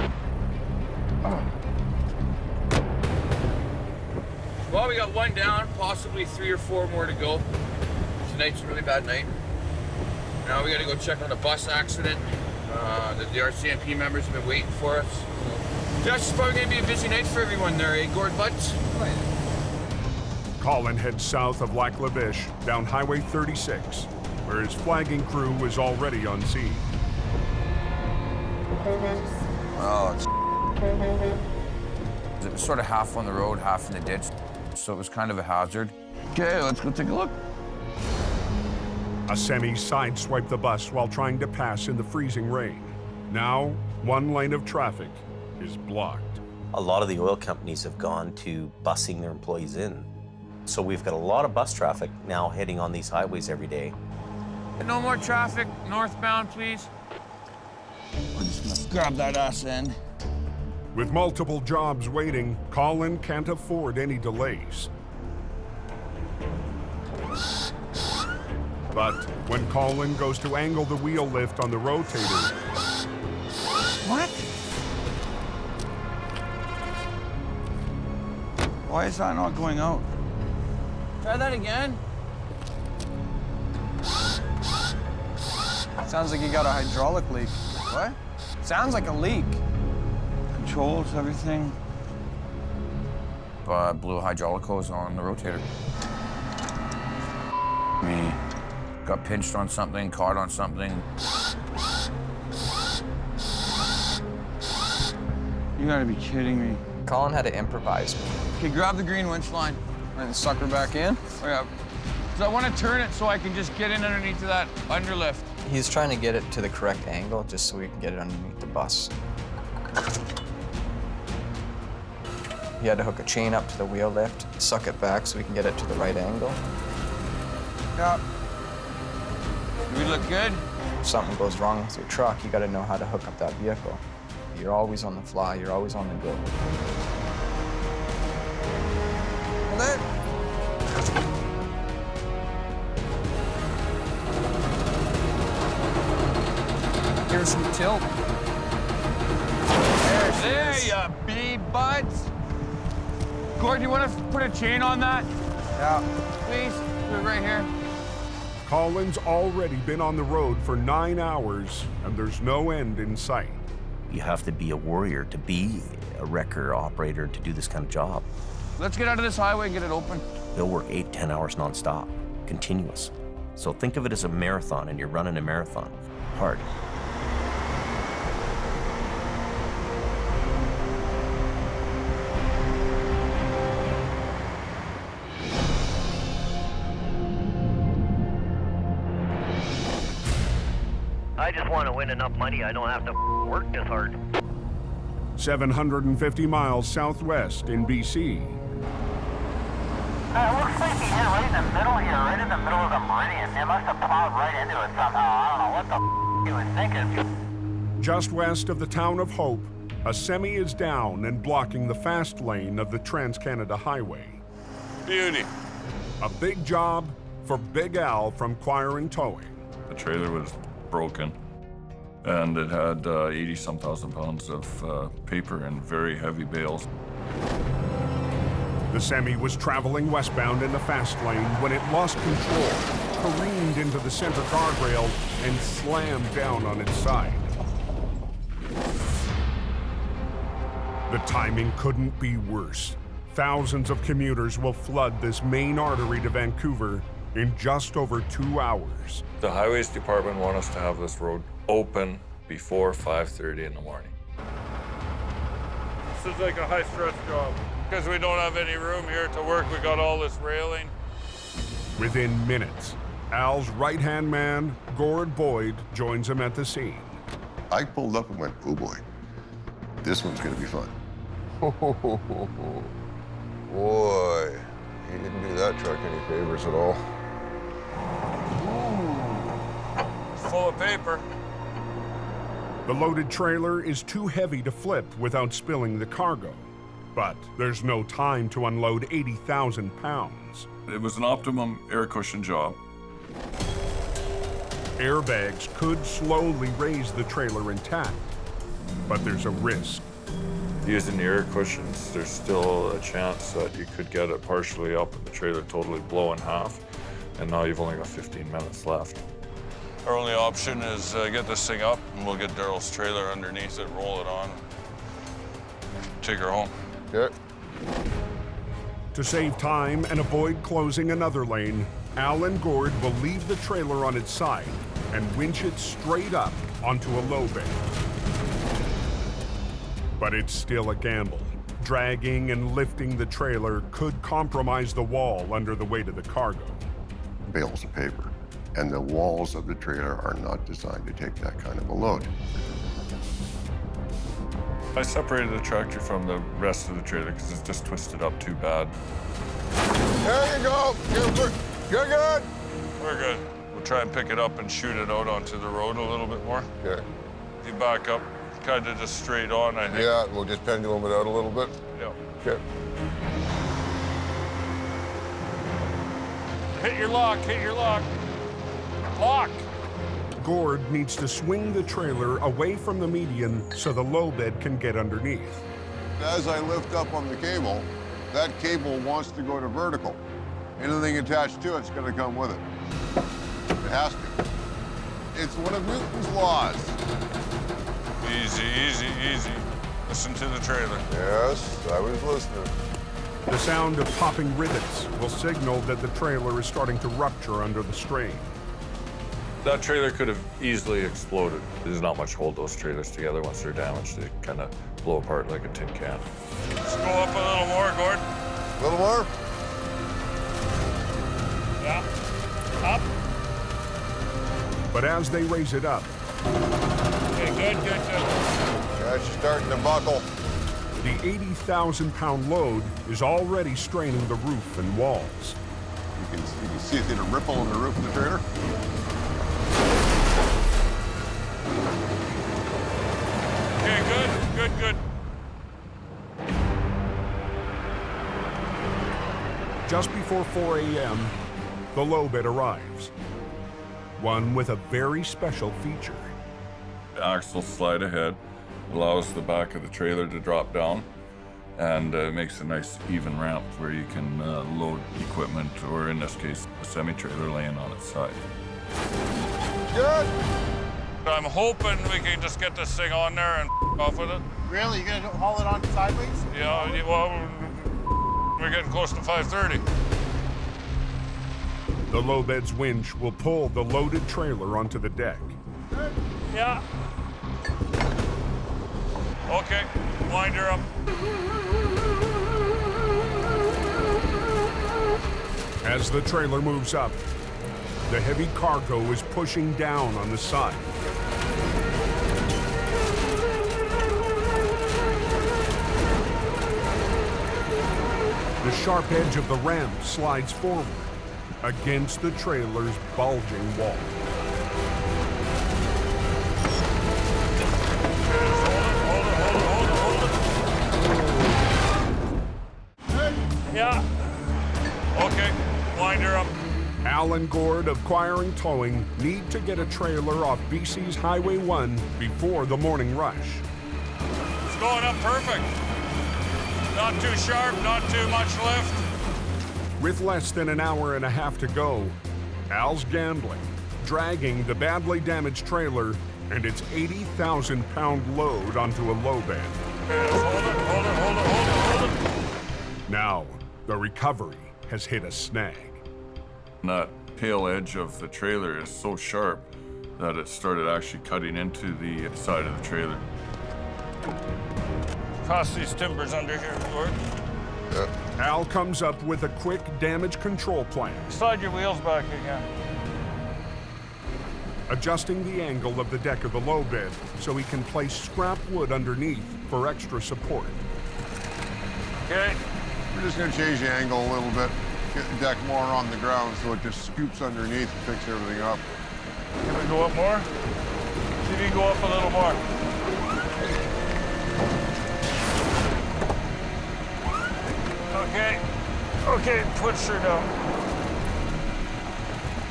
Well, we got 1 down, possibly 3 or 4 more to go. Tonight's a really bad night. Now we gotta go check on the bus accident. The RCMP members have been waiting for us. Josh, it's probably gonna be a busy night for everyone there, eh, Gord Butts? Colin heads south of Lac La Biche down Highway 36, where his flagging crew was already on scene. Oh, it was sort of half on the road, half in the ditch, so it was kind of a hazard. Okay, let's go take a look. A semi sideswiped the bus while trying to pass in the freezing rain. Now, 1 lane of traffic is blocked. A lot of the oil companies have gone to busing their employees in. So we've got a lot of bus traffic now heading on these highways every day. No more traffic, northbound, please. We're just gonna grab that ass end. With multiple jobs waiting, Colin can't afford any delays. But when Colin goes to angle the wheel lift on the rotator, What? Why is that not going out? Try that again. Sounds like you got a hydraulic leak. What? Sounds like a leak. Controls, everything. Blew a hydraulic hose on the rotator. Me. Got pinched on something, caught on something. You gotta be kidding me. Colin had to improvise. Okay, grab the green winch line. And suck her back in? Oh, yeah. So I want to turn it so I can just get in underneath of that underlift. He's trying to get it to the correct angle just so we can get it underneath the bus. He had to hook a chain up to the wheel lift, suck it back so we can get it to the right angle. Yeah. We look good? If something goes wrong with your truck, you gotta know how to hook up that vehicle. You're always on the fly, you're always on the go. Hold it. Here's some tilt. There you be, buds. Gord, you want to put a chain on that? Yeah. Please, do it right here. Colin's already been on the road for 9 hours, and there's no end in sight. You have to be a warrior to be a wrecker operator to do this kind of job. Let's get out of this highway and get it open. They'll work 8-10 hours nonstop, continuous. So think of it as a marathon, and you're running a marathon. Hard. I just want to win enough money I don't have to work this hard. 750 miles southwest in BC. It looks like he hit right in the middle here, right in the middle of the meridian. They must have plowed right into it somehow. I don't know what the he was thinking. Just west of the town of Hope, a semi is down and blocking the fast lane of the Trans-Canada Highway. Beauty. A big job for Big Al from Choir and Towing. The trailer was broken, and it had 80-some thousand pounds of paper and very heavy bales. The semi was traveling westbound in the fast lane when it lost control, careened into the center guardrail, and slammed down on its side. The timing couldn't be worse. Thousands of commuters will flood this main artery to Vancouver in just over 2 hours. The Highways Department want us to have this road open before 5:30 in the morning. This is like a high-stress job. because we don't have any room here to work. We got all this railing. Within minutes, Al's right-hand man, Gord Boyd, joins him at the scene. I pulled up and went, oh boy, this one's gonna be fun. Boy, he didn't do that truck any favors at all. It's full of paper. The loaded trailer is too heavy to flip without spilling the cargo. But there's no time to unload 80,000 pounds. It was an optimum air cushion job. Airbags could slowly raise the trailer intact, but there's a risk. Using the air cushions, there's still a chance that you could get it partially up and the trailer totally blow in half, and now you've only got 15 minutes left. Our only option is get this thing up, and we'll get Daryl's trailer underneath it, roll it on, take her home. Okay. To save time and avoid closing another lane, Al and Gord will leave the trailer on its side and winch it straight up onto a low bay. But it's still a gamble. Dragging and lifting the trailer could compromise the wall under the weight of the cargo. Bales of paper. And the walls of the trailer are not designed to take that kind of a load. I separated the tractor from the rest of the trailer because it's just twisted up too bad. There you go. You're good. We're good. We'll try and pick it up and shoot it out onto the road a little bit more. Okay. If you back up, kind of just straight on, I think. Yeah, we'll just pendulum it out a little bit. Yeah. Okay. Hit your lock, hit your lock. Lock. Gord needs to swing the trailer away from the median so the low bed can get underneath. As I lift up on the cable, that cable wants to go to vertical. Anything attached to it's going to come with it. It has to. It's one of Newton's laws. Easy, easy, easy. Listen to the trailer. Yes, I was listening. The sound of popping rivets will signal that the trailer is starting to rupture under the strain. That trailer could have easily exploded. There's not much hold those trailers together. Once they're damaged, they kind of blow apart like a tin can. Let's go up a little more, Gord. A little more? Yeah. Up. But as they raise it up, Okay, good, good, good. Yeah, it's starting to buckle. the 80,000-pound load is already straining the roof and walls. You can see it did a ripple in the roof of the trailer. Okay, good, good, good. Just before 4 a.m., the low bed arrives. One with a very special feature. The axle slide ahead, allows the back of the trailer to drop down, and makes a nice even ramp where you can load equipment, or in this case, a semi-trailer laying on its side. Good. I'm hoping we can just get this thing on there and off with it. Really? You gonna haul it on sideways? Yeah, well, we're getting close to 5:30. The low bed's winch will pull the loaded trailer onto the deck. Yeah. Okay, wind her up. As the trailer moves up, the heavy cargo is pushing down on the side. The sharp edge of the ramp slides forward against the trailer's bulging wall. Yeah. Okay, wind her up. Al and Gord of Acquiring Towing need to get a trailer off BC's Highway 1 before the morning rush. It's going up perfect. Not too sharp, not too much lift. With less than an hour and a half to go, Al's gambling, dragging the badly damaged trailer and its 80,000-pound load onto a low bed. Hold it. Now, the recovery has hit a snag. That tail edge of the trailer is so sharp that it started actually cutting into the side of the trailer. Toss these timbers under here, Gord. Al comes up with a quick damage control plan. Slide your wheels back again. Adjusting the angle of the deck of the low bed so he can place scrap wood underneath for extra support. Okay. We're just gonna change the angle a little bit, get the deck more on the ground so it just scoops underneath and picks everything up. Can we go up more? See if you can go up a little more. Okay. Okay, push her down.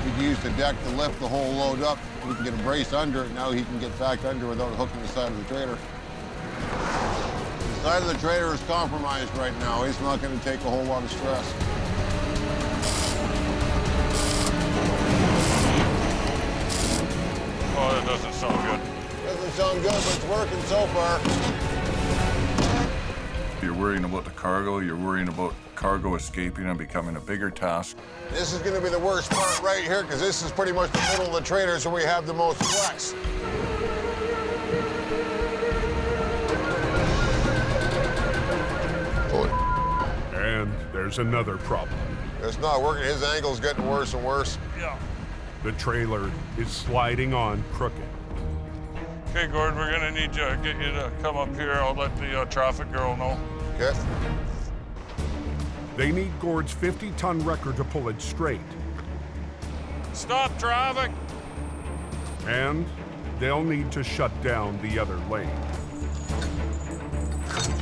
We can use the deck to lift the whole load up. We can get a brace under it. Now he can get back under without hooking the side of the trailer. The side of the trailer is compromised right now. He's not going to take a whole lot of stress. Oh, that doesn't sound good. Doesn't sound good, but it's working so far. You're worrying about the cargo, you're worrying about cargo escaping and becoming a bigger task. This is going to be the worst part right here because this is pretty much the middle of the trailer, so we have the most flex. And there's another problem. It's not working. His angle's getting worse and worse. Yeah. The trailer is sliding on crooked. Okay, Gord, we're gonna need to get you to come up here. I'll let the traffic girl know. Okay. They need Gord's 50-ton wrecker to pull it straight. Stop traffic! And they'll need to shut down the other lane.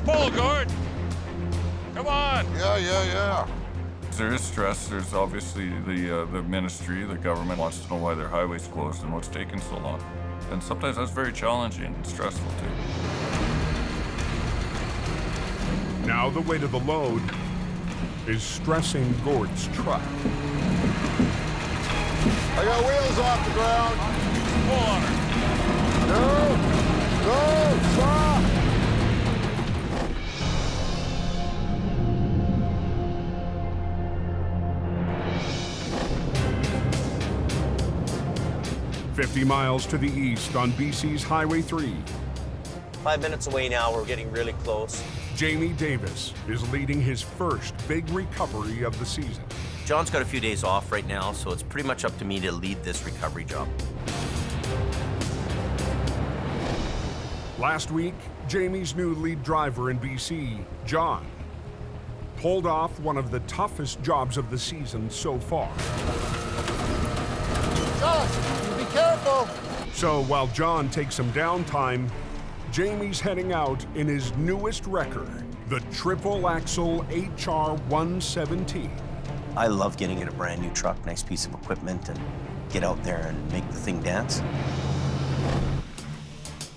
Pull, Gord! Come on! Yeah. There is stress. There's obviously the ministry, the government wants to know why their highway's closed and what's taking so long. And sometimes that's very challenging and stressful too. Now the weight of the load is stressing Gord's truck. I got wheels off the ground. Pull on her. No, stop! "50 miles to the east on BC's Highway 3. 5 minutes away now, we're getting really close. Jamie Davis is leading his first big recovery of the season. John's got a few days off right now, so it's pretty much up to me to lead this recovery job. Last week, Jamie's new lead driver in BC, John, pulled off one of the toughest jobs of the season so far. John, you be careful. So while John takes some downtime, Jamie's heading out in his newest wrecker, the triple axle HR 117. I love getting in a brand new truck, nice piece of equipment, and get out there and make the thing dance.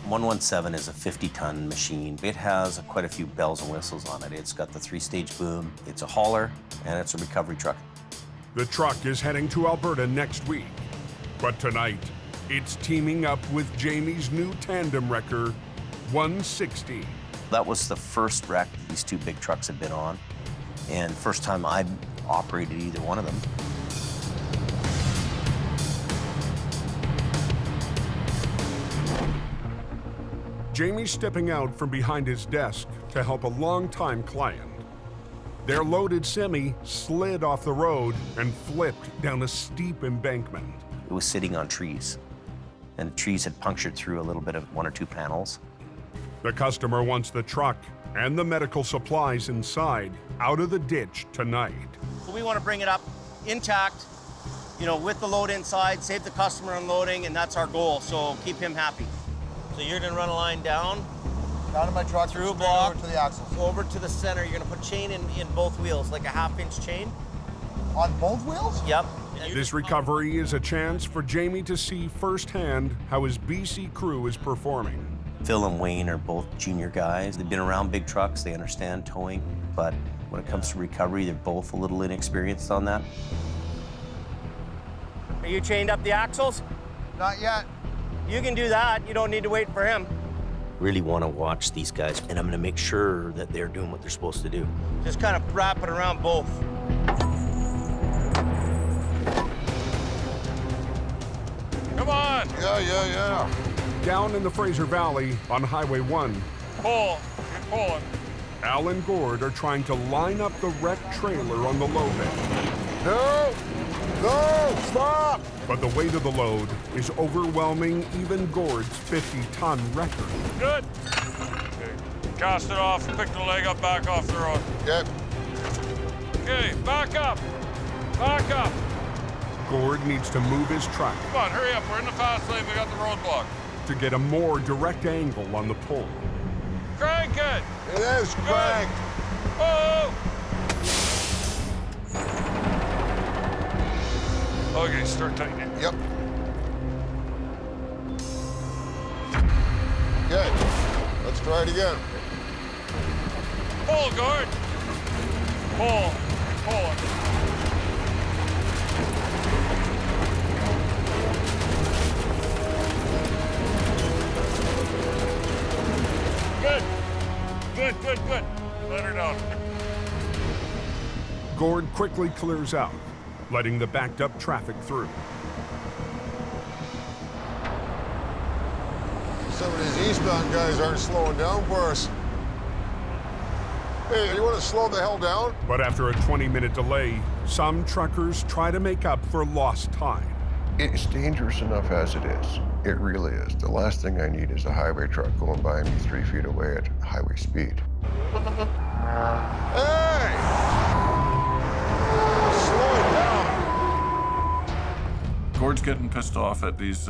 117 is a 50-ton machine. It has quite a few bells and whistles on it. It's got the 3-stage boom, it's a hauler, and it's a recovery truck. The truck is heading to Alberta next week. But tonight, it's teaming up with Jamie's new tandem wrecker, 160. That was the first wreck these two big trucks had been on, and first time I'd operated either one of them. Jamie's stepping out from behind his desk to help a longtime client. Their loaded semi slid off the road and flipped down a steep embankment. It was sitting on trees, and the trees had punctured through a little bit of 1 or 2 panels. The customer wants the truck and the medical supplies inside out of the ditch tonight. So we want to bring it up intact, you know, with the load inside, save the customer unloading, and that's our goal, so keep him happy. So you're gonna run a line down Down to my truck, through a straight block, over to the axles. over to the center. You're gonna put chain in both wheels, like a 1/2-inch chain. On both wheels? Yep. This recovery is a chance for Jamie to see firsthand how his BC crew is performing. Phil and Wayne are both junior guys. They've been around big trucks, they understand towing, but when it comes to recovery, they're both a little inexperienced on that. Are you chained up the axles? Not yet. You can do that. You don't need to wait for him. Really want to watch these guys, and I'm going to make sure that they're doing what they're supposed to do. Just kind of wrap it around both. Come on! Yeah. Down in the Fraser Valley on Highway 1, Pull. Keep pulling. Al and Gord are trying to line up the wrecked trailer on the low bed. No! No! Stop! But the weight of the load is overwhelming even Gord's 50-ton record. Good. Okay. Cast it off, pick the leg up, back off the road. Yep. Okay, back up. Back up. Gord needs to move his truck Come on, hurry up. We're in the fast lane. We got the roadblock. to get a more direct angle on the pull. Crank it. It is cranked. Oh! Okay, start tightening. Yep. Good. Let's try it again. Pull, Gord. Pull. Pull it. Good. Good, good, good. Let her down. Gord quickly clears out, letting the backed up traffic through. Some of these eastbound guys aren't slowing down for us. Hey, you want to slow the hell down? But after a 20-minute delay, some truckers try to make up for lost time. It's dangerous enough as it is. It really is. The last thing I need is a highway truck going by me 3 feet away at highway speed. Hey! Slow it down. Gord's getting pissed off at these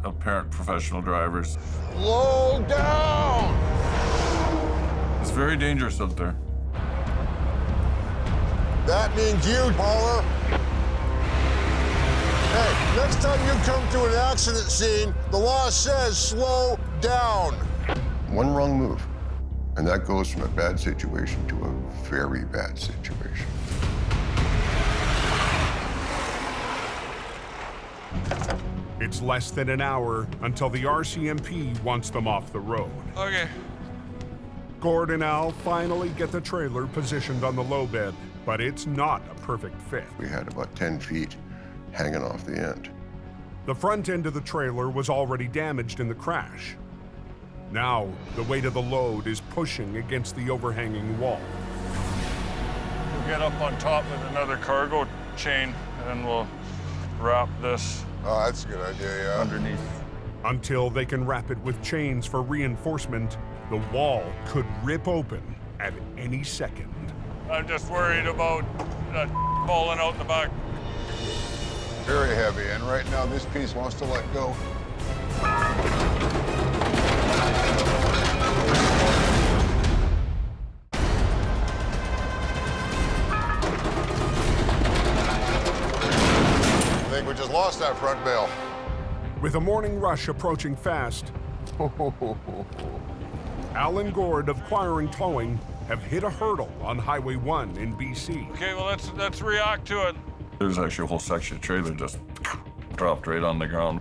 apparent professional drivers. Slow down! It's very dangerous out there. That means you, Paula. Hey, next time you come to an accident scene, the law says slow down. One wrong move, and that goes from a bad situation to a very bad situation. It's less than an hour until the RCMP wants them off the road. Okay. Gord and Al finally get the trailer positioned on the low bed, but it's not a perfect fit. We had about 10 feet hanging off the end. The front end of the trailer was already damaged in the crash. Now, the weight of the load is pushing against the overhanging wall. We'll get up on top with another cargo chain, and we'll wrap this. Oh, that's a good idea, yeah. Underneath. Until they can wrap it with chains for reinforcement, the wall could rip open at any second. I'm just worried about that falling out the back. Very heavy, and right now this piece wants to let go. I think we just lost that front bale. With the morning rush approaching fast, Al and Gord of Acquiring Towing have hit a hurdle on Highway 1 in BC. Okay, well, let's react to it. There's actually a whole section of trailer just dropped right on the ground.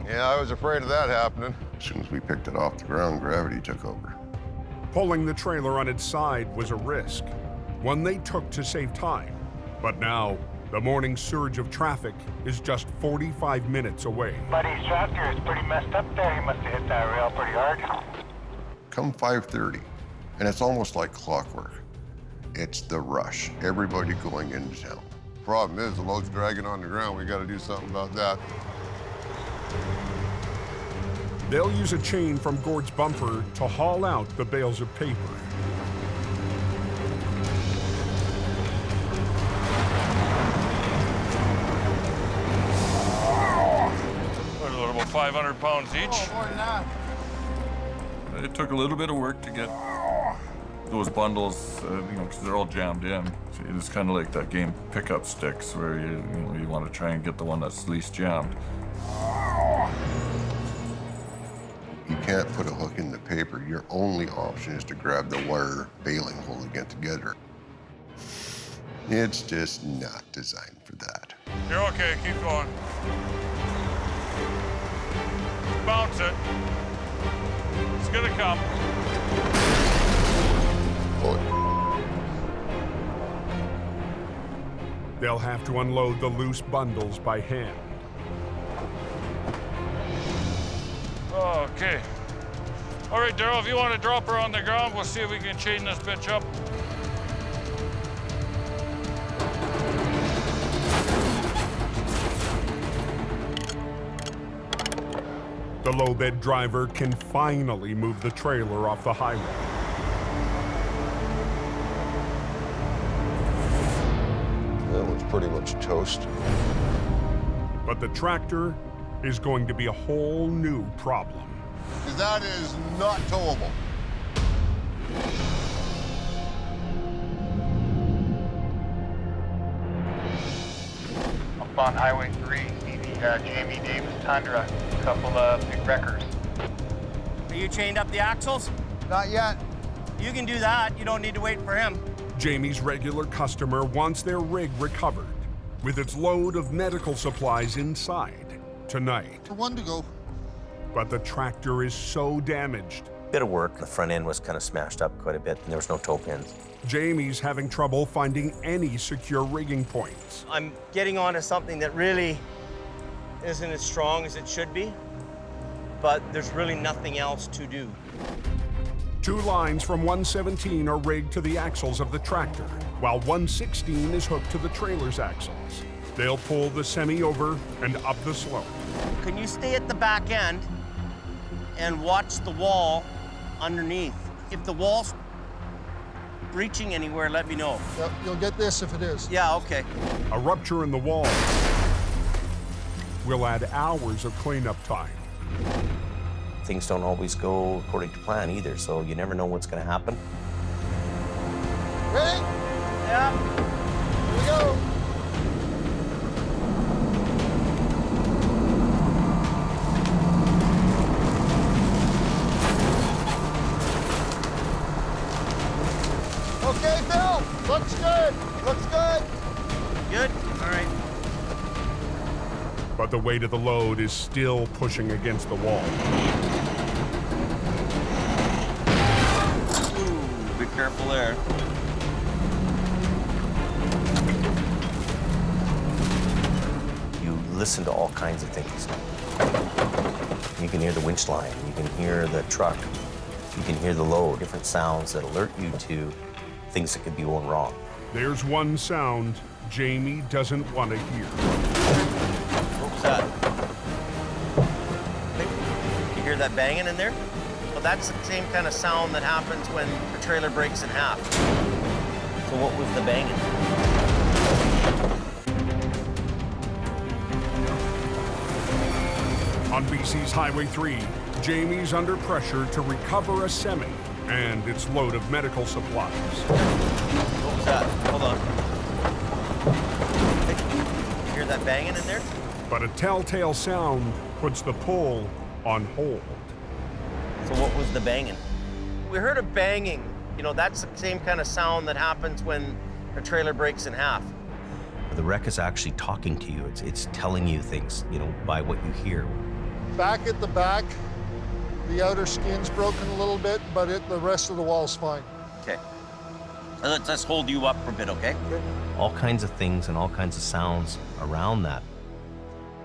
Yeah, I was afraid of that happening. As soon as we picked it off the ground, gravity took over. Pulling the trailer on its side was a risk, one they took to save time. But now, the morning surge of traffic is just 45 minutes away. Buddy's tractor is pretty messed up there. He must have hit that rail pretty hard. Come 5:30, and it's almost like clockwork. It's the rush, everybody going into town. Problem is, the load's dragging on the ground. We got to do something about that. They'll use a chain from Gord's bumper to haul out the bales of paper. What, a little about 500 pounds each? Oh, more than that. It took a little bit of work to get those bundles, because they're all jammed in. So it's kind of like that game pickup sticks, where you want to try and get the one that's least jammed. You can't put a hook in the paper. Your only option is to grab the wire baling hole and get together. It's just not designed for that. You're okay, keep going. Bounce it. It's gonna come. They'll have to unload the loose bundles by hand. Okay. All right, Daryl, if you want to drop her on the ground, we'll see if we can chain this bitch up. The low bed driver can finally move the trailer off the highway. That one's pretty much toast. But the tractor is going to be a whole new problem. Because that is not towable. Up on Highway 3, see the Jamie Davis Tundra, a couple of big wreckers. Are you chained up the axles? Not yet. You can do that. You don't need to wait for him. Jamie's regular customer wants their rig recovered with its load of medical supplies inside tonight. One to go. But the tractor is so damaged. Bit of work. The front end was kind of smashed up quite a bit, and there was no toe pins. Jamie's having trouble finding any secure rigging points. I'm getting onto something that really isn't as strong as it should be, but there's really nothing else to do. 2 lines from 117 are rigged to the axles of the tractor, while 116 is hooked to the trailer's axles. They'll pull the semi over and up the slope. Can you stay at the back end and watch the wall underneath? If the wall's breaching anywhere, let me know. Yep, you'll get this if it is. Yeah, okay. A rupture in the wall will add hours of cleanup time. Things don't always go according to plan either, so you never know what's going to happen. Ready? Yeah. Here we go. Okay, Phil. Looks good. Looks good. Good? All right. But the weight of the load is still pushing against the wall. Ooh, be careful there. You listen to all kinds of things. You can hear the winch line, you can hear the truck, you can hear the load, different sounds that alert you to things that could be going wrong. There's one sound Jamie doesn't want to hear. What was that? You hear that banging in there? Well, that's the same kind of sound that happens when the trailer breaks in half. So what was the banging? On BC's Highway 3, Jamie's under pressure to recover a semi and its load of medical supplies. What was that? Hold on. You hear that banging in there? But a telltale sound puts the pull on hold. So what was the banging? We heard a banging. You know, that's the same kind of sound that happens when a trailer breaks in half. The wreck is actually talking to you. It's telling you things, you know, by what you hear. Back at the back, the outer skin's broken a little bit, but the rest of the wall's fine. Okay. Let's just hold you up for a bit, okay? All kinds of things and all kinds of sounds around that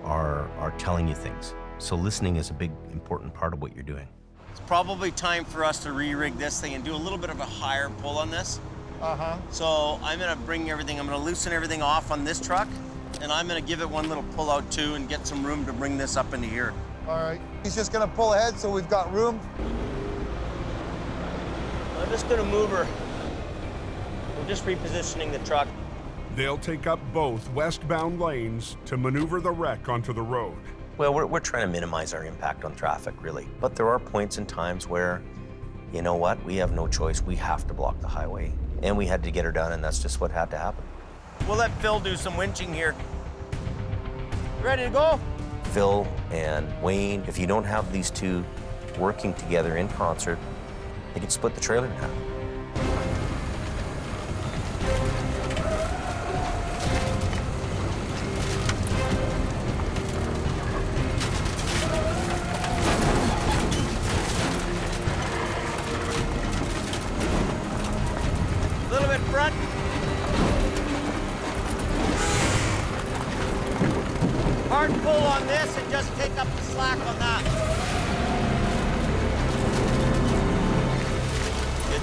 are telling you things. So listening is a big, important part of what you're doing. It's probably time for us to re-rig this thing and do a little bit of a higher pull on this. Uh-huh. So I'm gonna bring everything, I'm gonna loosen everything off on this truck, and I'm gonna give it one little pull out too and get some room to bring this up into here. All right. He's just gonna pull ahead so we've got room. I'm just gonna move her. We're just repositioning the truck. They'll take up both westbound lanes to maneuver the wreck onto the road. Well, we're trying to minimize our impact on traffic, really. But there are points and times where, you know what, we have no choice. We have to block the highway. And we had to get her done, and that's just what had to happen. We'll let Phil do some winching here. Ready to go? Phil and Wayne, if you don't have these two working together in concert, they could split the trailer in half. A little bit front. Hard pull on this and just take up the slack on that.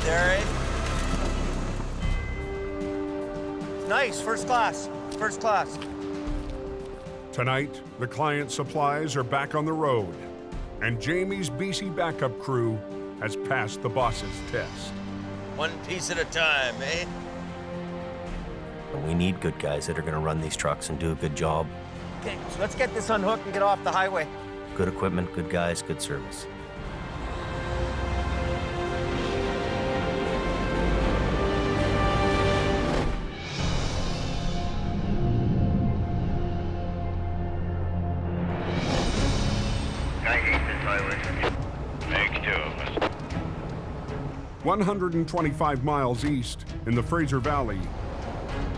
There, eh? Nice, first class, first class. Tonight, the client's supplies are back on the road, and Jamie's BC backup crew has passed the boss's test. One piece at a time, eh? We need good guys that are going to run these trucks and do a good job. Okay, so let's get this unhooked and get off the highway. Good equipment, good guys, good service. I hate this highway. Make two of us. 125 miles east in the Fraser Valley.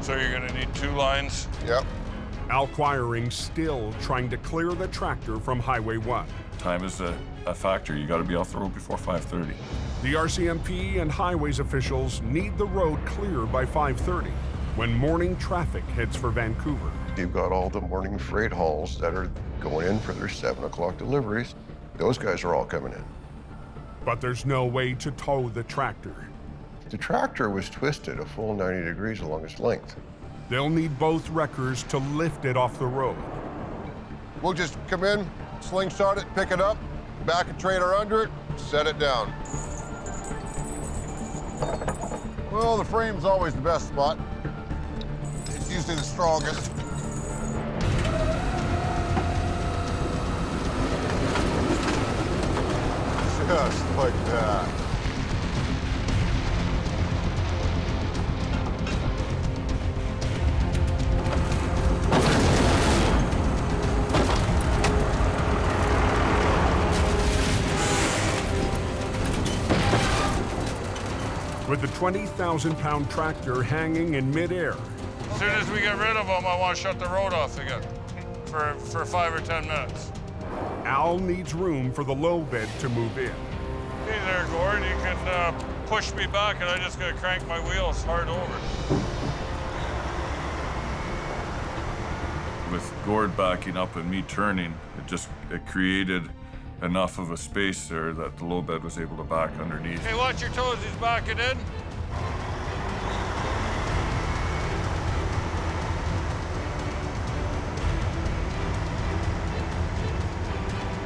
So you're gonna need 2 lines? Yep. Al Quiring still trying to clear the tractor from Highway 1. Time is a factor. You got to be off the road before 5:30. The RCMP and highways officials need the road clear by 5:30 when morning traffic heads for Vancouver. You've got all the morning freight hauls that are going in for their 7 o'clock deliveries. Those guys are all coming in. But there's no way to tow the tractor. The tractor was twisted a full 90 degrees along its length. They'll need both wreckers to lift it off the road. We'll just come in, slingshot it, pick it up, back a trailer under it, set it down. Well, the frame's always the best spot. It's usually the strongest. Just like that. With the 20,000-pound tractor hanging in midair. As soon as we get rid of them, I want to shut the road off again for 5 or 10 minutes. Al needs room for the low bed to move in. Hey there, Gord. You can push me back, and I just got to crank my wheels hard over. With Gord backing up and me turning, it created enough of a space there that the low bed was able to back underneath. Hey, watch your toes. He's backing in.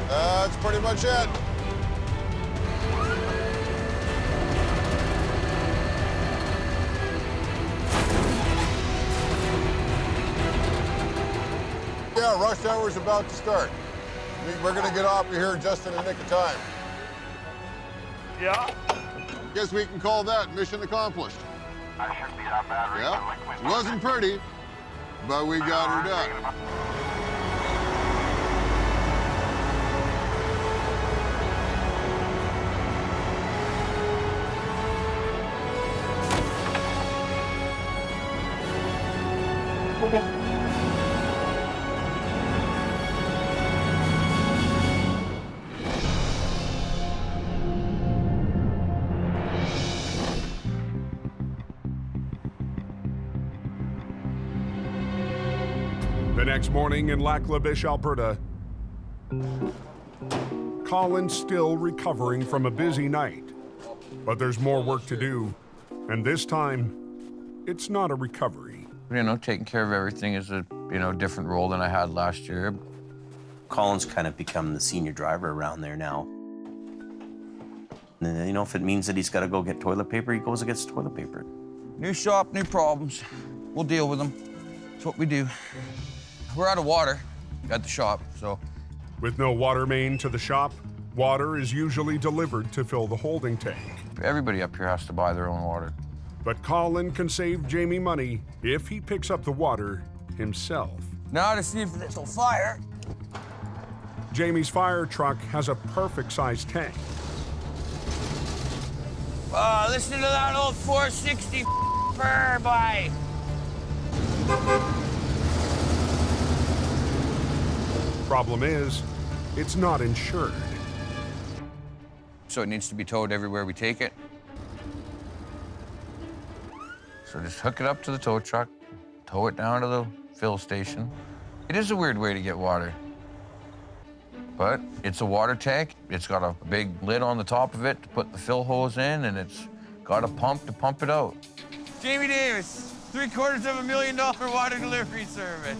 That's pretty much it. Yeah, rush hour's about to start. We're gonna get off of here just in the nick of time. Yeah. Guess we can call that mission accomplished. I shouldn't be that bad. Yeah, it wasn't pretty, but we got her done. The next morning in Lac La Biche, Alberta, Colin's still recovering from a busy night. But there's more work to do, and this time, it's not a recovery. You know, taking care of everything is a, different role than I had last year. Colin's kind of become the senior driver around there now. And, if it means that he's got to go get toilet paper, he goes and gets toilet paper. New shop, new problems. We'll deal with them. That's what we do. We're out of water at the shop, so. With no water main to the shop, water is usually delivered to fill the holding tank. Everybody up here has to buy their own water. But Colin can save Jamie money if he picks up the water himself. Now to see if this will fire. Jamie's fire truck has a perfect-sized tank. Listen to that old 460 burr by. Problem is, it's not insured. So it needs to be towed everywhere we take it. So just hook it up to the tow truck, tow it down to the fill station. It is a weird way to get water. But it's a water tank. It's got a big lid on the top of it to put the fill hose in, and it's Got a pump to pump it out. Jamie Davis, $750,000 water delivery service.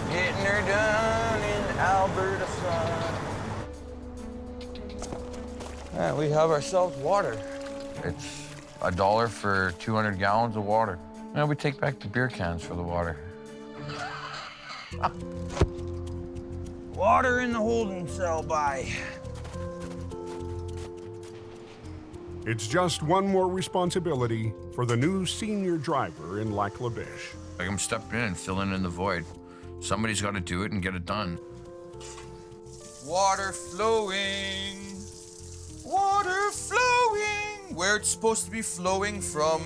Getting her done in Alberta sun. And we have ourselves water. It's $1 for 200 gallons of water. And we take back the beer cans for the water. Water in the holding cell by. It's just one more responsibility for the new senior driver in Lac La Biche. Like I'm stepping in and filling in the void. Somebody's got to do it and get it done. Water flowing. Water flowing. Where it's supposed to be flowing from.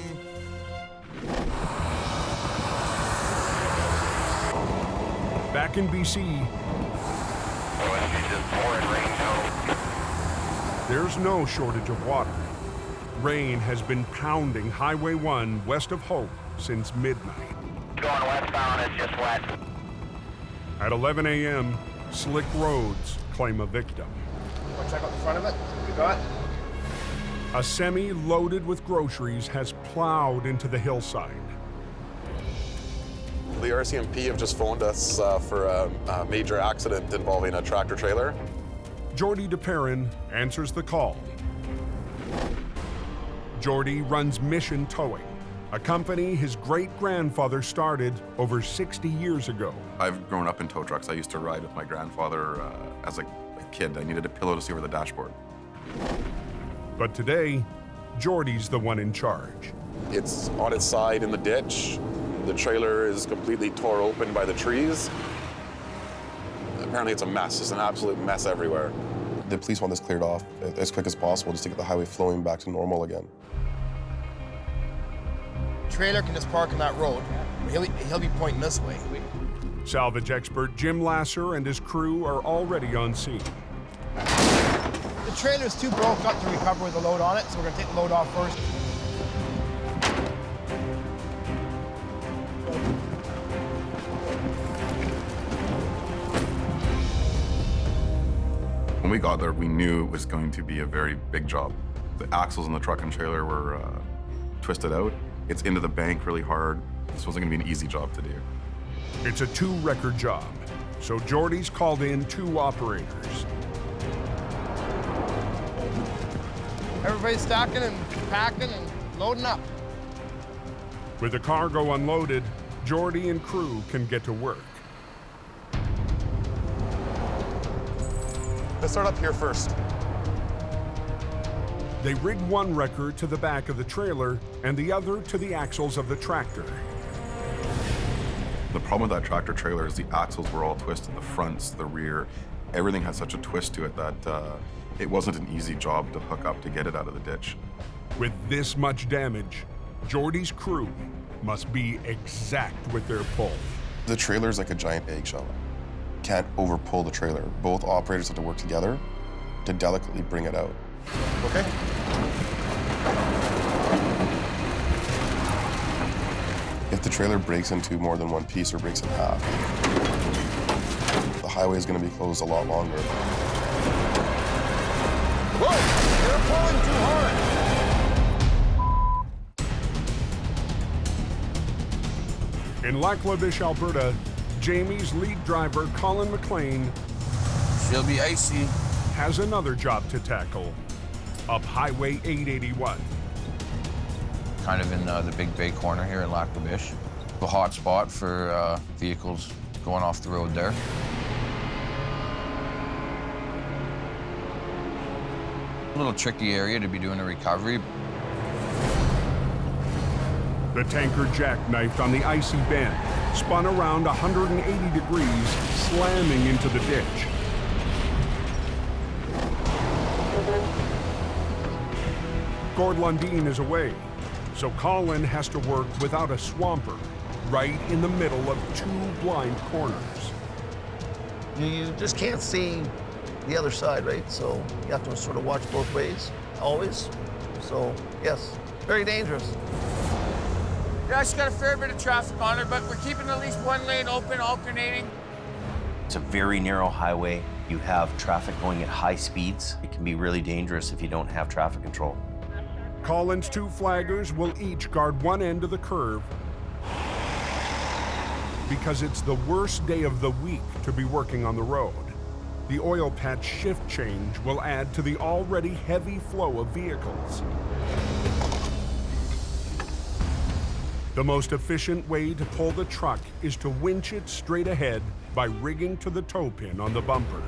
Back in BC, there's no shortage of water. Rain has been pounding Highway 1 west of Hope since midnight. Going westbound, it's just wet. At 11 a.m., slick roads claim a victim. Want to check out the front of it? We got? A semi loaded with groceries has plowed into the hillside. The RCMP have just phoned us for a major accident involving a tractor trailer. Jordy DePerrin answers the call. Jordy runs Mission Towing, a company his great-grandfather started over 60 years ago. I've grown up in tow trucks. I used to ride with my grandfather as a kid. I needed a pillow to see over the dashboard. But today, Jordy's the one in charge. It's on its side in the ditch. The trailer is completely tore open by the trees. Apparently it's a mess, it's an absolute mess everywhere. The police want this cleared off as quick as possible just to get the highway flowing back to normal again. Trailer can just park on that road. He'll be pointing this way. Salvage expert Jim Lasser and his crew are already on scene. The trailer's too broke up to recover with the load on it, so we're gonna take the load off first. When we got there, we knew it was going to be a very big job. The axles in the truck and trailer were twisted out. It's into the bank really hard. This wasn't gonna be an easy job to do. It's a 2-record job, so Jordy's called in 2 operators. Everybody's stacking and packing and loading up. With the cargo unloaded, Jordy and crew can get to work. Let's start up here first. They rig one wrecker to the back of the trailer and the other to the axles of the tractor. The problem with that tractor trailer is the axles were all twisted, the fronts, the rear. Everything had such a twist to it that it wasn't an easy job to hook up to get it out of the ditch. With this much damage, Jordy's crew must be exact with their pull. The trailer's like a giant eggshell. Can't over-pull the trailer. Both operators have to work together to delicately bring it out. Okay. If the trailer breaks into more than one piece or breaks in half, the highway is going to be closed a lot longer. Whoa! They're pulling too hard! In Lac La Biche, Alberta, Jamie's lead driver, Colin McLean, she'll be icy, has another job to tackle up Highway 881. Kind of in the Big Bay corner here in Lac La Biche. A hot spot for vehicles going off the road there. A little tricky area to be doing a recovery. The tanker jackknifed on the icy bend, spun around 180 degrees, slamming into the ditch. Gord Lundeen is away, so Colin has to work without a swamper, right in the middle of 2 blind corners. You just can't see the other side, right? So you have to sort of watch both ways, always. So, yes, very dangerous. Yeah, it's got a fair bit of traffic on it, but we're keeping at least one lane open, alternating. It's a very narrow highway. You have traffic going at high speeds. It can be really dangerous if you don't have traffic control. Colin's 2 flaggers will each guard one end of the curve because it's the worst day of the week to be working on the road. The oil patch shift change will add to the already heavy flow of vehicles. The most efficient way to pull the truck is to winch it straight ahead by rigging to the toe pin on the bumper.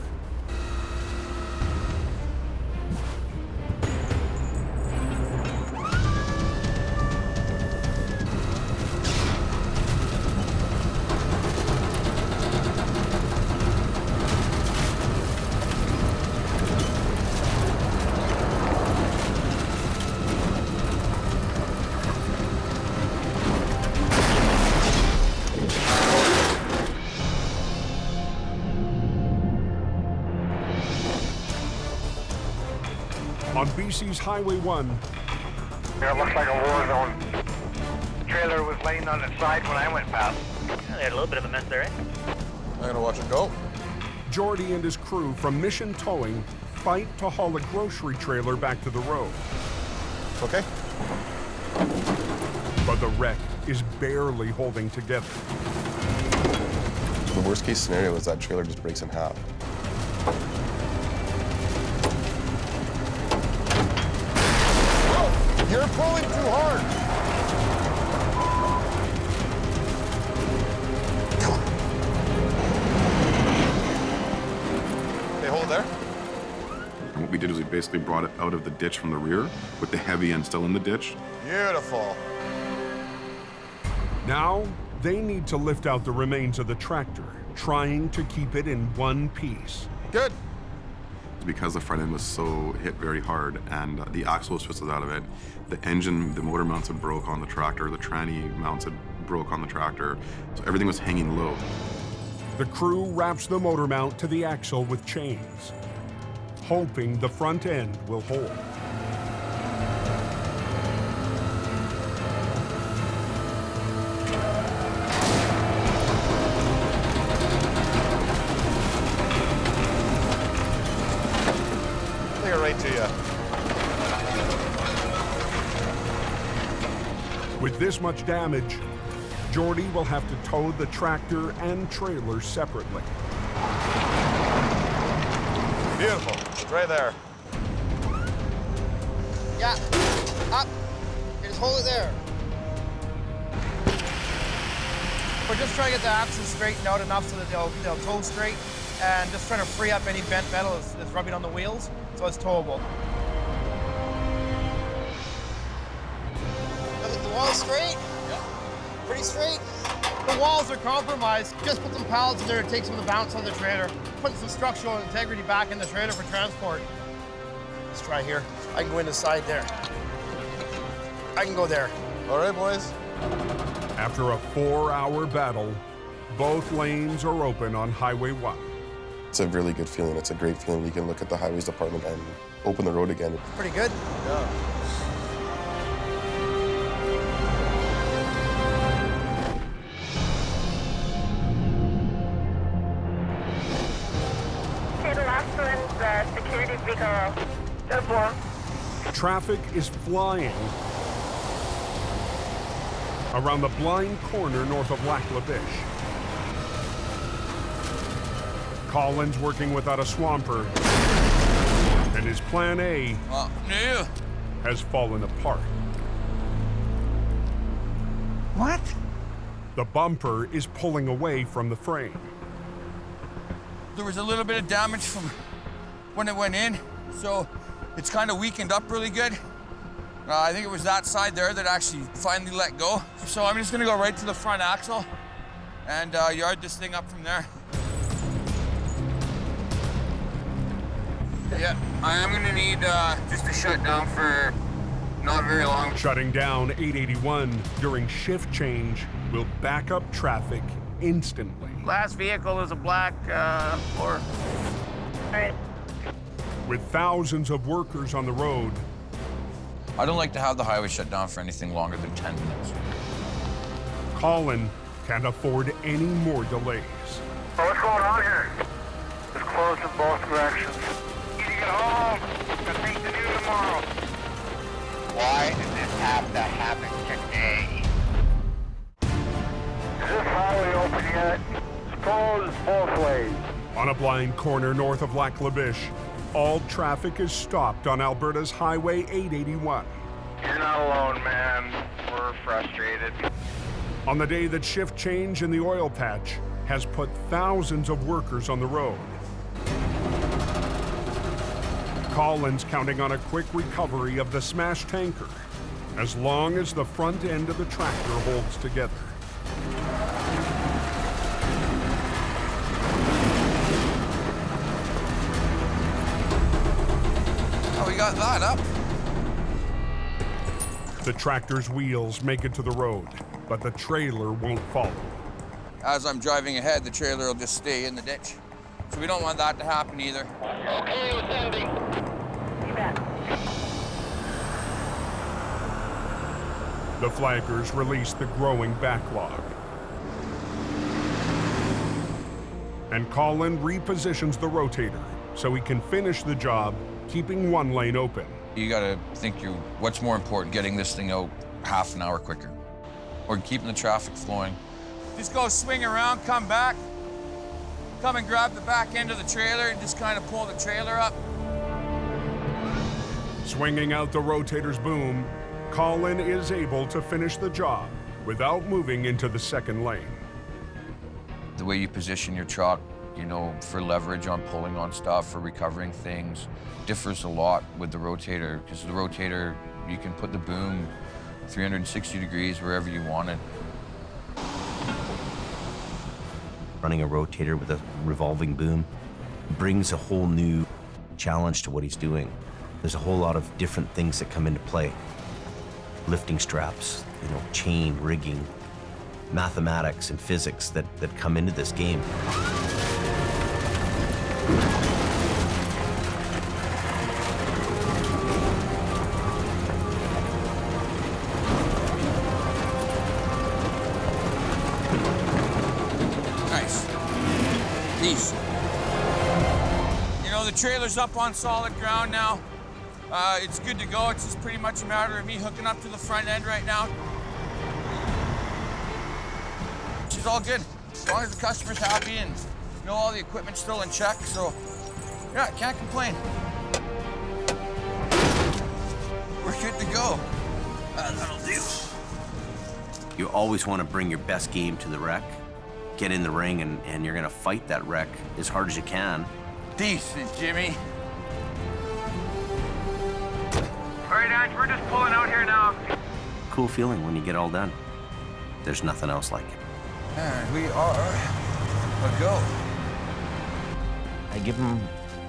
On BC's Highway 1, Yeah, it looks like a war zone. Trailer was laying on its side when I went past. Yeah, they had a little bit of a mess there, eh? I'm gonna watch it go. Jordy and his crew from Mission Towing fight to haul a grocery trailer back to the road. Okay. But the wreck is barely holding together. The worst case scenario is that trailer just breaks in half. You're pulling too hard. Okay, hold there. And what we did is we basically brought it out of the ditch from the rear with the heavy end still in the ditch. Beautiful. Now, they need to lift out the remains of the tractor, trying to keep it in one piece. Good. Because the front end was so hit very hard and the axle was twisted out of it, the engine, the motor mounts had broke on the tractor, the tranny mounts had broke on the tractor, so everything was hanging low. The crew wraps the motor mount to the axle with chains, hoping the front end will hold. Right to you. With this much damage, Jordy will have to tow the tractor and trailer separately. Beautiful. It's right there. Yeah. Up. Just hold it there. We're just trying to get the axles straightened out enough so that they'll tow straight, and just trying to free up any bent metal that's rubbing on the wheels, so it's towable. The wall's straight? Yep. Pretty straight? The walls are compromised. Just put some pallets in there to take some of the bounce on the trailer. Putting some structural integrity back in the trailer for transport. Let's try here. I can go in the side there. I can go there. All right, boys. After a 4-hour battle, both lanes are open on Highway 1. It's a really good feeling. It's a great feeling. You can look at the highways department and open the road again. Pretty good. Yeah. Okay, the last one's the security vehicle. Traffic is flying around the blind corner north of Lac La Biche. Colin's working without a swamper, and his plan A has fallen apart. What? The bumper is pulling away from the frame. There was a little bit of damage from when it went in, so it's kind of weakened up really good. I think it was that side there that actually finally let go. So I'm just gonna go right to the front axle and yard this thing up from there. Yeah, I am gonna need just to shut down for not very long. Shutting down 881 during shift change will back up traffic instantly. Last vehicle is a black Ford. Right. With thousands of workers on the road, I don't like to have the highway shut down for anything longer than 10 minutes. Colin can't afford any more delays. What's going on here? It's closed in both directions. Need to get home. Got things to do tomorrow. Why did this have to happen today? Is this highway open yet? It's closed both ways. On a blind corner north of Lac La Biche, all traffic is stopped on Alberta's Highway 881. You're not alone, man. We're frustrated. On the day that shift change in the oil patch has put thousands of workers on the road. Colin's counting on a quick recovery of the smashed tanker, as long as the front end of the tractor holds together. Oh, we got that up. The tractor's wheels make it to the road, but the trailer won't follow. As I'm driving ahead, the trailer will just stay in the ditch. So we don't want that to happen either. Okay with ending. You bet. The flaggers release the growing backlog. And Colin repositions the rotator so he can finish the job, keeping one lane open. You gotta think what's more important, getting this thing out half an hour quicker, or keeping the traffic flowing. Just go swing around, come back, come and grab the back end of the trailer and just kind of pull the trailer up. Swinging out the rotator's boom, Colin is able to finish the job without moving into the second lane. The way you position your truck, you know, for leverage on pulling on stuff, for recovering things, differs a lot with the rotator, because the rotator, you can put the boom 360 degrees wherever you want it. Running a rotator with a revolving boom brings a whole new challenge to what he's doing. There's a whole lot of different things that come into play. Lifting straps, you know, chain, rigging, mathematics and physics that come into this game. Nice. These. You know, the trailer's up on solid ground now. It's good to go. It's just pretty much a matter of me hooking up to the front end right now. Which is all good, as long as the customer's happy and you know all the equipment's still in check, so yeah, can't complain. We're good to go. That'll do. You always want to bring your best game to the wreck, get in the ring, and you're gonna fight that wreck as hard as you can. Decent, Jimmy. All right, Ange, we're just pulling out here now. Cool feeling when you get all done. There's nothing else like it. And we are a go. I give him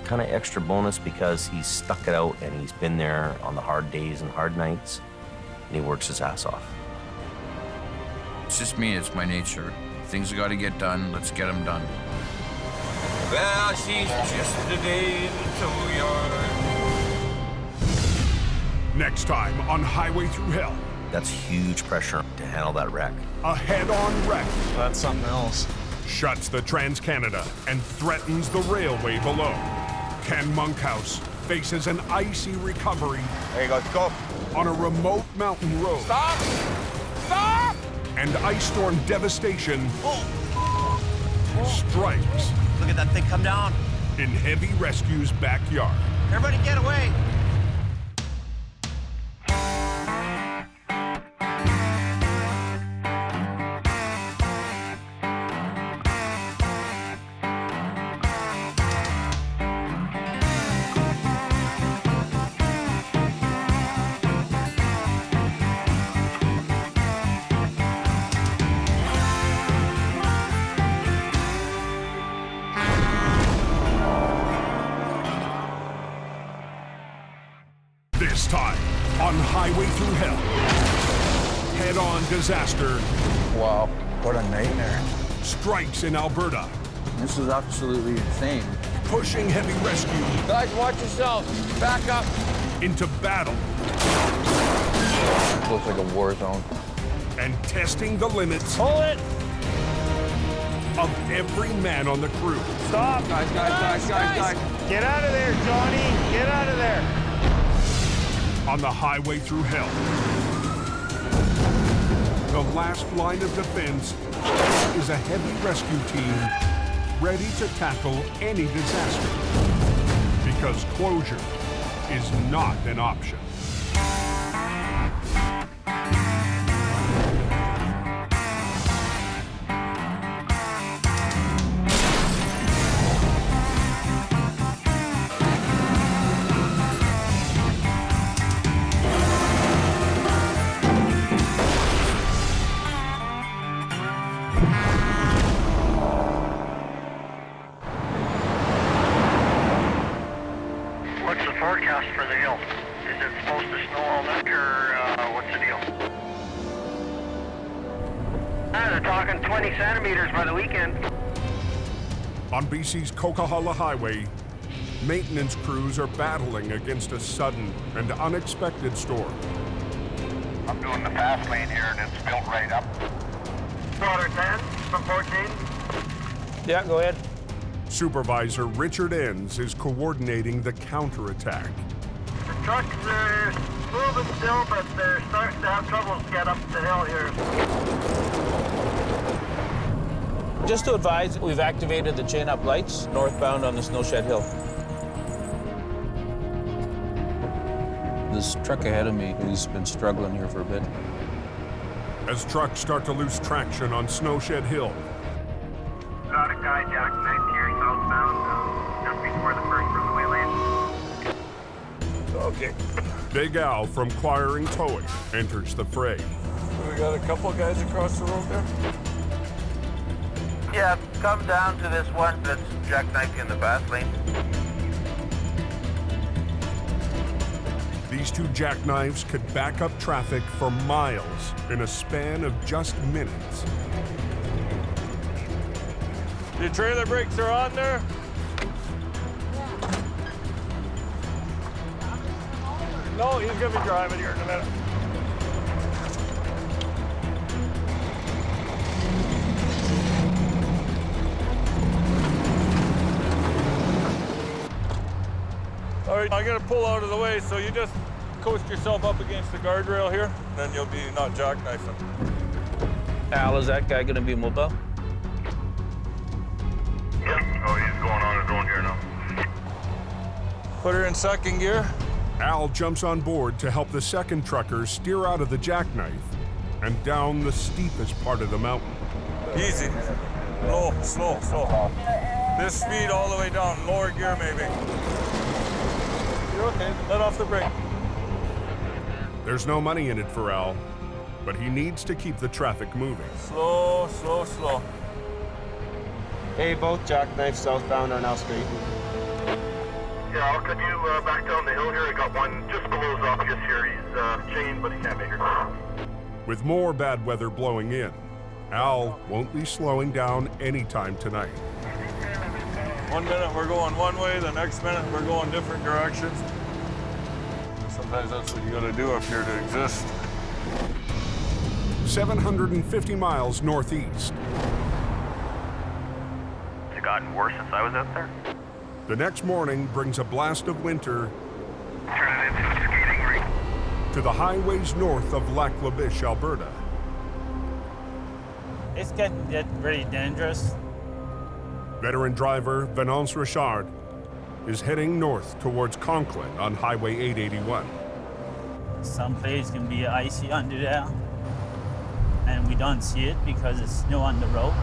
kind of extra bonus because he's stuck it out and he's been there on the hard days and hard nights, and he works his ass off. It's just me, it's my nature. Things have got to get done, let's get them done. Well, she's just a day in the tow yard. Next time on Highway Through Hell. That's huge pressure to handle that wreck. A head-on wreck. That's something else. Shuts the Trans-Canada and threatens the railway below. Ken Monkhouse faces an icy recovery. There you go, go. On a remote mountain road. Stop! Stop! And ice storm devastation strikes. Look at that thing come down. In Heavy Rescue's backyard. Everybody get away. This time on Highway Through Hell. Head-on disaster. Wow, what a nightmare. Strikes in Alberta. This is absolutely insane. Pushing heavy rescue. Guys, watch yourselves. Back up. Into battle. Looks like a war zone. And testing the limits. Hold it. of every man on the crew. Stop! Guys. Get out of there, Johnny! Get out of there! On the highway through hell. The last line of defense is a heavy rescue team ready to tackle any disaster. Because closure is not an option. What's the forecast for the hill? Is it supposed to snow all night, or what's the deal? They're talking 20 centimeters by the weekend. On BC's Coquihalla Highway, maintenance crews are battling against a sudden and unexpected storm. I'm doing the fast lane here, and it's built right up. Quarter 10 from 14. Yeah, go ahead. Supervisor Richard Enns is coordinating the counterattack. The trucks are moving still, but they're starting to have trouble to get up the hill here. Just to advise, we've activated the chain-up lights northbound on the Snowshed Hill. This truck ahead of me, he's been struggling here for a bit. As trucks start to lose traction on Snowshed Hill, Got a guy Jackknife here southbound, just before the first runway lane. Okay. Big Al from Quiring Towing enters the fray. We got a couple guys across the road there. Yeah, come down to this one that's Jackknife in the fast lane. These two jackknives could back up traffic for miles in a span of just minutes. The trailer brakes are on there. No, he's gonna be driving here in a minute. All right, I'm gonna pull out of the way, so you just coast yourself up against the guardrail here, then you'll be not jackknifing. Al, is that guy gonna be mobile? Yep. Oh, he's going on his own here now. Put her in second gear. Al jumps on board to help the second trucker steer out of the jackknife and down the steepest part of the mountain. Easy. Slow, slow, slow. This speed all the way down, lower gear maybe. You're okay, let off the brake. There's no money in it for Al, but he needs to keep the traffic moving. Slow, slow, slow. Hey, both jackknives southbound are now straight. Yeah, I'll cut you back down the hill here. I got one just below Zoppius here. He's chained, but he can't make it. With more bad weather blowing in, Al won't be slowing down anytime tonight. 1 minute we're going one way, the next minute we're going different directions. Sometimes that's what you gotta do up here to exist. 750 miles northeast. Has it gotten worse since I was out there? The next morning brings a blast of winter Turn it into a skating rink. to the highways north of Lac La Biche, Alberta. It's getting really dangerous. Veteran driver Venance Richard is heading north towards Conklin on Highway 881. Some place can be icy under there, and we don't see it because it's snow on the road.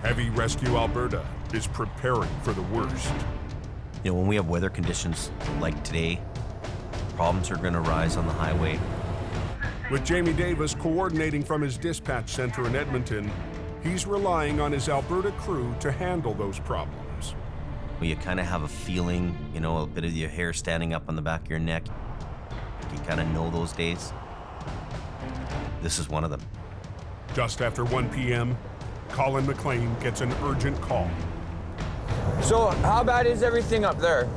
Heavy Rescue Alberta is preparing for the worst. You know, when we have weather conditions like today, problems are going to rise on the highway. With Jamie Davis coordinating from his dispatch center in Edmonton, he's relying on his Alberta crew to handle those problems. You kind of have a feeling, you know, a bit of your hair standing up on the back of your neck. You kind of know those days. This is one of them. Just after 1 p.m., Colin McLean gets an urgent call. So, how bad is everything up there?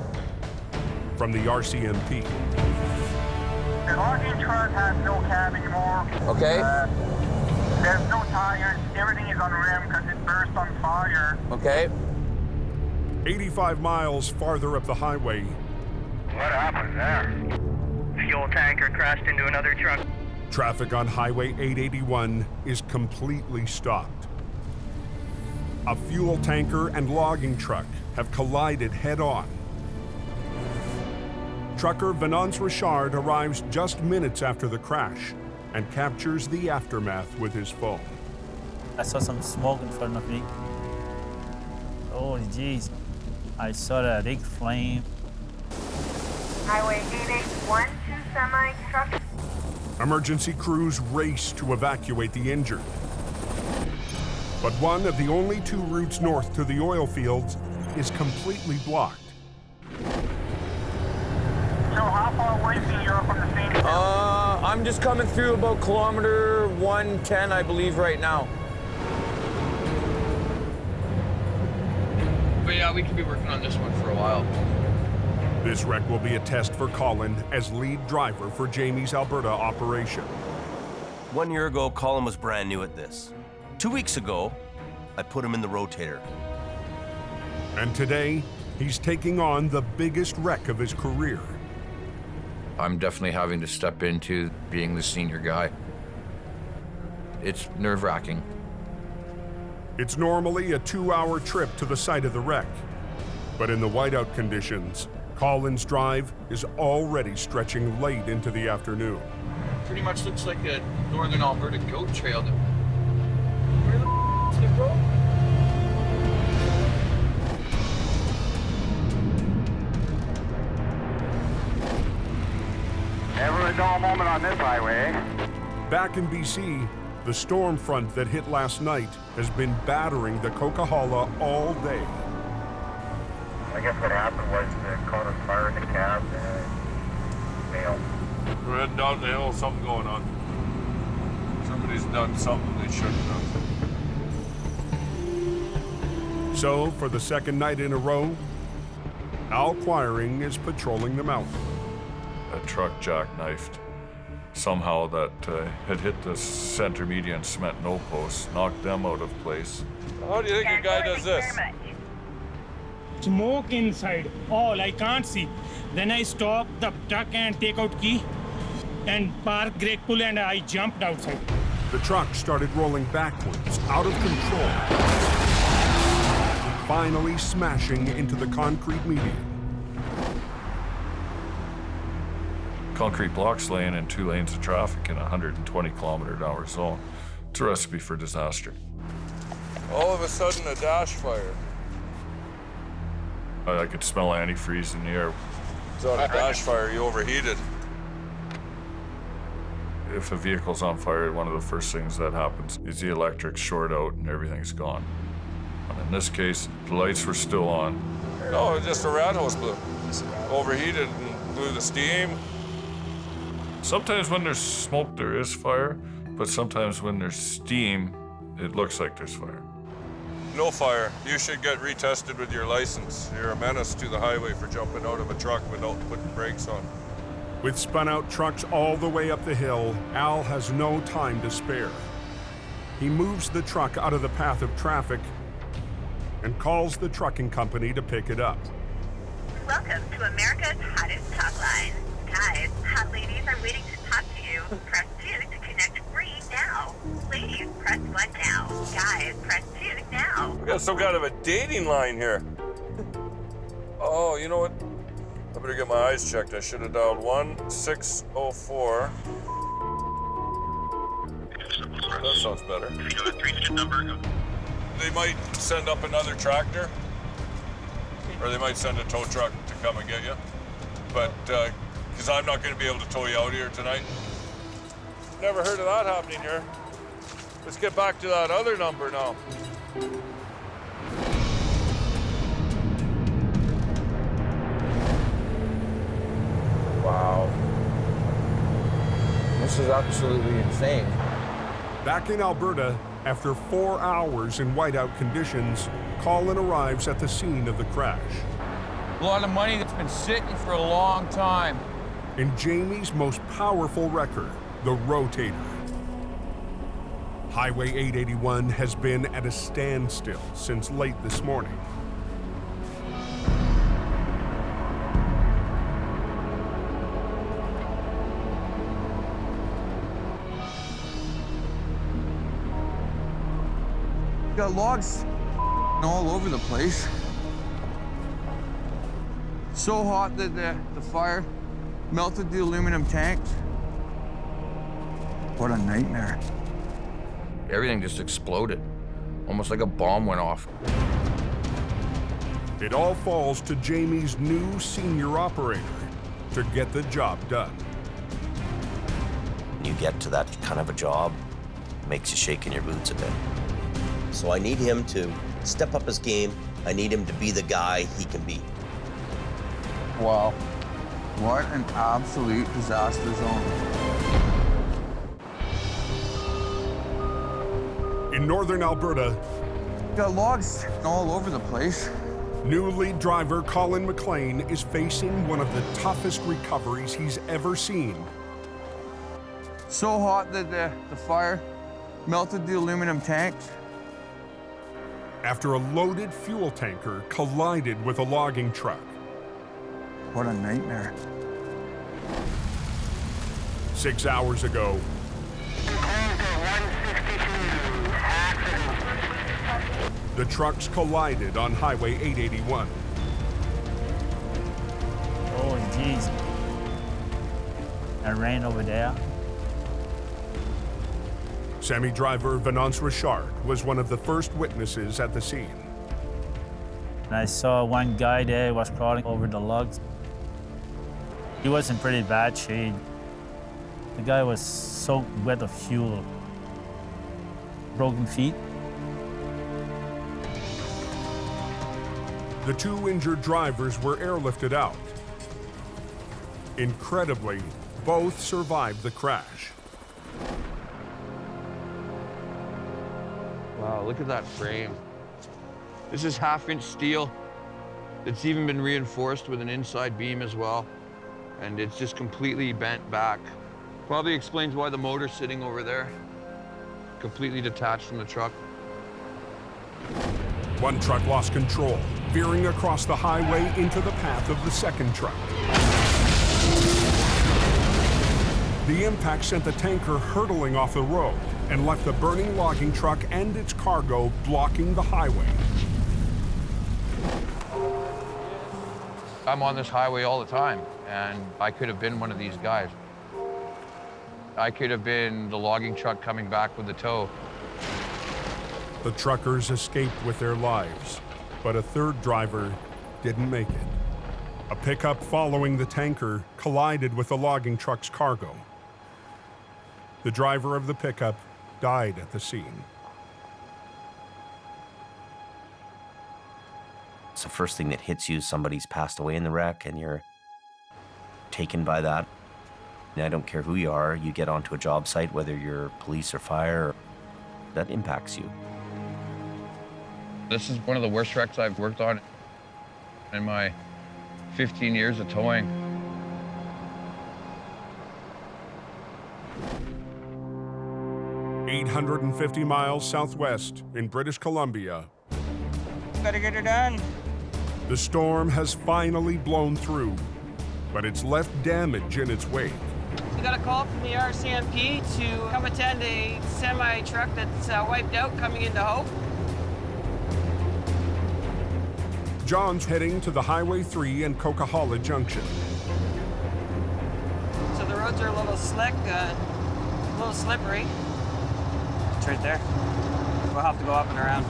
From the RCMP. The logging truck has no cab anymore. Okay. There's no tires. Everything is on rim because it burst on fire. Okay. 85 miles farther up the highway, What happened there? Fuel tanker crashed into another truck. traffic on Highway 881 is completely stopped. A fuel tanker and logging truck have collided head-on. Trucker Venance Richard arrives just minutes after the crash and captures the aftermath with his phone. I saw some smoke in front of me. Holy jeez. I saw the big flame. Highway 881, 2 semi-trucks. Emergency crews race to evacuate the injured. But one of the only 2 routes north to the oil fields is completely blocked. So how far away are you from the scene? I'm just coming through about kilometer 110, I believe, right now. But yeah, we could be working on this one for a while. This wreck will be a test for Colin as lead driver for Jamie's Alberta operation. 1 year ago, Colin was brand new at this. 2 weeks ago, I put him in the Rotator. And today, he's taking on the biggest wreck of his career. I'm definitely having to step into being the senior guy. It's nerve-wracking. It's normally a 2-hour trip to the site of the wreck. But in the whiteout conditions, Colin's drive is already stretching late into the afternoon. Pretty much looks like a northern Alberta goat trail. Where the is the road? Never a dull moment on this highway. Back in BC, the storm front that hit last night has been battering the Coquihalla all day. I guess what happened was the caught on fire in the cab and failed. We're heading down the hill, something going on. Somebody's done something they shouldn't have. So, for the second night in a row, Al Quiring is patrolling the mountain. A truck jackknifed. Somehow that had hit the center median cement no posts, knocked them out of place. How do you think a guy does this? Smoke inside, all I can't see. Then I stop the truck and take out key and park brake pull and I jumped outside. The truck started rolling backwards, out of control, finally smashing into the concrete median. Concrete blocks laying in 2 lanes of traffic in a 120-kilometer-an-hour zone. It's a recipe for disaster. All of a sudden, a dash fire. I could smell antifreeze in the air. It's on a dash fire, you overheated. If a vehicle's on fire, one of the first things that happens is the electrics short out and everything's gone. And in this case, the lights were still on. No, just a rat hose blew. Overheated and blew the steam. Sometimes when there's smoke, there is fire, but sometimes when there's steam, it looks like there's fire. No fire. You should get retested with your license. You're a menace to the highway for jumping out of a truck without putting brakes on. With spun-out trucks all the way up the hill, Al has no time to spare. He moves the truck out of the path of traffic and calls the trucking company to pick it up. Welcome to America's hottest talk line. Guys, hot ladies are waiting to talk to you. Press 2 to connect free now. Ladies, press 1 now. Guys, press 2 now. We got some kind of a dating line here. Oh, you know what? I better get my eyes checked. I should have dialed 1604. That sounds better. They might send up another tractor, or they might send a tow truck to come and get you. But, because I'm not going to be able to tow you out here tonight. Never heard of that happening here. Let's get back to that other number now. Wow. This is absolutely insane. Back in Alberta, after 4 hours in whiteout conditions, Colin arrives at the scene of the crash. A lot of money that's been sitting for a long time. in Jamie's most powerful record, the Rotator. Highway 881 has been at a standstill since late this morning. Got logs all over the place. So hot that the fire melted the aluminum tanks. What a nightmare. Everything just exploded, almost like a bomb went off. It all falls to Jamie's new senior operator to get the job done. When you get to that kind of a job, it makes you shake in your boots a bit. So I need him to step up his game. I need him to be the guy he can be. Wow. What an absolute disaster zone. In northern Alberta, got logs all over the place. New lead driver Colin McLean is facing one of the toughest recoveries he's ever seen. So hot that the fire melted the aluminum tanks. After a loaded fuel tanker collided with a logging truck. What a nightmare. 6 hours ago, the trucks collided on Highway 881. Oh, jeez. I ran over there. Semi-driver Venance Richard was one of the first witnesses at the scene. And I saw one guy there was crawling over the logs. He was in pretty bad shape. The guy was soaked wet of fuel. Broken feet. The two injured drivers were airlifted out. Incredibly, both survived the crash. Wow, look at that frame. This is half-inch steel. It's even been reinforced with an inside beam as well. And it's just completely bent back. Probably explains why the motor's sitting over there. Completely detached from the truck. One truck lost control, veering across the highway into the path of the second truck. The impact sent the tanker hurtling off the road and left the burning logging truck and its cargo blocking the highway. I'm on this highway all the time, and I could have been one of these guys. I could have been the logging truck coming back with the tow. The truckers escaped with their lives, but a third driver didn't make it. A pickup following the tanker collided with the logging truck's cargo. The driver of the pickup died at the scene. It's the first thing that hits you. Somebody's passed away in the wreck and you're taken by that. And I don't care who you are, you get onto a job site, whether you're police or fire, that impacts you. This is one of the worst wrecks I've worked on in my 15 years of towing. "850 miles southwest in British Columbia. Gotta get her done. The storm has finally blown through, but it's left damage in its wake. We got a call from the RCMP to come attend a semi-truck that's wiped out coming into Hope. John's heading to the Highway 3 and Coquihalla Junction. So the roads are a little slick, a little slippery. It's right there. We'll have to go up and around.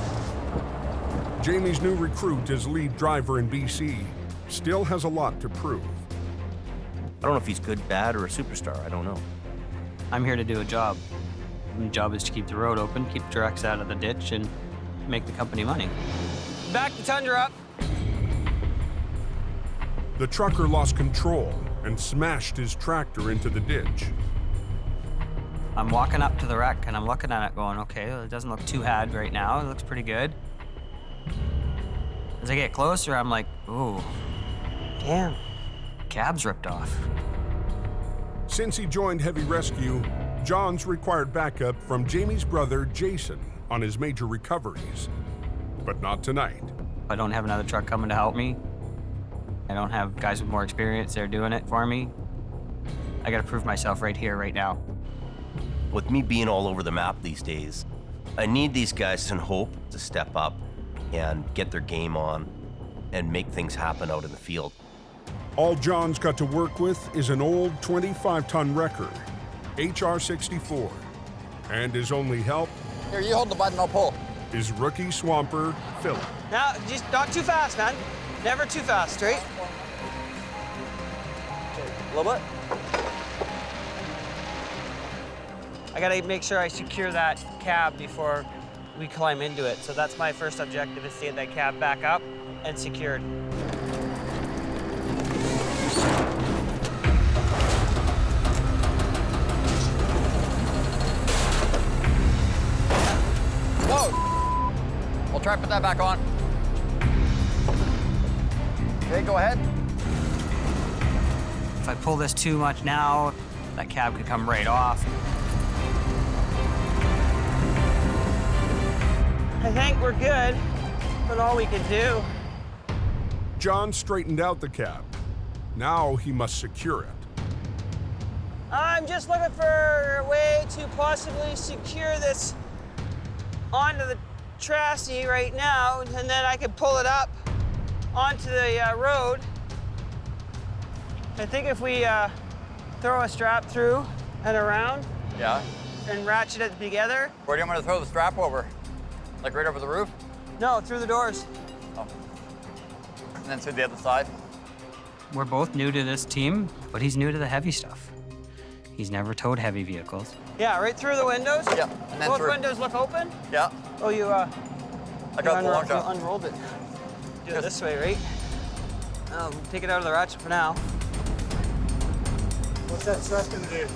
Jamie's new recruit as lead driver in BC still has a lot to prove. I don't know if he's good, bad, or a superstar. I don't know. I'm here to do a job. My job is to keep the road open, keep trucks out of the ditch, and make the company money. Back the Tundra up. The trucker lost control and smashed his tractor into the ditch. I'm walking up to the wreck and I'm looking at it going, okay, well, it doesn't look too bad right now. It looks pretty good. As I get closer, I'm like, ooh, damn, cab's ripped off. Since he joined Heavy Rescue, John's required backup from Jamie's brother, Jason, on his major recoveries. But not tonight. I don't have another truck coming to help me. I don't have guys with more experience there doing it for me. I gotta prove myself right here, right now. With me being all over the map these days, I need these guys in Hope to step up and get their game on and make things happen out in the field. All John's got to work with is an old 25-ton wrecker, HR-64. And his only help? Here, you hold the button, I'll pull. Is rookie swamper, Philip. Now, just not too fast, man. Never too fast, straight. A little bit. I gotta make sure I secure that cab before we climb into it. So that's my first objective, is to get that cab back up and secured. Whoa! We'll try to put that back on. Okay, go ahead. If I pull this too much now, that cab could come right off. I think we're good, but all we can do. John straightened out the cab. Now he must secure it. I'm just looking for a way to possibly secure this onto the chassis right now, and then I can pull it up onto the road. I think if we throw a strap through and around, Yeah. and ratchet it together. Where do you want me to throw the strap over? Like right over the roof? No, through the doors. Oh. And then through the other side? We're both new to this team, but he's new to the heavy stuff. He's never towed heavy vehicles. Yeah, right through the windows. Yeah, and then both through. windows look open. Yeah. Oh, you I got the long you shot. unrolled it. Do it this way, right? Take it out of the ratchet for now. What's that strap gonna do?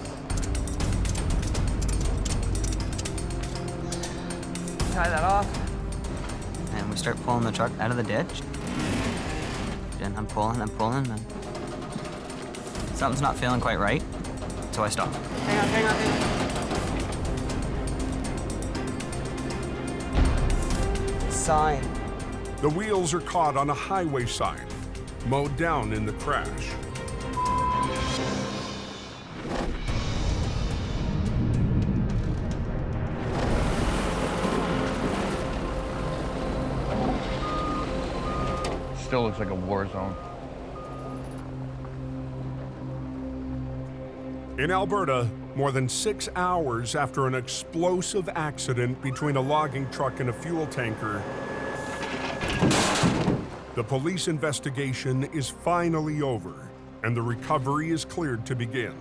Tie that off. And we start pulling the truck out of the ditch. Then I'm pulling, and something's not feeling quite right, so I stop. Hang on. Sign. The wheels are caught on a highway sign, mowed down in the crash. Still looks like a war zone. In Alberta, more than 6 hours after an explosive accident between a logging truck and a fuel tanker, the police investigation is finally over, and the recovery is cleared to begin.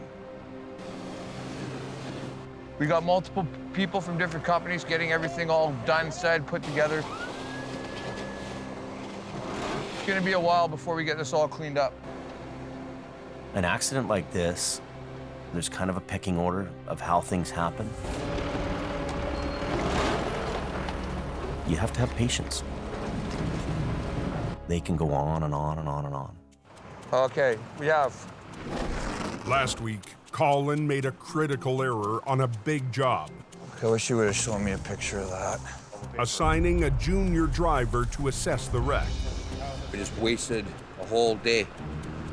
We got multiple people from different companies getting everything all done, said, put together. It's gonna be a while before we get this all cleaned up. An accident like this, there's kind of a pecking order of how things happen. You have to have patience. They can go on and on and on and on. Okay, we have. Last week, Colin made a critical error on a big job. I wish you would have shown me a picture of that. Assigning a junior driver to assess the wreck. We just wasted a whole day.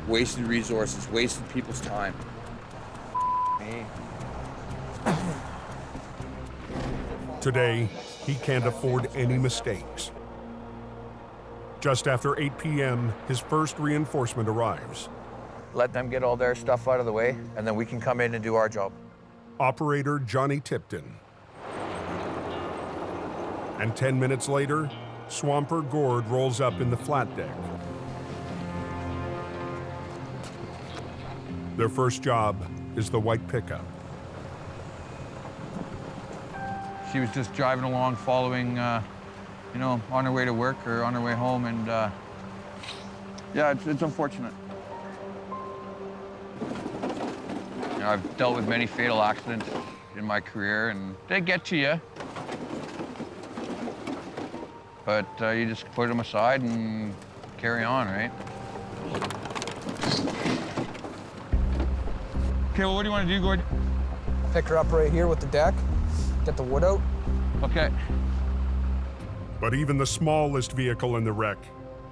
Wasted resources, wasted people's time. Me. Today, he can't afford any mistakes. Just after 8 p.m., his first reinforcement arrives. Let them get all their stuff out of the way, and then we can come in and do our job. Operator Johnny Tipton. And 10 minutes later, Swamper Gord rolls up in the flat deck. Their first job is the white pickup. She was just driving along, following, you know, on her way to work or on her way home, and yeah, it's unfortunate. You know, I've dealt with many fatal accidents in my career, and they get to you. But you just put them aside and carry on, right? Okay, well, what do you want to do, Gord? Pick her up right here with the deck, get the wood out. Okay. But even the smallest vehicle in the wreck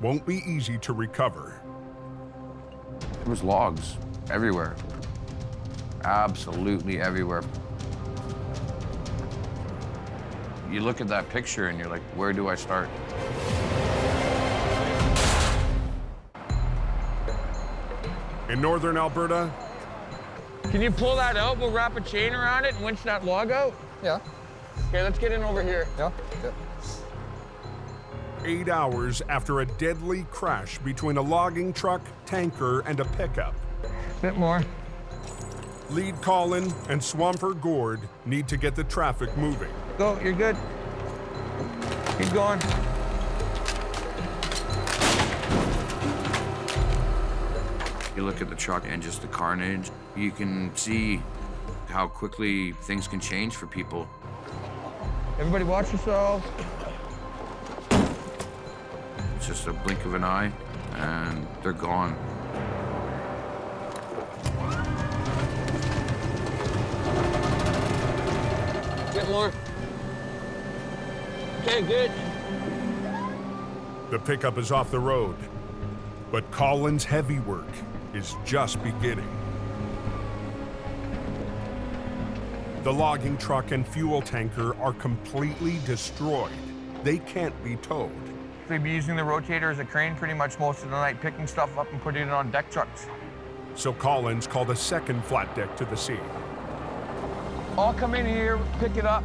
won't be easy to recover. There was logs everywhere. Absolutely everywhere. You look at that picture and you're like, where do I start? In northern Alberta, Can you pull that out? We'll wrap a chain around it and winch that log out. Yeah. Okay, let's get in over here. Yeah. 8 hours after a deadly crash between a logging truck, tanker, and a pickup. Bit more. Lead Colin and Swamper Gord need to get the traffic moving. Go, you're good. Keep going. You look at the truck and just the carnage, you can see how quickly things can change for people. Everybody watch yourselves. It's just a blink of an eye, and they're gone. Get more. Okay, good. The pickup is off the road, but Colin's heavy work is just beginning. The logging truck and fuel tanker are completely destroyed. They can't be towed. They'd be using the rotator as a crane pretty much most of the night, picking stuff up and putting it on deck trucks. So Colin's called a second flat deck to the scene. I'll come in here, pick it up.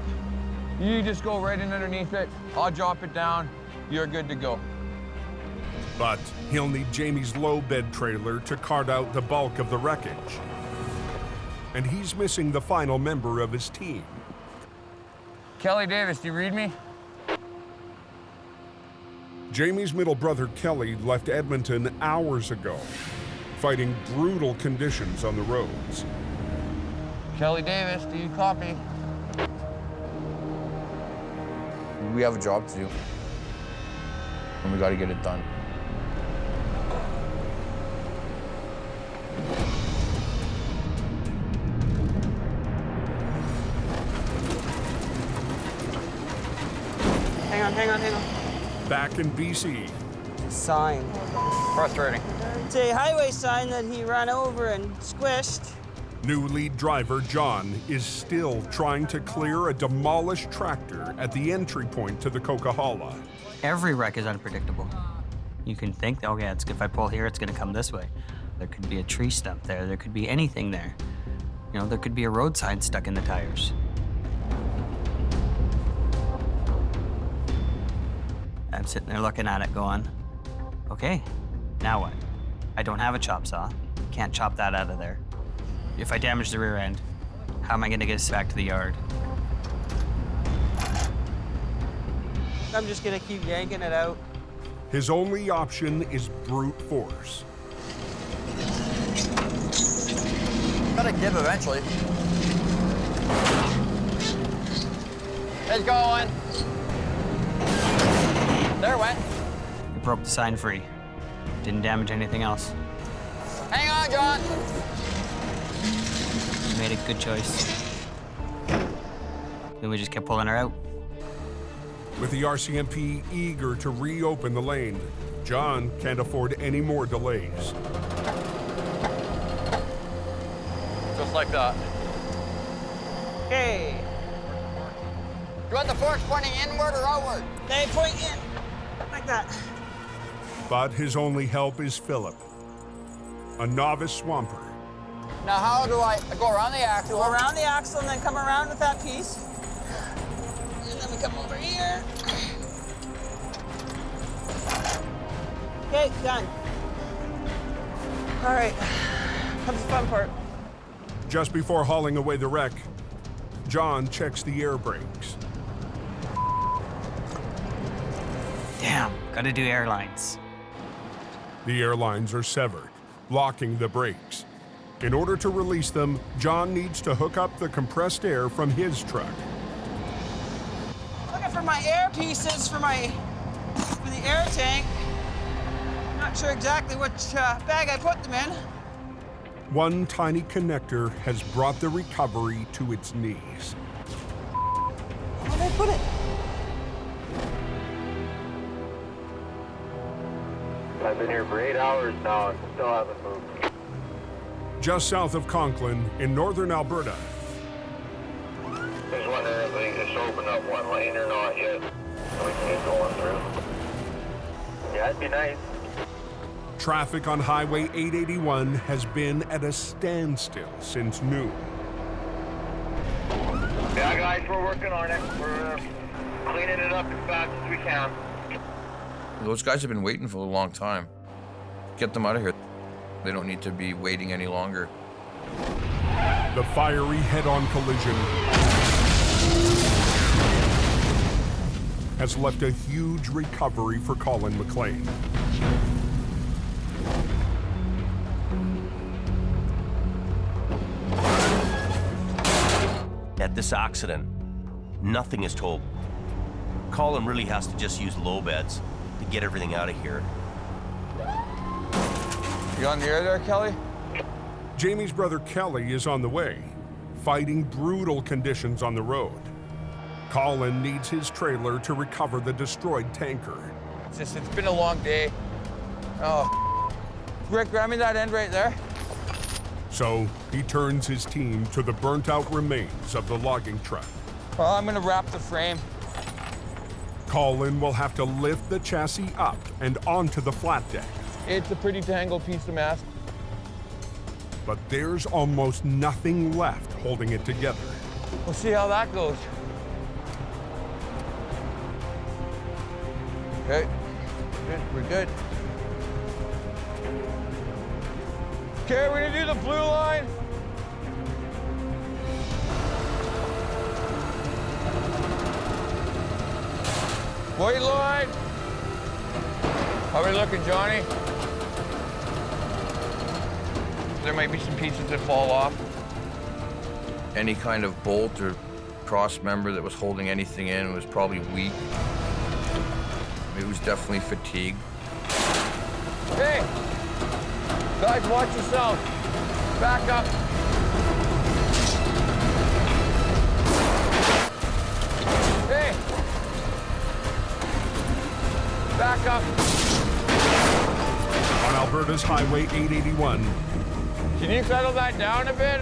You just go right in underneath it. I'll drop it down. You're good to go. But he'll need Jamie's low bed trailer to cart out the bulk of the wreckage. And he's missing the final member of his team. Kelly Davis, do you read me? Jamie's middle brother Kelly left Edmonton hours ago, fighting brutal conditions on the roads. Kelly Davis, do you copy? We have a job to do, and we got to get it done. Hang on. Back in BC. Sign. Frustrating. It's a highway sign that he ran over and squished. New lead driver John is still trying to clear a demolished tractor at the entry point to the Coquihalla. Every wreck is unpredictable. You can think, oh yeah, if I pull here, it's gonna come this way. There could be a tree stump there. There could be anything there. You know, there could be a road sign stuck in the tires. I'm sitting there looking at it going, okay, now what? I don't have a chop saw. Can't chop that out of there. If I damage the rear end, how am I gonna get us back to the yard? I'm just gonna keep yanking it out. His only option is brute force. Gotta give eventually. It's going. There it went. We broke the sign free. Didn't damage anything else. Hang on, John. We made a good choice. Then we just kept pulling her out. With the RCMP eager to reopen the lane, John can't afford any more delays. Just like that. Okay. Do you want the forks pointing inward or outward? They point in. Like that. But his only help is Philip, a novice swamper. Now how do I go around the axle? Go around the axle and then come around with that piece. And then we come over here. Okay, done. All right, comes the fun part. Just before hauling away the wreck, John checks the air brakes. Damn, gotta do airlines. The airlines are severed, locking the brakes. In order to release them, John needs to hook up the compressed air from his truck. Looking for my air pieces for the air tank. Not sure exactly which bag I put them in. One tiny connector has brought the recovery to its knees. Where'd I put it? I've been here for 8 hours now and still haven't moved. Just south of Conklin in northern Alberta. Just wondering if they can just open up one lane or not yet, so we can get going through. Yeah, it'd be nice. Traffic on Highway 881 has been at a standstill since noon. Yeah, guys, we're working on it. We're cleaning it up as fast as we can. Those guys have been waiting for a long time. Get them out of here. They don't need to be waiting any longer. The fiery head-on collision has left a huge recovery for Colin McLean. At this accident, nothing is told. Colin really has to just use low beds to get everything out of here. You on the air there, Kelly? Jamie's brother Kelly is on the way, fighting brutal conditions on the road. Colin needs his trailer to recover the destroyed tanker. It's been a long day. Oh, Rick, grab me that end right there. So he turns his team to the burnt-out remains of the logging truck. Well, I'm gonna wrap the frame. Colin will have to lift the chassis up and onto the flat deck. It's a pretty tangled piece of mess. But there's almost nothing left holding it together. We'll see how that goes. Okay, good, we're good. Okay, we're gonna do the blue line. White line. How are we looking, Johnny? There might be some pieces that fall off. Any kind of bolt or cross member that was holding anything in was probably weak. It was definitely fatigued. Hey! Guys, watch yourself. Back up. Hey! Back up. On Alberta's Highway 881. Can you settle that down a bit?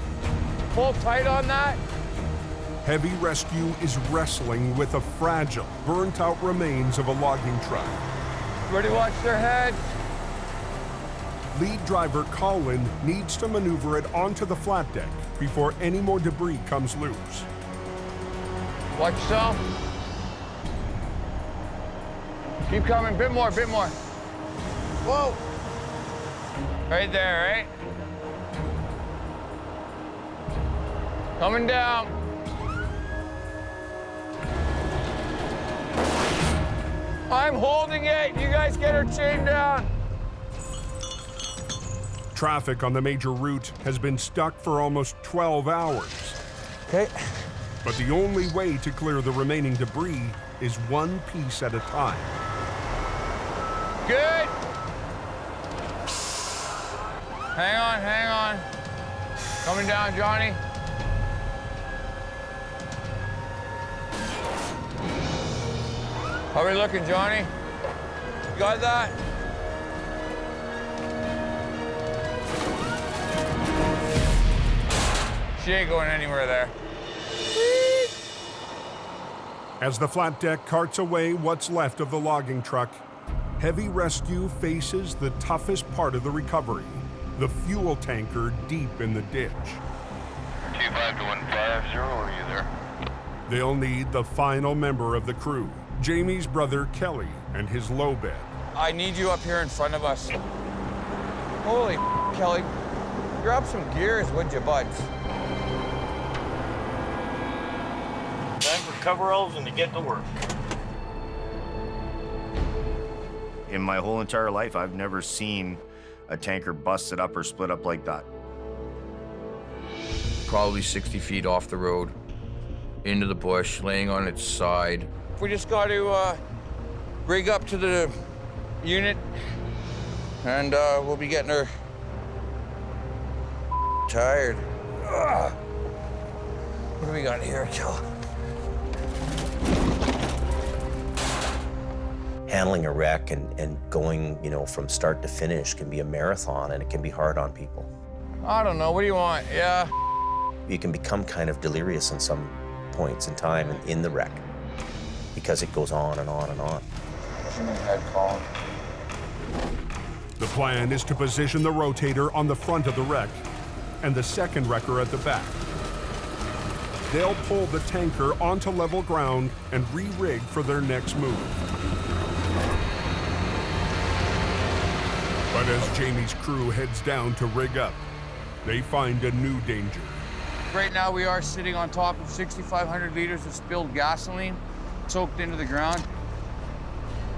Pull tight on that. Heavy rescue is wrestling with the fragile, burnt-out remains of a logging truck. Everybody watch their heads. Lead driver Colin needs to maneuver it onto the flat deck before any more debris comes loose. Watch yourself. Keep coming, bit more, bit more. Whoa. Right there, right? Coming down. I'm holding it. You guys get her chain down. Traffic on the major route has been stuck for almost 12 hours. Okay. But the only way to clear the remaining debris is one piece at a time. Good. Hang on, hang on. Coming down, Johnny. How are we looking, Johnny? You got that? She ain't going anywhere there. As the flat deck carts away what's left of the logging truck, heavy rescue faces the toughest part of the recovery, the fuel tanker deep in the ditch. 25 to 150, are you there? They'll need the final member of the crew, Jamie's brother Kelly and his low bed. I need you up here in front of us. Holy Kelly, grab some gears, would you, buds? Time for coveralls and to get to work. In my whole entire life, I've never seen a tanker busted up or split up like that. Probably 60 feet off the road, into the bush, laying on its side. We just got to rig up to the unit, and we'll be getting her Tired. Ugh. What do we got here, Kel? Handling a wreck and going, from start to finish can be a marathon, and it can be hard on people. I don't know. What do you want? Yeah. You can become kind of delirious in some points in time in the wreck because it goes on and on and on. In the head, Colin. The plan is to position the rotator on the front of the wreck and the second wrecker at the back. They'll pull the tanker onto level ground and re-rig for their next move. But as Jamie's crew heads down to rig up, they find a new danger. Right now we are sitting on top of 6,500 liters of spilled gasoline soaked into the ground.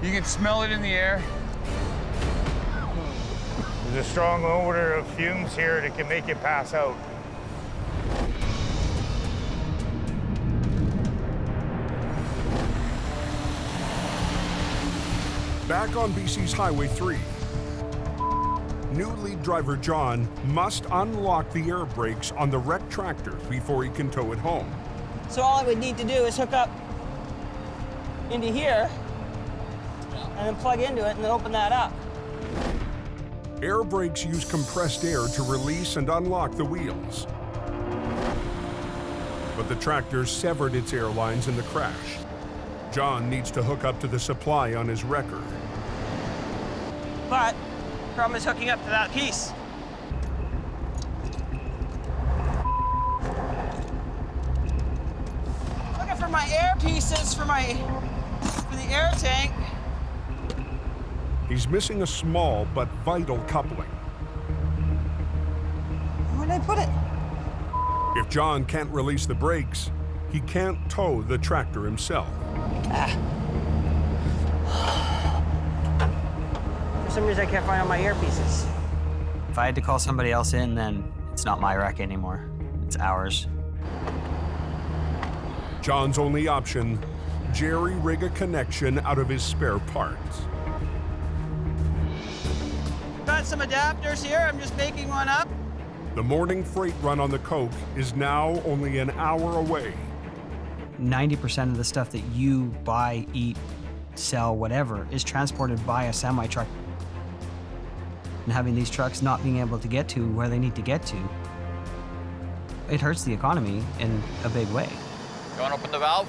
You can smell it in the air. There's a strong odor of fumes here that can make you pass out. Back on BC's Highway 3, new lead driver John must unlock the air brakes on the wrecked tractor before he can tow it home. So all I would need to do is hook up into here and then plug into it and then open that up. Air brakes use compressed air to release and unlock the wheels. But the tractor severed its air lines in the crash. John needs to hook up to the supply on his wrecker. But the problem is hooking up to that piece. Looking for my air pieces for the air tank. He's missing a small but vital coupling. Where'd I put it? If John can't release the brakes, he can't tow the tractor himself. For some reason I can't find all my air pieces. If I had to call somebody else in, then it's not my wreck anymore. It's ours. John's only option, jerry-rig a connection out of his spare parts. Got some adapters here, I'm just making one up. The morning freight run on the Coke is now only an hour away. 90% of the stuff that you buy, eat, sell, whatever, is transported by a semi-truck. And having these trucks not being able to get to where they need to get to, it hurts the economy in a big way. You want to open the valve?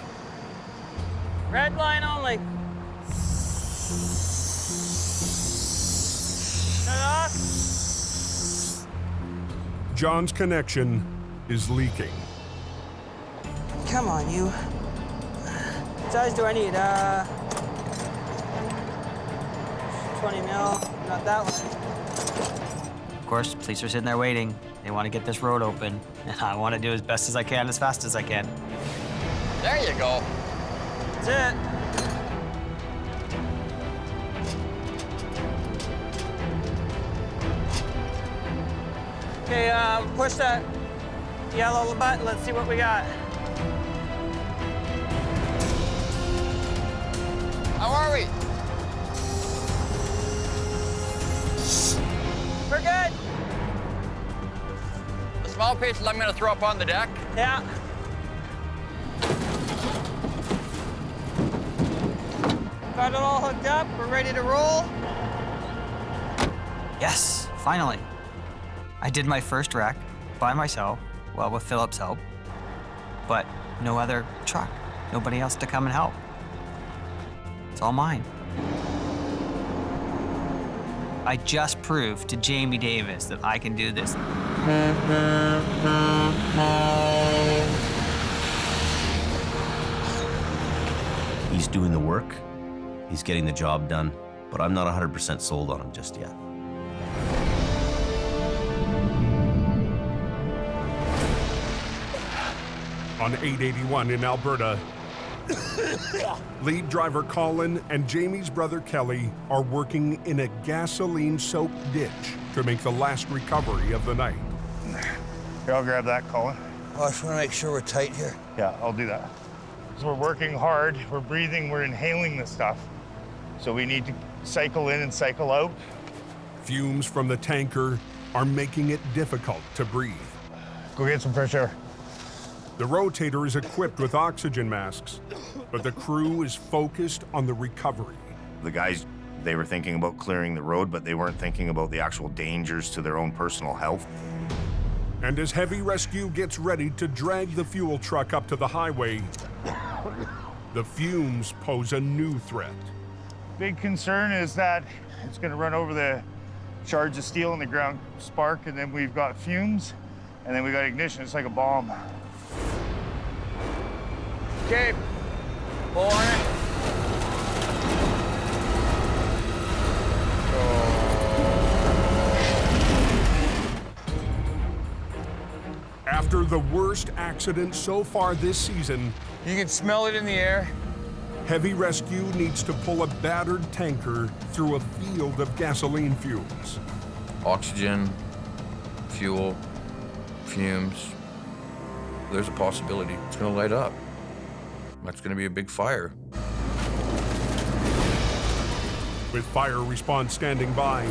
Red line only. Shut it off. John's connection is leaking. Come on, you. What size do I need? 20 mil, not that one. Of course, police are sitting there waiting. They want to get this road open, and I want to do as best as I can, as fast as I can. There you go. That's it. Okay, push that yellow button. Let's see what we got. How are we? We're good. The small pieces I'm going to throw up on the deck. Yeah. Got it all hooked up. We're ready to roll. Yes, finally. I did my first wreck by myself, well, with Philip's help, but no other truck, nobody else to come and help. It's all mine. I just proved to Jamie Davis that I can do this. He's doing the work, he's getting the job done, but I'm not 100% sold on him just yet. On 881 in Alberta, lead driver Colin and Jamie's brother Kelly are working in a gasoline-soaked ditch to make the last recovery of the night. Here, I'll grab that, Colin. Oh, I just want to make sure we're tight here. Yeah, I'll do that. So we're working hard, we're breathing, we're inhaling this stuff. So we need to cycle in and cycle out. Fumes from the tanker are making it difficult to breathe. Go get some fresh air. The Rotator is equipped with oxygen masks, but the crew is focused on the recovery. The guys, they were thinking about clearing the road, but they weren't thinking about the actual dangers to their own personal health. And as heavy rescue gets ready to drag the fuel truck up to the highway, the fumes pose a new threat. Big concern is that it's going to run over the shards of steel in the ground, spark, and then we've got fumes, and then we got ignition. It's like a bomb. Okay, pull on it. After the worst accident so far this season, you can smell it in the air. Heavy rescue needs to pull a battered tanker through a field of gasoline fumes. Oxygen, fuel, fumes. There's a possibility it's going to light up. That's going to be a big fire. With fire response standing by,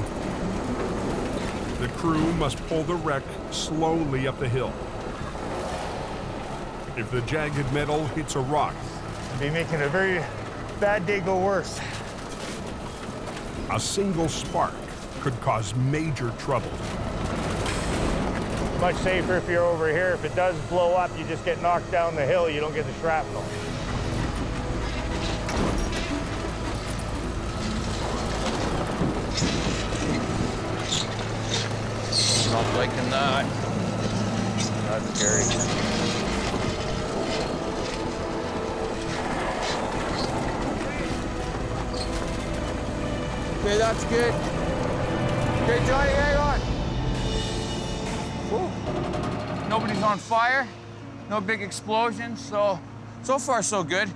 the crew must pull the wreck slowly up the hill. If the jagged metal hits a rock, Be making a very bad day go worse. a single spark could cause major trouble. Much safer if you're over here. If it does blow up, you just get knocked down the hill. You don't get the shrapnel. Not liking that. That's scary. Okay, that's good. Okay, Johnny, hang on. Whew. Nobody's on fire. No big explosions, so far so good.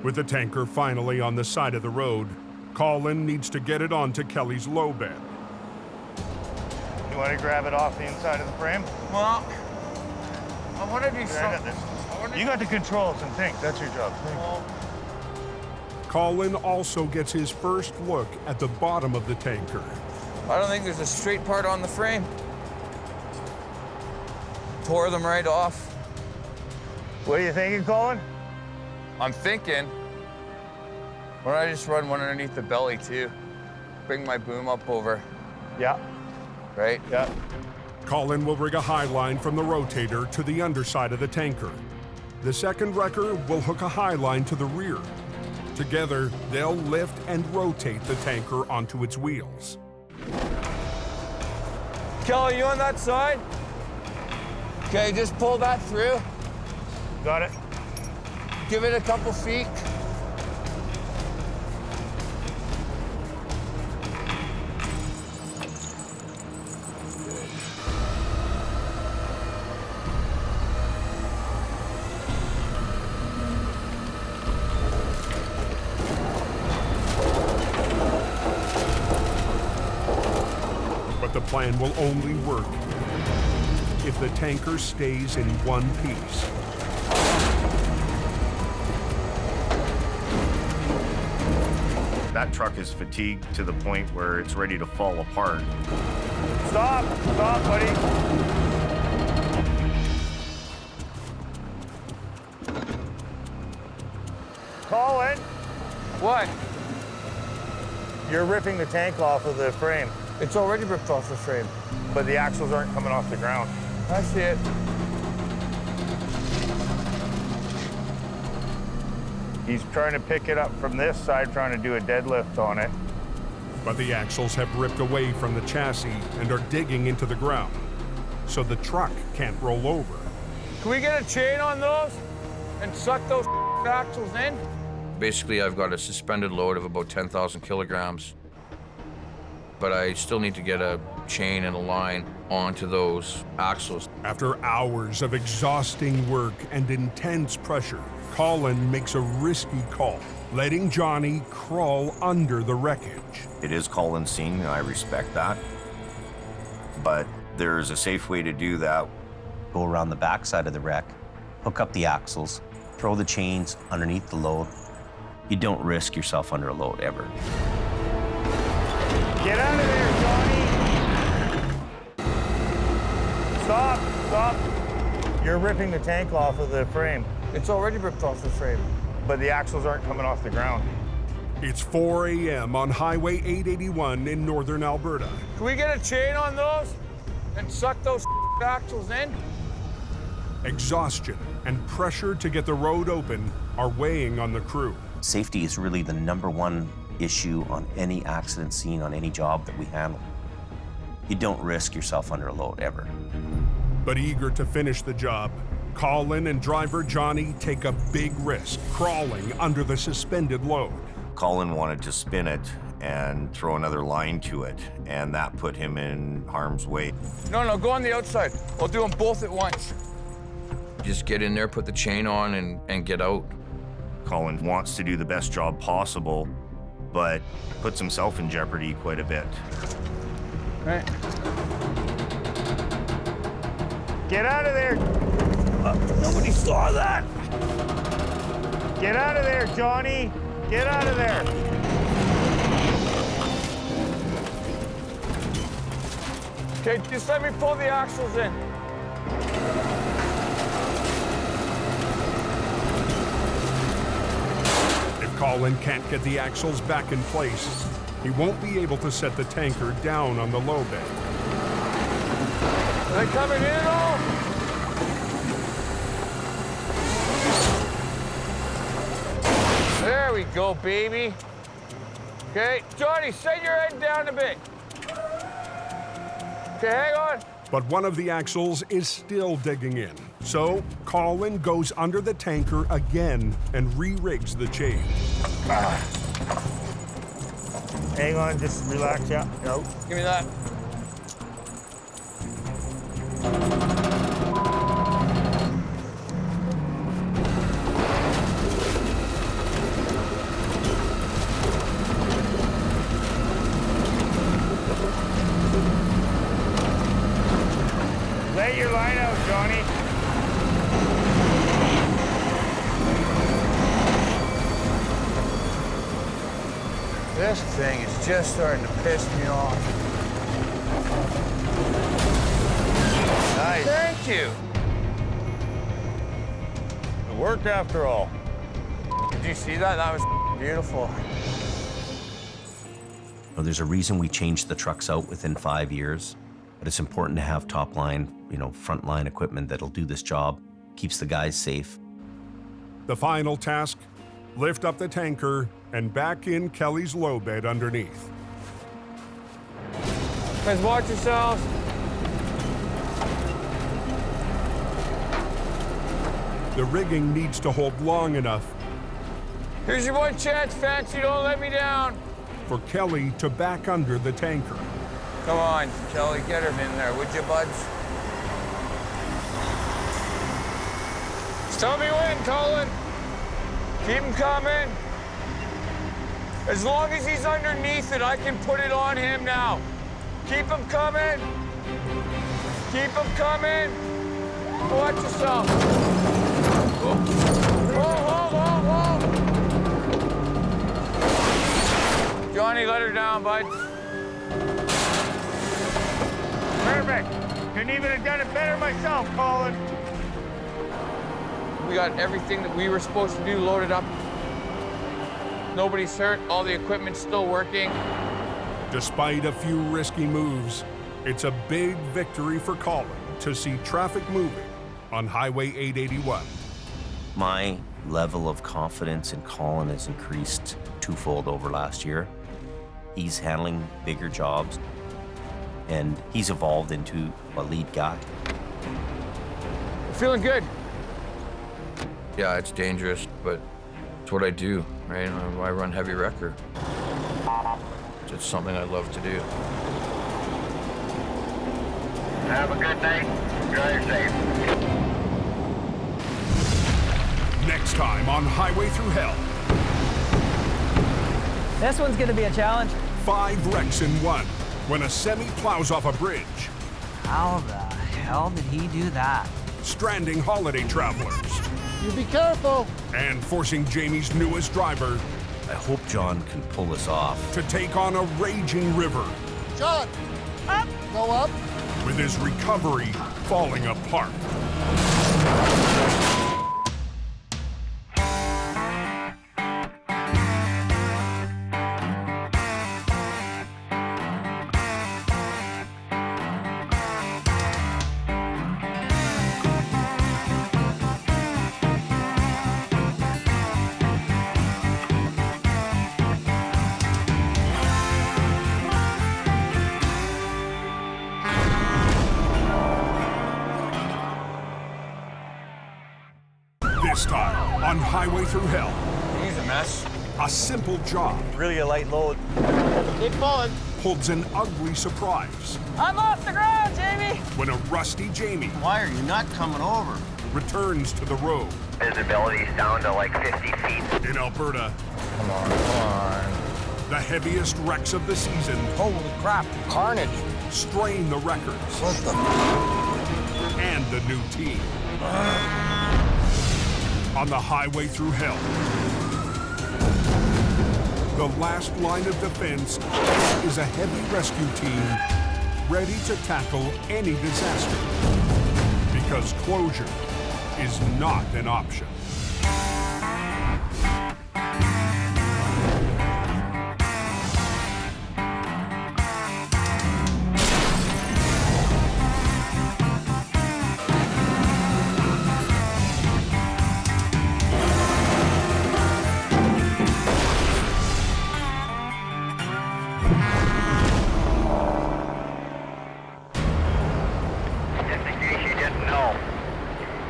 With the tanker finally on the side of the road, Colin needs to get it onto Kelly's low bed. You want to grab it off the inside of the frame? Well, I want to do I got something. this. You got the controls and think. That's your job. Colin also gets his first look at the bottom of the tanker. I don't think there's a straight part on the frame. Tore them right off. What are you thinking, Colin? I'm thinking, why don't I just run one underneath the belly too? Bring my boom up over. Yeah. Right? Yeah. Colin will rig a high line from the Rotator to the underside of the tanker. The second wrecker will hook a high line to the rear. Together, they'll lift and rotate the tanker onto its wheels. Kelly, you on that side? Okay, just pull that through. Got it. Give it a couple feet. But the plan will only work if the tanker stays in one piece. That truck is fatigued to the point where it's ready to fall apart. Stop! Stop, buddy! Colin! What? You're ripping the tank off of the frame. It's already ripped off the frame. But the axles aren't coming off the ground. I see it. He's trying to pick it up from this side, trying to do a deadlift on it. But the axles have ripped away from the chassis and are digging into the ground, so the truck can't roll over. Can we get a chain on those and suck those axles in? Basically, I've got a suspended load of about 10,000 kilograms, but I still need to get a chain and a line onto those axles. After hours of exhausting work and intense pressure, Colin makes a risky call, letting Johnny crawl under the wreckage. It is Colin's scene, and I respect that. But there's a safe way to do that. Go around the backside of the wreck, hook up the axles, throw the chains underneath the load. You don't risk yourself under a load ever. Get out of there, Johnny! Stop, stop. You're ripping the tank off of the frame. It's already ripped off the frame. But the axles aren't coming off the ground. It's 4 a.m. on Highway 881 in northern Alberta. Can we get a chain on those and suck those axles in? Exhaustion and pressure to get the road open are weighing on the crew. Safety is really the #1 issue on any accident scene, on any job that we handle. You don't risk yourself under a load, ever. But eager to finish the job, Colin and driver Johnny take a big risk, crawling under the suspended load. Colin wanted to spin it and throw another line to it, and that put him in harm's way. No, go on the outside. I'll do them both at once. Just get in there, put the chain on, and get out. Colin wants to do the best job possible, but puts himself in jeopardy quite a bit. Right. Get out of there. Nobody saw that. Get out of there, Johnny. Get out of there. Okay, just let me pull the axles in. If Colin can't get the axles back in place, he won't be able to set the tanker down on the low bed. Are they coming in at all? There we go, baby. Okay, Johnny, set your head down a bit. Okay, hang on. But one of the axles is still digging in. So Colin goes under the tanker again and re-rigs the chain. Hang on, just relax, yeah. Go. Give me that. Lay your line out, Johnny. This thing is just starting to piss me off. Nice. Thank you. It worked after all. Did you see that? That was beautiful. Well, there's a reason we changed the trucks out within 5 years, but it's important to have top line, front line equipment that'll do this job, keeps the guys safe. The final task, lift up the tanker and back in Kelly's low bed underneath. Guys, watch yourselves. The rigging needs to hold long enough Here's your one chance, Fancy. Don't let me down. for Kelly to back under the tanker. Come on, Kelly, get him in there, would you, buds? Just tell me when, Colin. Keep him coming. As long as he's underneath it, I can put it on him now. Keep him coming. Keep him coming. Watch yourself. Whoa, whoa, whoa, whoa. Johnny, let her down, bud. Perfect. Couldn't even have done it better myself, Colin. We got everything that we were supposed to do loaded up. Nobody's hurt. All the equipment's still working. Despite a few risky moves, it's a big victory for Colin to see traffic moving on Highway 881. My level of confidence in Colin has increased twofold over last year. He's handling bigger jobs, and he's evolved into a lead guy. Feeling good. Yeah, it's dangerous, but it's what I do, right? I run heavy wrecker. It's something I love to do. Have a good night. Drive safe. Next time on Highway Through Hell. This one's gonna be a challenge. 5 wrecks in one when a semi plows off a bridge. How the hell did he do that? Stranding holiday travelers. You be careful. And forcing Jamie's newest driver I hope John can pull this off. to take on a raging river John, up. Go up. with with his recovery falling apart. This time, on Highway Through Hell. He's a mess. A simple job. Really a light load. Keep pulling. Holds an ugly surprise I'm off the ground, Jamie. when a rusty Jamie Why are you not coming over? returns to the road. Visibility's down to like 50 feet. In Alberta, Come on. the heaviest wrecks of the season. Holy crap, carnage. Strain the records. What the? And the new team. On the Highway Through Hell. The last line of defense is a heavy rescue team ready to tackle any disaster. Because closure is not an option. Just in case you didn't know,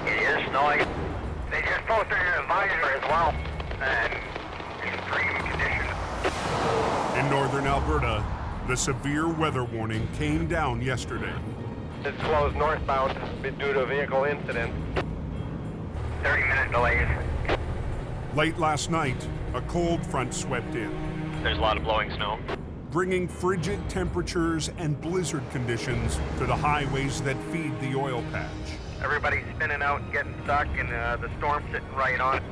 it is snowing. They just posted an advisory as well. And extreme conditions. In northern Alberta, the severe weather warning came down yesterday. It's closed northbound due to a vehicle incident. 30-minute delays. Late last night, a cold front swept in, There's a lot of blowing snow. bringing frigid temperatures and blizzard conditions to the highways that feed the oil patch. Everybody's spinning out and getting stuck, and the storm's sitting right on it.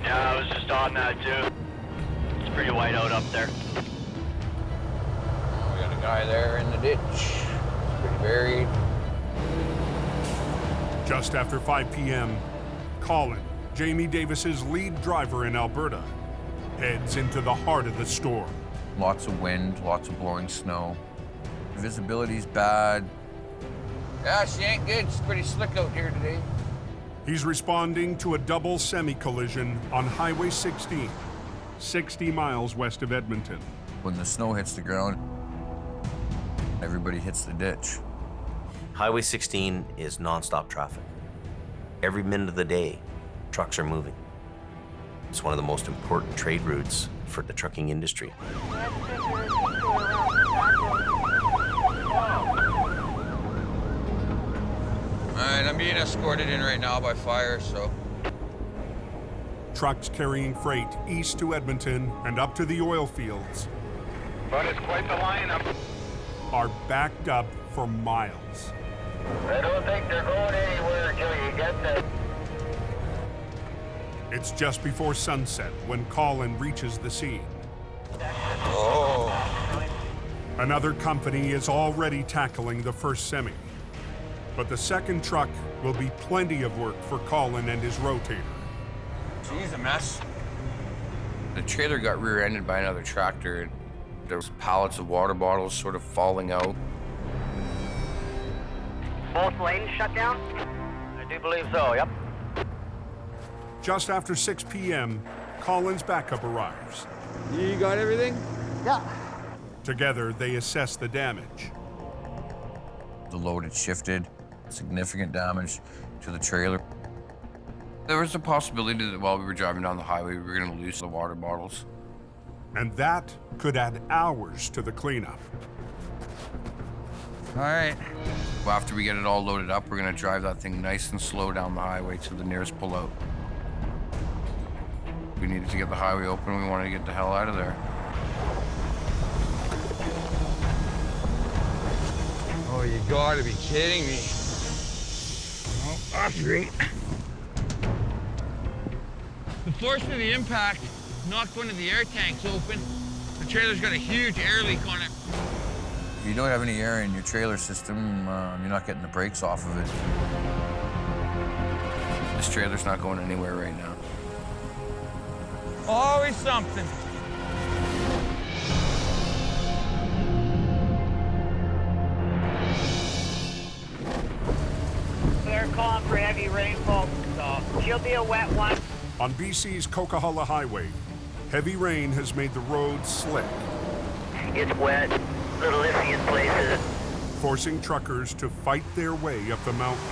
Yeah, I was just on that too. It's pretty white out up there. We got a guy there in the ditch. Pretty buried. Just after 5 p.m., Colin, Jamie Davis's lead driver in Alberta, heads into the heart of the storm. Lots of wind, lots of blowing snow. Visibility's bad. Yeah, she ain't good. It's pretty slick out here today. He's responding to a double semi-collision on Highway 16, 60 miles west of Edmonton. When the snow hits the ground, everybody hits the ditch. Highway 16 is nonstop traffic. Every minute of the day, trucks are moving. It's one of the most important trade routes for the trucking industry. All right, I'm being escorted in right now by fire, so. Trucks carrying freight east to Edmonton and up to the oil fields But it's quite the lineup. are backed up for miles. I don't think they're going anywhere until you get there. It's just before sunset when Colin reaches the scene. Oh. Another company is already tackling the first semi. But the second truck will be plenty of work for Colin and his rotator. She's a mess. The trailer got rear-ended by another tractor, and there was pallets of water bottles sort of falling out. Both lanes shut down? I do believe so, yep. Just after 6 p.m., Colin's backup arrives. You got everything? Yeah. Together, they assess the damage. The load had shifted, significant damage to the trailer. There was a possibility that while we were driving down the highway, we were going to lose the water bottles. And that could add hours to the cleanup. All right. After we get it all loaded up, we're going to drive that thing nice and slow down the highway to the nearest pullout. We needed to get the highway open. We wanted to get the hell out of there. Oh, you gotta be kidding me. Oh, that's great. The force of the impact knocked one of the air tanks open. The trailer's got a huge air leak on it. If you don't have any air in your trailer system, you're not getting the brakes off of it. This trailer's not going anywhere right now. Always something. They're calling for heavy rainfall, so she'll be a wet one. On BC's Coquihalla Highway, heavy rain has made the roads slick. It's wet, little iffy in places. Forcing truckers to fight their way up the mountain.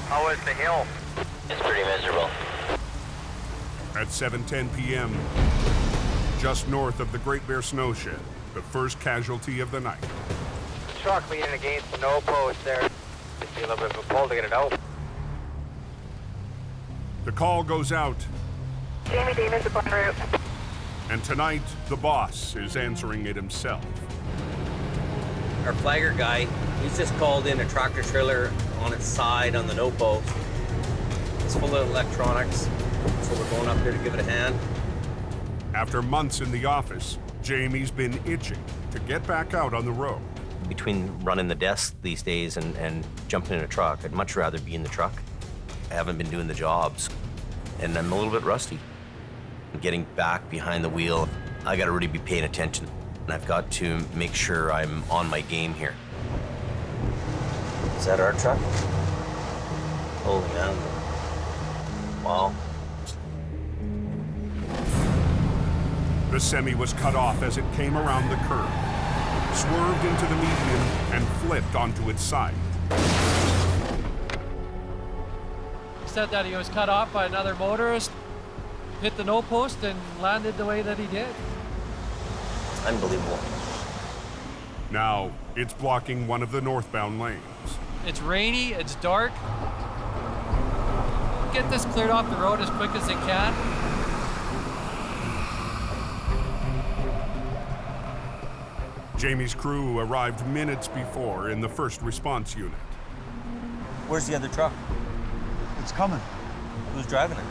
How is the hill? It's pretty miserable. At 7:10 p.m., just north of the Great Bear Snow Shed, the first casualty of the night. Truck leaning against the no post there. Just be a little bit of a pull to get it out. The call goes out, Jamie Davis is en route. and tonight the boss is answering it himself. Our flagger guy, he's just called in a tractor trailer on its side on the no post. It's full of electronics, so we're going up there to give it a hand. After months in the office, Jamie's been itching to get back out on the road. Between running the desk these days and jumping in a truck, I'd much rather be in the truck. I haven't been doing the jobs, and I'm a little bit rusty. Getting back behind the wheel, I gotta really be paying attention, and I've got to make sure I'm on my game here. Is that our truck? Holy man. Wow. The semi was cut off as it came around the curve, swerved into the median, and flipped onto its side. Said that he was cut off by another motorist, hit the no post, and landed the way that he did. Unbelievable. Now, it's blocking one of the northbound lanes. It's rainy, it's dark. Get this cleared off the road as quick as they can. Jamie's crew arrived minutes before in the first response unit. Where's the other truck? It's coming. Who's driving it?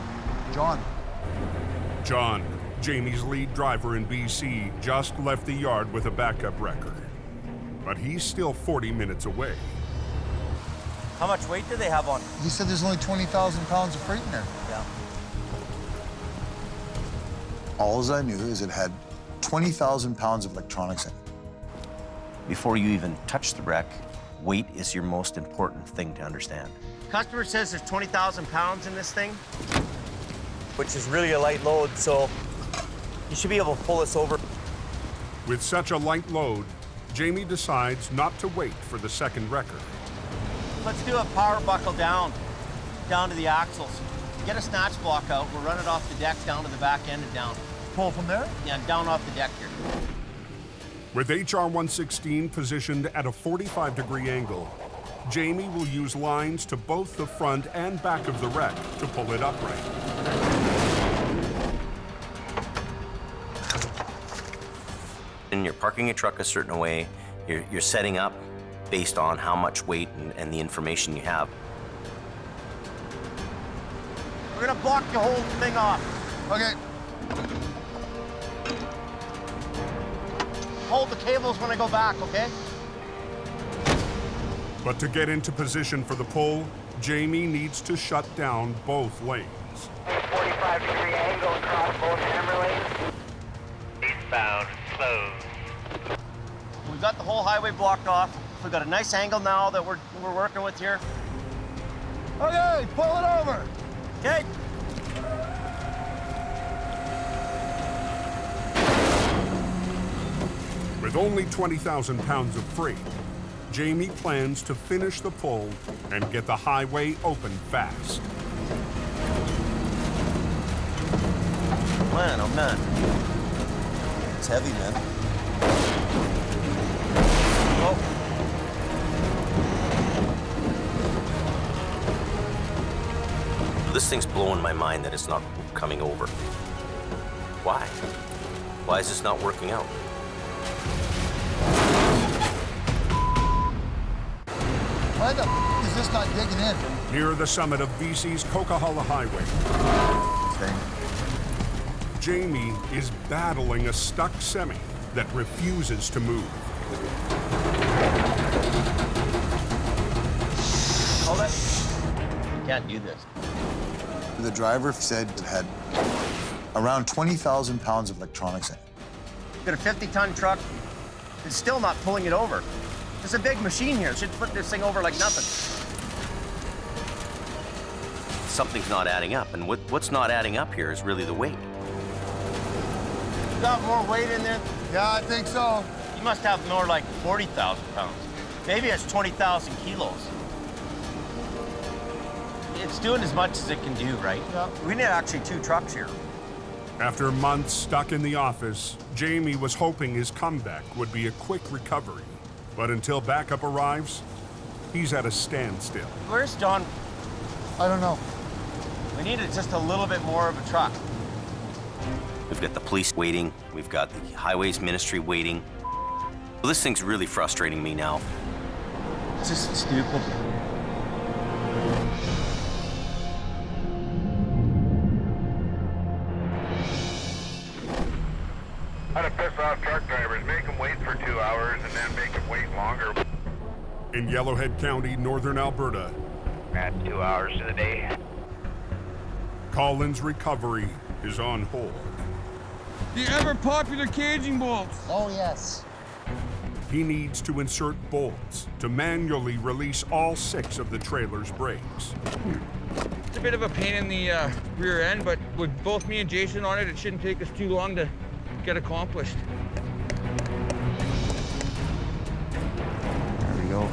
John. John, Jamie's lead driver in BC, just left the yard with a backup wrecker. But he's still 40 minutes away. How much weight do they have on it? He said there's only 20,000 pounds of freight in there. Yeah. All I knew is it had 20,000 pounds of electronics in it. Before you even touch the wreck, weight is your most important thing to understand. Customer says there's 20,000 pounds in this thing, which is really a light load, so you should be able to pull this over. With such a light load, Jamie decides not to wait for the second wrecker. Let's do a power buckle down to the axles. Get a snatch block out, we'll run it off the deck down to the back end and down. Pull from there? Yeah, down off the deck here. With HR-116 positioned at a 45-degree angle, Jamie will use lines to both the front and back of the wreck to pull it upright. And you're parking your truck a certain way, you're setting up based on how much weight and the information you have. We're gonna block the whole thing off. Okay. Hold the cables when I go back, okay? But to get into position for the pull, Jamie needs to shut down both lanes. 45-degree angle across both hammer lanes. Eastbound, closed. We've got the whole highway blocked off. We've got a nice angle now that we're working with here. Okay, pull it over. Okay. With only 20,000 pounds of freight, Jamie plans to finish the pull and get the highway open fast. Man, oh man. It's heavy, man. Oh. This thing's blowing my mind that it's not coming over. Why? Why is this not working out? Why the is this not digging in? Near the summit of BC's Coquihalla Highway, Jamie is battling a stuck semi that refuses to move. Hold it. You can't do this. The driver said it had around 20,000 pounds of electronics in it. Got a 50-ton truck. It's still not pulling it over. There's a big machine here. It should put this thing over like nothing. Something's not adding up, and what's not adding up here is really the weight. You got more weight in there? Yeah, I think so. You must have more like 40,000 pounds. Maybe it's 20,000 kilos. It's doing as much as it can do, right? Yeah. We need actually 2 trucks here. After months stuck in the office, Jamie was hoping his comeback would be a quick recovery. But until backup arrives, he's at a standstill. Where's John? I don't know. We needed just a little bit more of a truck. We've got the police waiting. We've got the highways ministry waiting. Well, this thing's really frustrating me now. It's just stupid. How to piss off truck drivers, make them wait for 2 hours and then make them wait longer. In Yellowhead County, northern Alberta. Add 2 hours to the day. Colin's recovery is on hold. The ever-popular caging bolts. Oh, yes. He needs to insert bolts to manually release all 6 of the trailer's brakes. It's a bit of a pain in the rear end, but with both me and Jason on it, it shouldn't take us too long to get accomplished. There we go.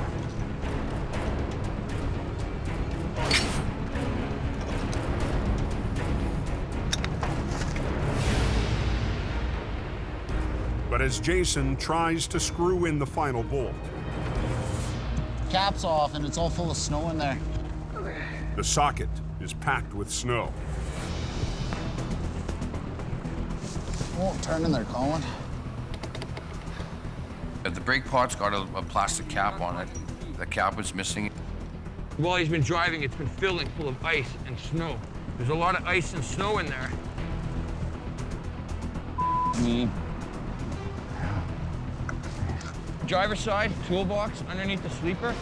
But as Jason tries to screw in the final bolt, Cap's off and it's all full of snow in there. the socket is packed with snow. Won't turn in there, Colin. The brake pot's got a plastic cap on it. The cap is missing. While he's been driving, it's been filling full of ice and snow. There's a lot of ice and snow in there. Driver's side, toolbox underneath the sleeper.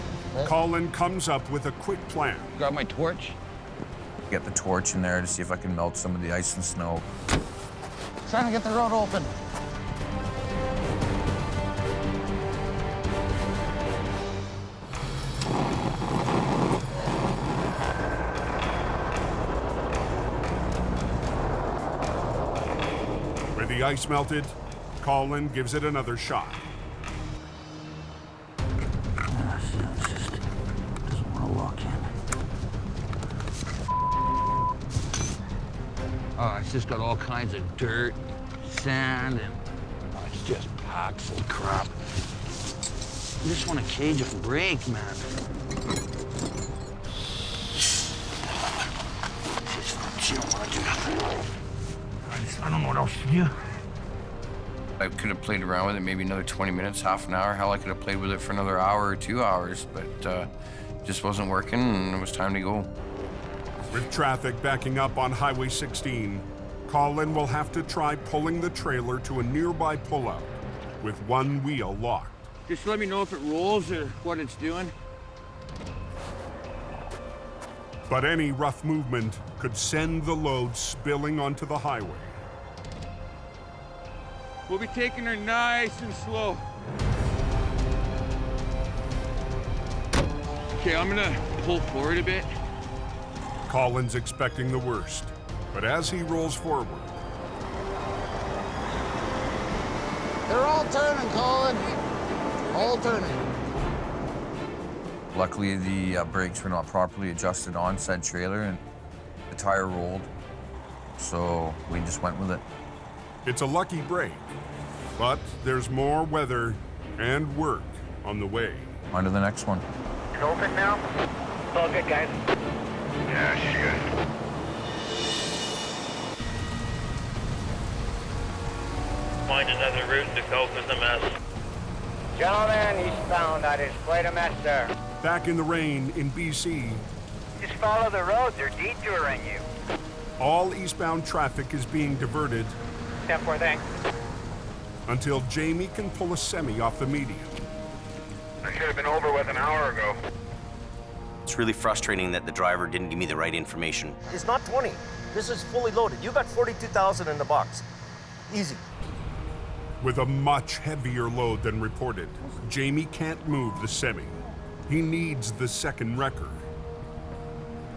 Colin comes up with a quick plan. Grab my torch. Get the torch in there to see if I can melt some of the ice and snow. Trying to get the road open. With the ice melted, Colin gives it another shot. Oh, it's just got all kinds of dirt, sand, and it's just packed full of crap. I just want to cage a break, man. I don't know what else to do. I could have played around with it maybe another 20 minutes, half an hour. Hell, I could have played with it for another hour or 2 hours, but it just wasn't working, and it was time to go. With traffic backing up on Highway 16, Colin will have to try pulling the trailer to a nearby pullout with one wheel locked. Just let me know if it rolls or what it's doing. But any rough movement could send the load spilling onto the highway. We'll be taking her nice and slow. Okay, I'm gonna pull forward a bit. Colin's expecting the worst, but as he rolls forward, They're all turning, Colin. All turning. Luckily, the brakes were not properly adjusted on said trailer, and the tire rolled, so we just went with it. it's a lucky break, but there's more weather and work on the way. On to the next one. It's open now? It's all good, guys. Yeah, shit. Find another route to cope with the mess. Gentlemen, eastbound, that is quite a mess there. Back in the rain in BC, Just follow the road, they're detouring you. all eastbound traffic is being diverted 10-4, thanks. until Jamie can pull a semi off the median. I should have been over with an hour ago. It's really frustrating that the driver didn't give me the right information. It's not 20. This is fully loaded. You got 42,000 in the box. Easy. With a much heavier load than reported, Jamie can't move the semi. He needs the second wrecker.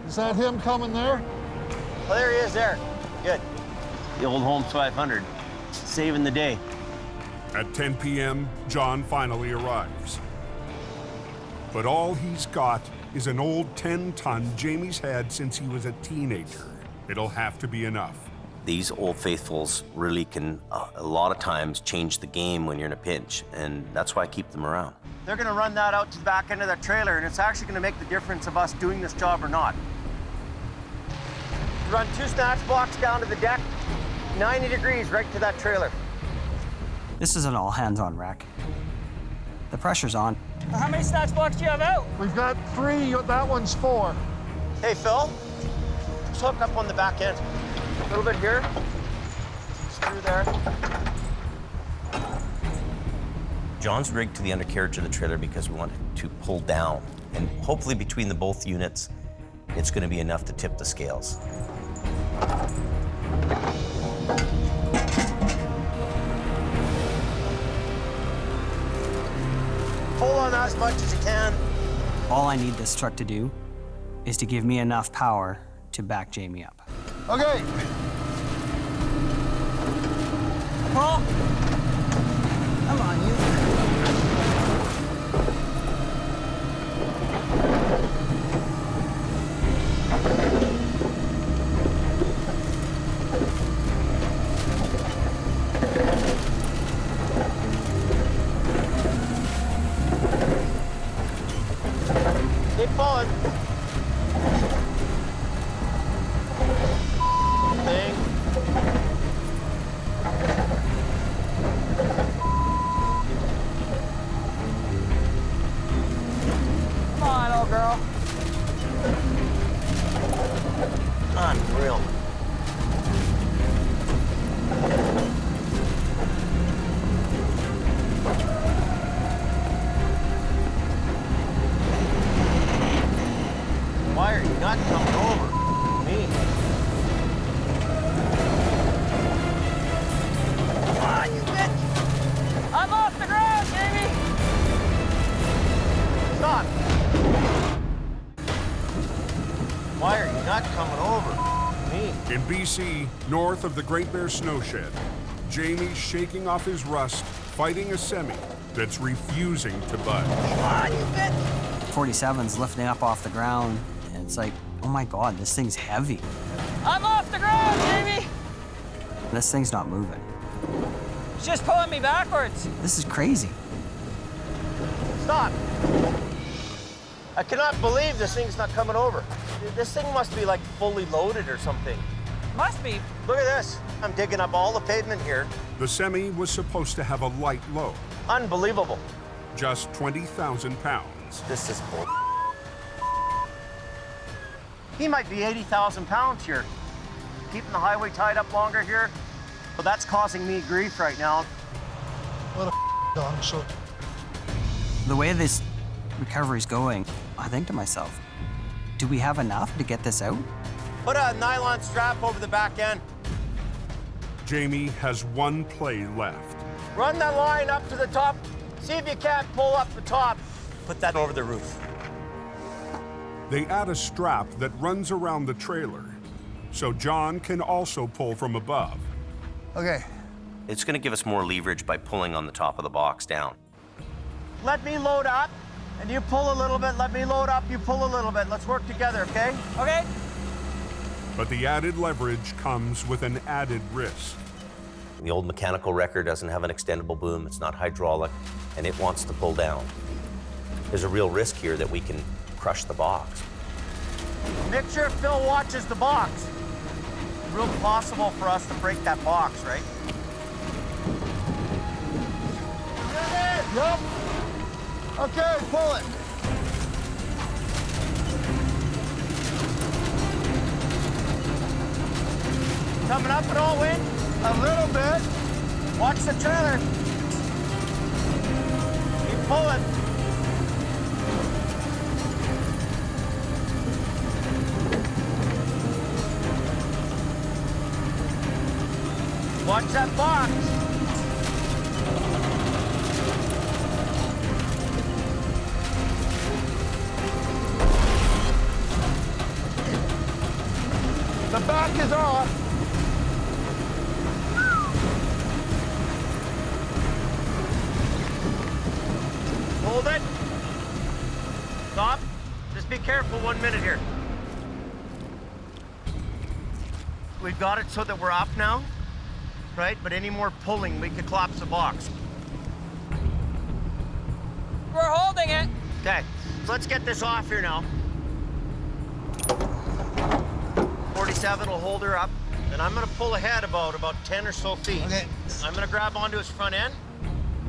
Is that him coming there? Oh, there he is there. Good. The old Holmes 500, saving the day. At 10 p.m., John finally arrives. But all he's got is an old 10-ton Jamie's had since he was a teenager. It'll have to be enough. These Old Faithfuls really can, a lot of times, change the game when you're in a pinch, and that's why I keep them around. They're gonna run that out to the back end of that trailer, and it's actually gonna make the difference of us doing this job or not. Run 2 snatch blocks down to the deck, 90 degrees right to that trailer. This is an all-hands-on wreck. The pressure's on. How many snatch blocks do you have out? We've got 3, that one's 4. Hey, Phil, just hook up on the back end. A little bit here, screw there. John's rigged to the undercarriage of the trailer because we want it to pull down. And hopefully between the both units, it's going to be enough to tip the scales. Pull on that as much as you can. All I need this truck to do is to give me enough power to back Jamie up. Okay. Paul, come on, you. Keep pulling. Thing. Come on, old girl. Unreal. Why are you not coming over? Me. Come on, you bitch! I'm off the ground, Jamie! Stop! Why are you not coming over? Me. In BC, north of the Great Bear Snowshed, Jamie's shaking off his rust, fighting a semi that's refusing to budge. Come on, you bitch! 47's lifting up off the ground, and it's like, oh my God, this thing's heavy. I'm off the ground, Jamie! This thing's not moving. It's just pulling me backwards. This is crazy. Stop! I cannot believe this thing's not coming over. This thing must be like fully loaded or something. Must be. Look at this. I'm digging up all the pavement here. The semi was supposed to have a light load, Unbelievable. just 20,000 pounds. This is bull. He might be 80,000 pounds here. Keeping the highway tied up longer here. Well, that's causing me grief right now. What a dog shit. The way this recovery's going, I think to myself, do we have enough to get this out? Put a nylon strap over the back end. Jamie has one play left. Run that line up to the top. See if you can't pull up the top. Put that over the roof. They add a strap that runs around the trailer, so John can also pull from above. Okay. It's going to give us more leverage by pulling on the top of the box down. Let me load up, and you pull a little bit. Let me load up, you pull a little bit. Let's work together, okay? Okay. But the added leverage comes with an added risk. The old mechanical wrecker doesn't have an extendable boom, it's not hydraulic, and it wants to pull down. There's a real risk here that we can crush the box. Make sure Phil watches the box. It's real possible for us to break that box, right? Yep. Okay, pull it. Coming up at all, Wayne? A little bit. Watch the trailer. Keep pulling. Watch that box. The back is off. Hold it. Stop. Just be careful 1 minute here. We've got it so that we're up now, right? But any more pulling, we could collapse the box. We're holding it. Okay, so let's get this off here now. 47 will hold her up, and I'm gonna pull ahead about 10 or so feet. Okay. I'm gonna grab onto his front end.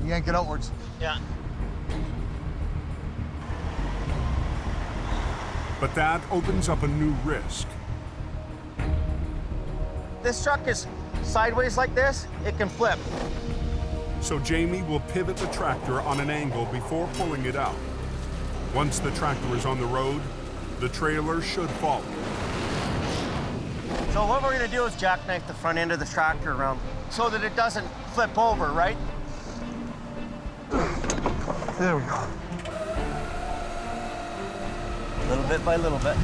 You yank it outwards. Yeah. But that opens up a new risk. This truck is sideways like this, it can flip. So Jamie will pivot the tractor on an angle before pulling it out. Once the tractor is on the road, the trailer should follow. So what we're gonna do is jackknife the front end of the tractor around so that it doesn't flip over, right? There we go. Little bit by little bit.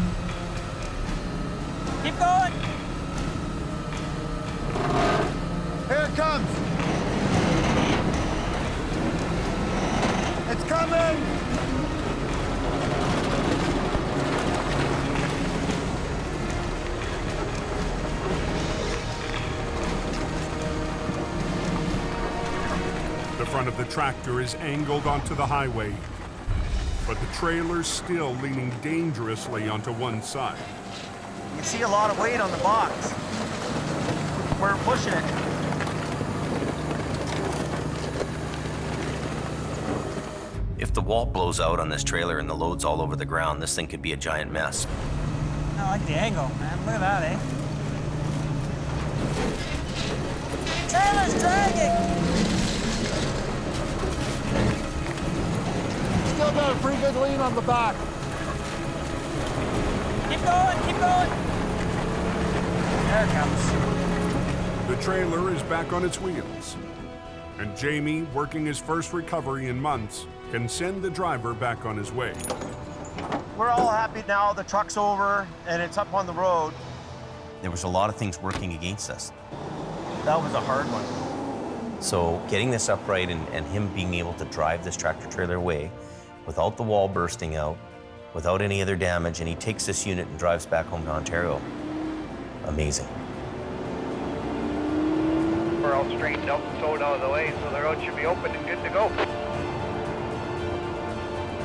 Keep going. Here it comes. It's coming. The front of the tractor is angled onto the highway, but the trailer's still leaning dangerously onto one side. You can see a lot of weight on the box. We're pushing it. If the wall blows out on this trailer and the load's all over the ground, this thing could be a giant mess. I like the angle, man. Look at that, eh? Trailer's dragging. Still got a pretty good lean on the back. Keep going, keep going. There it comes. The trailer is back on its wheels, and Jamie, working his first recovery in months, can send the driver back on his way. We're all happy now. The truck's over and it's up on the road. There was a lot of things working against us. That was a hard one. So getting this upright and him being able to drive this tractor trailer away without the wall bursting out, without any other damage, and he takes this unit and drives back home to Ontario. Amazing. We're all straightened out and sewed out of the way, so the road should be open and good to go.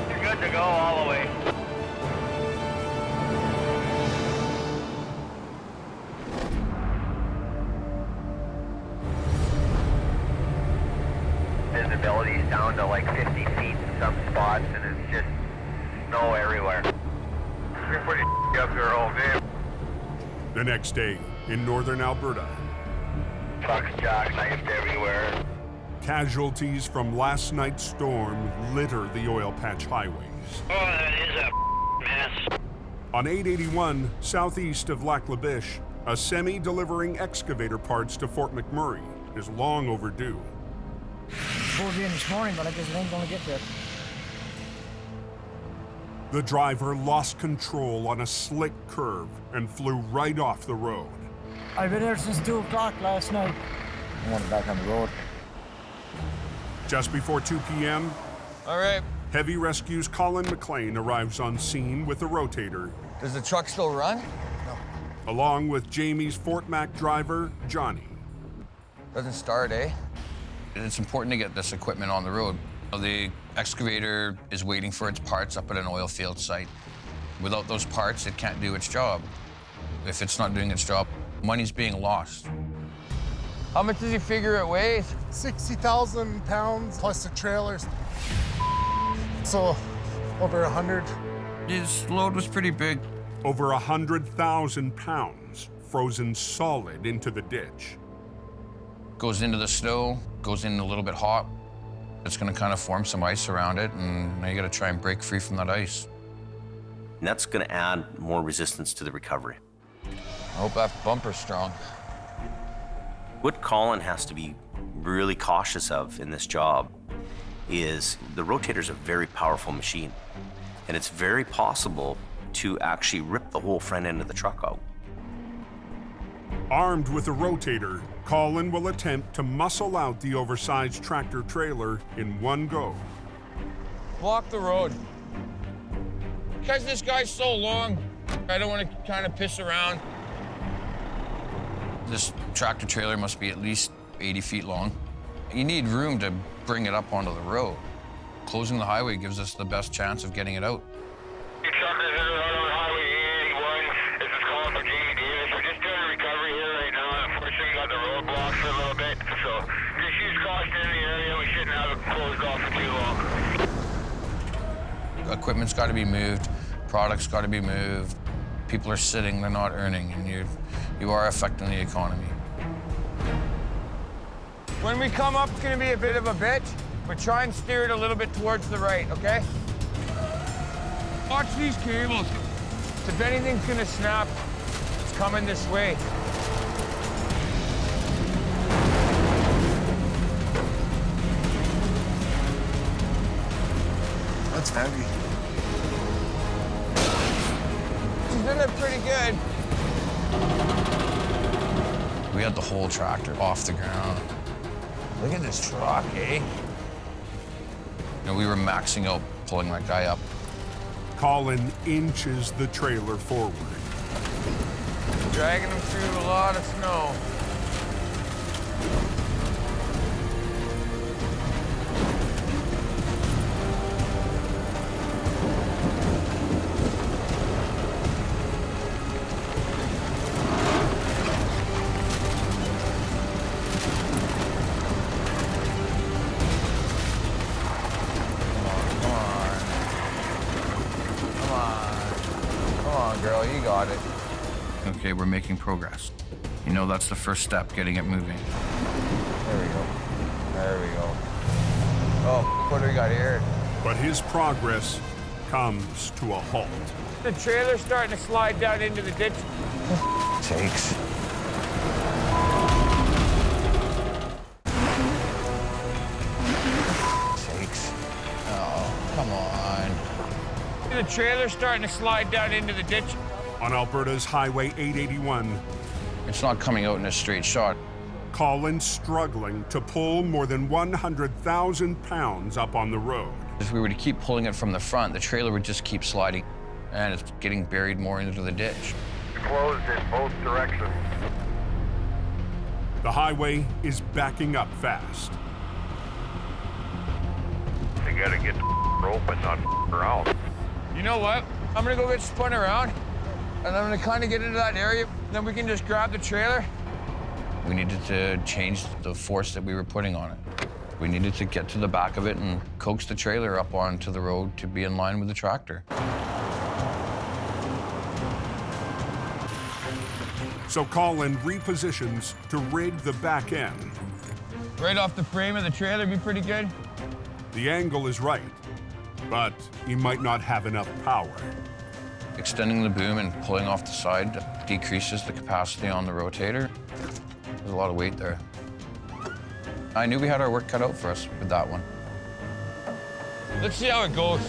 You're good to go all the way. Visibility's down to like 50 feet in some spots, and it's just snow everywhere. You're putting up there all day. The next day, in northern Alberta, Trucks jackknifed everywhere. casualties from last night's storm litter the oil patch highways. Oh, that is a mess. On 881, southeast of Lac La Biche, a semi delivering excavator parts to Fort McMurray is long overdue. Pulled in this morning, but I guess it ain't gonna get there. The driver lost control on a slick curve and flew right off the road. I've been here since 2 o'clock last night. I want it back on the road. Just before 2 p.m., All right. Heavy Rescue's Colin McLean arrives on scene with a rotator. Does the truck still run? No. Along with Jamie's Fort Mac driver, Johnny. Doesn't start, eh? It's important to get this equipment on the road. The excavator is waiting for its parts up at an oil field site. Without those parts, it can't do its job. If it's not doing its job, money's being lost. How much does he figure it weighs? 60,000 pounds plus the trailers. So over 100. His load was pretty big. Over 100,000 pounds frozen solid into the ditch. Goes into the snow, goes in a little bit hot. It's gonna kind of form some ice around it, and now you gotta try and break free from that ice. And that's going to add more resistance to the recovery. I hope that bumper's strong. What Colin has to be really cautious of in this job is the Rotator's a very powerful machine, and it's very possible to actually rip the whole front end of the truck out. Armed with a rotator, Colin will attempt to muscle out the oversized tractor trailer in one go. Block the road. Because this guy's so long, I don't want to kind of piss around. This tractor trailer must be at least 80 feet long. You need room to bring it up onto the road. Closing the highway gives us the best chance of getting it out. Your truckers are out on Highway 81. This is Colin for GED. We're just doing a recovery here right now. Unfortunately, got the roadblocks for a little bit. So just use caution in the area. We shouldn't have it closed off for too long. Equipment's got to be moved. Product's got to be moved. People are sitting, they're not earning, and you are affecting the economy. When we come up, it's going to be a bit of a bitch, but try and steer it a little bit towards the right, okay? Watch these cables. If anything's going to snap, it's coming this way. That's heavy. She's doing it pretty good. We had the whole tractor off the ground. Look at this truck, eh? You know, we were maxing out pulling that guy up. Colin inches the trailer forward. Dragging him through a lot of snow. Okay, we're making progress. You know, that's the first step, getting it moving. There we go. There we go. Oh, what do we got here? But his progress comes to a halt. The trailer's starting to slide down into the ditch. Sakes. Sakes. Oh, come on. The trailer's starting to slide down into the ditch. On Alberta's Highway 881, it's not coming out in a straight shot. Colin's struggling to pull more than 100,000 pounds up on the road. If we were to keep pulling it from the front, the trailer would just keep sliding, and it's getting buried more into the ditch. Closed in both directions. The highway is backing up fast. They gotta get the rope and not around. You know what? I'm gonna go get spun around, and I'm gonna kind of get into that area, then we can just grab the trailer. We needed to change the force that we were putting on it. We needed to get to the back of it and coax the trailer up onto the road to be in line with the tractor. So Colin repositions to rig the back end. Right off the frame of the trailer, be pretty good. The angle is right, but he might not have enough power. Extending the boom and pulling off the side decreases the capacity on the rotator. There's a lot of weight there. I knew we had our work cut out for us with that one. Let's see how it goes.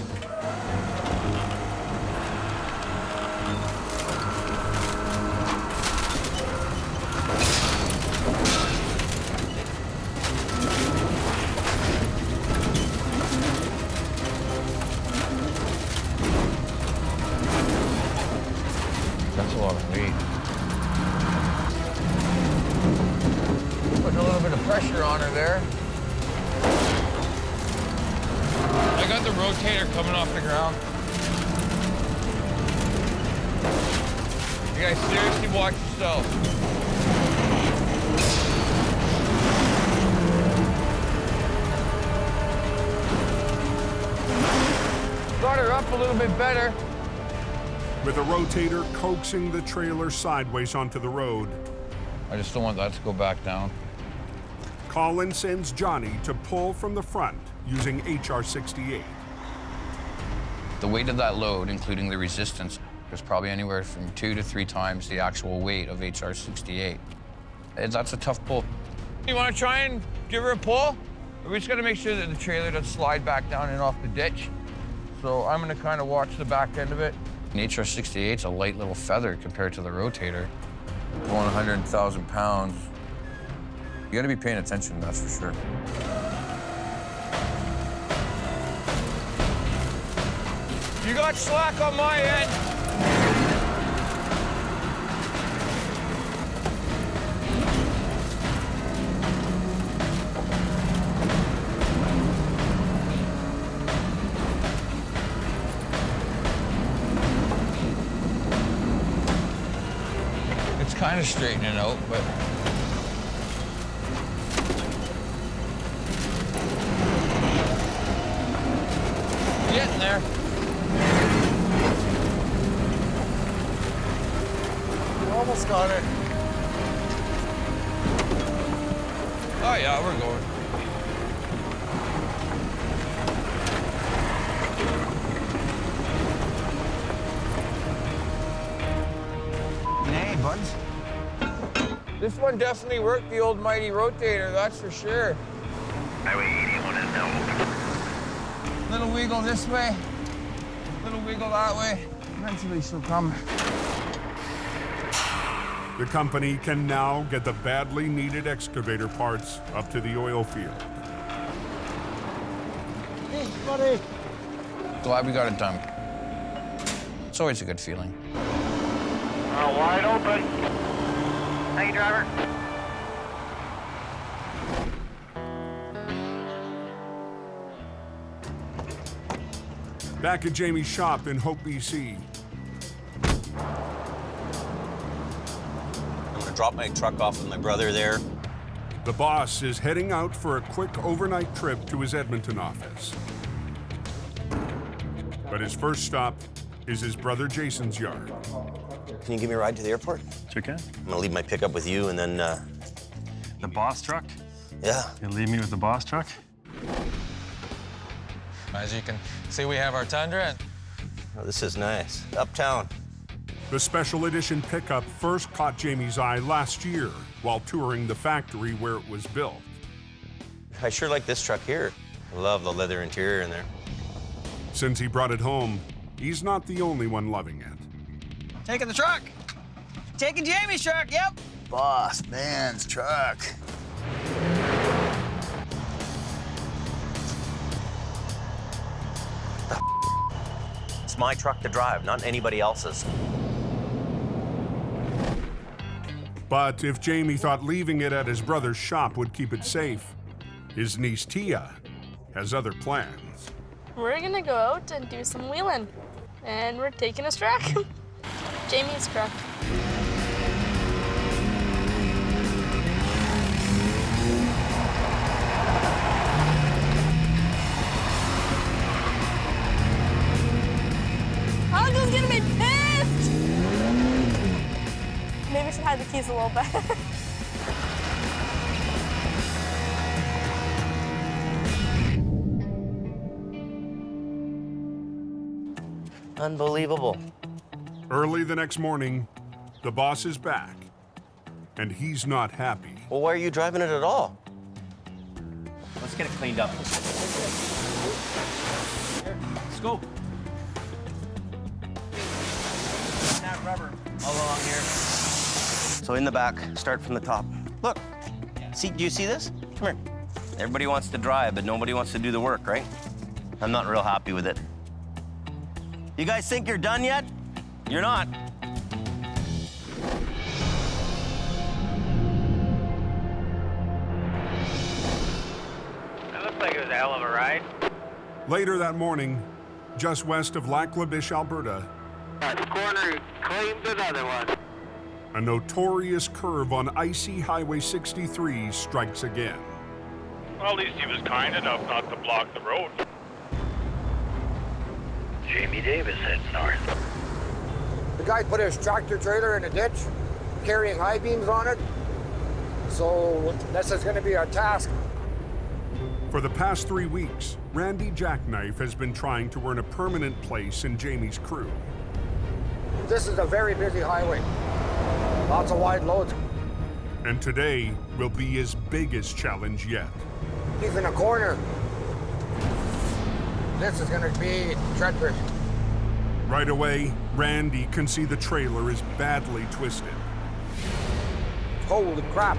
That's a lot of weight. Putting a little bit of pressure on her there. I got the rotator coming off the ground. You guys seriously watch yourself. Got her up a little bit better. With a rotator coaxing the trailer sideways onto the road. I just don't want that to go back down. Colin sends Johnny to pull from the front using HR-68. The weight of that load, including the resistance, was probably anywhere from 2 to 3 times the actual weight of HR-68. That's a tough pull. You want to try and give her a pull? We just got to make sure that the trailer doesn't slide back down and off the ditch. So I'm going to kind of watch the back end of it. An HR-68 is a light little feather compared to the Rotator. Going 100,000 pounds. You got to be paying attention, that's for sure. You got slack on my end. It's kind of straightening out, but getting there. Almost got it. Oh yeah, we're going. Hey, buds. This one definitely worked, the old mighty Rotator, that's for sure. Highway 81 is now open. Little wiggle this way, little wiggle that way. Eventually she'll come. The company can now get the badly needed excavator parts up to the oil field. Hey, buddy. Glad we got it done. It's always a good feeling. Wide open. Thank you, driver. Back at Jamie's shop in Hope, BC. Drop my truck off with my brother there. The boss is heading out for a quick overnight trip to his Edmonton office. But his first stop is his brother Jason's yard. Can you give me a ride to the airport? Sure can. I'm gonna leave my pickup with you and then, The boss truck? Yeah. You'll leave me with the boss truck? As you can see, we have our Tundra. Oh, this is nice. Uptown. The special edition pickup first caught Jamie's eye last year while touring the factory where it was built. I sure like this truck here. I love the leather interior in there. Since he brought it home, he's not the only one loving it. Taking the truck. Taking Jamie's truck, yep. Boss man's truck. It's my truck to drive, not anybody else's. But if Jamie thought leaving it at his brother's shop would keep it safe, his niece Tia has other plans. We're gonna go out and do some wheeling. And we're taking his truck. Jamie's truck. Uncle's gonna be pissed! Maybe we should hide the keys a little bit. Unbelievable. Early the next morning, the boss is back, and he's not happy. Well, why are you driving it at all? Let's get it cleaned up. Let's go. That rubber all along here. So in the back, start from the top. Look, see, do you see this? Come here. Everybody wants to drive, but nobody wants to do the work, right? I'm not real happy with it. You guys think you're done yet? You're not. That looks like it was a hell of a ride. Later that morning, just west of Lac La Biche, Alberta, That corner claims another one. a notorious curve on icy Highway 63 strikes again. Well, at least he was kind enough not to block the road. Jamie Davis heads north. The guy put his tractor trailer in a ditch, carrying high beams on it. So this is gonna be our task. For the past 3 weeks, Randy Jackknife has been trying to earn a permanent place in Jamie's crew. This is a very busy highway. Lots of wide loads. And today will be his biggest challenge yet. He's in a corner. This is gonna be treacherous. Right away, Randy can see the trailer is badly twisted. Holy crap.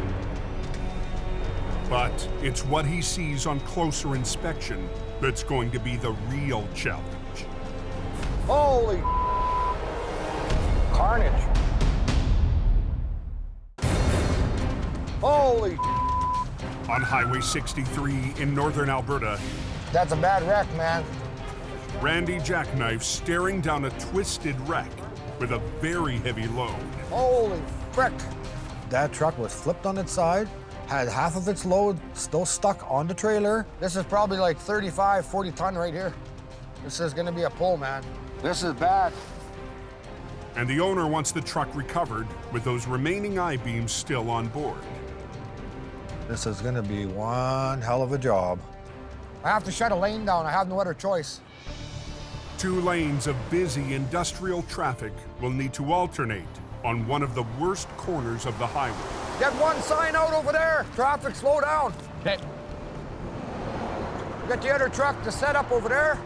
But it's what he sees on closer inspection that's going to be the real challenge. Holy carnage. Holy. On Highway 63 in northern Alberta, That's a bad wreck, man. Randy Jackknife staring down a twisted wreck with a very heavy load. Holy frick. That truck was flipped on its side, had half of its load still stuck on the trailer. This is probably like 35, 40 ton right here. This is gonna be a pull, man. This is bad. And the owner wants the truck recovered with those remaining I-beams still on board. This is gonna be one hell of a job. I have to shut a lane down. I have no other choice. 2 lanes of busy industrial traffic will need to alternate on one of the worst corners of the highway. Get one sign out over there. Traffic, slow down. Okay. Get the other truck to set up over there.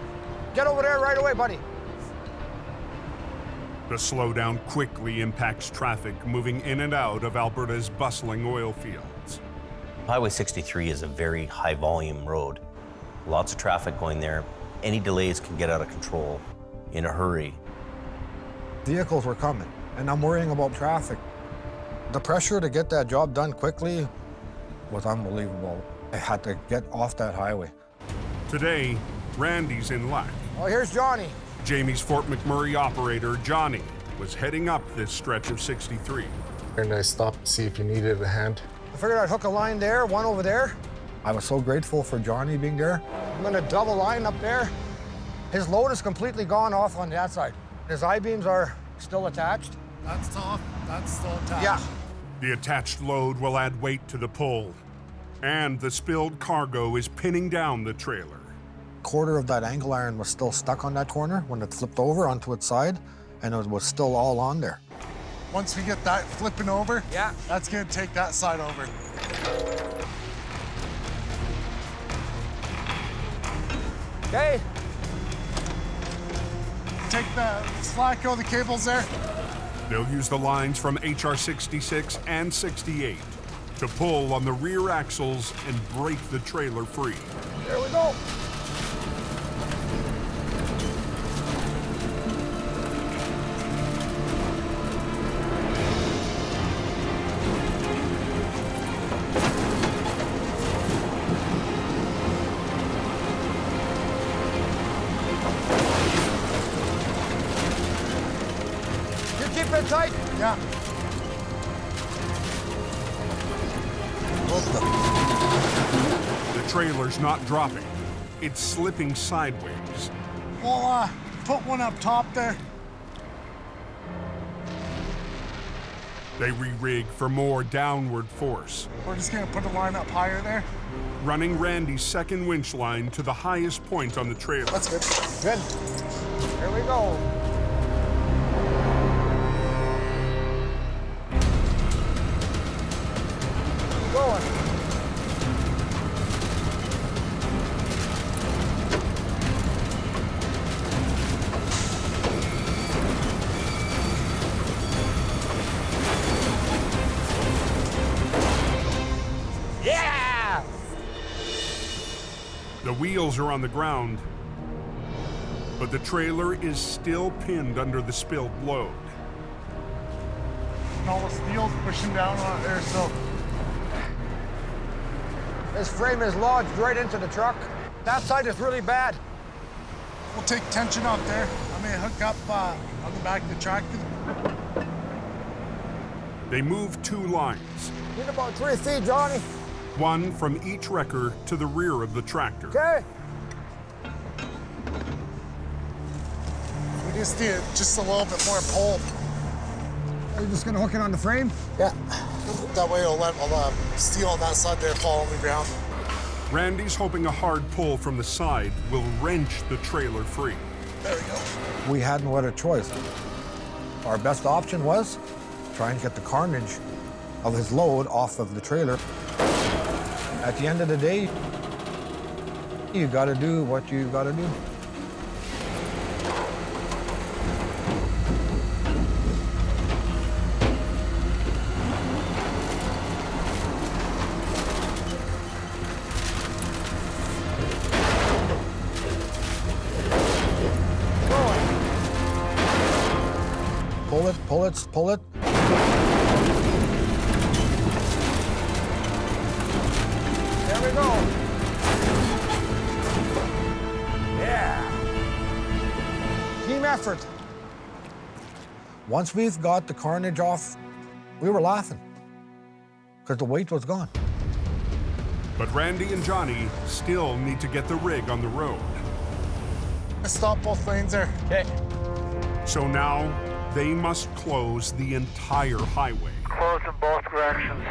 Get over there right away, buddy. The slowdown quickly impacts traffic moving in and out of Alberta's bustling oil fields. Highway 63 is a very high volume road. Lots of traffic going there. Any delays can get out of control in a hurry. Vehicles were coming, and I'm worrying about traffic. The pressure to get that job done quickly was unbelievable. I had to get off that highway. Today, Randy's in luck. Oh, here's Johnny. Jamie's Fort McMurray operator, Johnny, was heading up this stretch of 63. And I stopped to see if you needed a hand. I figured I'd hook a line there, one over there. I was so grateful for Johnny being there. I'm gonna double line up there. His load is completely gone off on that side. His I-beams are still attached. That's tough. That's still attached. Yeah. The attached load will add weight to the pull, and the spilled cargo is pinning down the trailer. Quarter of that angle iron was still stuck on that corner when it flipped over onto its side, and it was still all on there. Once we get that flipping over, yeah, that's gonna take that side over. Okay. Take the slack out of the cables there. They'll use the lines from HR 66 and 68 to pull on the rear axles and break the trailer free. There we go. Tight? Yeah. The trailer's not dropping. It's slipping sideways. We'll put one up top there. They re-rig for more downward force. We're just gonna put a line up higher there. Running Randy's second winch line to the highest point on the trailer. That's good. Good. Here we go. Going. Yeah! The wheels are on the ground, but the trailer is still pinned under the spilled load. And all the steel's pushing down on it there, so. This frame is lodged right into the truck. That side is really bad. We'll take tension off there. I may hook up on the back of the tractor. They move 2 lines. Need about 3 feet, Johnny. One from each wrecker to the rear of the tractor. Okay. We just need just a little bit more pull. Are you just gonna hook it on the frame? Yeah. That way it'll let steel on that side there fall on the ground. Randy's hoping a hard pull from the side will wrench the trailer free. There we go. We had no other choice. Our best option was try and get the carnage of his load off of the trailer. At the end of the day, you gotta do what you gotta do. Pull it, pull it, pull it. There we go. Yeah. Team effort. Once we've got the carnage off, we were laughing because the weight was gone. But Randy and Johnny still need to get the rig on the road. Stop both lanes there. Okay. So now they must close the entire highway. Close in both directions.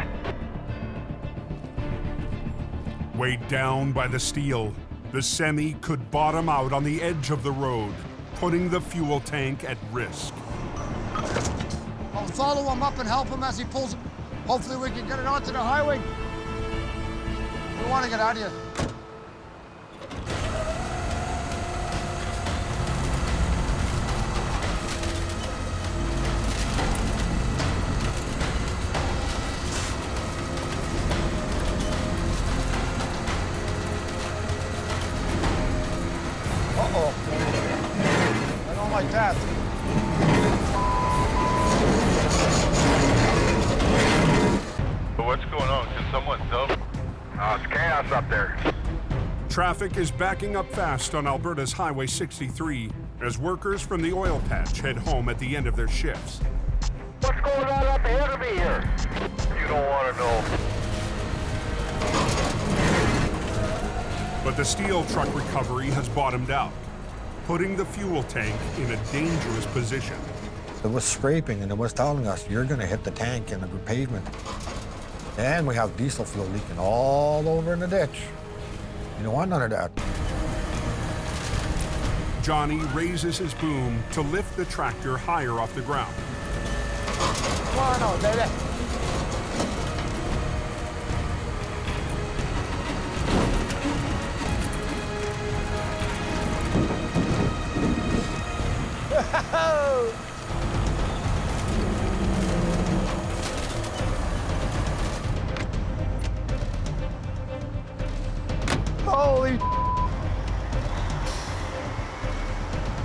Weighed down by the steel, the semi could bottom out on the edge of the road, putting the fuel tank at risk. I'll follow him up and help him as he pulls. Hopefully we can get it onto the highway. We want to get out of here. Uh-oh. I don't like that. But what's going on? Can someone tell? It's chaos up there. Traffic is backing up fast on Alberta's Highway 63 as workers from the oil patch head home at the end of their shifts. What's going on up ahead of me here? You don't want to know. But the steel truck recovery has bottomed out, putting the fuel tank in a dangerous position. It was scraping and it was telling us, you're gonna hit the tank in the pavement. And we have diesel fuel leaking all over in the ditch. You don't want none of that. Johnny raises his boom to lift the tractor higher off the ground. Come on out, baby. Holy!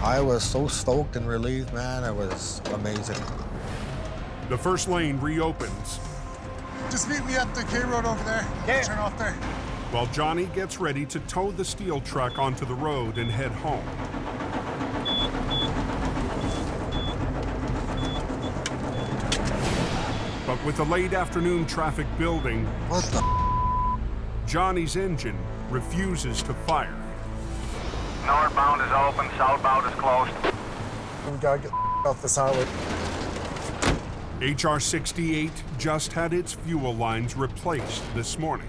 I was so stoked and relieved, man. It was amazing. The first lane reopens, Just meet me at the K road over there. Turn off there. while Johnny gets ready to tow the steel truck onto the road and head home. But with the late afternoon traffic building, what the? Johnny's engine refuses to fire. Northbound is open, southbound is closed. We gotta get off this highway. HR 68 just had its fuel lines replaced this morning.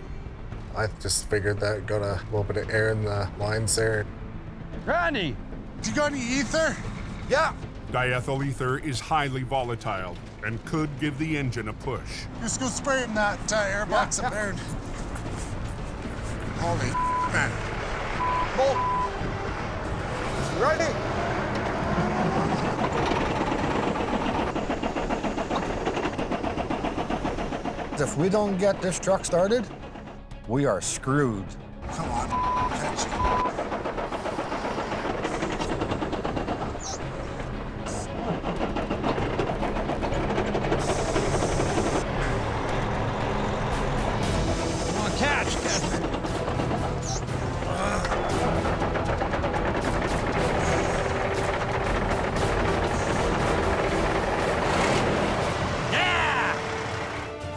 I just figured that got a little bit of air in the lines there. Randy, you got any ether? Yeah. Diethyl ether is highly volatile and could give the engine a push. Just go spray it in that airbox up there. Holy man. Bolt. Ready? If we don't get this truck started, we are screwed. Come on, catch it. Come on, catch.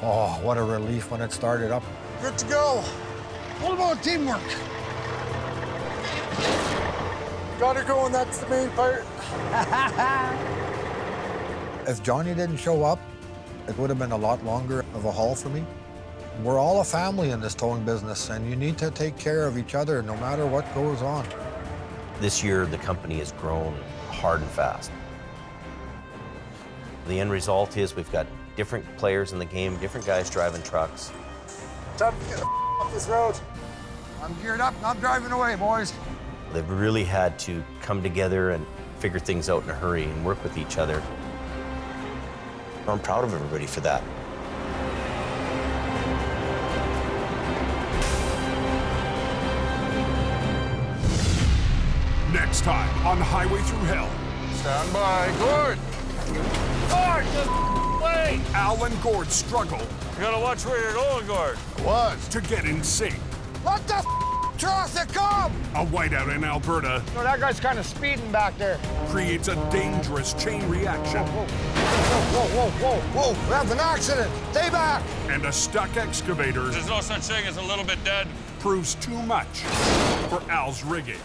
Oh, what a relief when it started up. Good to go. What about teamwork? Got her going, that's the main part. If Johnny didn't show up, it would have been a lot longer of a haul for me. We're all a family in this towing business, and you need to take care of each other no matter what goes on. This year, the company has grown hard and fast. The end result is we've got different players in the game, different guys driving trucks. Time to get off this road. I'm geared up and I'm driving away, boys. They've really had to come together and figure things out in a hurry and work with each other. I'm proud of everybody for that. Next time on Highway Through Hell. Stand by, Gord. Gord, just wait. Al and Gord struggle. You gotta watch where you're going, Gord. What? To get in sync. Let the traffic come! A whiteout in Alberta No, that guy's kind of speeding back there. creates a dangerous chain reaction. Whoa, whoa, whoa, whoa, we have an accident. Stay back! And a stuck excavator There's no such thing as a little bit dead. proves too much for Al's rigging.